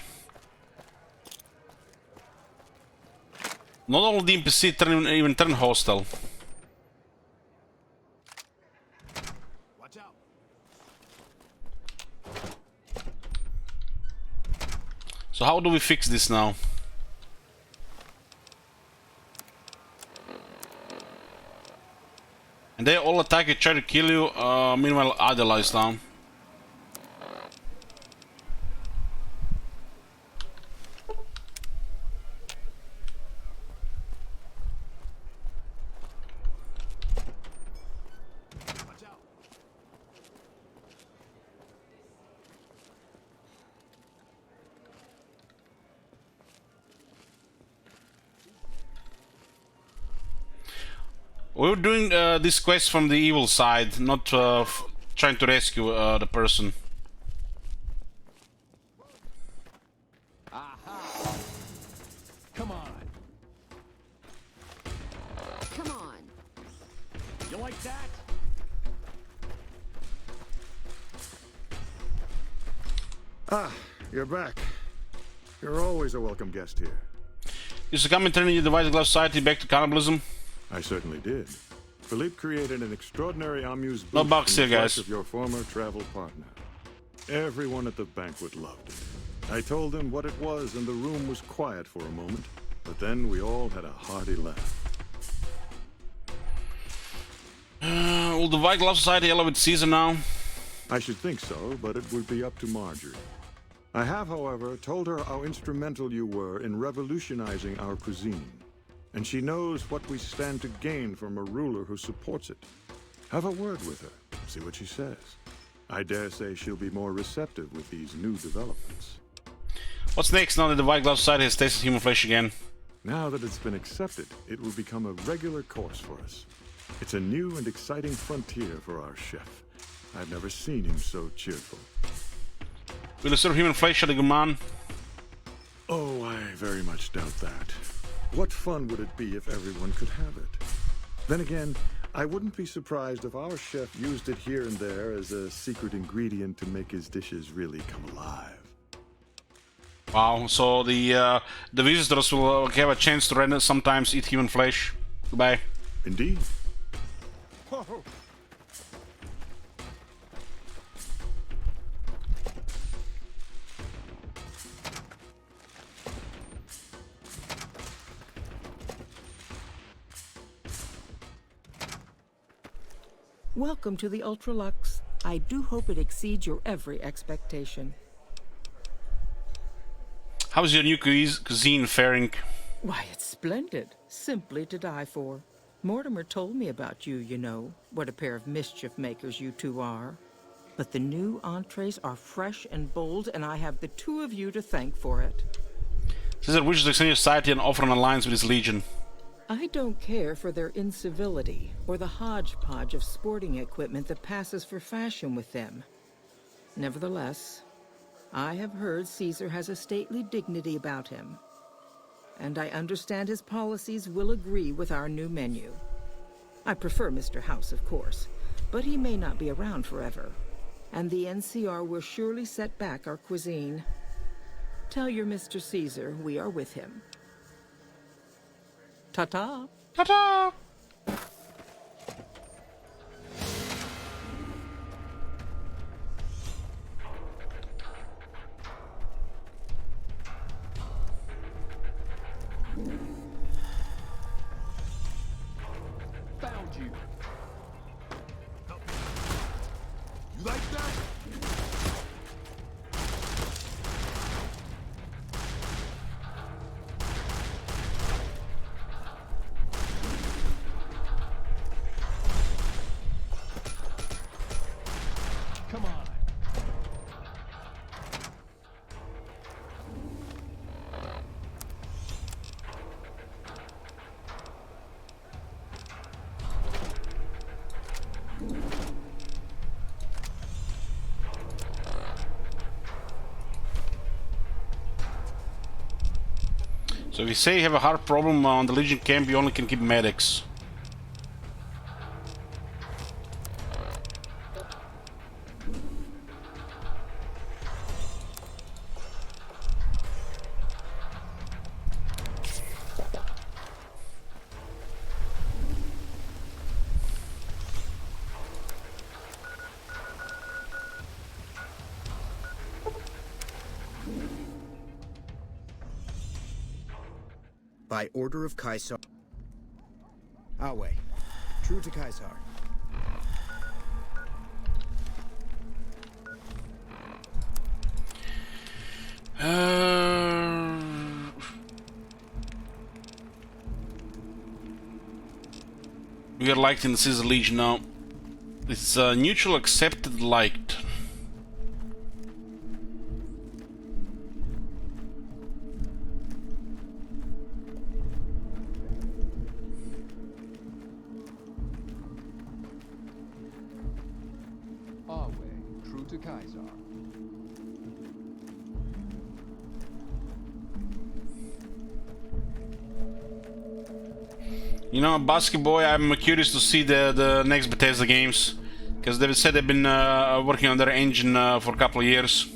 Not all the NPC even turn hostile. Watch out. So how do we fix this now? And they all attack you, try to kill you, meanwhile Ada lies down. We were doing this quest from the evil side, not trying to rescue the person. Aha! Come on. Come on. You like that? Ah, you're back. You're always a welcome guest here. You succumb in turning the white glove society back to cannibalism? I certainly did. Philippe created an extraordinary amuse No bouche box in here, the guys. flesh of your former travel partner. Everyone at the banquet loved it. I told them what it was, and the room was quiet for a moment. But then we all had a hearty laugh. Will the white glove society yell with Caesar now? I should think so, but it would be up to Marjorie. I have, however, told her how instrumental you were in revolutionizing our cuisine. And she knows what we stand to gain from a ruler who supports it. Have a word with her, see what she says. I dare say she'll be more receptive with these new developments. What's next now that the White Glove Society has tasted human flesh again? Now that it's been accepted, it will become a regular course for us. It's a new and exciting frontier for our chef. I've never seen him so cheerful. Will you serve human flesh at the Guman? Oh, I very much doubt that. What fun would it be if everyone could have it? Then again, I wouldn't be surprised if our chef used it here and there as a secret ingredient to make his dishes really come alive. Wow, so the visitors will have a chance to sometimes eat human flesh. Goodbye. Indeed. Welcome to the Ultralux. I do hope it exceeds your every expectation. How's your new cuisine faring? Why, it's splendid. Simply to die for. Mortimer told me about you, you know. What a pair of mischief makers you two are. But the new entrees are fresh and bold, and I have the two of you to thank for it. Caesar wishes to extend your society and offer an alliance with his legion. I don't care for their incivility, or the hodgepodge of sporting equipment that passes for fashion with them. Nevertheless, I have heard Caesar has a stately dignity about him. And I understand his policies will agree with our new menu. I prefer Mr. House, of course, but he may not be around forever. And the NCR will surely set back our cuisine. Tell your Mr. Caesar we are with him. Ta-ta! Ta-ta! Found you. You like that? Come on. So if you say you have a heart problem on the Legion camp, you only can keep medics. By order of Caesar. Away. True to Caesar. We are liked in the Caesar Legion now. It's neutral, accepted, liked. Our way, true to Caesar. You know, Basket Boy, I'm curious to see the next Bethesda games, because they said they've been working on their engine for a couple of years.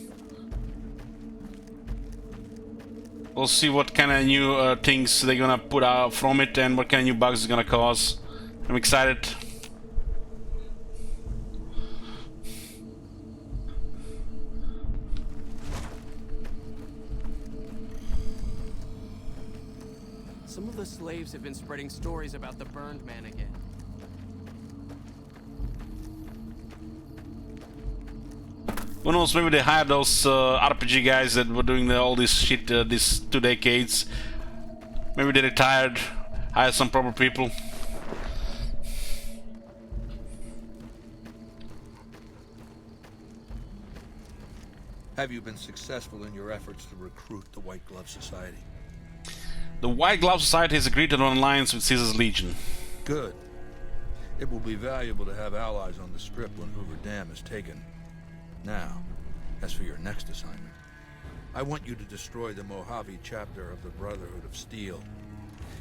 We'll see what kind of new things they're gonna put out from it and what kind of new bugs it's gonna cause. I'm excited. Some of the slaves have been spreading stories about the burned man again. Who knows, maybe they hired those RPG guys that were doing all this shit these 2 decades. Maybe they retired, hired some proper people. Have you been successful in your efforts to recruit the White Glove Society? The White Glove Society has agreed on an alliance with Caesar's Legion. Good. It will be valuable to have allies on the Strip when Hoover Dam is taken. Now, as for your next assignment, I want you to destroy the Mojave chapter of the Brotherhood of Steel.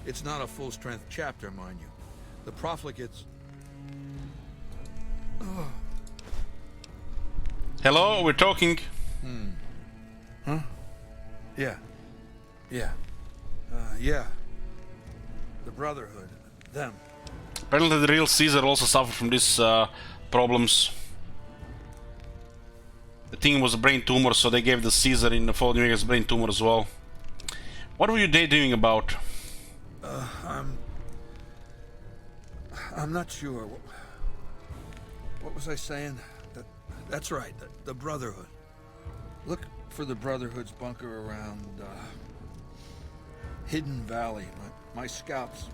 It's not a full-strength chapter, mind you. The profligates... Hello, we're talking. Huh? Yeah. Yeah. Yeah. The Brotherhood. Them. Apparently the real Caesar also suffered from these problems. The thing was a brain tumor, so they gave the Caesar in the Fallen Vegas brain tumor as well. What were you daydreaming about? I'm not sure. What was I saying? That's right, the Brotherhood. Look for the Brotherhood's bunker around, Hidden Valley. My scouts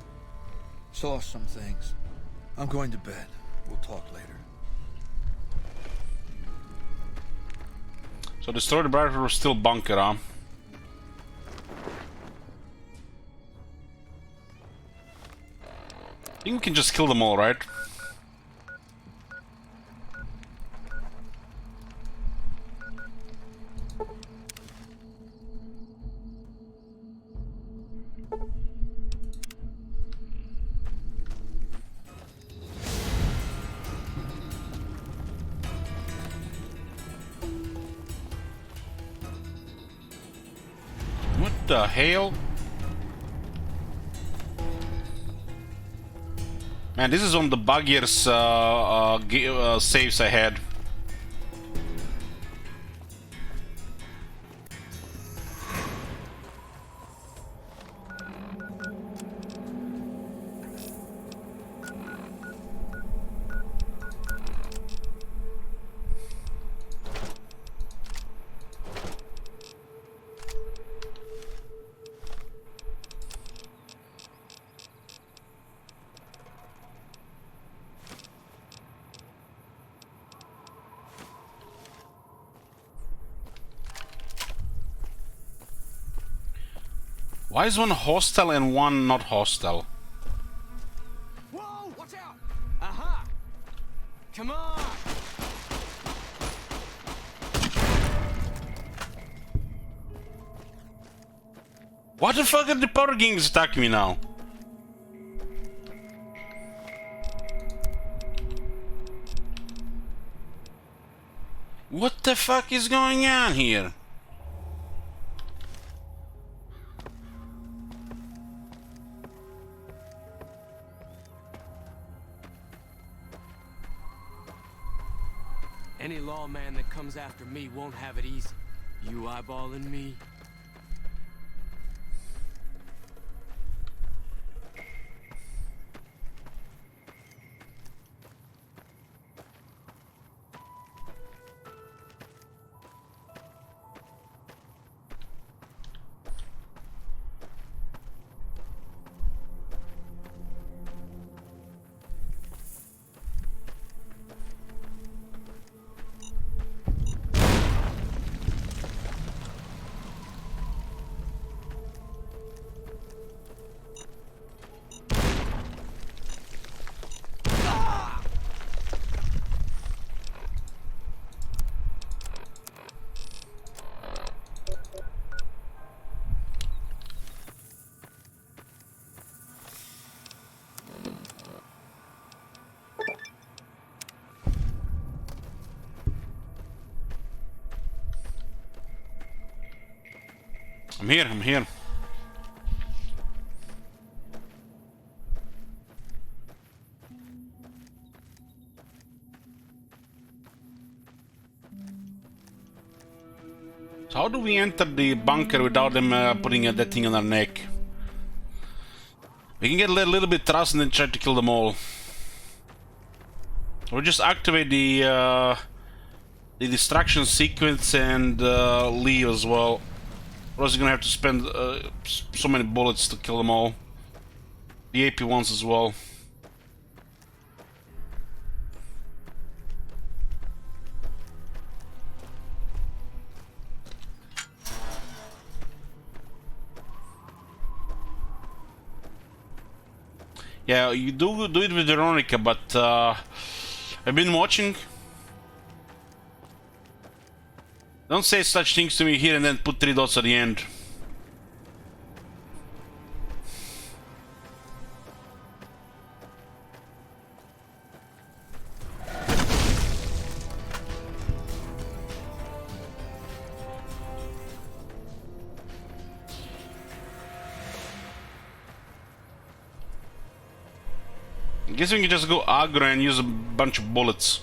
saw some things. I'm going to bed. We'll talk later. So destroy the Brotherhood still bunker, huh? I think we can just kill them all, right? What the hell? Man, this is on the buggiest saves I had. Why is one hostile and one not hostile? Whoa! Watch out! Aha! Come on! What the fuck are the powder gangs attacking me now? What the fuck is going on here? Any lawman that comes after me won't have it easy. You eyeballing me? I'm here, I'm here. So how do we enter the bunker without them putting that thing on our neck? We can get a little bit thrust and then try to kill them all. Or just activate the distraction sequence and leave as well. Or else you're gonna have to spend so many bullets to kill them all. The AP ones as well. Yeah, you do it with Veronica, but I've been watching. Don't say such things to me here and then put 3 dots at the end. I guess we can just go aggro and use a bunch of bullets.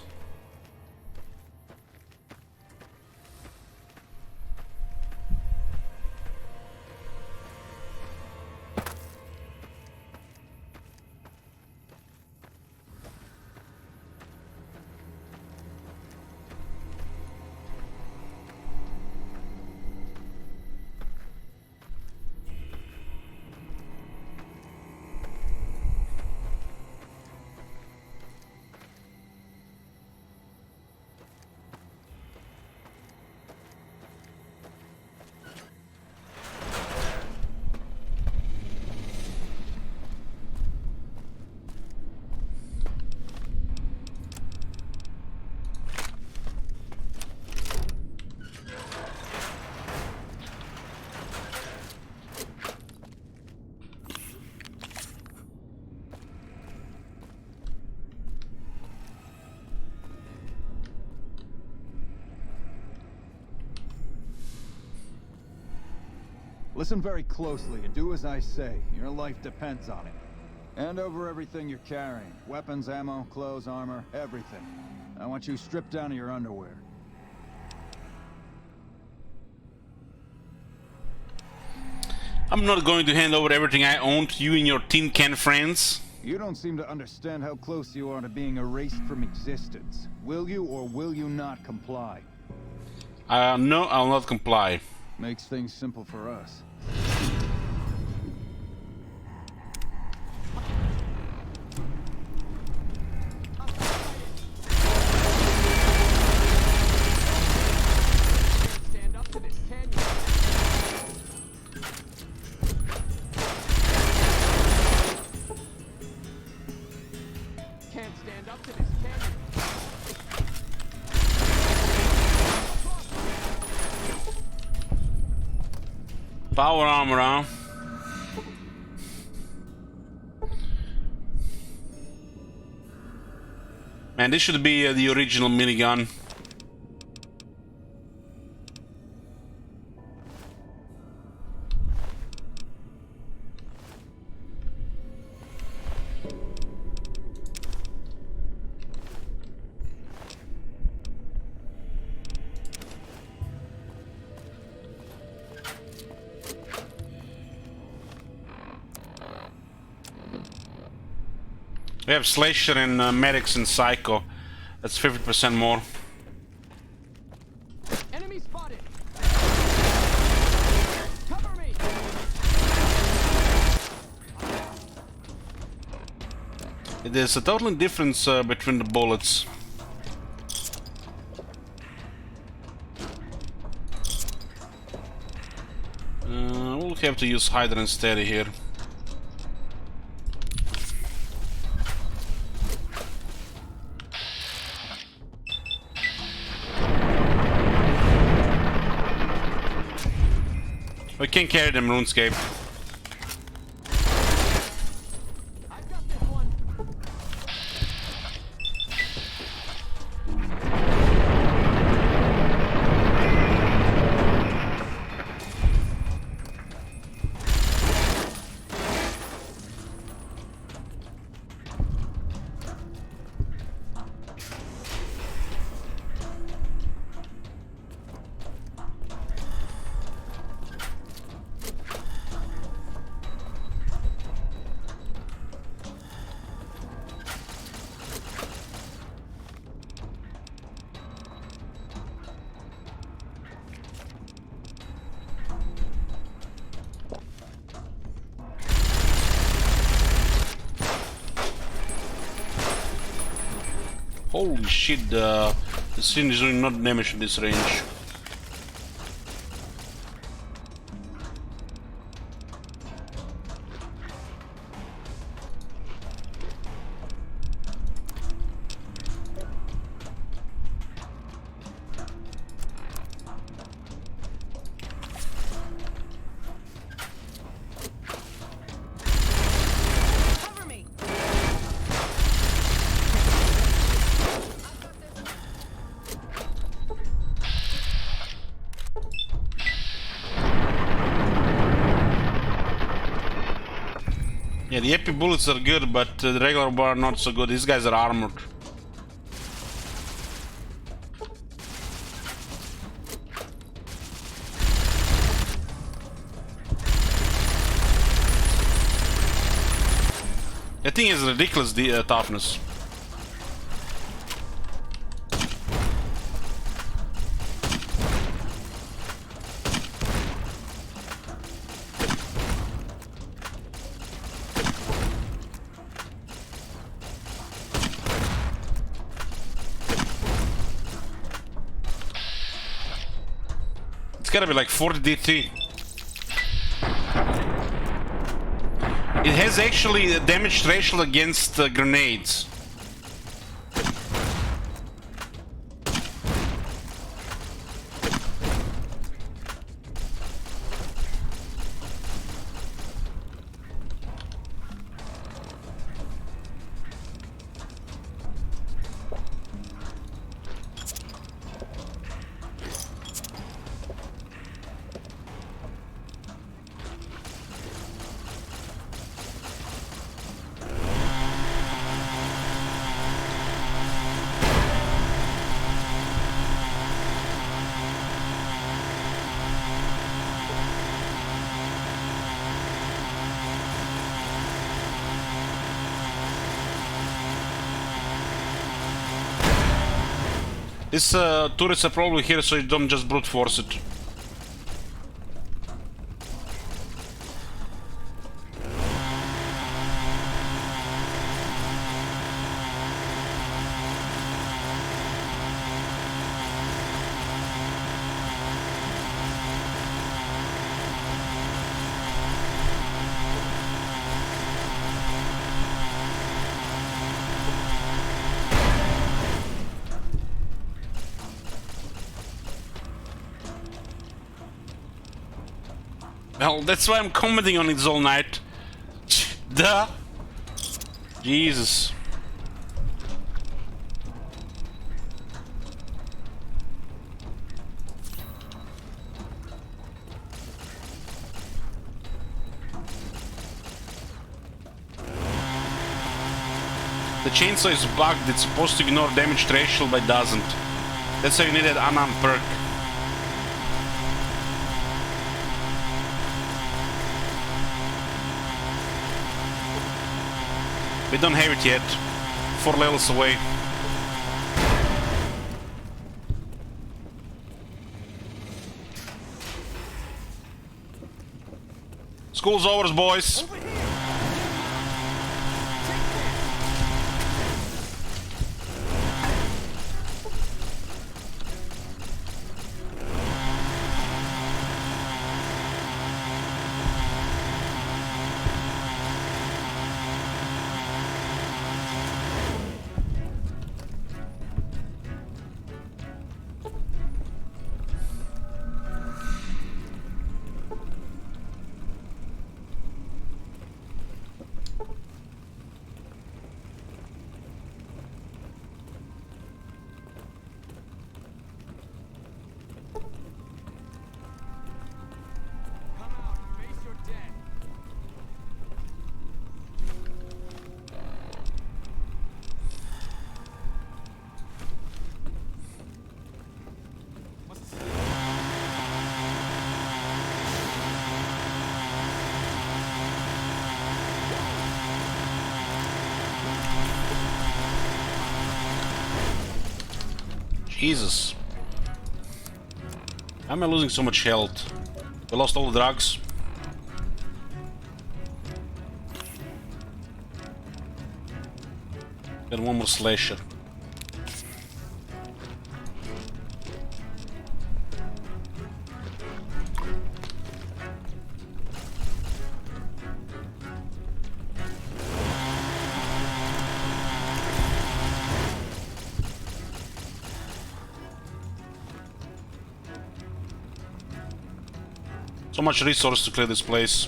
Listen very closely and do as I say. Your life depends on it. Hand over everything you're carrying. Weapons, ammo, clothes, armor, everything. I want you stripped down to your underwear. I'm not going to hand over everything I own to you and your tin can friends. You don't seem to understand how close you are to being erased from existence. Will you or will you not comply? No, I'll not comply. Makes things simple for us. Stand up to this, can you? Can't stand up to this, can you? Power armor, huh? Man, this should be the original minigun. We have Slasher and Medics and Psycho. That's 50% more. Enemy spotted. Cover me. There's a total difference between the bullets. We'll have to use Hydra and Steady here. We can't carry them, RuneScape. I've got this one. Holy shit, the scene is doing not damage at this range. Yeah, the epic bullets are good, but the regular bar not so good. These guys are armored. That thing is ridiculous, the toughness. It's gotta be like 40 DT. It has actually a damage threshold against grenades. These turrets are probably here so you don't just brute force it. Well, that's why I'm commenting on it all night. Duh. Jesus. The chainsaw is bugged. It's supposed to ignore damage threshold, but doesn't. That's why you need that unarmed perk. We don't have it yet. 4 levels away. School's over, boys. Jesus. Why am I losing so much health? We lost all the drugs. Got one more slasher. So much resource to clear this place.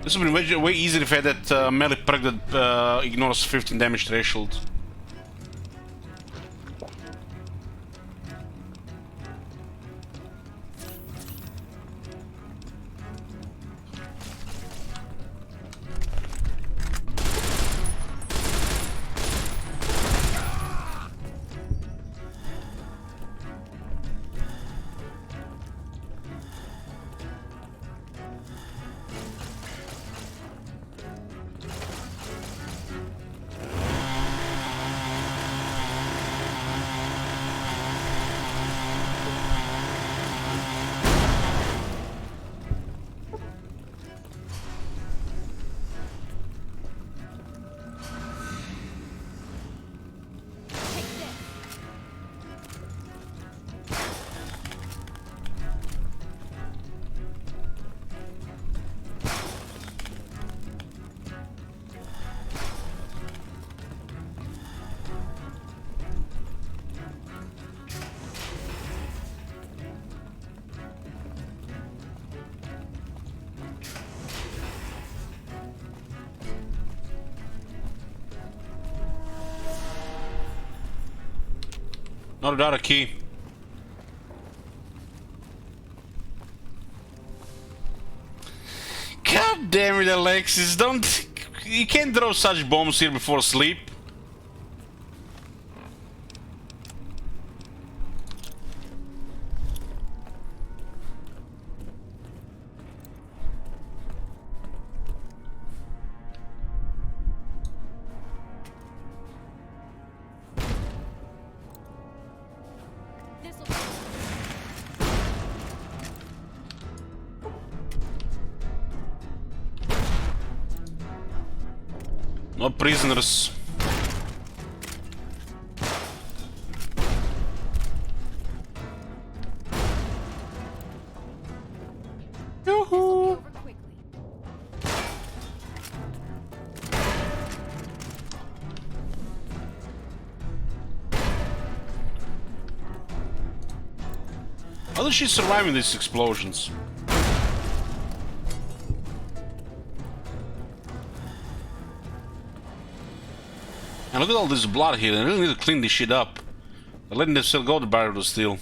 This would be way easier if I had that melee perk that ignores 15 damage threshold. Not without a key. God damn it, Alexis, don't... You can't throw such bombs here before sleep. No prisoners. Yoo-hoo. How does she survive in these explosions? And look at all this blood here. I really need to clean this shit up. They're letting them still go to barrel to steel.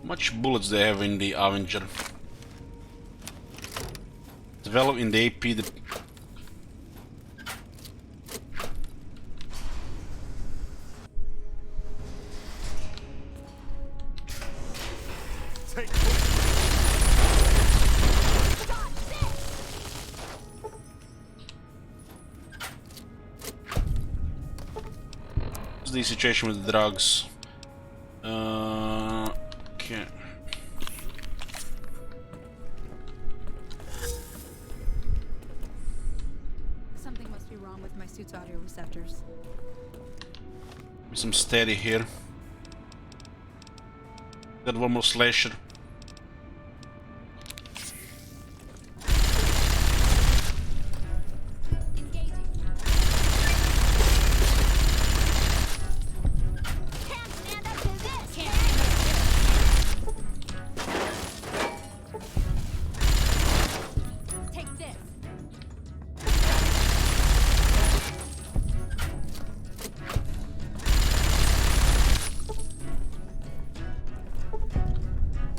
Much bullets they have in the Avenger. Develop in the AP. What's the situation with the drugs? Okay. Something must be wrong with my suit's audio receptors. Some steady here. Got one more slasher.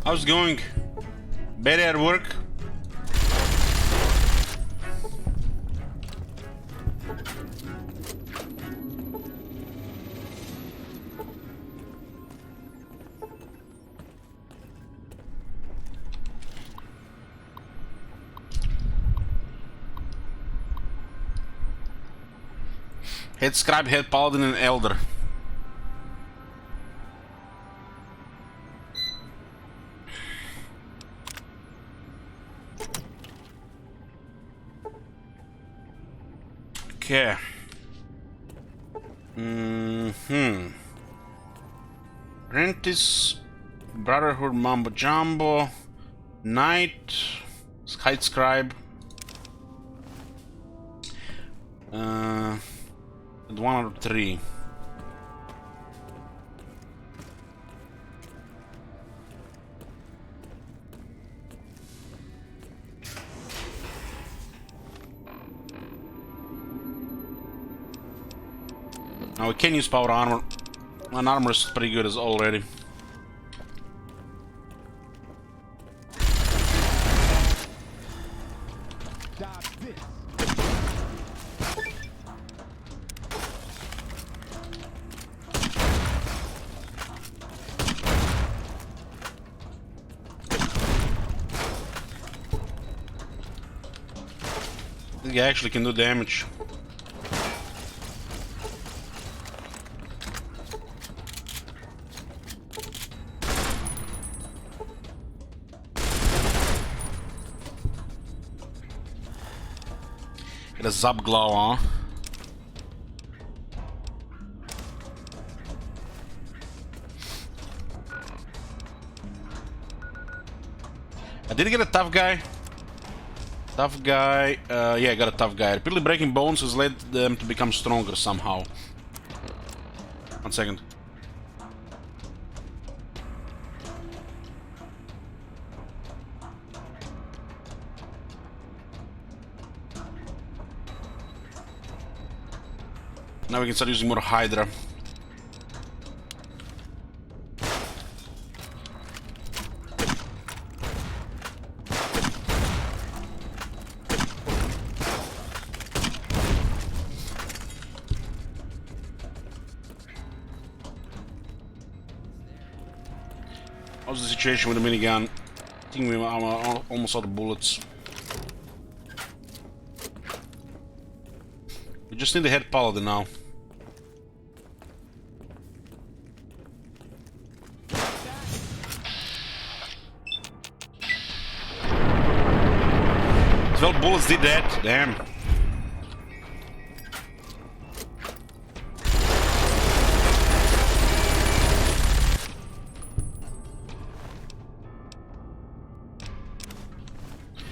How's it going? Better at work? Head scribe, head paladin, and elder. Okay. Apprentice, Brotherhood, Mambo Jumbo, Knight, Kite Scribe. 1 or 3. Now we can use power armor. And armor is pretty good as already. This guy actually can do damage. Get a zap glow on. I did get a tough guy. Tough guy. Yeah, I got a tough guy. Repeatedly breaking bones has led them to become stronger somehow. 1 second. Now we can start using more Hydra. How's the situation with the minigun? I think we're almost out of bullets. We just need the head paladin now. Well, bullets did that. Damn.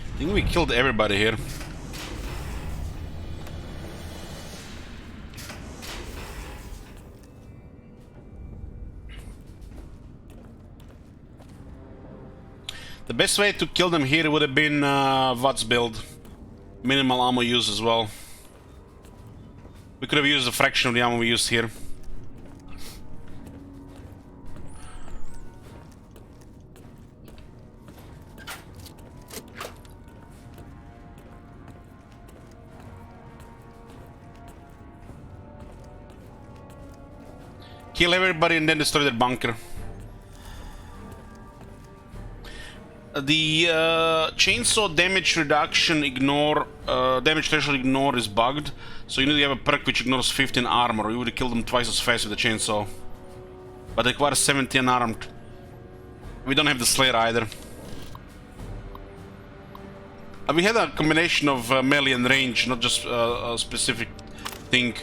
I think we killed everybody here. The best way to kill them here would have been VOD's build. Minimal ammo use as well. We could have used a fraction of the ammo we used here. Kill everybody and then destroy that bunker. The chainsaw damage reduction ignore, damage threshold ignore is bugged, so you need to have a perk which ignores 15 armor. You would have killed them twice as fast with the chainsaw. But it requires 17 armed. We don't have the Slayer either. We had a combination of melee and range, not just a specific thing.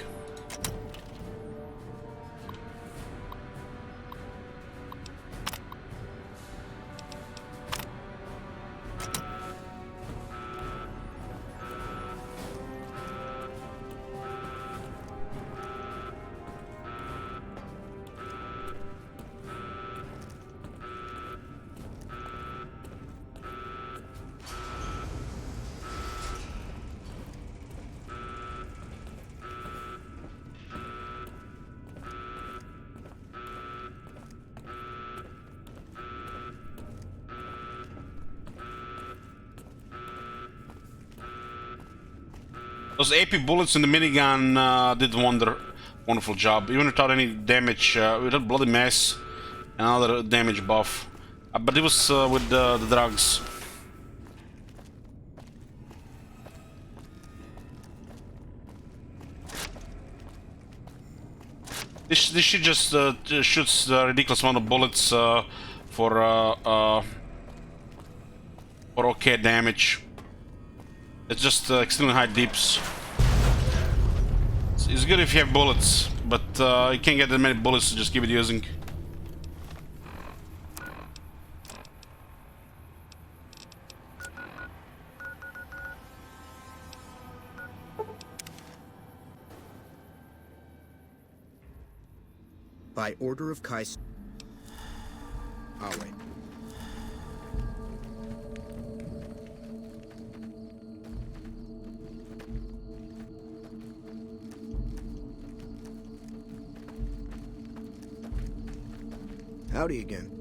Those AP bullets in the minigun did wonderful job. Even without any damage, without bloody mess, another damage buff. But it was with the drugs. This shit just shoots a ridiculous amount of bullets for okay damage. It's just extremely high dips. It's good if you have bullets, but you can't get that many bullets to just keep it using. By order of Kais... I'll wait. Howdy again.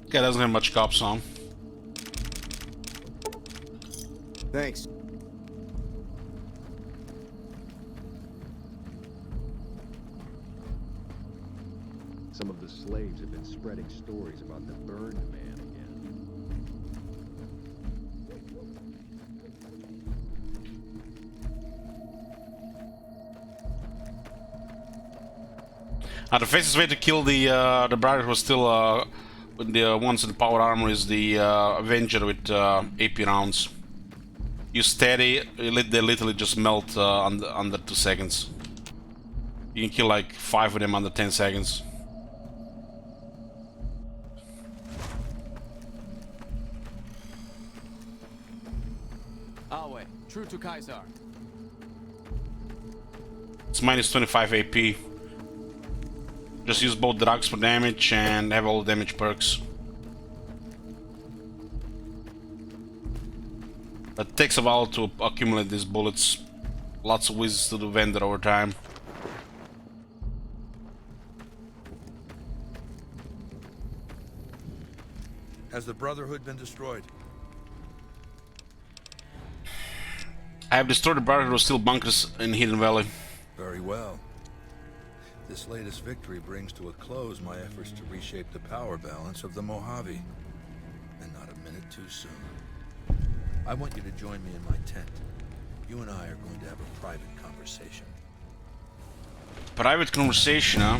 Guy doesn't have much cops on. Thanks. Some of the slaves have been spreading stories about the burned man again. The fastest way to kill the brother was still with the ones in the power armor is the Avenger with AP rounds. You steady, they literally just melt under 2 seconds. You can kill like 5 of them under 10 seconds. Alway, true to Kaiser. It's minus 25 AP. Just use both drugs for damage and have all the damage perks. It takes a while to accumulate these bullets. Lots of visits to the vendor over time. Has the Brotherhood been destroyed? I have destroyed the Brotherhood of Steel bunkers in Hidden Valley. Very well. This latest victory brings to a close my efforts to reshape the power balance of the Mojave. And not a minute too soon. I want you to join me in my tent. You and I are going to have a private conversation. Private conversation, huh?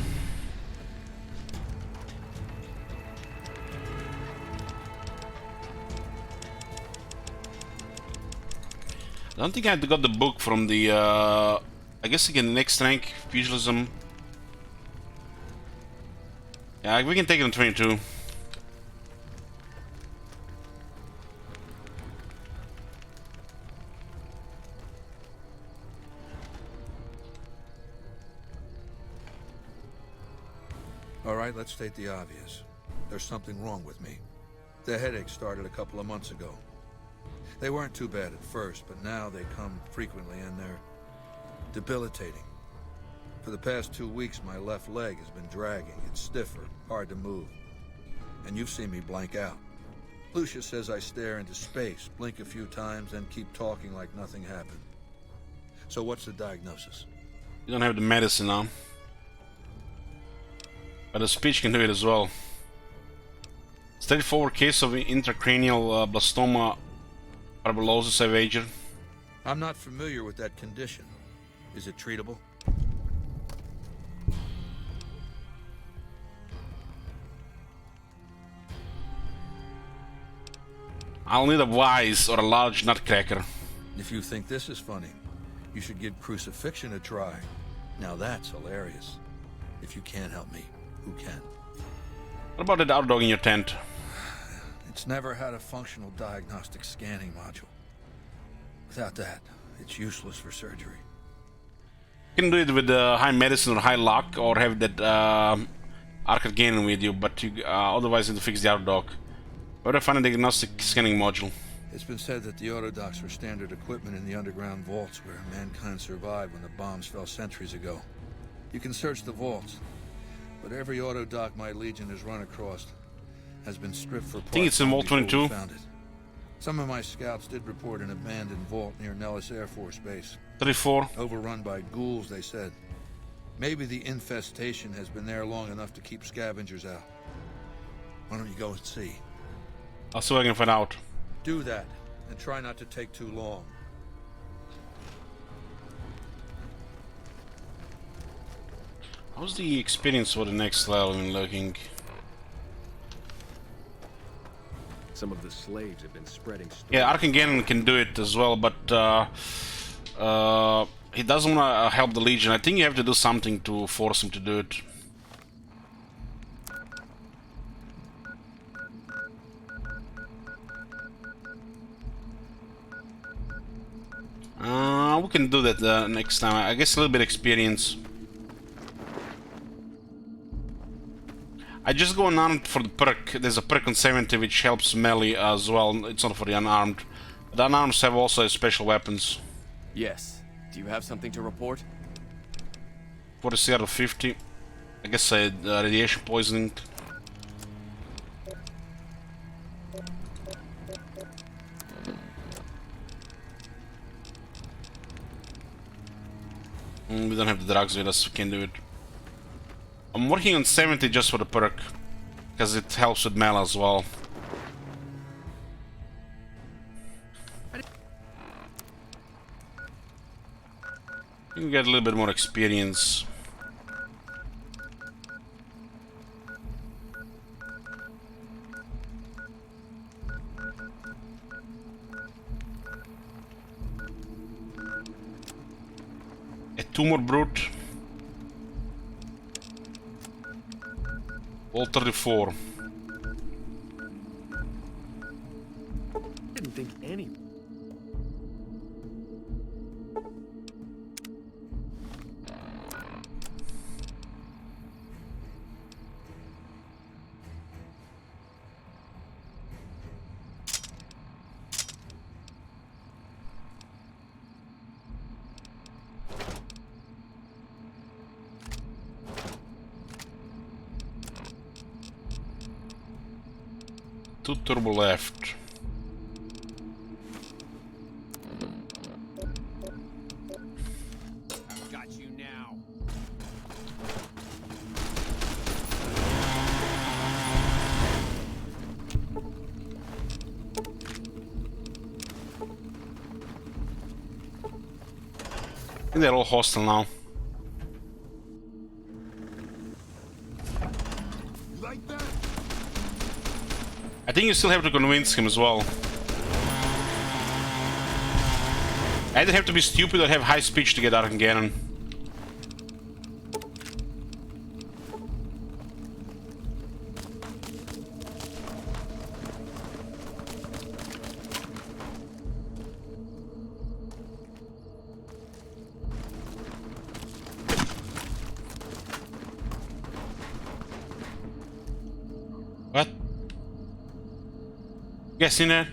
I don't think I got the book from the, I guess again, the next rank, pugilism. Yeah, we can take it on 22. Alright, let's state the obvious. There's something wrong with me. The headaches started a couple of months ago. They weren't too bad at first, but now they come frequently and they're debilitating. For the past 2 weeks, my left leg has been dragging. It's stiffer, hard to move. And you've seen me blank out. Lucia says I stare into space, blink a few times, then keep talking like nothing happened. So what's the diagnosis? You don't have the medicine now. But the speech can do it as well. Straightforward case of intracranial blastoma parabolosis, I wager. I'm not familiar with that condition. Is it treatable? I'll need a wise or a large nutcracker. If you think this is funny, you should give crucifixion a try. Now that's hilarious. If you can't help me, who can? What about that outdog in your tent? It's never had a functional diagnostic scanning module. Without that, it's useless for surgery. You can do it with high medicine or high luck, or have that arcade cannon with you, but you otherwise need to fix the outdog. Where do I find a diagnostic scanning module? It's been said that the autodocs were standard equipment in the underground vaults where mankind survived when the bombs fell centuries ago. You can search the vaults, but every autodoc my Legion has run across has been stripped for parts. I think it's in Vault 22. Found it. Some of my scouts did report an abandoned vault near Nellis Air Force Base. 34. Overrun by ghouls, they said. Maybe the infestation has been there long enough to keep scavengers out. Why don't you go and see? I'll see what I can find out. Do that, and try not to take too long. How's the experience for the next level in looking? Some of the slaves have been spreading stories. Yeah, Arkanganon can do it as well, but he doesn't want to help the Legion. I think you have to do something to force him to do it. We can do that next time. I guess a little bit experience. I just go unarmed for the perk. There's a perk on 70 which helps melee as well. It's not for the unarmed. The unarmed have also special weapons. Yes. Do you have something to report? 40 out of 50. I guess radiation poisoning. We don't have the drugs with us, we can do it. I'm working on 70 just for the perk, because it helps with melee as well. You can get a little bit more experience. Two more brute. All 34. Didn't think any. Two turbo left. Got you now. I think they're all hostile now. I think you still have to convince him as well. Either have to be stupid or have high speech to get Arc Cannon. What? Guess in there?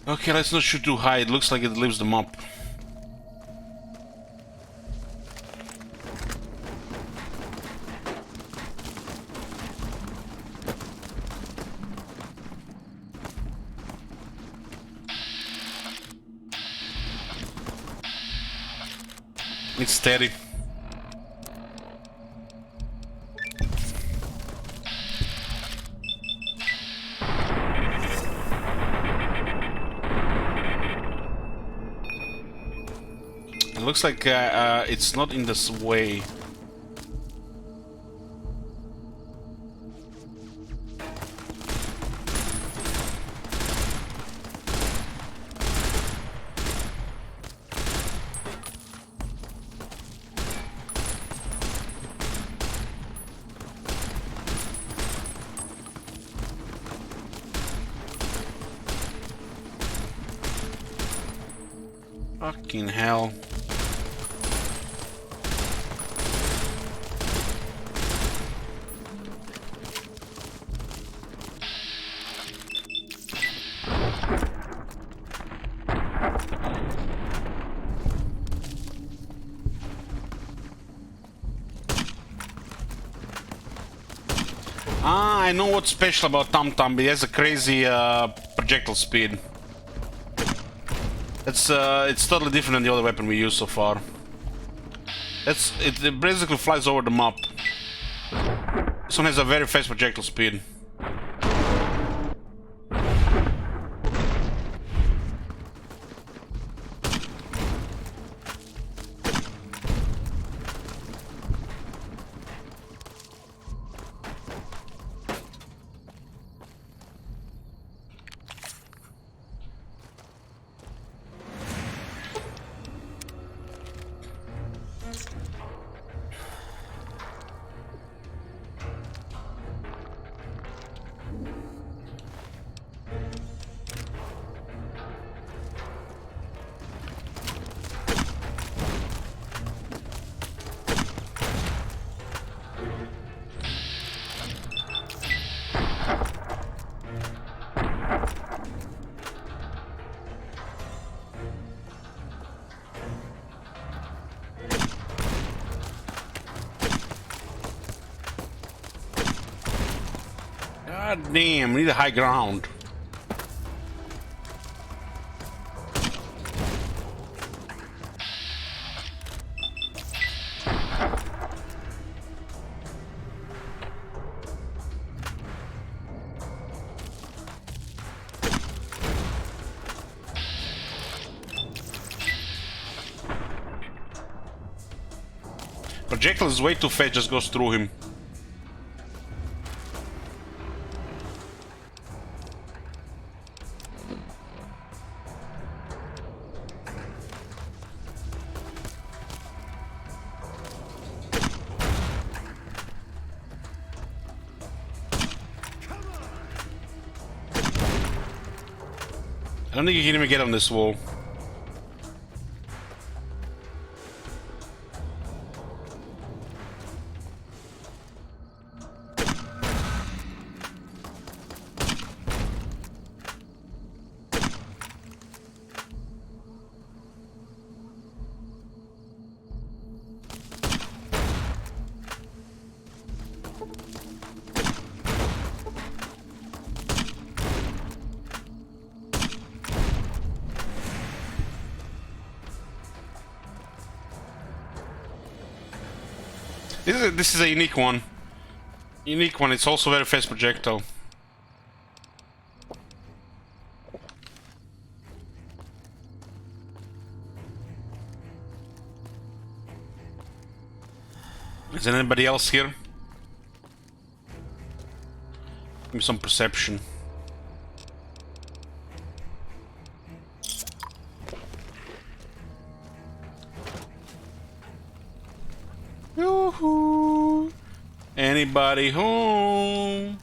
Okay, let's not shoot too high. It looks like it lifts them up. It's steady. It looks like it's not in this way. Fucking hell. I know what's special about Tom Tom. He has a crazy projectile speed. It's totally different than the other weapon we used so far. It basically flies over the map. This one has a very fast projectile speed. God damn, we need a high ground. Projectile is way too fast, just goes through him. I don't think you can even get on this wall. This is a unique one. Unique one, it's also very fast projectile. Is there anybody else here? Give me some perception. Yoo-hoo! Anybody home?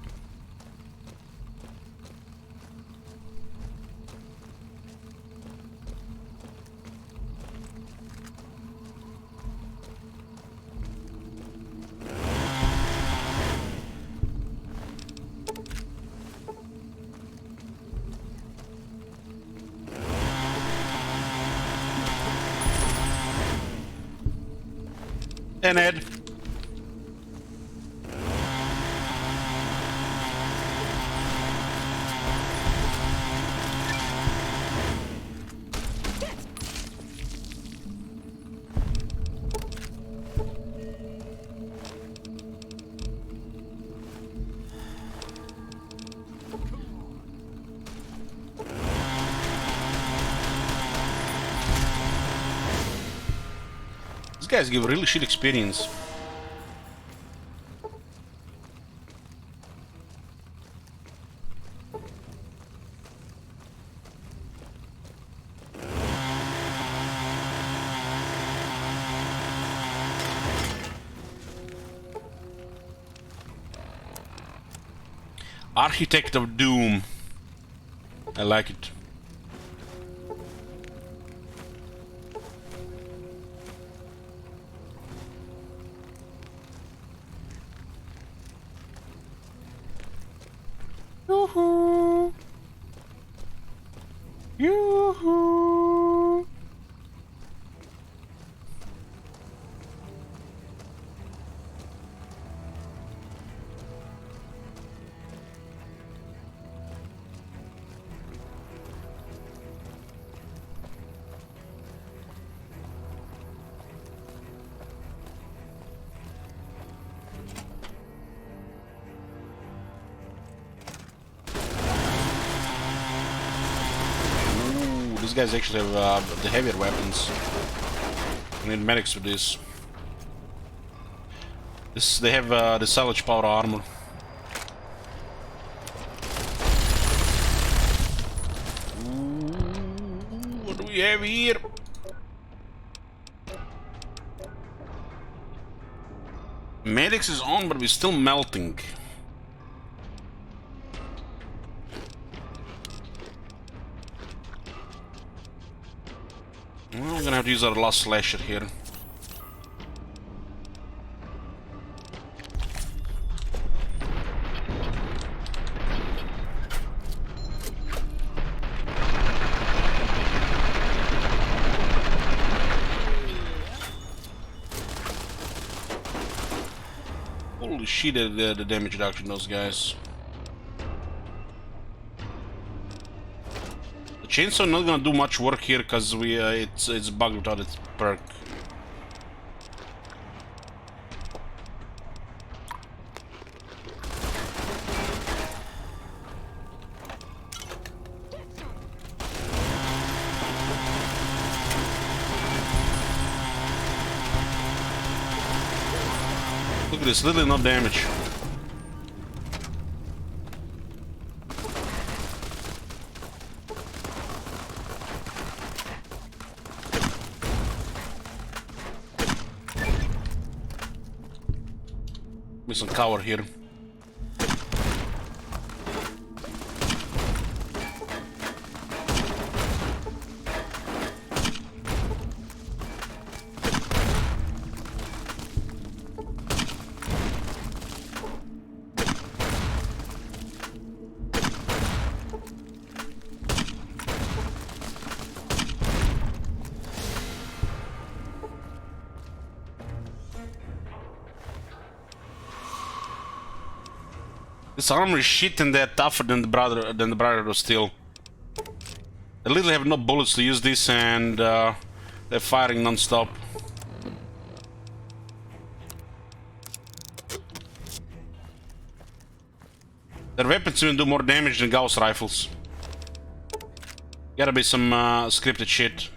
And Ed. These guys give really shit experience. Architect of Doom. I like it. Yoo-hoo! Yoo-hoo! These guys actually have the heavier weapons. I need medics for this. They have the salvage power armor. Ooh, what do we have here? Medics is on, but we're still melting. Well, we're gonna have to use our last slasher here. Holy shit, the damage reduction those guys. The chainsaw not gonna do much work here because it's bugged without its perk. Look at this, literally no damage. With some cover here. This armor is shit and they're tougher than the brother of steel. They literally have no bullets to use this and they're firing non-stop. Their weapons even do more damage than Gauss rifles. Gotta be some scripted shit.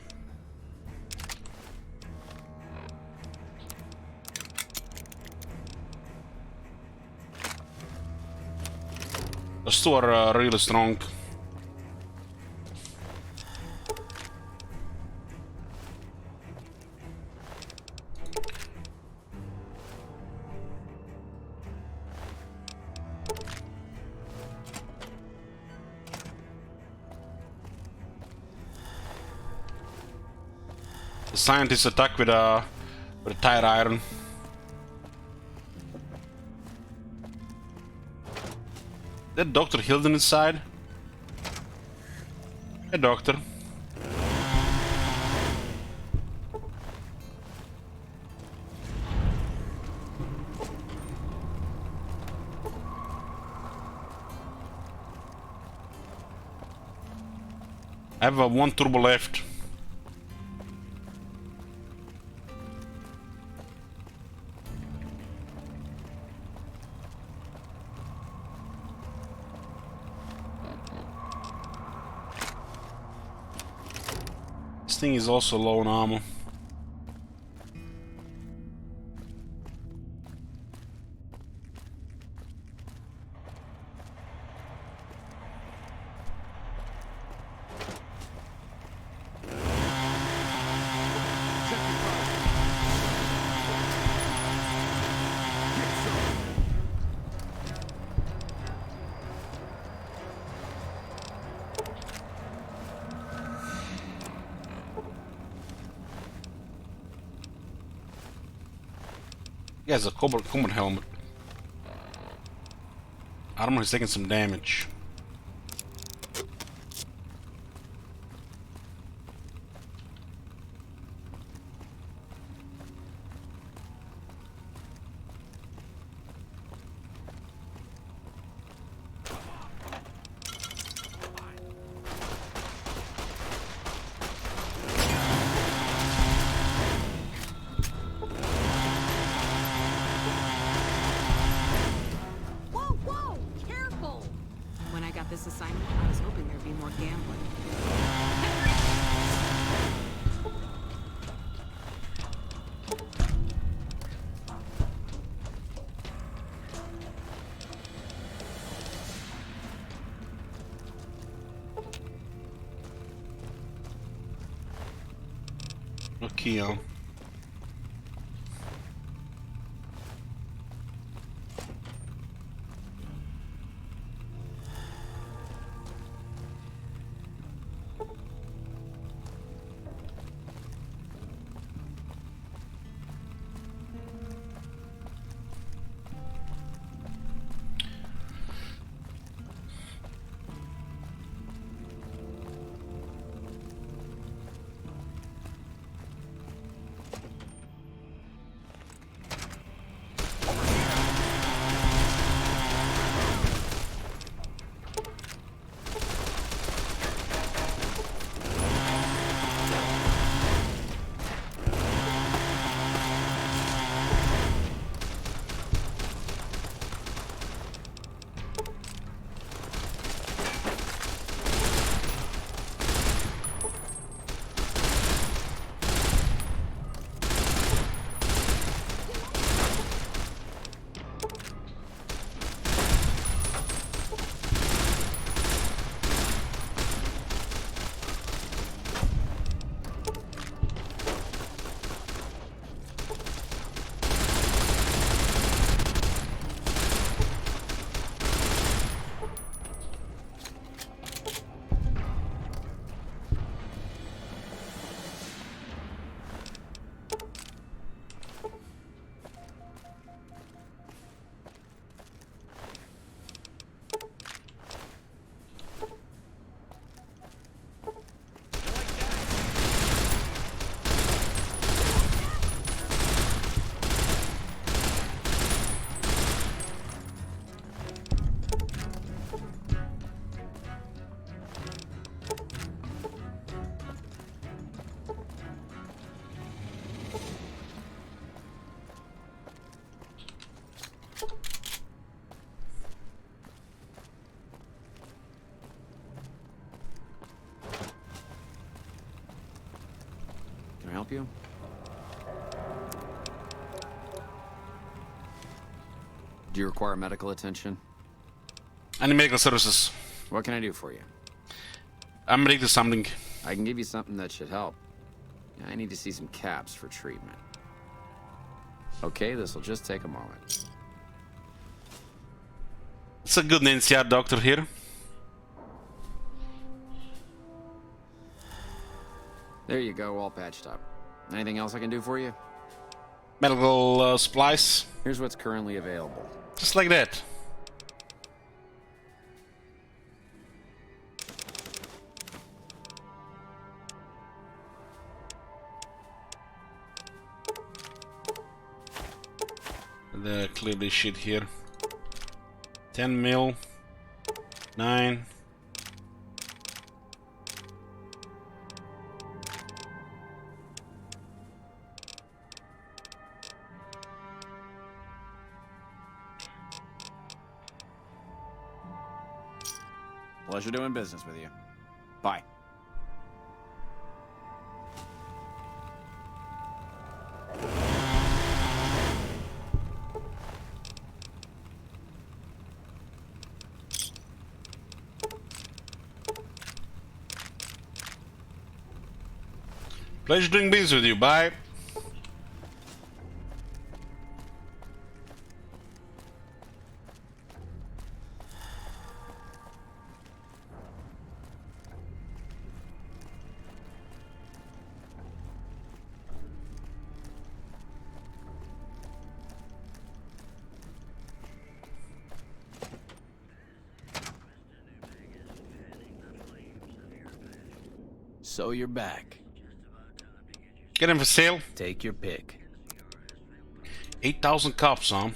Those two are really strong. The scientists attack with a tire iron. That Dr. Hilden inside? Hey, doctor. I have one turbo left. This thing is also low on ammo. He has a combat helmet. Armor is taking some damage. This assignment, I was hoping there'd be more gambling. Okay, help you? Do you require medical attention? I need medical services. What can I do for you? I'm ready to something. I can give you something that should help. I need to see some caps for treatment. Okay, this will just take a moment. It's a good NCR doctor here. There you go, all patched up. Anything else I can do for you? Medical supplies. Here's what's currently available. Just like that. Clear this shit here. 10 mil. 9. Pleasure doing business with you. Bye. Pleasure doing business with you. Bye. So you're back. Get him for sale. Take your pick. 8,000 cops, huh?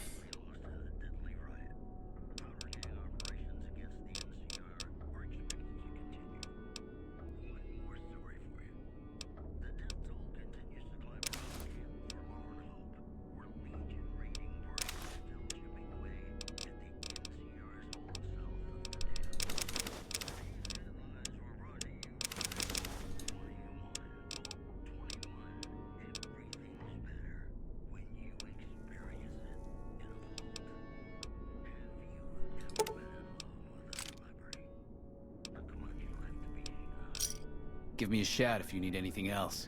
Give me a shout if you need anything else.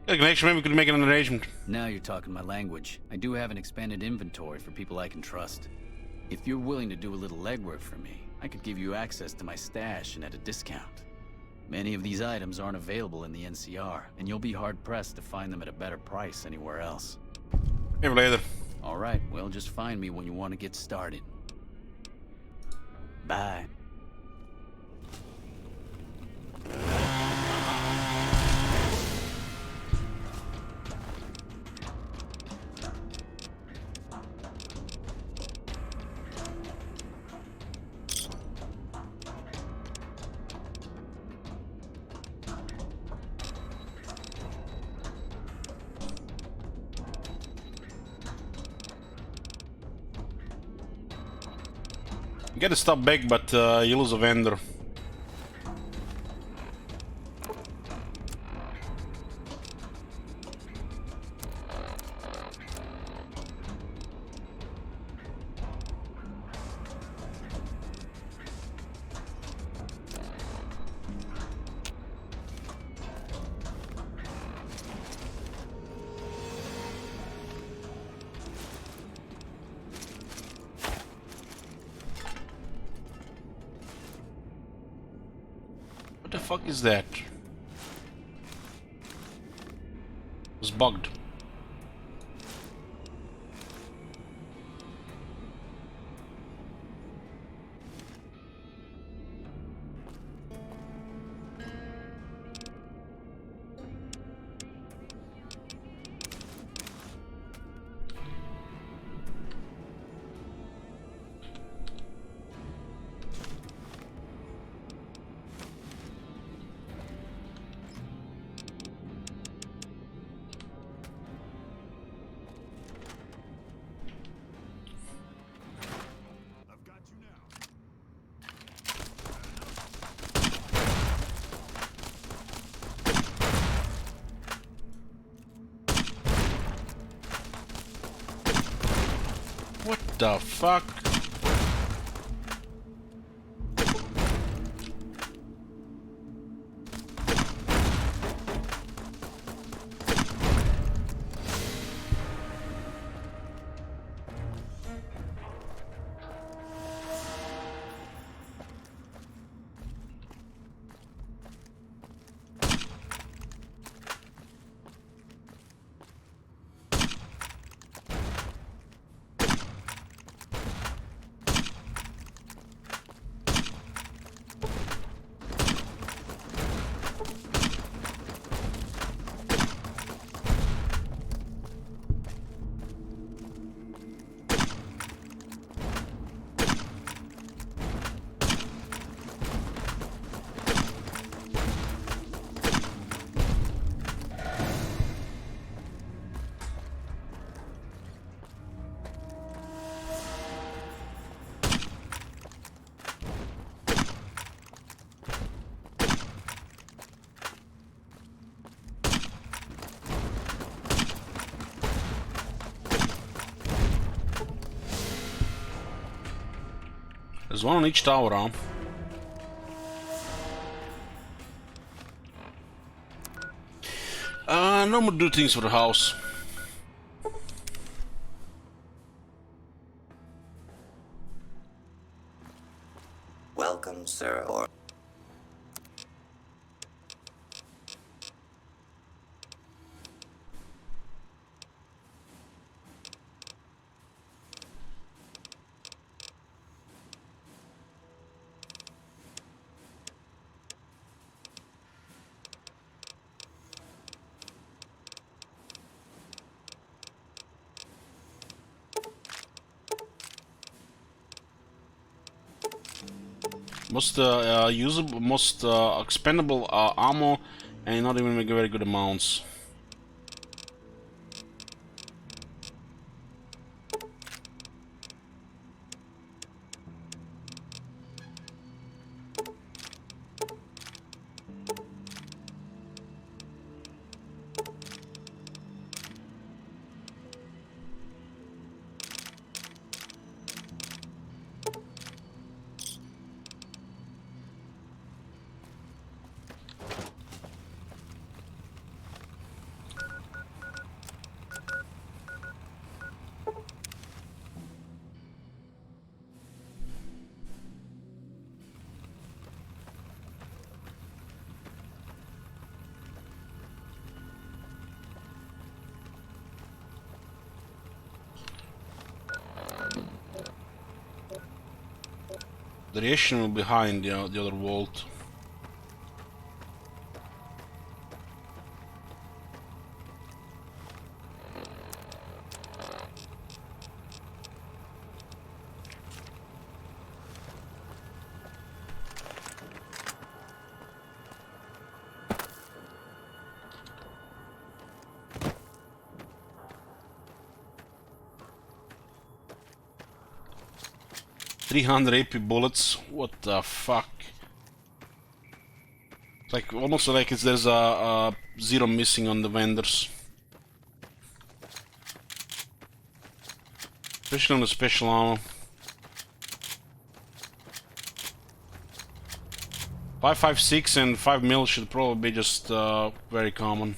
Yeah, connection, maybe we could make an arrangement. Now you're talking my language. I do have an expanded inventory for people I can trust. If you're willing to do a little legwork for me, I could give you access to my stash and at a discount. Many of these items aren't available in the NCR, and you'll be hard-pressed to find them at a better price anywhere else. Maybe later. Alright, well, just find me when you want to get started. Bye. You gotta stop back, but you lose a vendor. What the fuck is that? It was bugged. the fuck? There's one on each tower, huh? No more do things for the house. Welcome, sir, or... Most usable, most expendable ammo, and not even make very good amounts. The reaction will be behind the other vault. $300 AP bullets. What the fuck? It's like almost like there's a zero missing on the vendors. Especially on the special ammo. 5.56 and 5 mil should probably be just very common.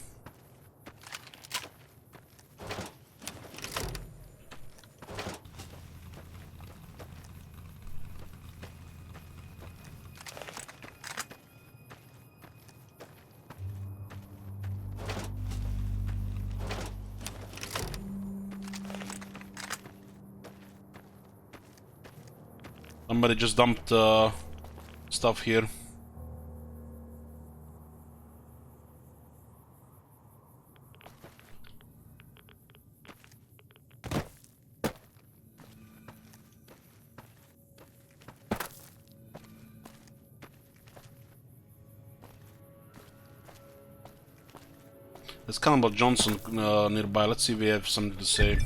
Somebody just dumped stuff here. There's Cannibal Johnson nearby. Let's see if we have something to say.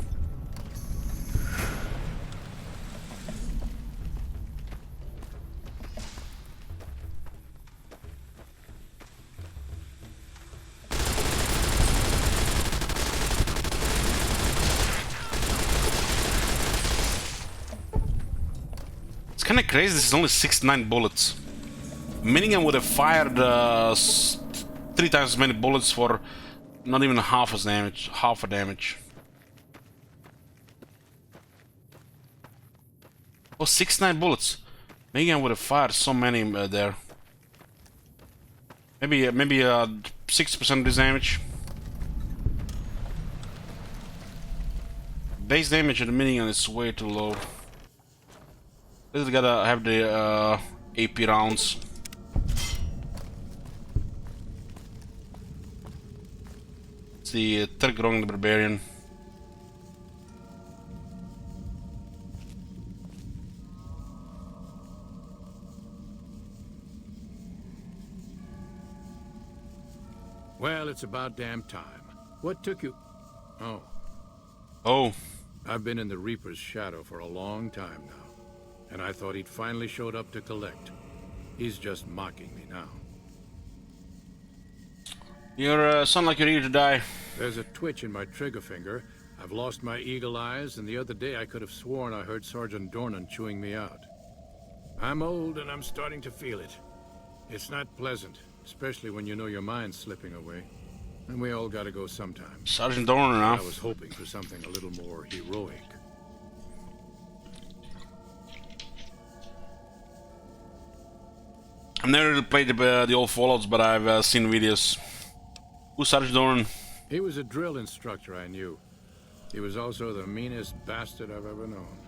Kinda crazy, this is only 69 bullets. Minigun would have fired 3 times as many bullets for not even half a damage. Oh, 69 bullets. Minigun would have fired so many there. Maybe 60% of this damage. Base damage of the minigun is way too low. This gotta have the AP rounds. It's the Tergrong the Barbarian. Well, it's about damn time. What took you... Oh. I've been in the Reaper's shadow for a long time now, and I thought he'd finally showed up to collect. He's just mocking me now. You sound like you're eager to die. There's a twitch in my trigger finger. I've lost my eagle eyes, and the other day I could have sworn I heard Sergeant Dornan chewing me out. I'm old, and I'm starting to feel it. It's not pleasant, especially when you know your mind's slipping away. And we all gotta go sometime. Sergeant Dornan, huh? I was hoping for something a little more heroic. I've never really played the old Fallouts, but I've seen videos. Who's Sergeant Dornan? He was a drill instructor I knew. He was also the meanest bastard I've ever known.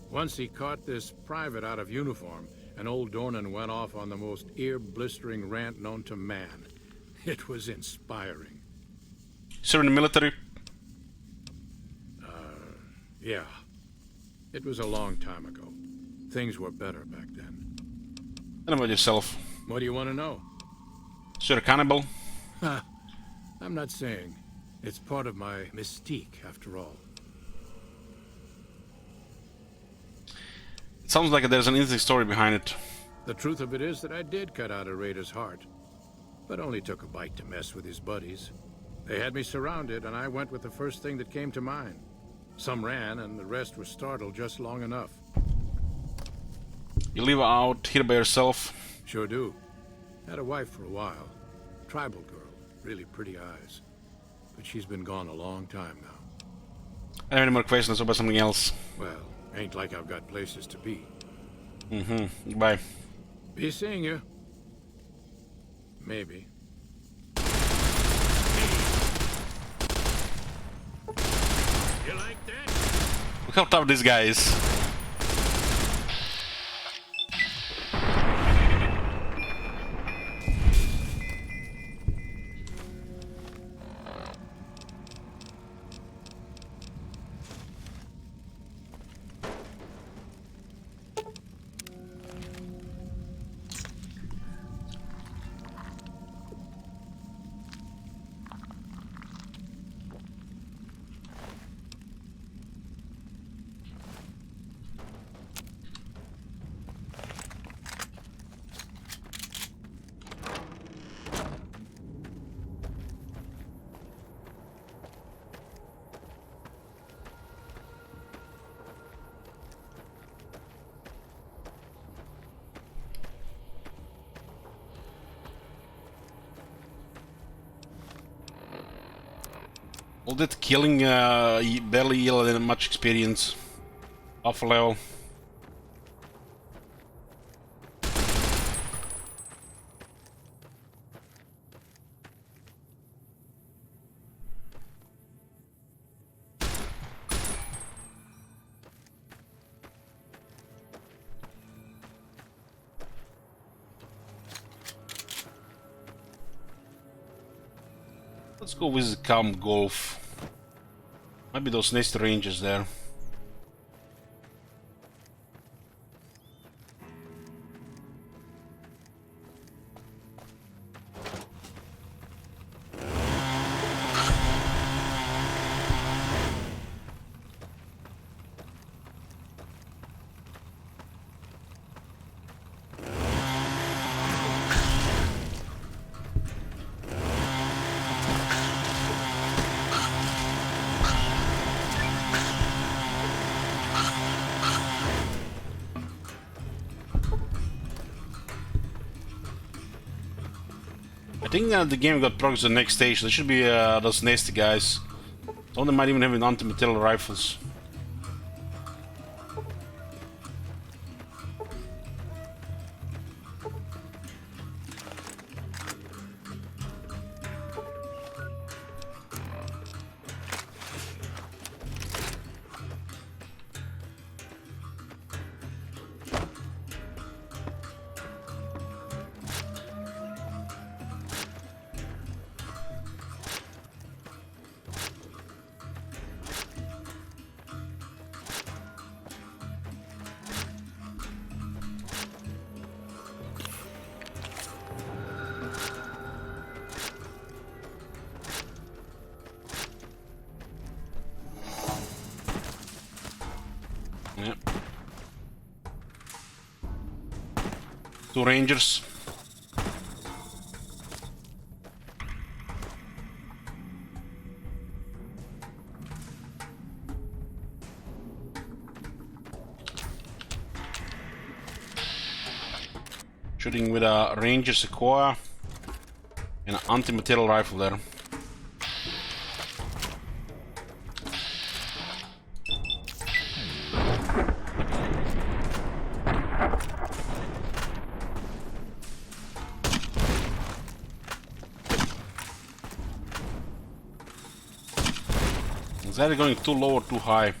Once he caught this private out of uniform, and old Dornan went off on the most ear-blistering rant known to man. It was inspiring. Serve in the military? Yeah. It was a long time ago. Things were better back then. And about yourself? What do you want to know? Sir, cannibal? I'm not saying. It's part of my mystique, after all. It sounds like there's an interesting story behind it. The truth of it is that I did cut out a raider's heart, but only took a bite to mess with his buddies. They had me surrounded, and I went with the first thing that came to mind. Some ran, and the rest were startled just long enough. You live out here by yourself? Sure do. Had a wife for a while. Tribal girl. Really pretty eyes. But she's been gone a long time now. I don't have any more questions about something else. Well, ain't like I've got places to be. Goodbye. Be seeing you. Maybe. You like that? Look how tough this guy is. All that killing barely yielded much experience. Half a level. Let's go visit Calm Golf. Might be those nest ranges there. I think the game got progress to the next stage. There should be those nasty guys. Some of them might even have Untitled Rifles. Yep. 2 Rangers. Shooting with a Ranger Sequoia and an anti-material rifle there. Is that going too low or too high?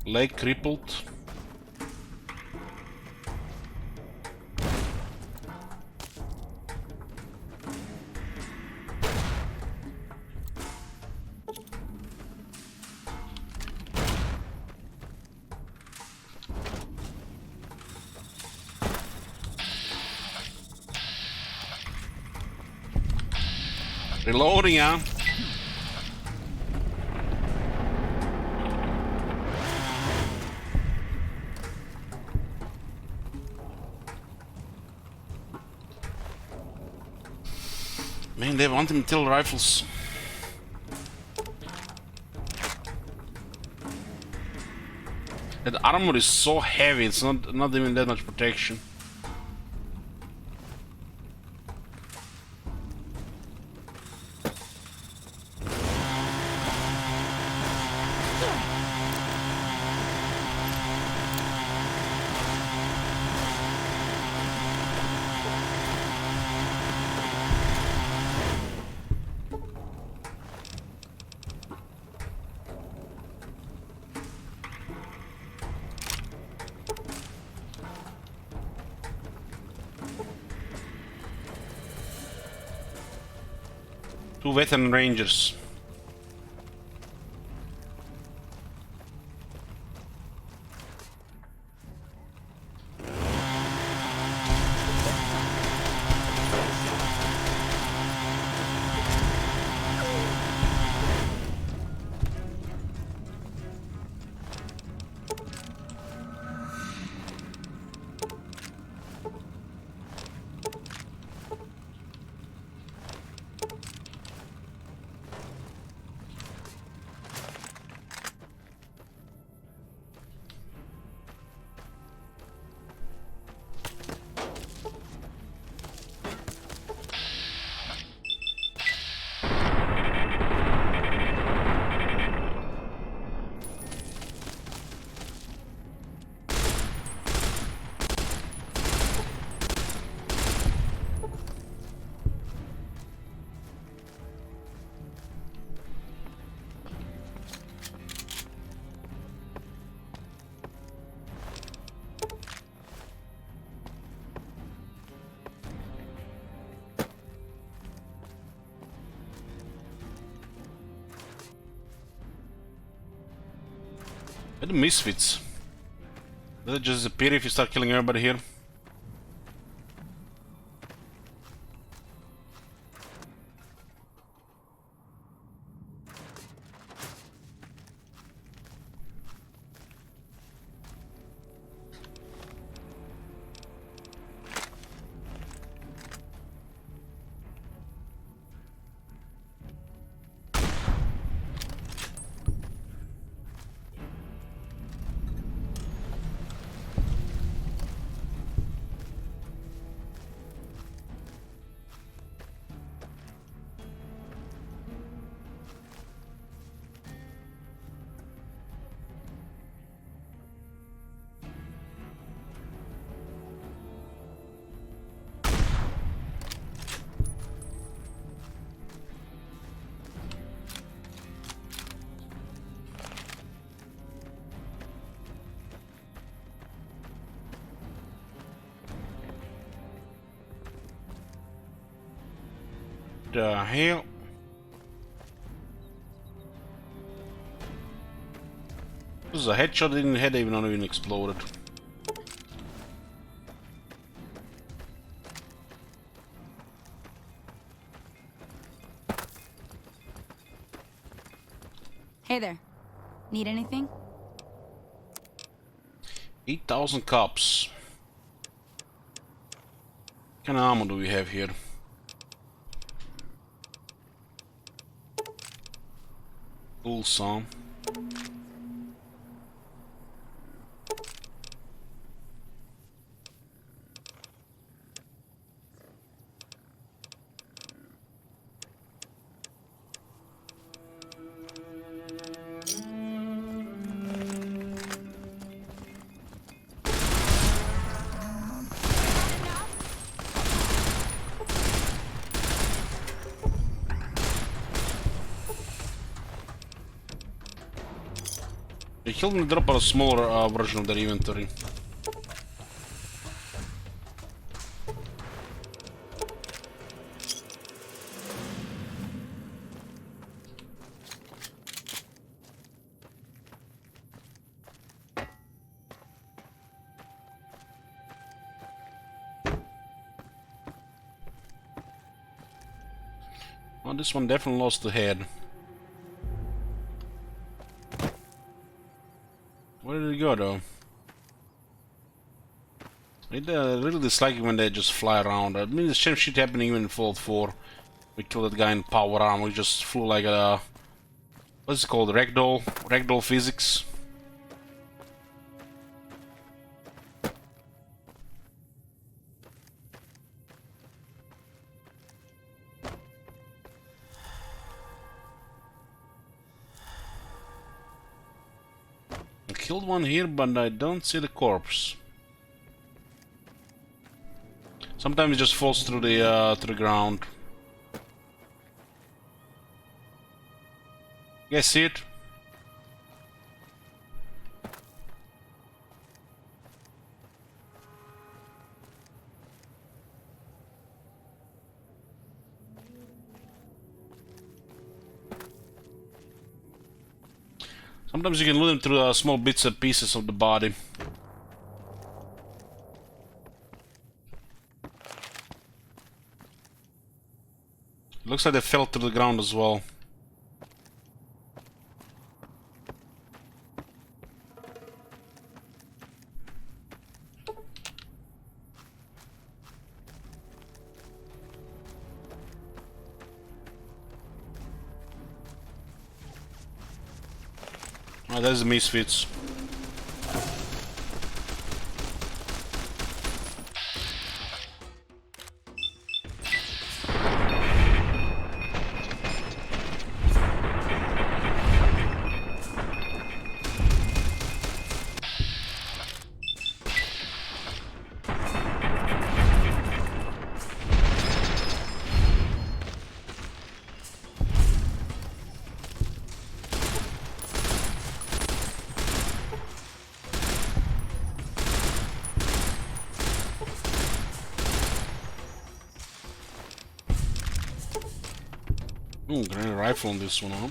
Leg crippled. Reloading, huh? Man, they have anti-material rifles. That armor is so heavy, it's not even that much protection. Two veteran rangers. They're the misfits. Does it just disappear if you start killing everybody here? The hell? This is a headshot in the head, even not even exploded. Hey there. Need anything? 8,000 cops. What kind of ammo do we have here? Full song. They killed me, drop a smaller version of their inventory. Oh, this one definitely lost the head. Where did it go, though? I really dislike it when they just fly around. I mean, the same shit happening even in Fallout 4. We killed that guy in power armor. We just flew like a... what's it called? Ragdoll? Ragdoll physics? I killed one here, but I don't see the corpse. Sometimes it just falls through the ground. You guys see it? Sometimes you can loot them through small bits and pieces of the body. Looks like they fell to the ground as well. Oh, there's the misfits. Ooh, grenade rifle on this one, huh?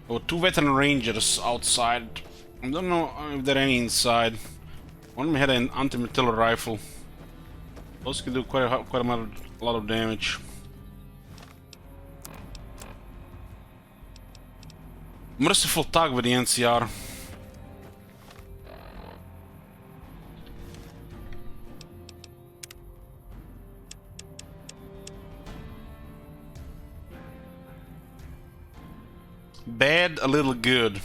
Oh, two veteran rangers outside. I don't know if there are any inside. One of them had an anti-metal rifle. Those can do quite a lot of damage. Merciful tag with the NCR. Bad, a little good.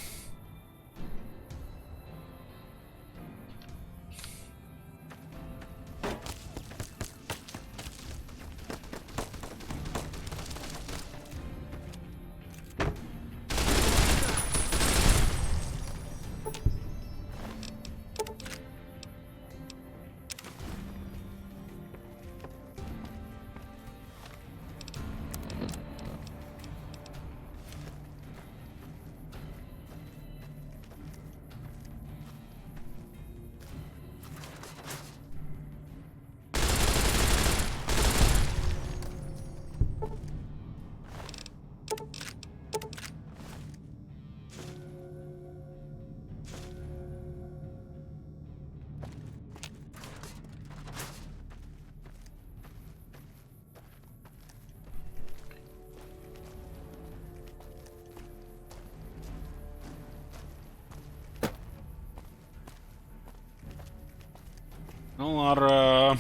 Well, our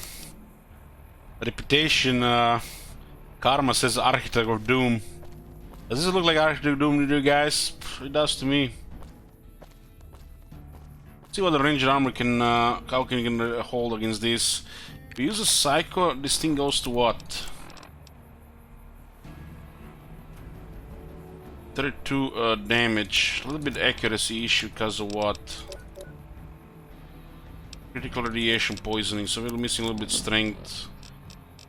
reputation, karma says Architect of Doom. Does this look like Architect of Doom to you guys? It does to me. Let's see what the Ranger armor can, how can you hold against this. If we use a Psycho, this thing goes to what? 32 damage. A little bit accuracy issue because of what? Critical radiation poisoning, so we're missing a little bit strength.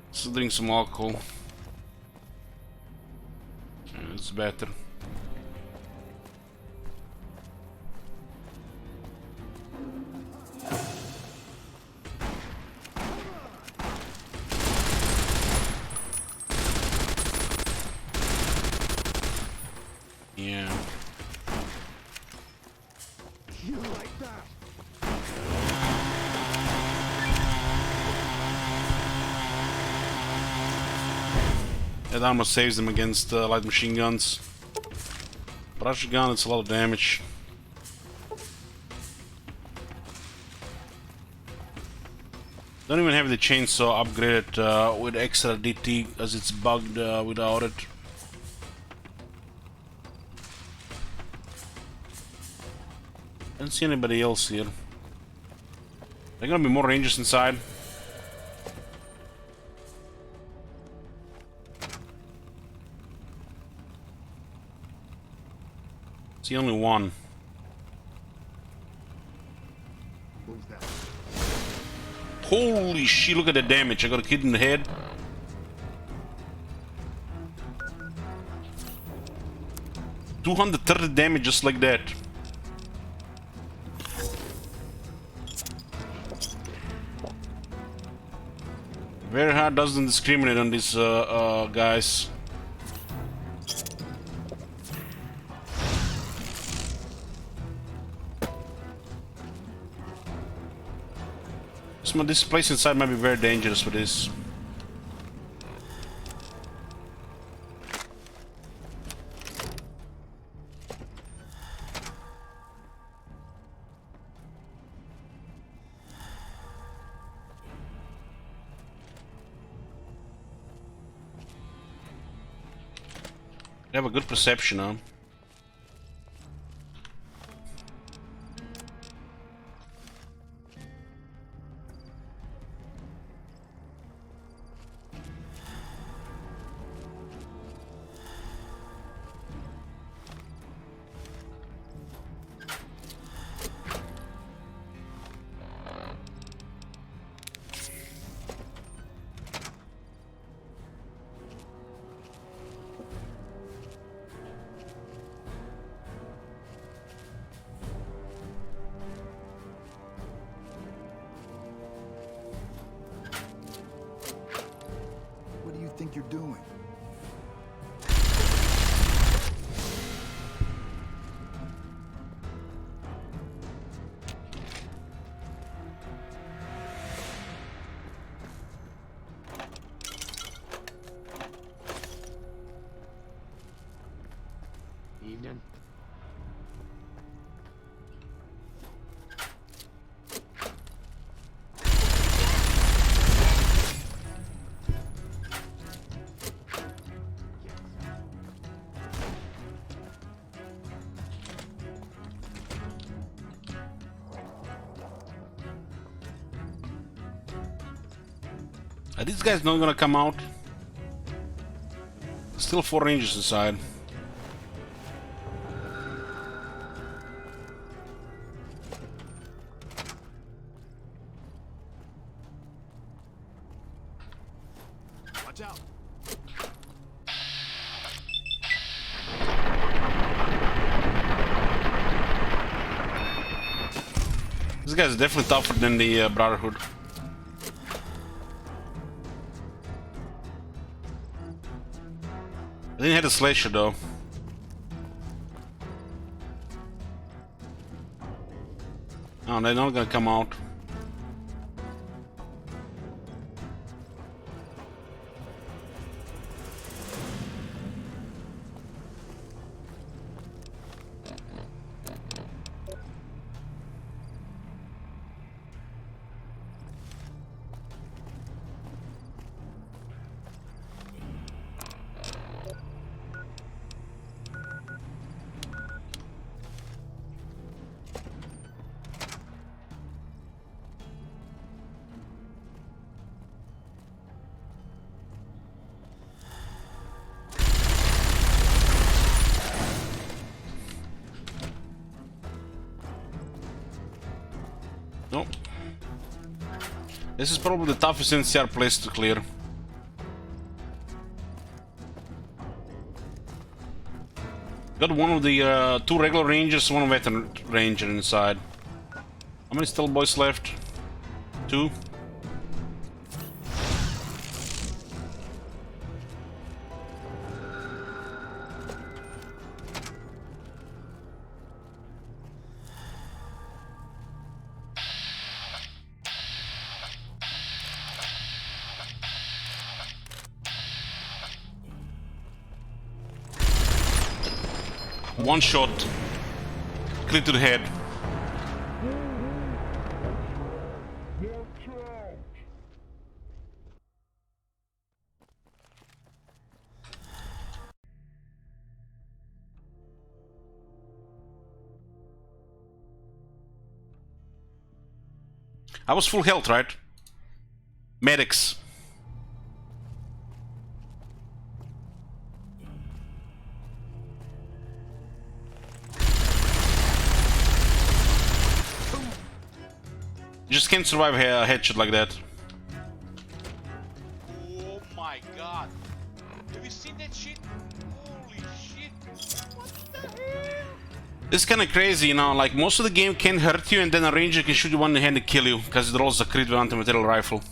Let's drink some alcohol. Yeah, it's better. Yeah. You like that? That armor saves them against light machine guns. Brush gun, it's a lot of damage. Don't even have the chainsaw upgraded with extra DT as it's bugged without it. Don't see anybody else here. There gonna be more rangers inside. See only one. Holy shit, look at the damage. I got a kid in the head. $230 damage just like that. Very hard doesn't discriminate on these guys. This place inside might be very dangerous for this. They have a good perception, huh? What do you think you're doing? Evening. Are these guys not gonna come out? Still 4 rangers inside. Watch out. This guy's definitely tougher than the Brotherhood. I didn't hit a slasher though. Oh, they're not gonna come out. Nope. This is probably the toughest NCR place to clear. Got one of the two regular rangers, one veteran ranger inside. How many still boys left? 2. One shot. Clear to the head. I was full health, right? Medics. You just can't survive a headshot like that. Oh my god. Have you seen that shit? Holy shit. What the hell? It's kinda crazy, you know, like most of the game can hurt you and then a ranger can shoot you one hand and kill you, because it rolls a crit with Untitled Rifle.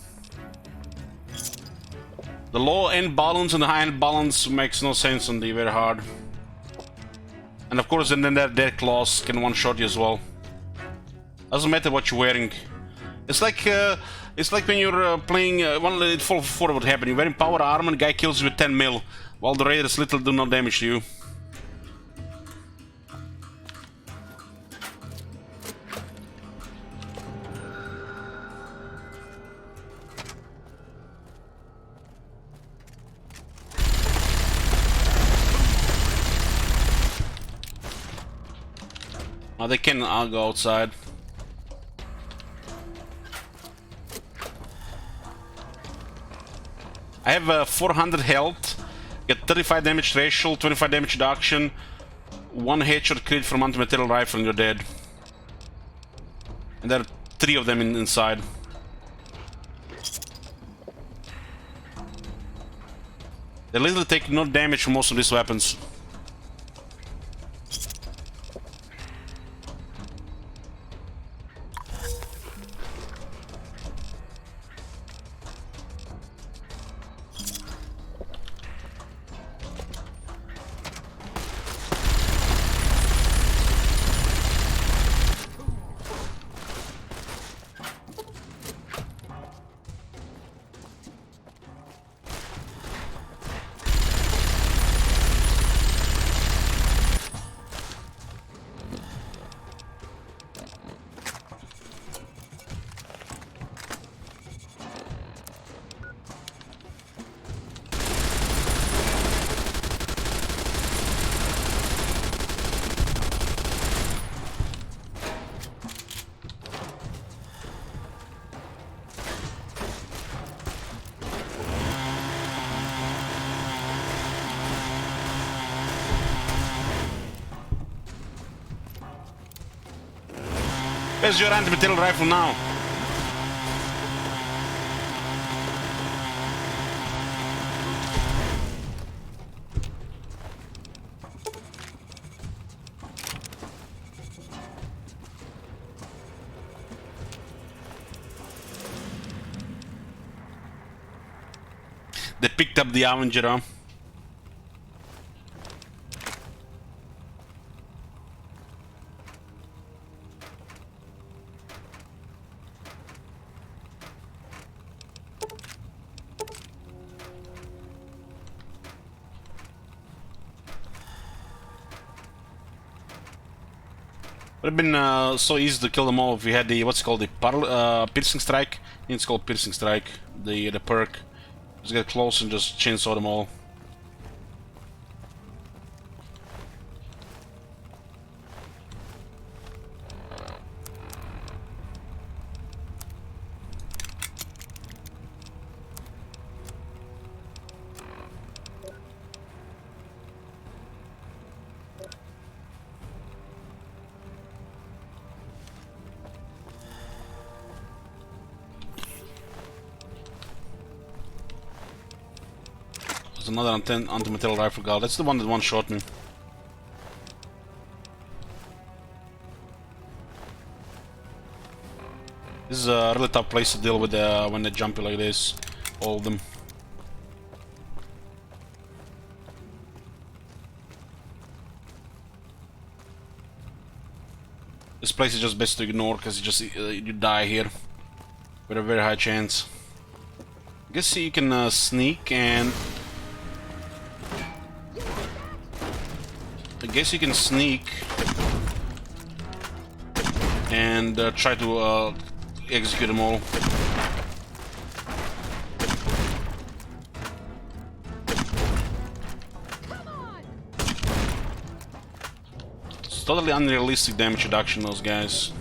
The low end balance and the high end balance makes no sense on the very hard. And of course then their claws can one shot you as well. Doesn't matter what you're wearing. It's like when you're playing one Fallout 4 would happen. You're wearing power armor and the guy kills you with 10 mil, while the raiders little do no damage to you. Now they can go outside. I have 400 health, get 35 damage threshold, 25 damage reduction, 1 headshot crit from Untitled Rifle and you're dead. And there are 3 of them inside. They literally take no damage from most of these weapons. Where's your Untitled Rifle now? They picked up the Avenger, huh? Would have been so easy to kill them all if we had the what's it called, the piercing strike. I think it's called piercing strike. The perk. Just get close and just chainsaw them all. There's another Untitled Rifle guard. That's the one that one-shot me. This is a really tough place to deal with when they jump you like this. All of them. This place is just best to ignore because you die here with a very high chance. I guess you can sneak and try to execute them all. It's totally unrealistic damage reduction, those guys.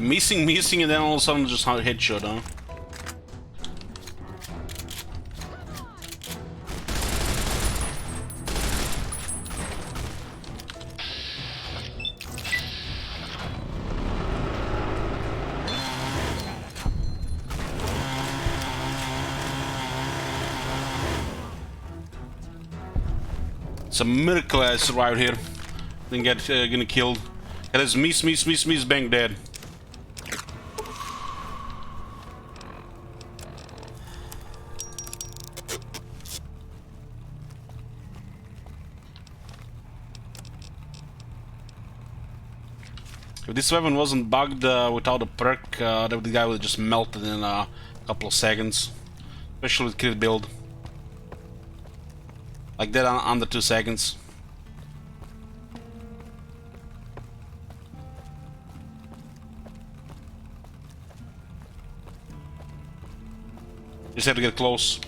Missing, and then all of a sudden just a headshot, huh? It's a miracle I survived here. Didn't get getting killed. That is miss, bang, dead. If this weapon wasn't bugged without a perk, the guy would have just melted in a couple of seconds. Especially with crit build. Like that under 2 seconds. Just have to get close.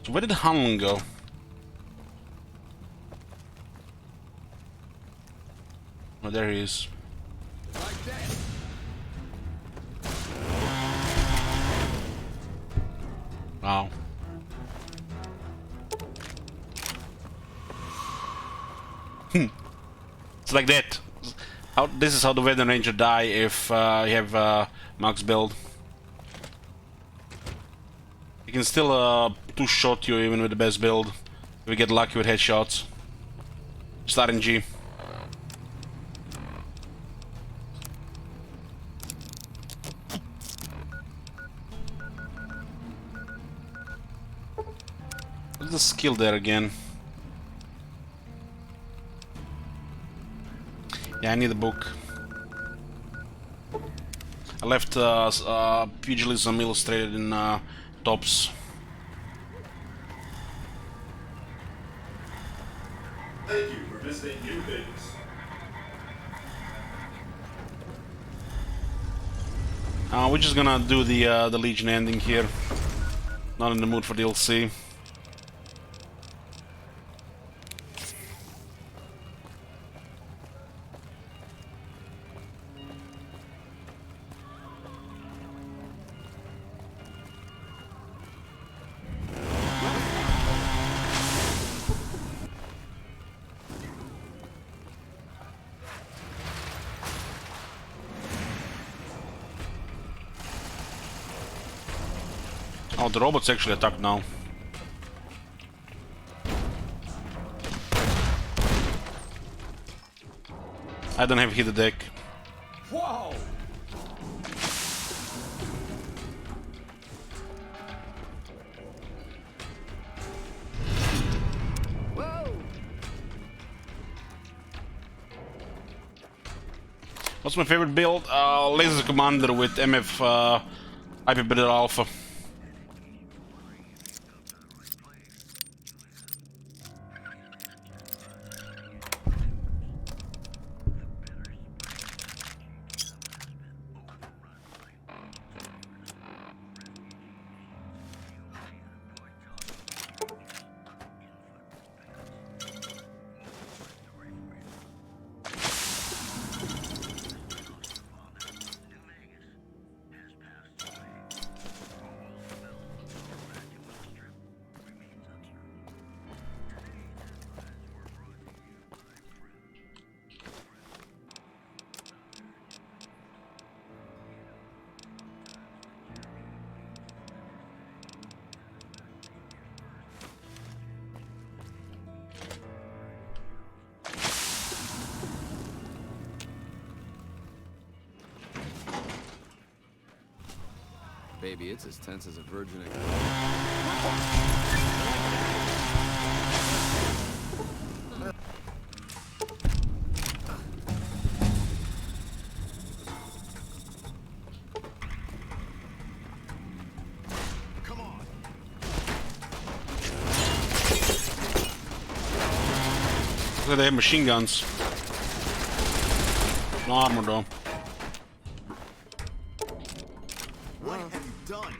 So where did Hanlon go? Oh, there he is. Wow. It's like that. This is how the Weather Ranger die if you have max build. You can still two-shot you even with the best build if we get lucky with headshots. Just RNG. What's the skill there again? Yeah, I need a book. I left Pugilism Illustrated in Tops. Thank you for visiting New Vegas. We're just gonna do the Legion ending here. Not in the mood for DLC. Oh, the robots actually attack now. I don't have hit the deck. Whoa! What's my favorite build? Laser Commander with MF Hyperbaric Alpha. Baby, it's as tense as a virgin. Come on. Look, they have machine guns. No armor though. What have you done?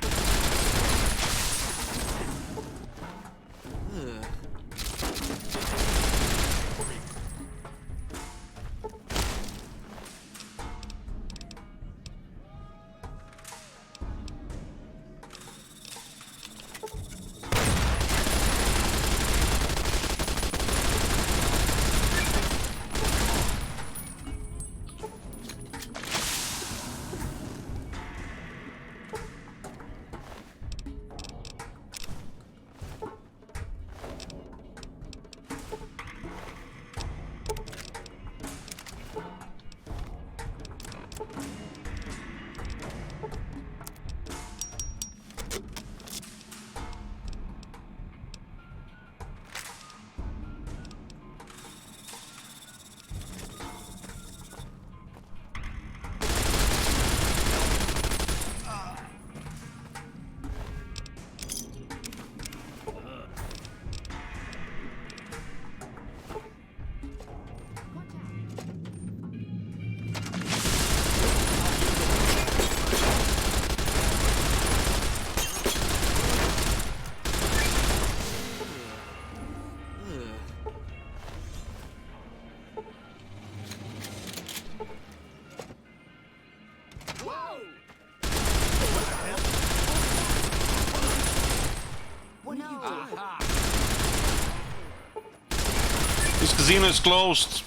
This casino is closed.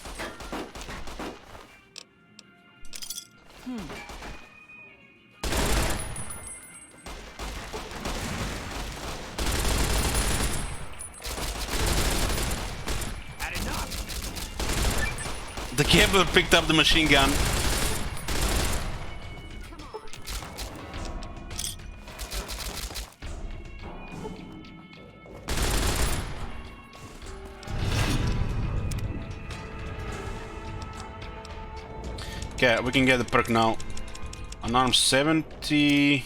The Kevlar picked up the machine gun. Okay, we can get the perk now. Unarmed 70.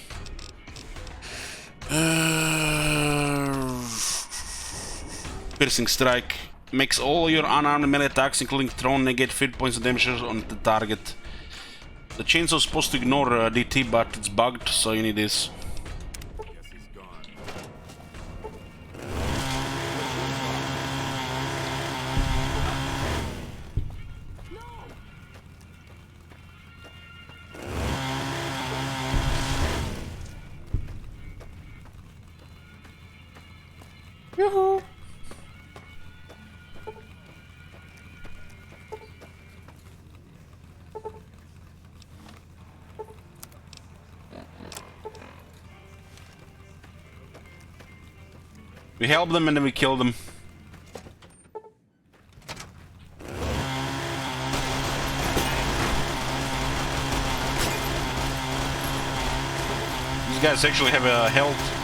Piercing strike. Makes all your unarmed melee attacks, including thrown, negate 50 points of damage on the target. The chainsaw is supposed to ignore DT, but it's bugged, so you need this. Yoo-hoo! We help them and then we kill them. These guys actually have a health.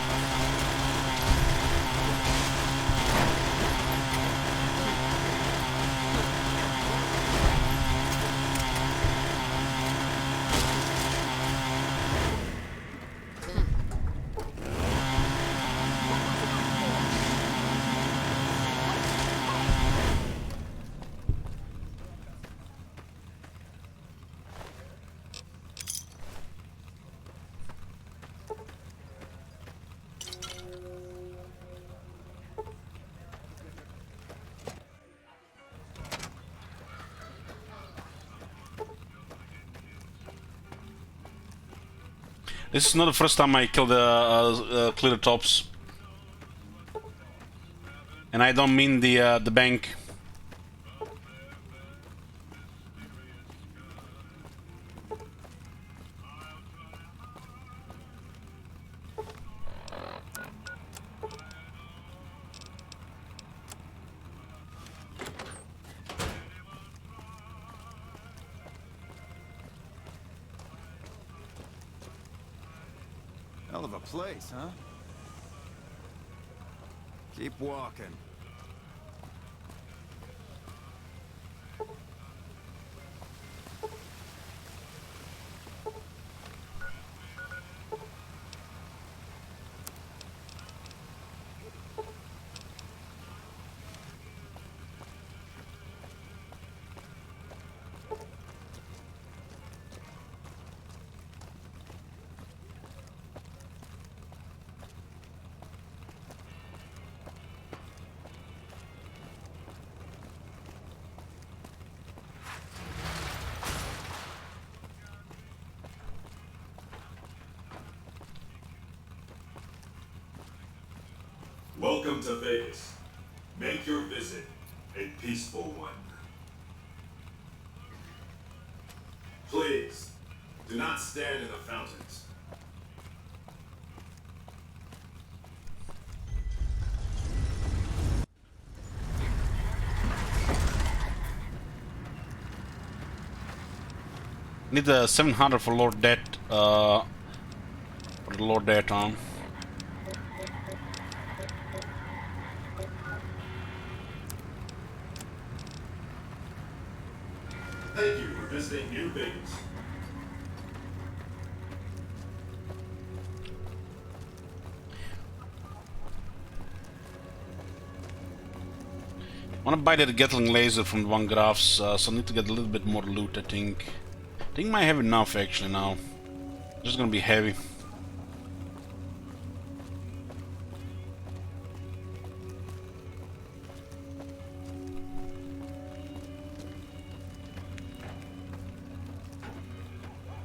This is not the first time I killed clear tops, and I don't mean the bank. Hell of a place, huh? Keep walking. Welcome to Vegas. Make your visit a peaceful one. Please, do not stand in the fountains. Need a 700 for Lord Debt, for the Lord Debt arm. Thank you for visiting New Vegas. I want to buy that Gatling laser from the One Graphs, so I need to get a little bit more loot, I think. I think I might have enough actually now. Just gonna be heavy.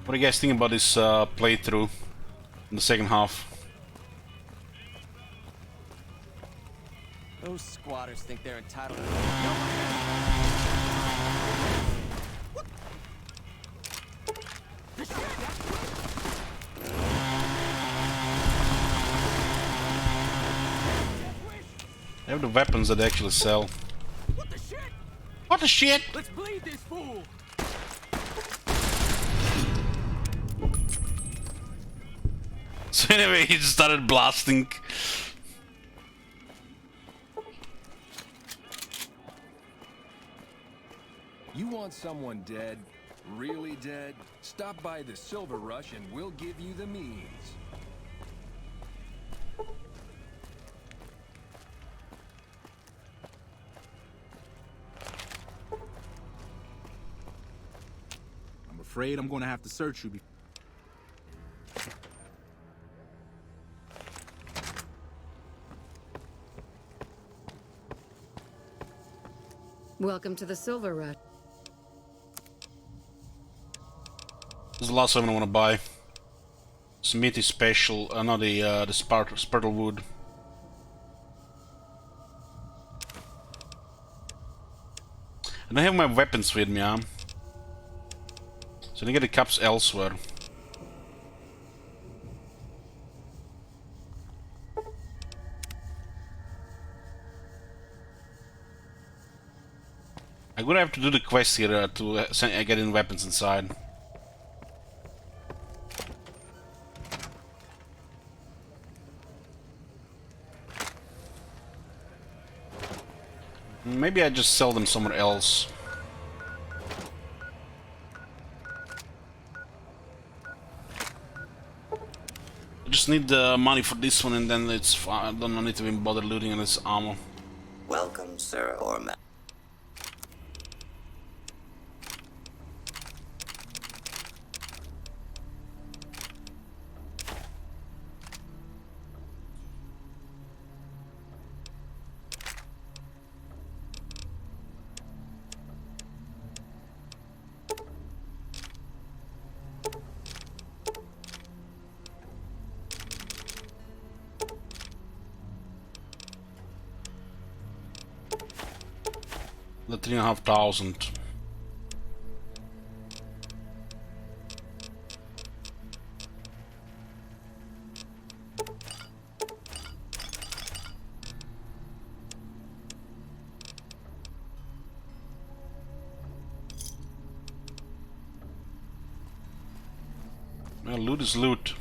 What do you guys think about this playthrough in the second half? Those squatters think they're entitled. They have the weapons that they actually sell. What the shit? What the shit? Let's bleed this fool. So anyway, he just started blasting. You want someone dead? Really dead? Stop by the Silver Rush and we'll give you the means. I'm afraid I'm gonna have to search you. Welcome to the Silver Rush. This is the last one I want to buy. Smithy Special, not the Spurtle Wood. I don't have my weapons with me, huh? So I can get the cups elsewhere. I'm gonna have to do the quest here to get in weapons inside. Maybe I just sell them somewhere else. I just need the money for this one, and then it's fine. I don't need to even bother looting on this armor. Welcome, sir or ma'am. The 3,500. Well, loot is loot.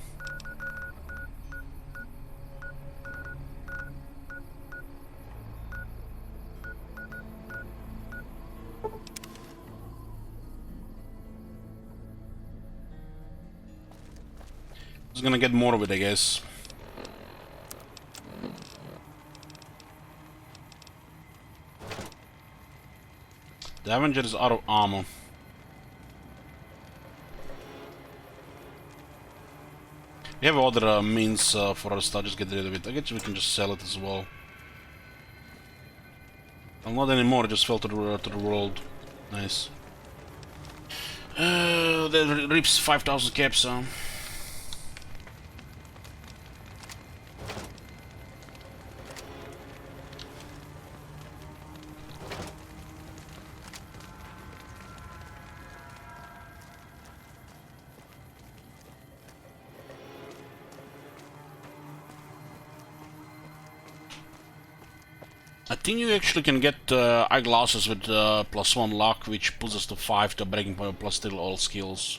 Just gonna get more of it, I guess. The Avenger is out of armor. We have other means for us to just get rid of it. I guess we can just sell it as well. Well, not anymore. It just fell to the world. Nice. That rips 5,000 caps. I think you actually can get eyeglasses with +1 luck, which puts us to 5 to breaking point plus still all skills.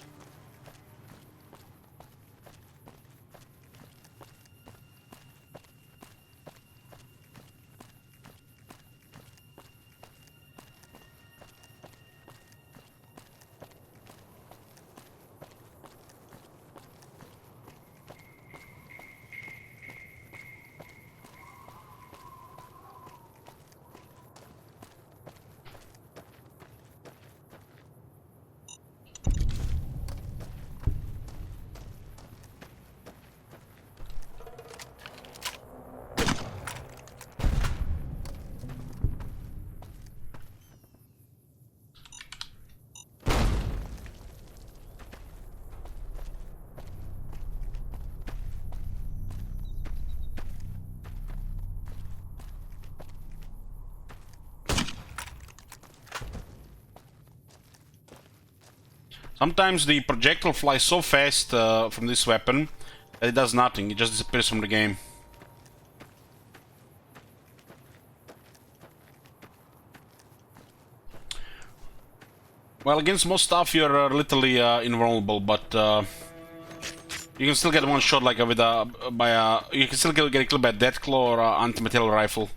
Sometimes the projectile flies so fast from this weapon that it does nothing, it just disappears from the game. Well, against most stuff you're literally invulnerable, but you can still get one shot like with you can still get killed by Deathclaw or Anti-Material Rifle.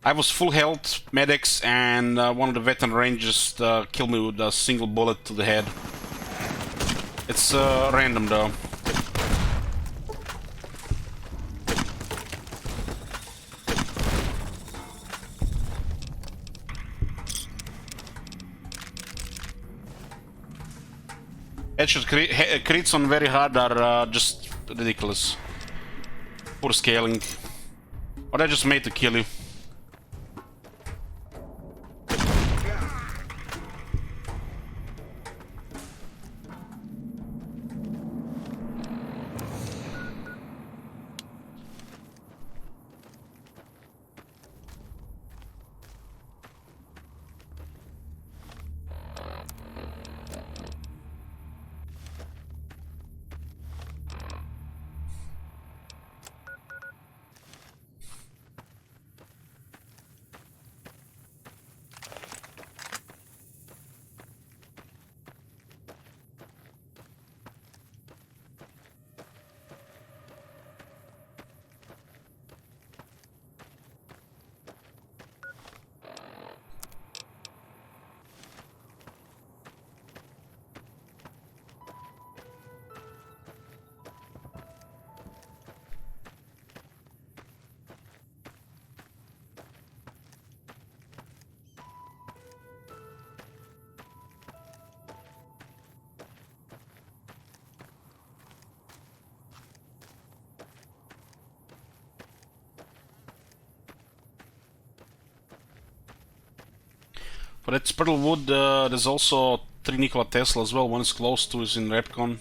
I was full health, medics, and one of the veteran rangers killed me with a single bullet to the head. It's random though. Headshot crits on very hard are just ridiculous. Poor scaling. Or they're just made to kill you. But at Spurtlewood, there's also 3 Nikola Tesla as well. One is close to, is in Repcon.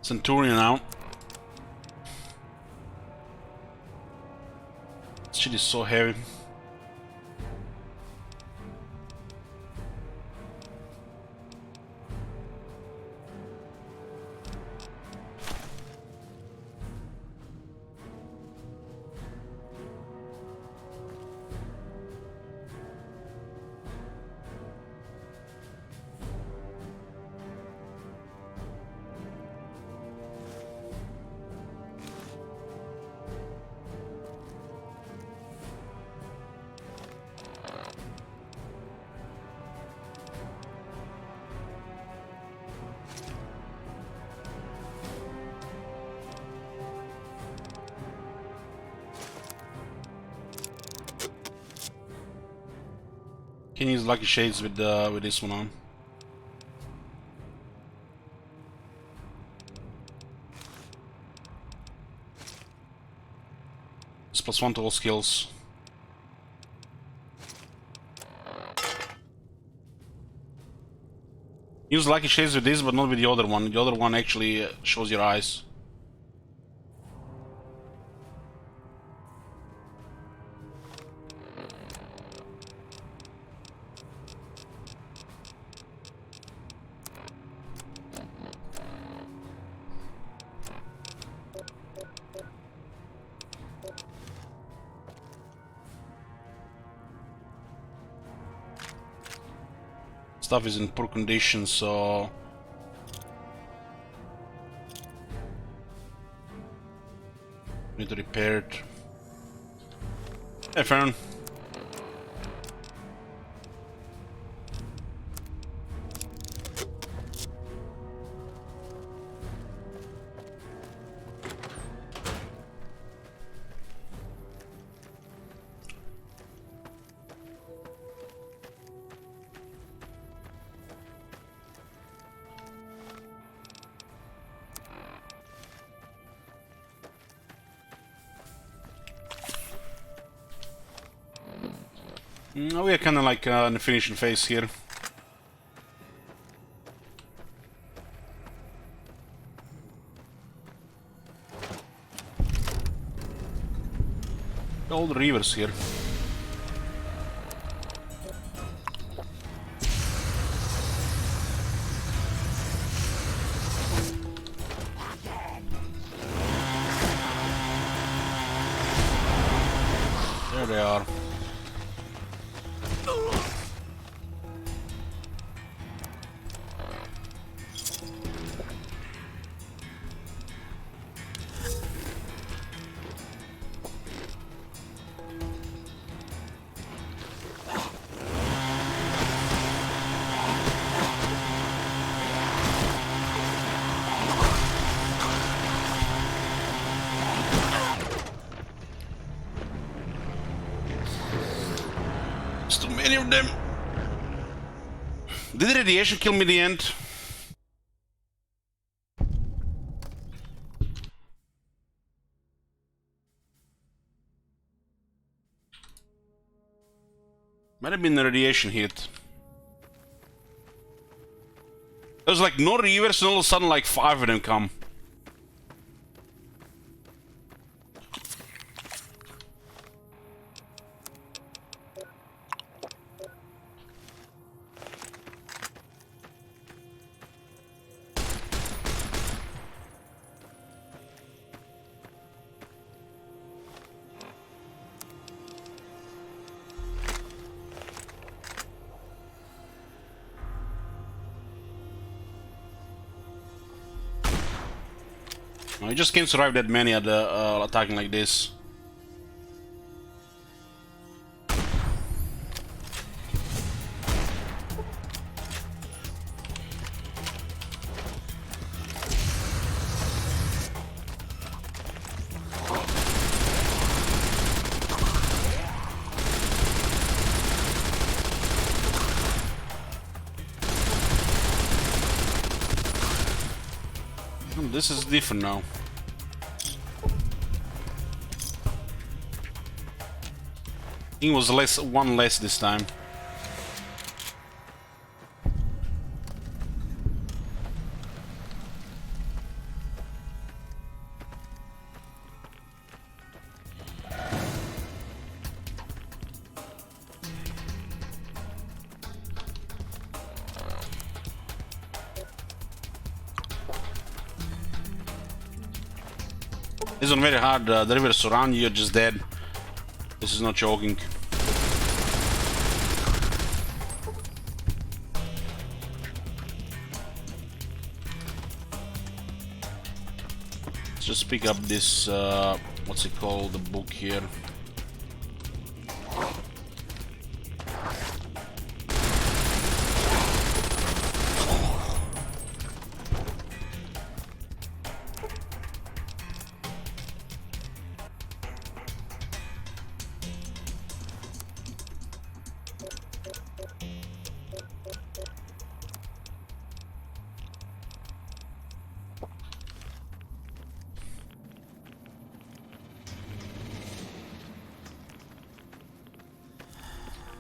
Centurion out. This shit is so heavy. Can use Lucky Shades with this one on. It's +1 to all skills. Use Lucky Shades with this, but not with the other one. The other one actually shows your eyes. Stuff is in poor condition, so need to repair it. Hey, Fern. We are kind of like in the finishing phase here. All the rivers here. There they are. Too many of them. Did the radiation kill me in the end? Might have been the radiation hit. There was like no reavers and all of a sudden like 5 of them come. No, you just can't survive that many at attacking like this. This is different now. It was one less this time. This one very hard. The river surround you, you're just dead. This is not joking. Let's just pick up this, what's it called, the book here.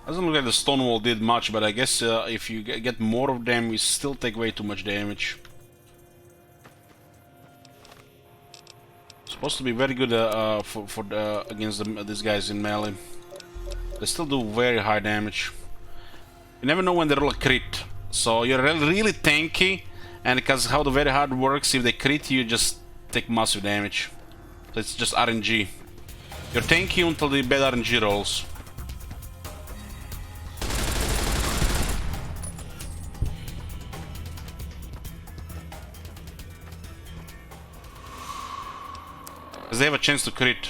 Doesn't look like the stone wall did much, but I guess if you get more of them, we still take way too much damage. Supposed to be very good against these guys in melee. They still do very high damage. You never know when they roll a crit, so you're really tanky, and because how the very hard works, if they crit you just take massive damage. So it's just RNG. You're tanky until the bad RNG rolls. Because they have a chance to crit.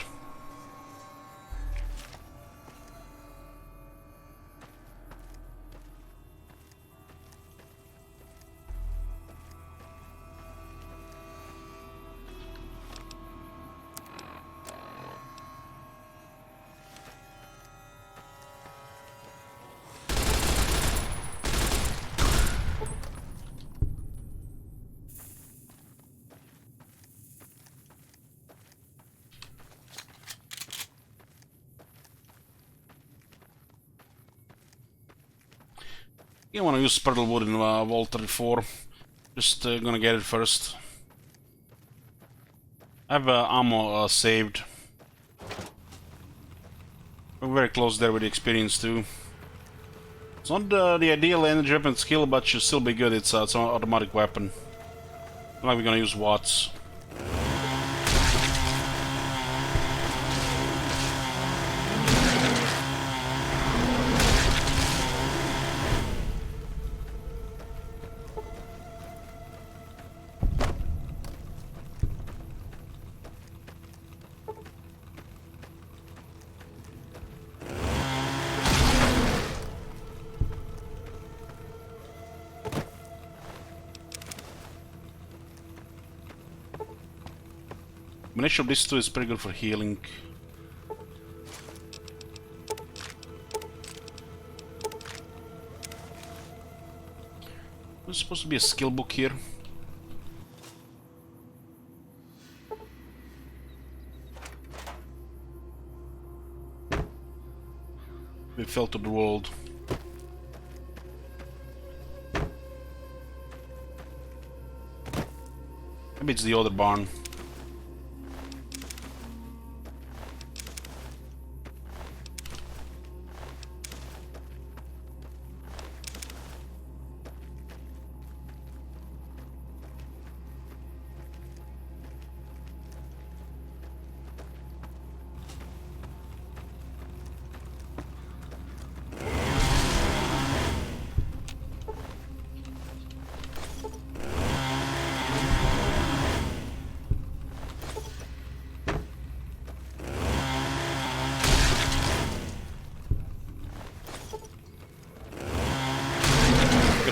I want to use Spurtle Wood in Vault 34. Just gonna get it first. I have ammo saved. We're very close there with the experience too. It's not the ideal energy weapon skill, but should still be good. It's an automatic weapon. Not like we're gonna use Watts. Combination of these two is pretty good for healing. There's supposed to be a skill book here. We fell to the world. Maybe it's the other barn.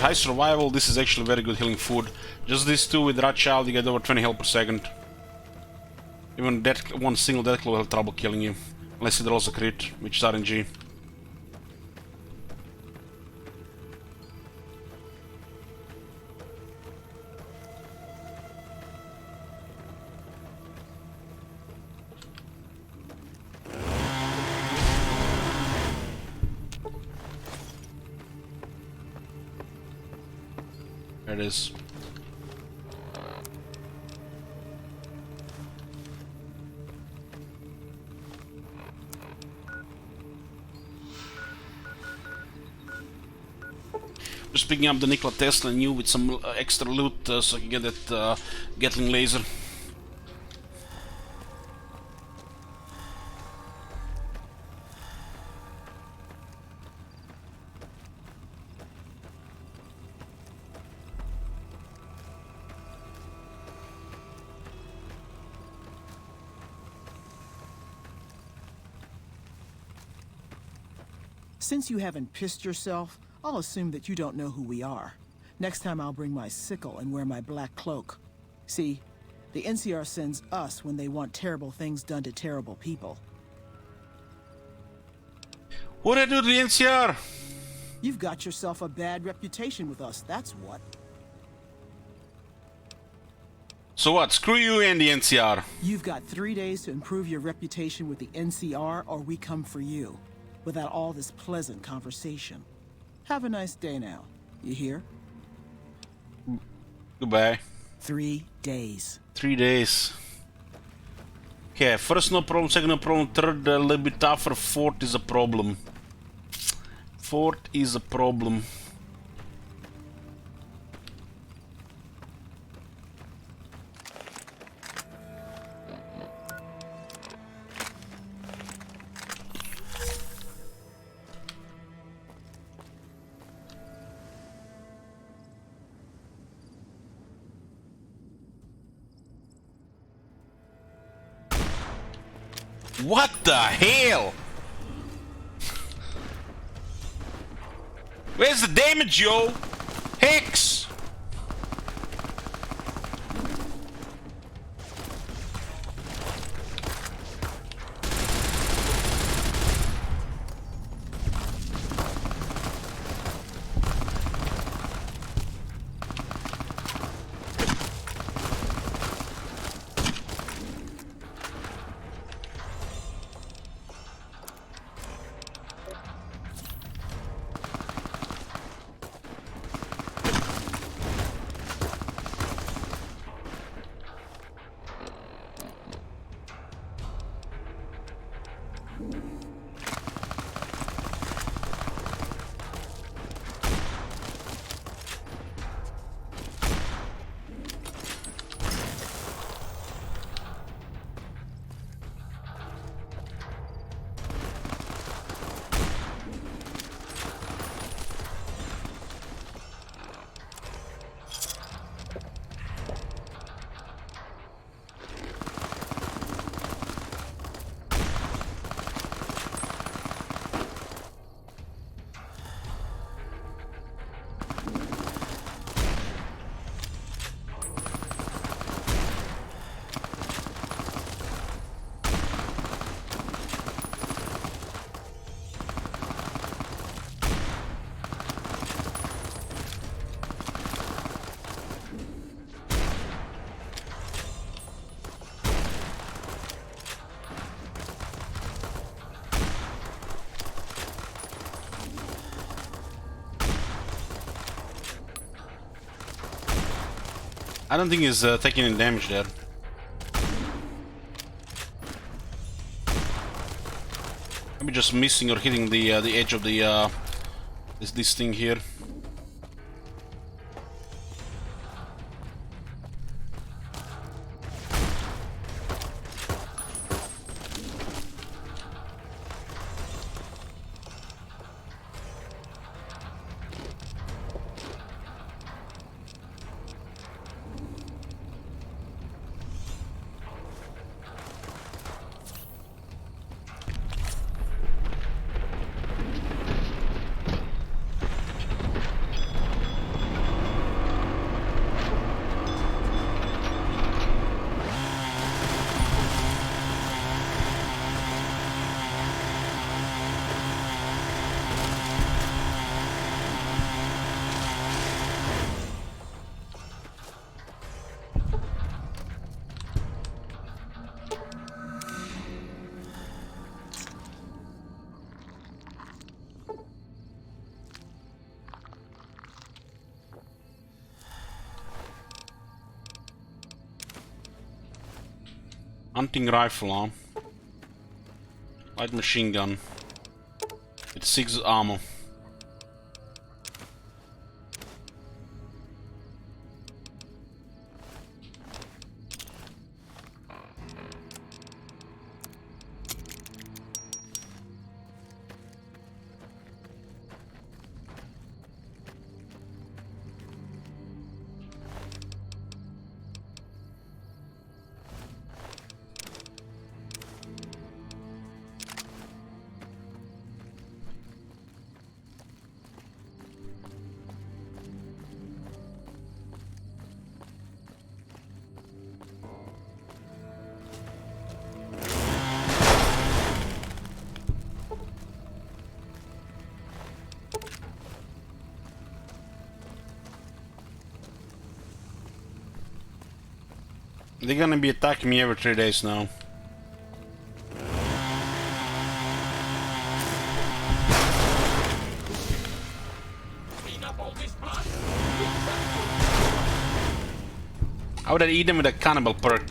High survival, this is actually very good healing food. Just these two with Rat Child, you get over 20 health per second. Even that one single death claw will have trouble killing you. Unless it rolls a crit, which is RNG. There it is. Just picking up the Nikola Tesla new with some extra loot so I can get that Gatling laser. Since you haven't pissed yourself, I'll assume that you don't know who we are. Next time I'll bring my sickle and wear my black cloak. See, the NCR sends us when they want terrible things done to terrible people. What did I do to the NCR? You've got yourself a bad reputation with us, that's what. So what? Screw you and the NCR. You've got 3 days to improve your reputation with the NCR or we come for you. Without all this pleasant conversation. Have a nice day now. You hear? Goodbye. 3 days. 3 days. Okay, first no problem, second no problem, third a little bit tougher, fourth is a problem. Fourth is a problem. What the hell? Where's the damage, yo? Hex! I don't think he's taking any damage there. Maybe just missing or hitting the edge of the this thing here. Hunting rifle, huh? Light machine gun. With 6 ammo. They're gonna be attacking me every 3 days now. I would eat them with a cannibal perk.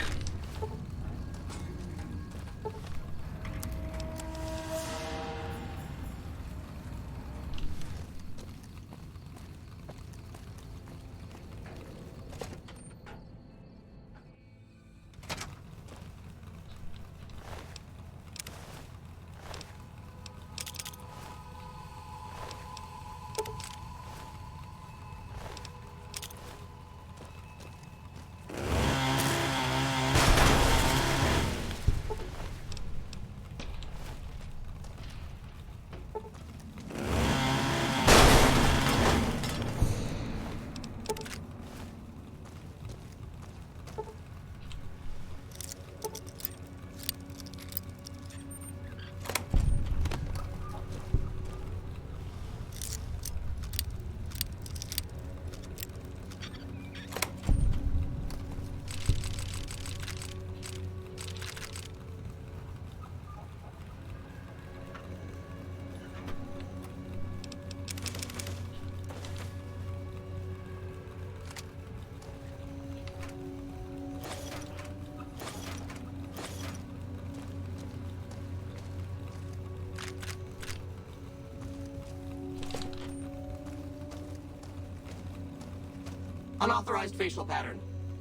Unauthorized facial pattern.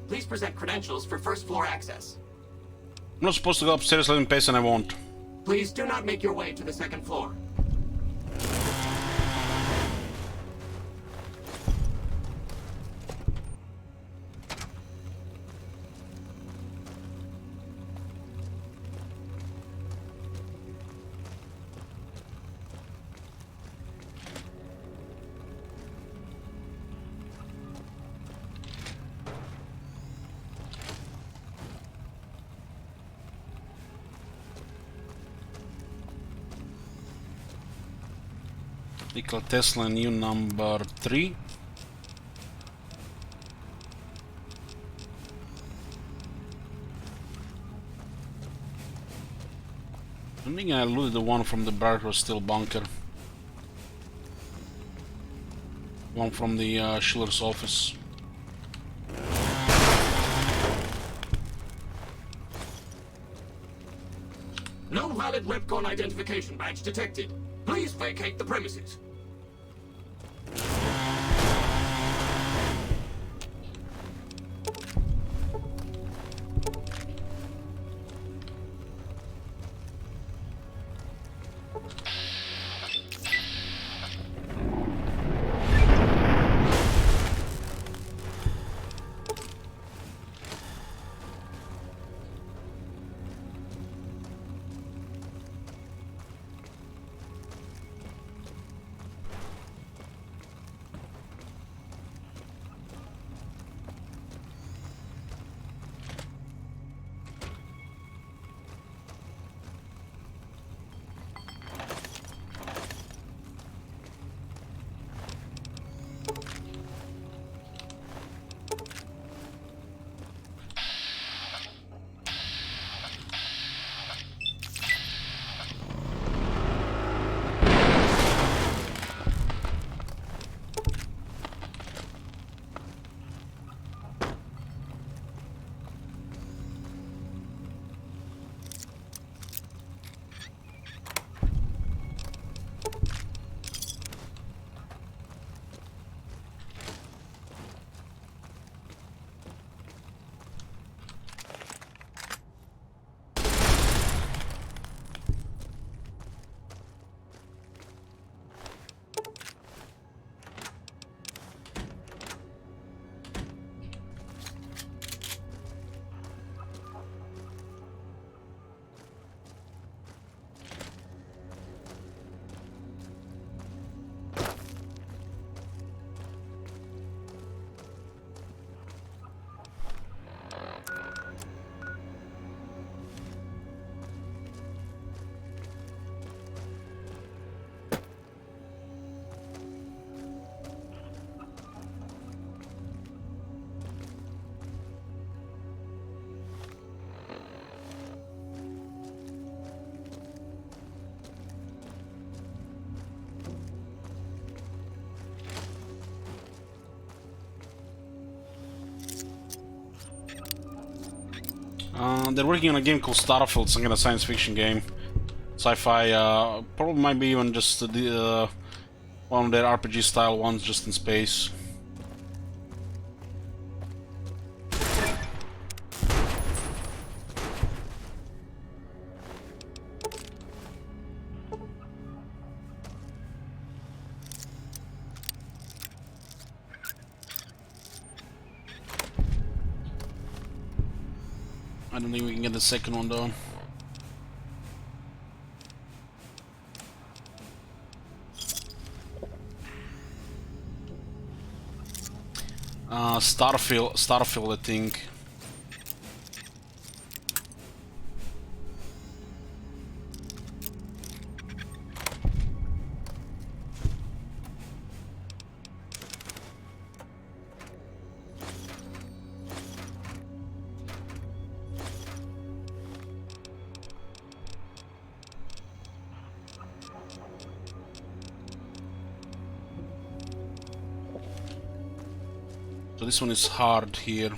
Please present credentials for first floor access. I'm not supposed to go upstairs, let me pace, and I won't. Please do not make your way to the second floor. Nikola Tesla, new number 3. I think I looted the one from the Barrow Steel bunker. One from the Schiller's office. No valid Repcon identification badge detected. Please vacate the premises. They're working on a game called Starfield, some kind of science fiction game. Sci-fi, probably might be even just one of their RPG style ones just in space. I don't think we can get the second one though. Starfield, I think. So this one is hard here.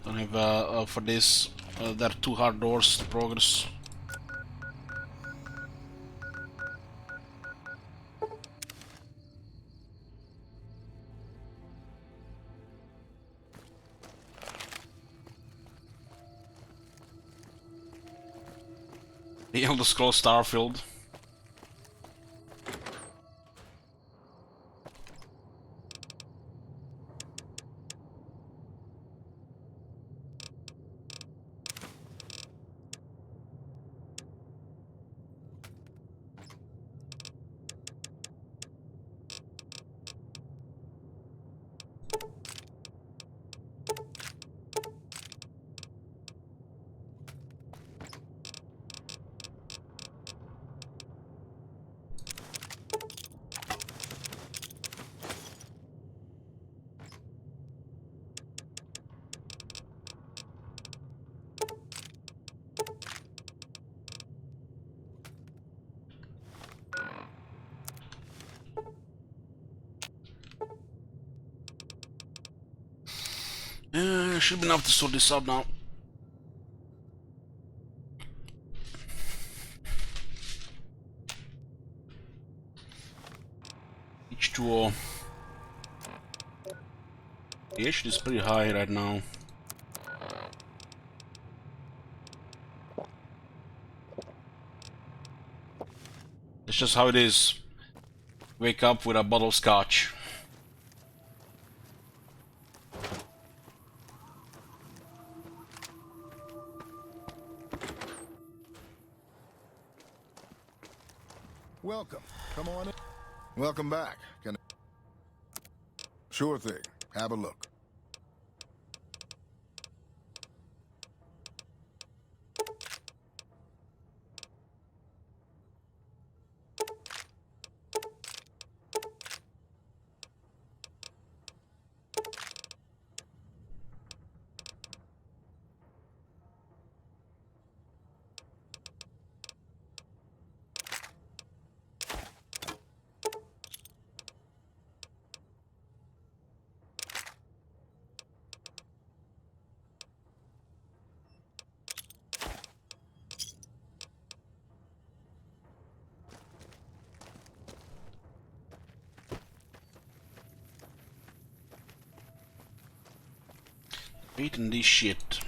Don't have for this. There are 2 hard doors to progress. The Elder Scrolls Starfield. Should be enough to sort this out now. H2O. The H is pretty high right now. It's just how it is. Wake up with a bottle of scotch. Welcome. Come on in. Welcome back. Sure thing. Have a look. Beating this shit.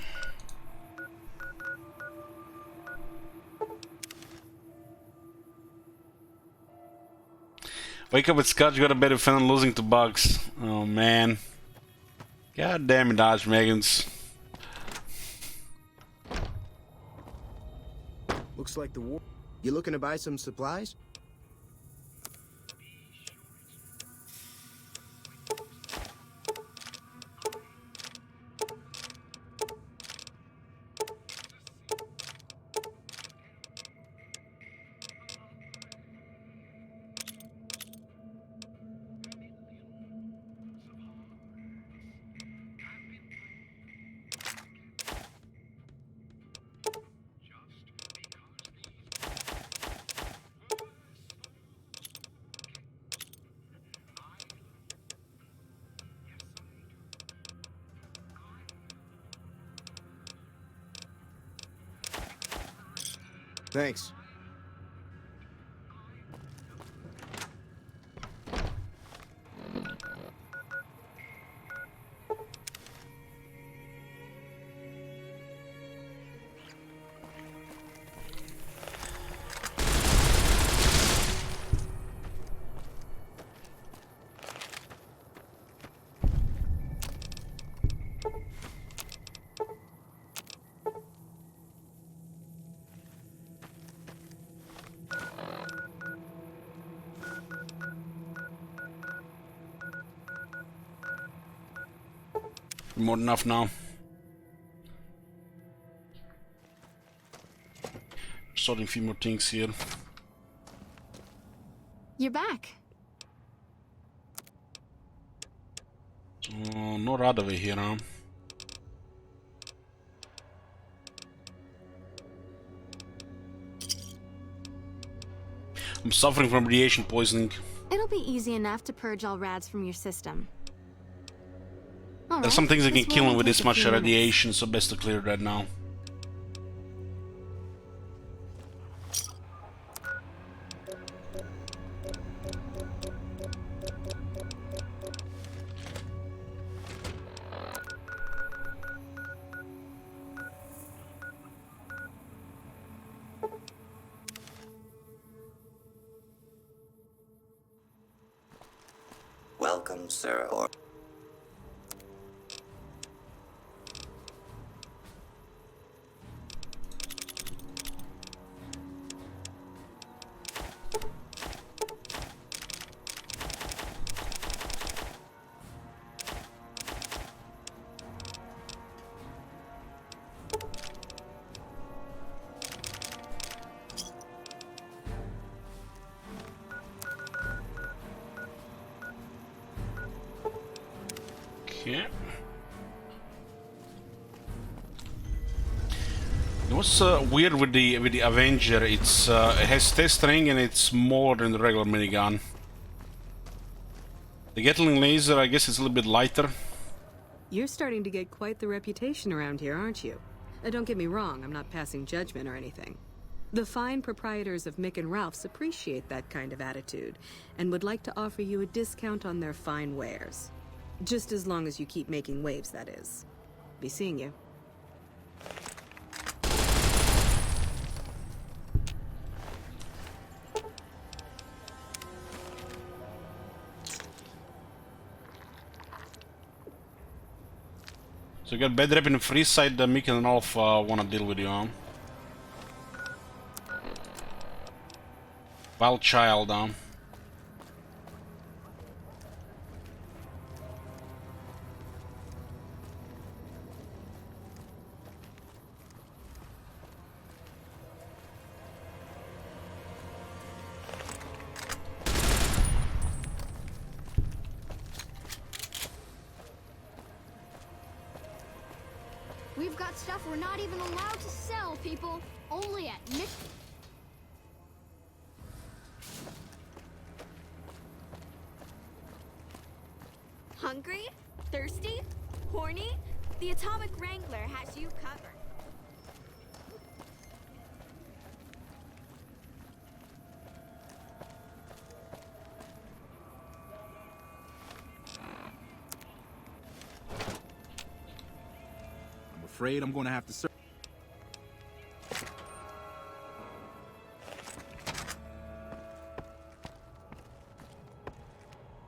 Wake up with Scotch, got a better feeling losing to bugs. Oh man. God damn it, Dodge Megans. Looks like the war. You looking to buy some supplies? Thanks. More than enough now. Sorting a few more things here. You're back. No radove here, huh? I'm suffering from radiation poisoning. It'll be easy enough to purge all rads from your system. There's some things that can kill him with this much radiation, so best to clear that now. Welcome, Sir Or... Yeah. What's weird with the Avenger? It's it has test ring and it's more than the regular minigun. The Gatling laser, I guess, is a little bit lighter. You're starting to get quite the reputation around here, aren't you? Don't get me wrong, I'm not passing judgment or anything. The fine proprietors of Mick and Ralph's appreciate that kind of attitude and would like to offer you a discount on their fine wares. Just as long as you keep making waves, that is. Be seeing you. So you got bad rep in the free side, Mick and Ralph wanna deal with you, huh? Wild child, huh? We've got stuff we're not even allowed to sell, people. Only at Nick. Hungry? Thirsty? Horny? The Atomic Wrangler has you covered. I'm afraid I'm gonna have to search.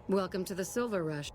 Welcome to the Silver Rush.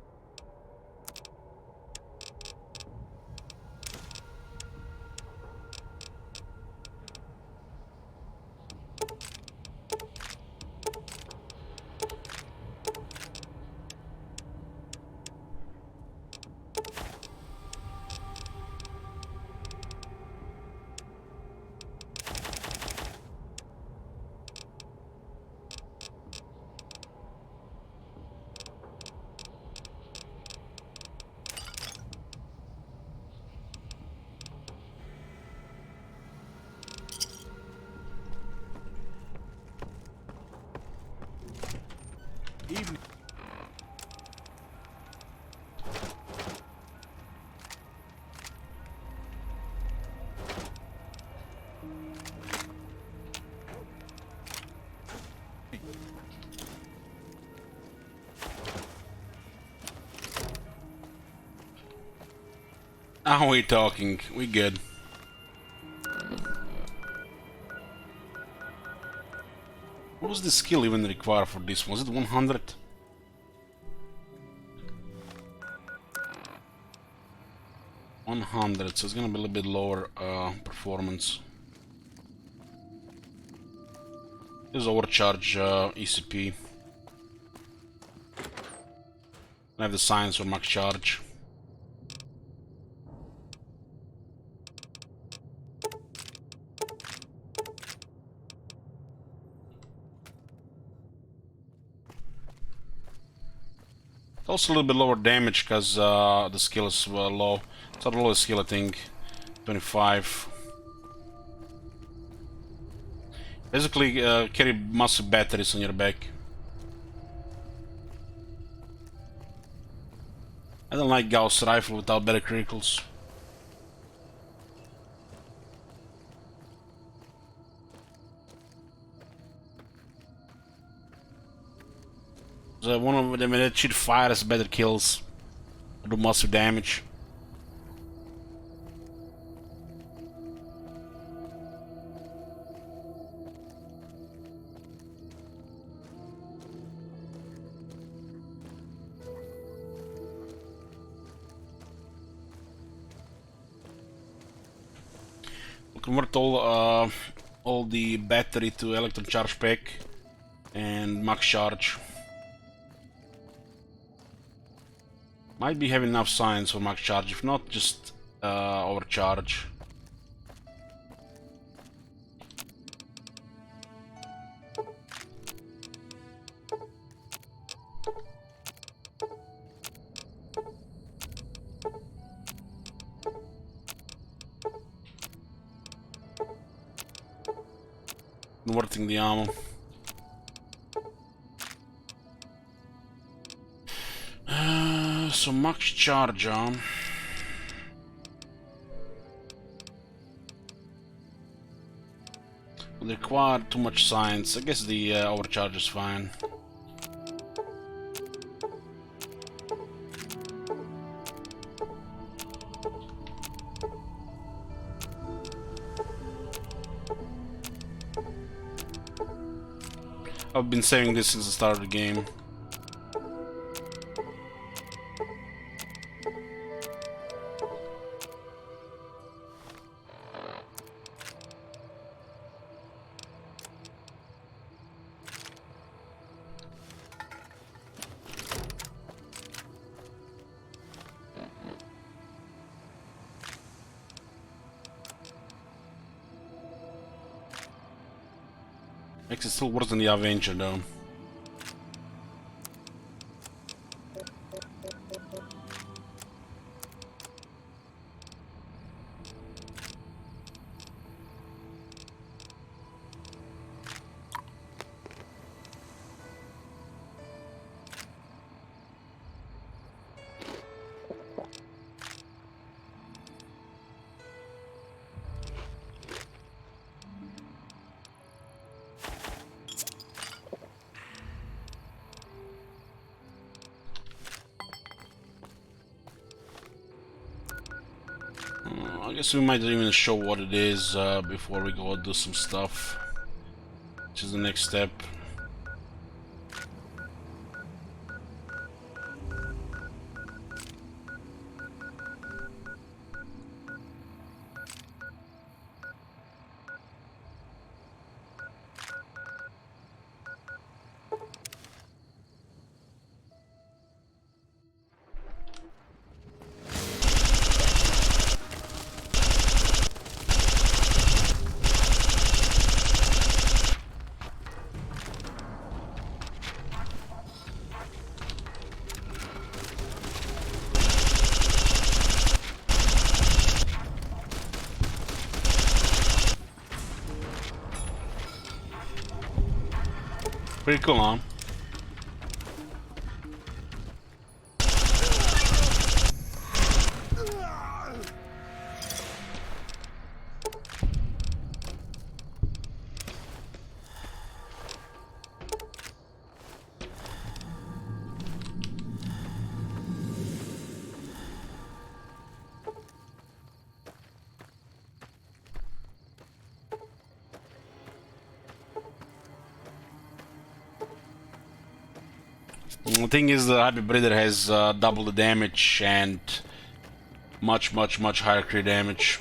Now we're talking. We good. What was the skill even required for this? Was it 100? So it's gonna be a little bit lower performance. This is overcharge ECP. I have the science for max charge. It's also a little bit lower damage because the skill is low. It's not the lowest skill, I think. 25. Basically, carry massive batteries on your back. I don't like Gauss rifle without better criticals. So one of them, when that shit fires, better kills, do massive damage. We'll convert all the battery to electron charge pack and max charge. Might be having enough science for max charge, if not, just overcharge. Converting the ammo. So max charge on. Will require too much science. I guess the overcharge is fine. I've been saving this since the start of the game. Makes it still worse than the Avenger though. I guess we might even show what it is before we go do some stuff, which is the next step. Pretty cool, huh? The thing is, the Hyper Breeder has double the damage and much higher crit damage.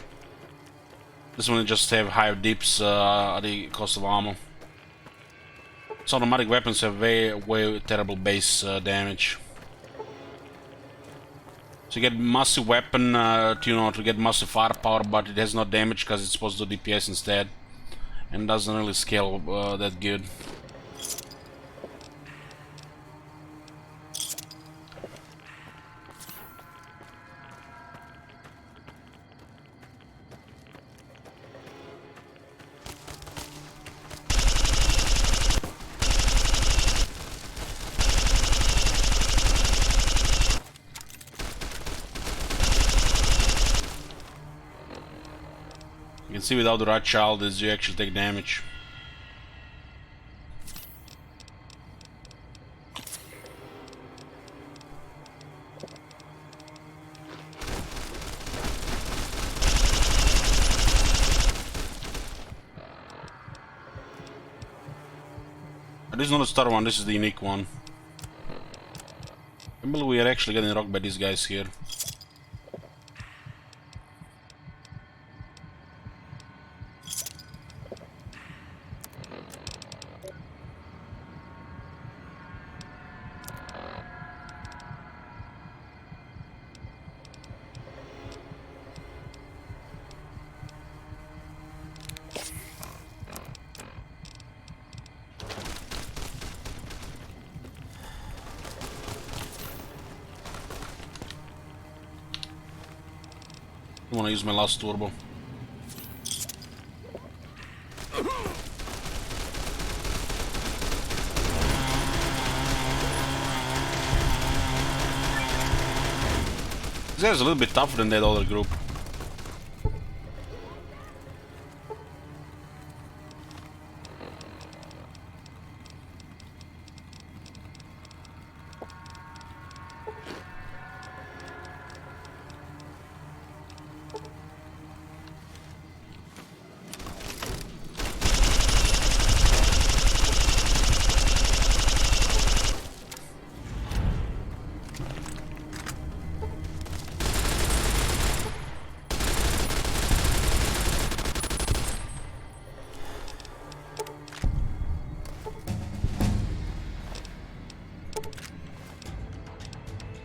This one just have higher dips at the cost of armor. So automatic weapons have way terrible base damage. So you get massive weapon to get massive firepower, but it has no damage because it's supposed to do DPS instead, and doesn't really scale that good. You can see without the right child is you actually take damage. This is not a star one, this is the unique one. I believe we are actually getting rocked by these guys here. I want to use my last turbo. This guy's a little bit tougher than that other group.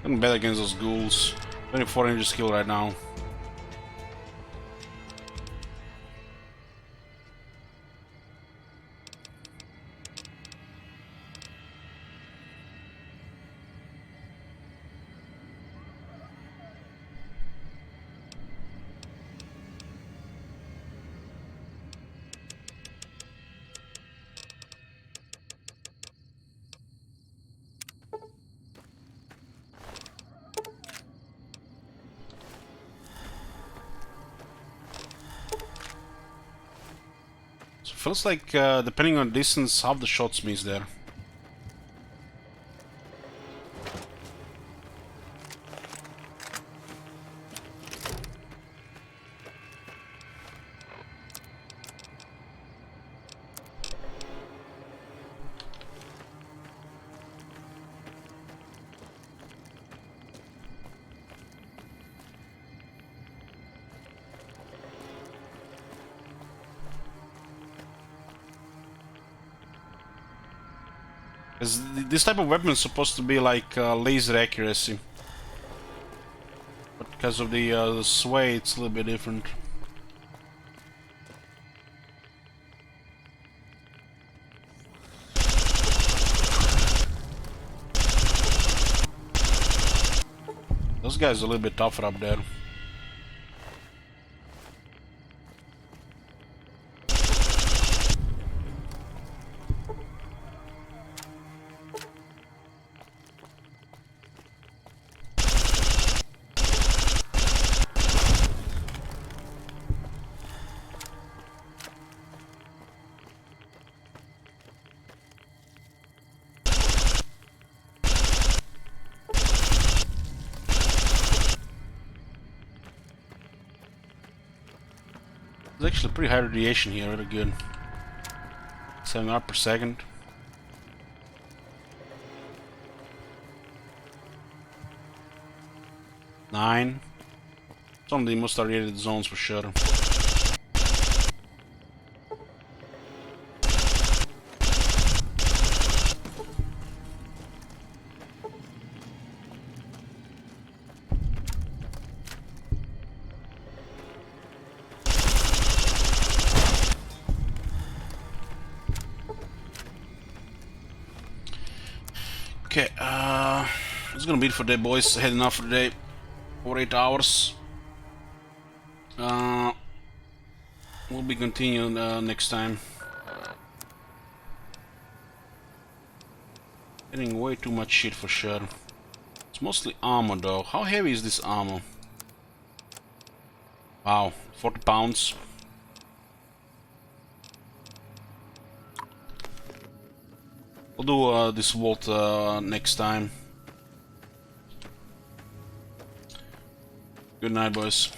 I'm bad against those ghouls. 24 inch skill right now. Feels like, depending on distance, half the shots miss there. This type of weapon is supposed to be like laser accuracy, but because of the sway, it's a little bit different. Those guys are a little bit tougher up there. There's actually pretty high radiation here, really good. 7 R per second. 9. It's one of the most radiated zones for sure. Okay, it's gonna be it for today, boys. Heading off for the day. For 8 hours. We'll be continuing next time. Getting way too much shit for sure. It's mostly armor though. How heavy is this armor? Wow, 40 pounds. We'll do this vault next time. Good night, boys.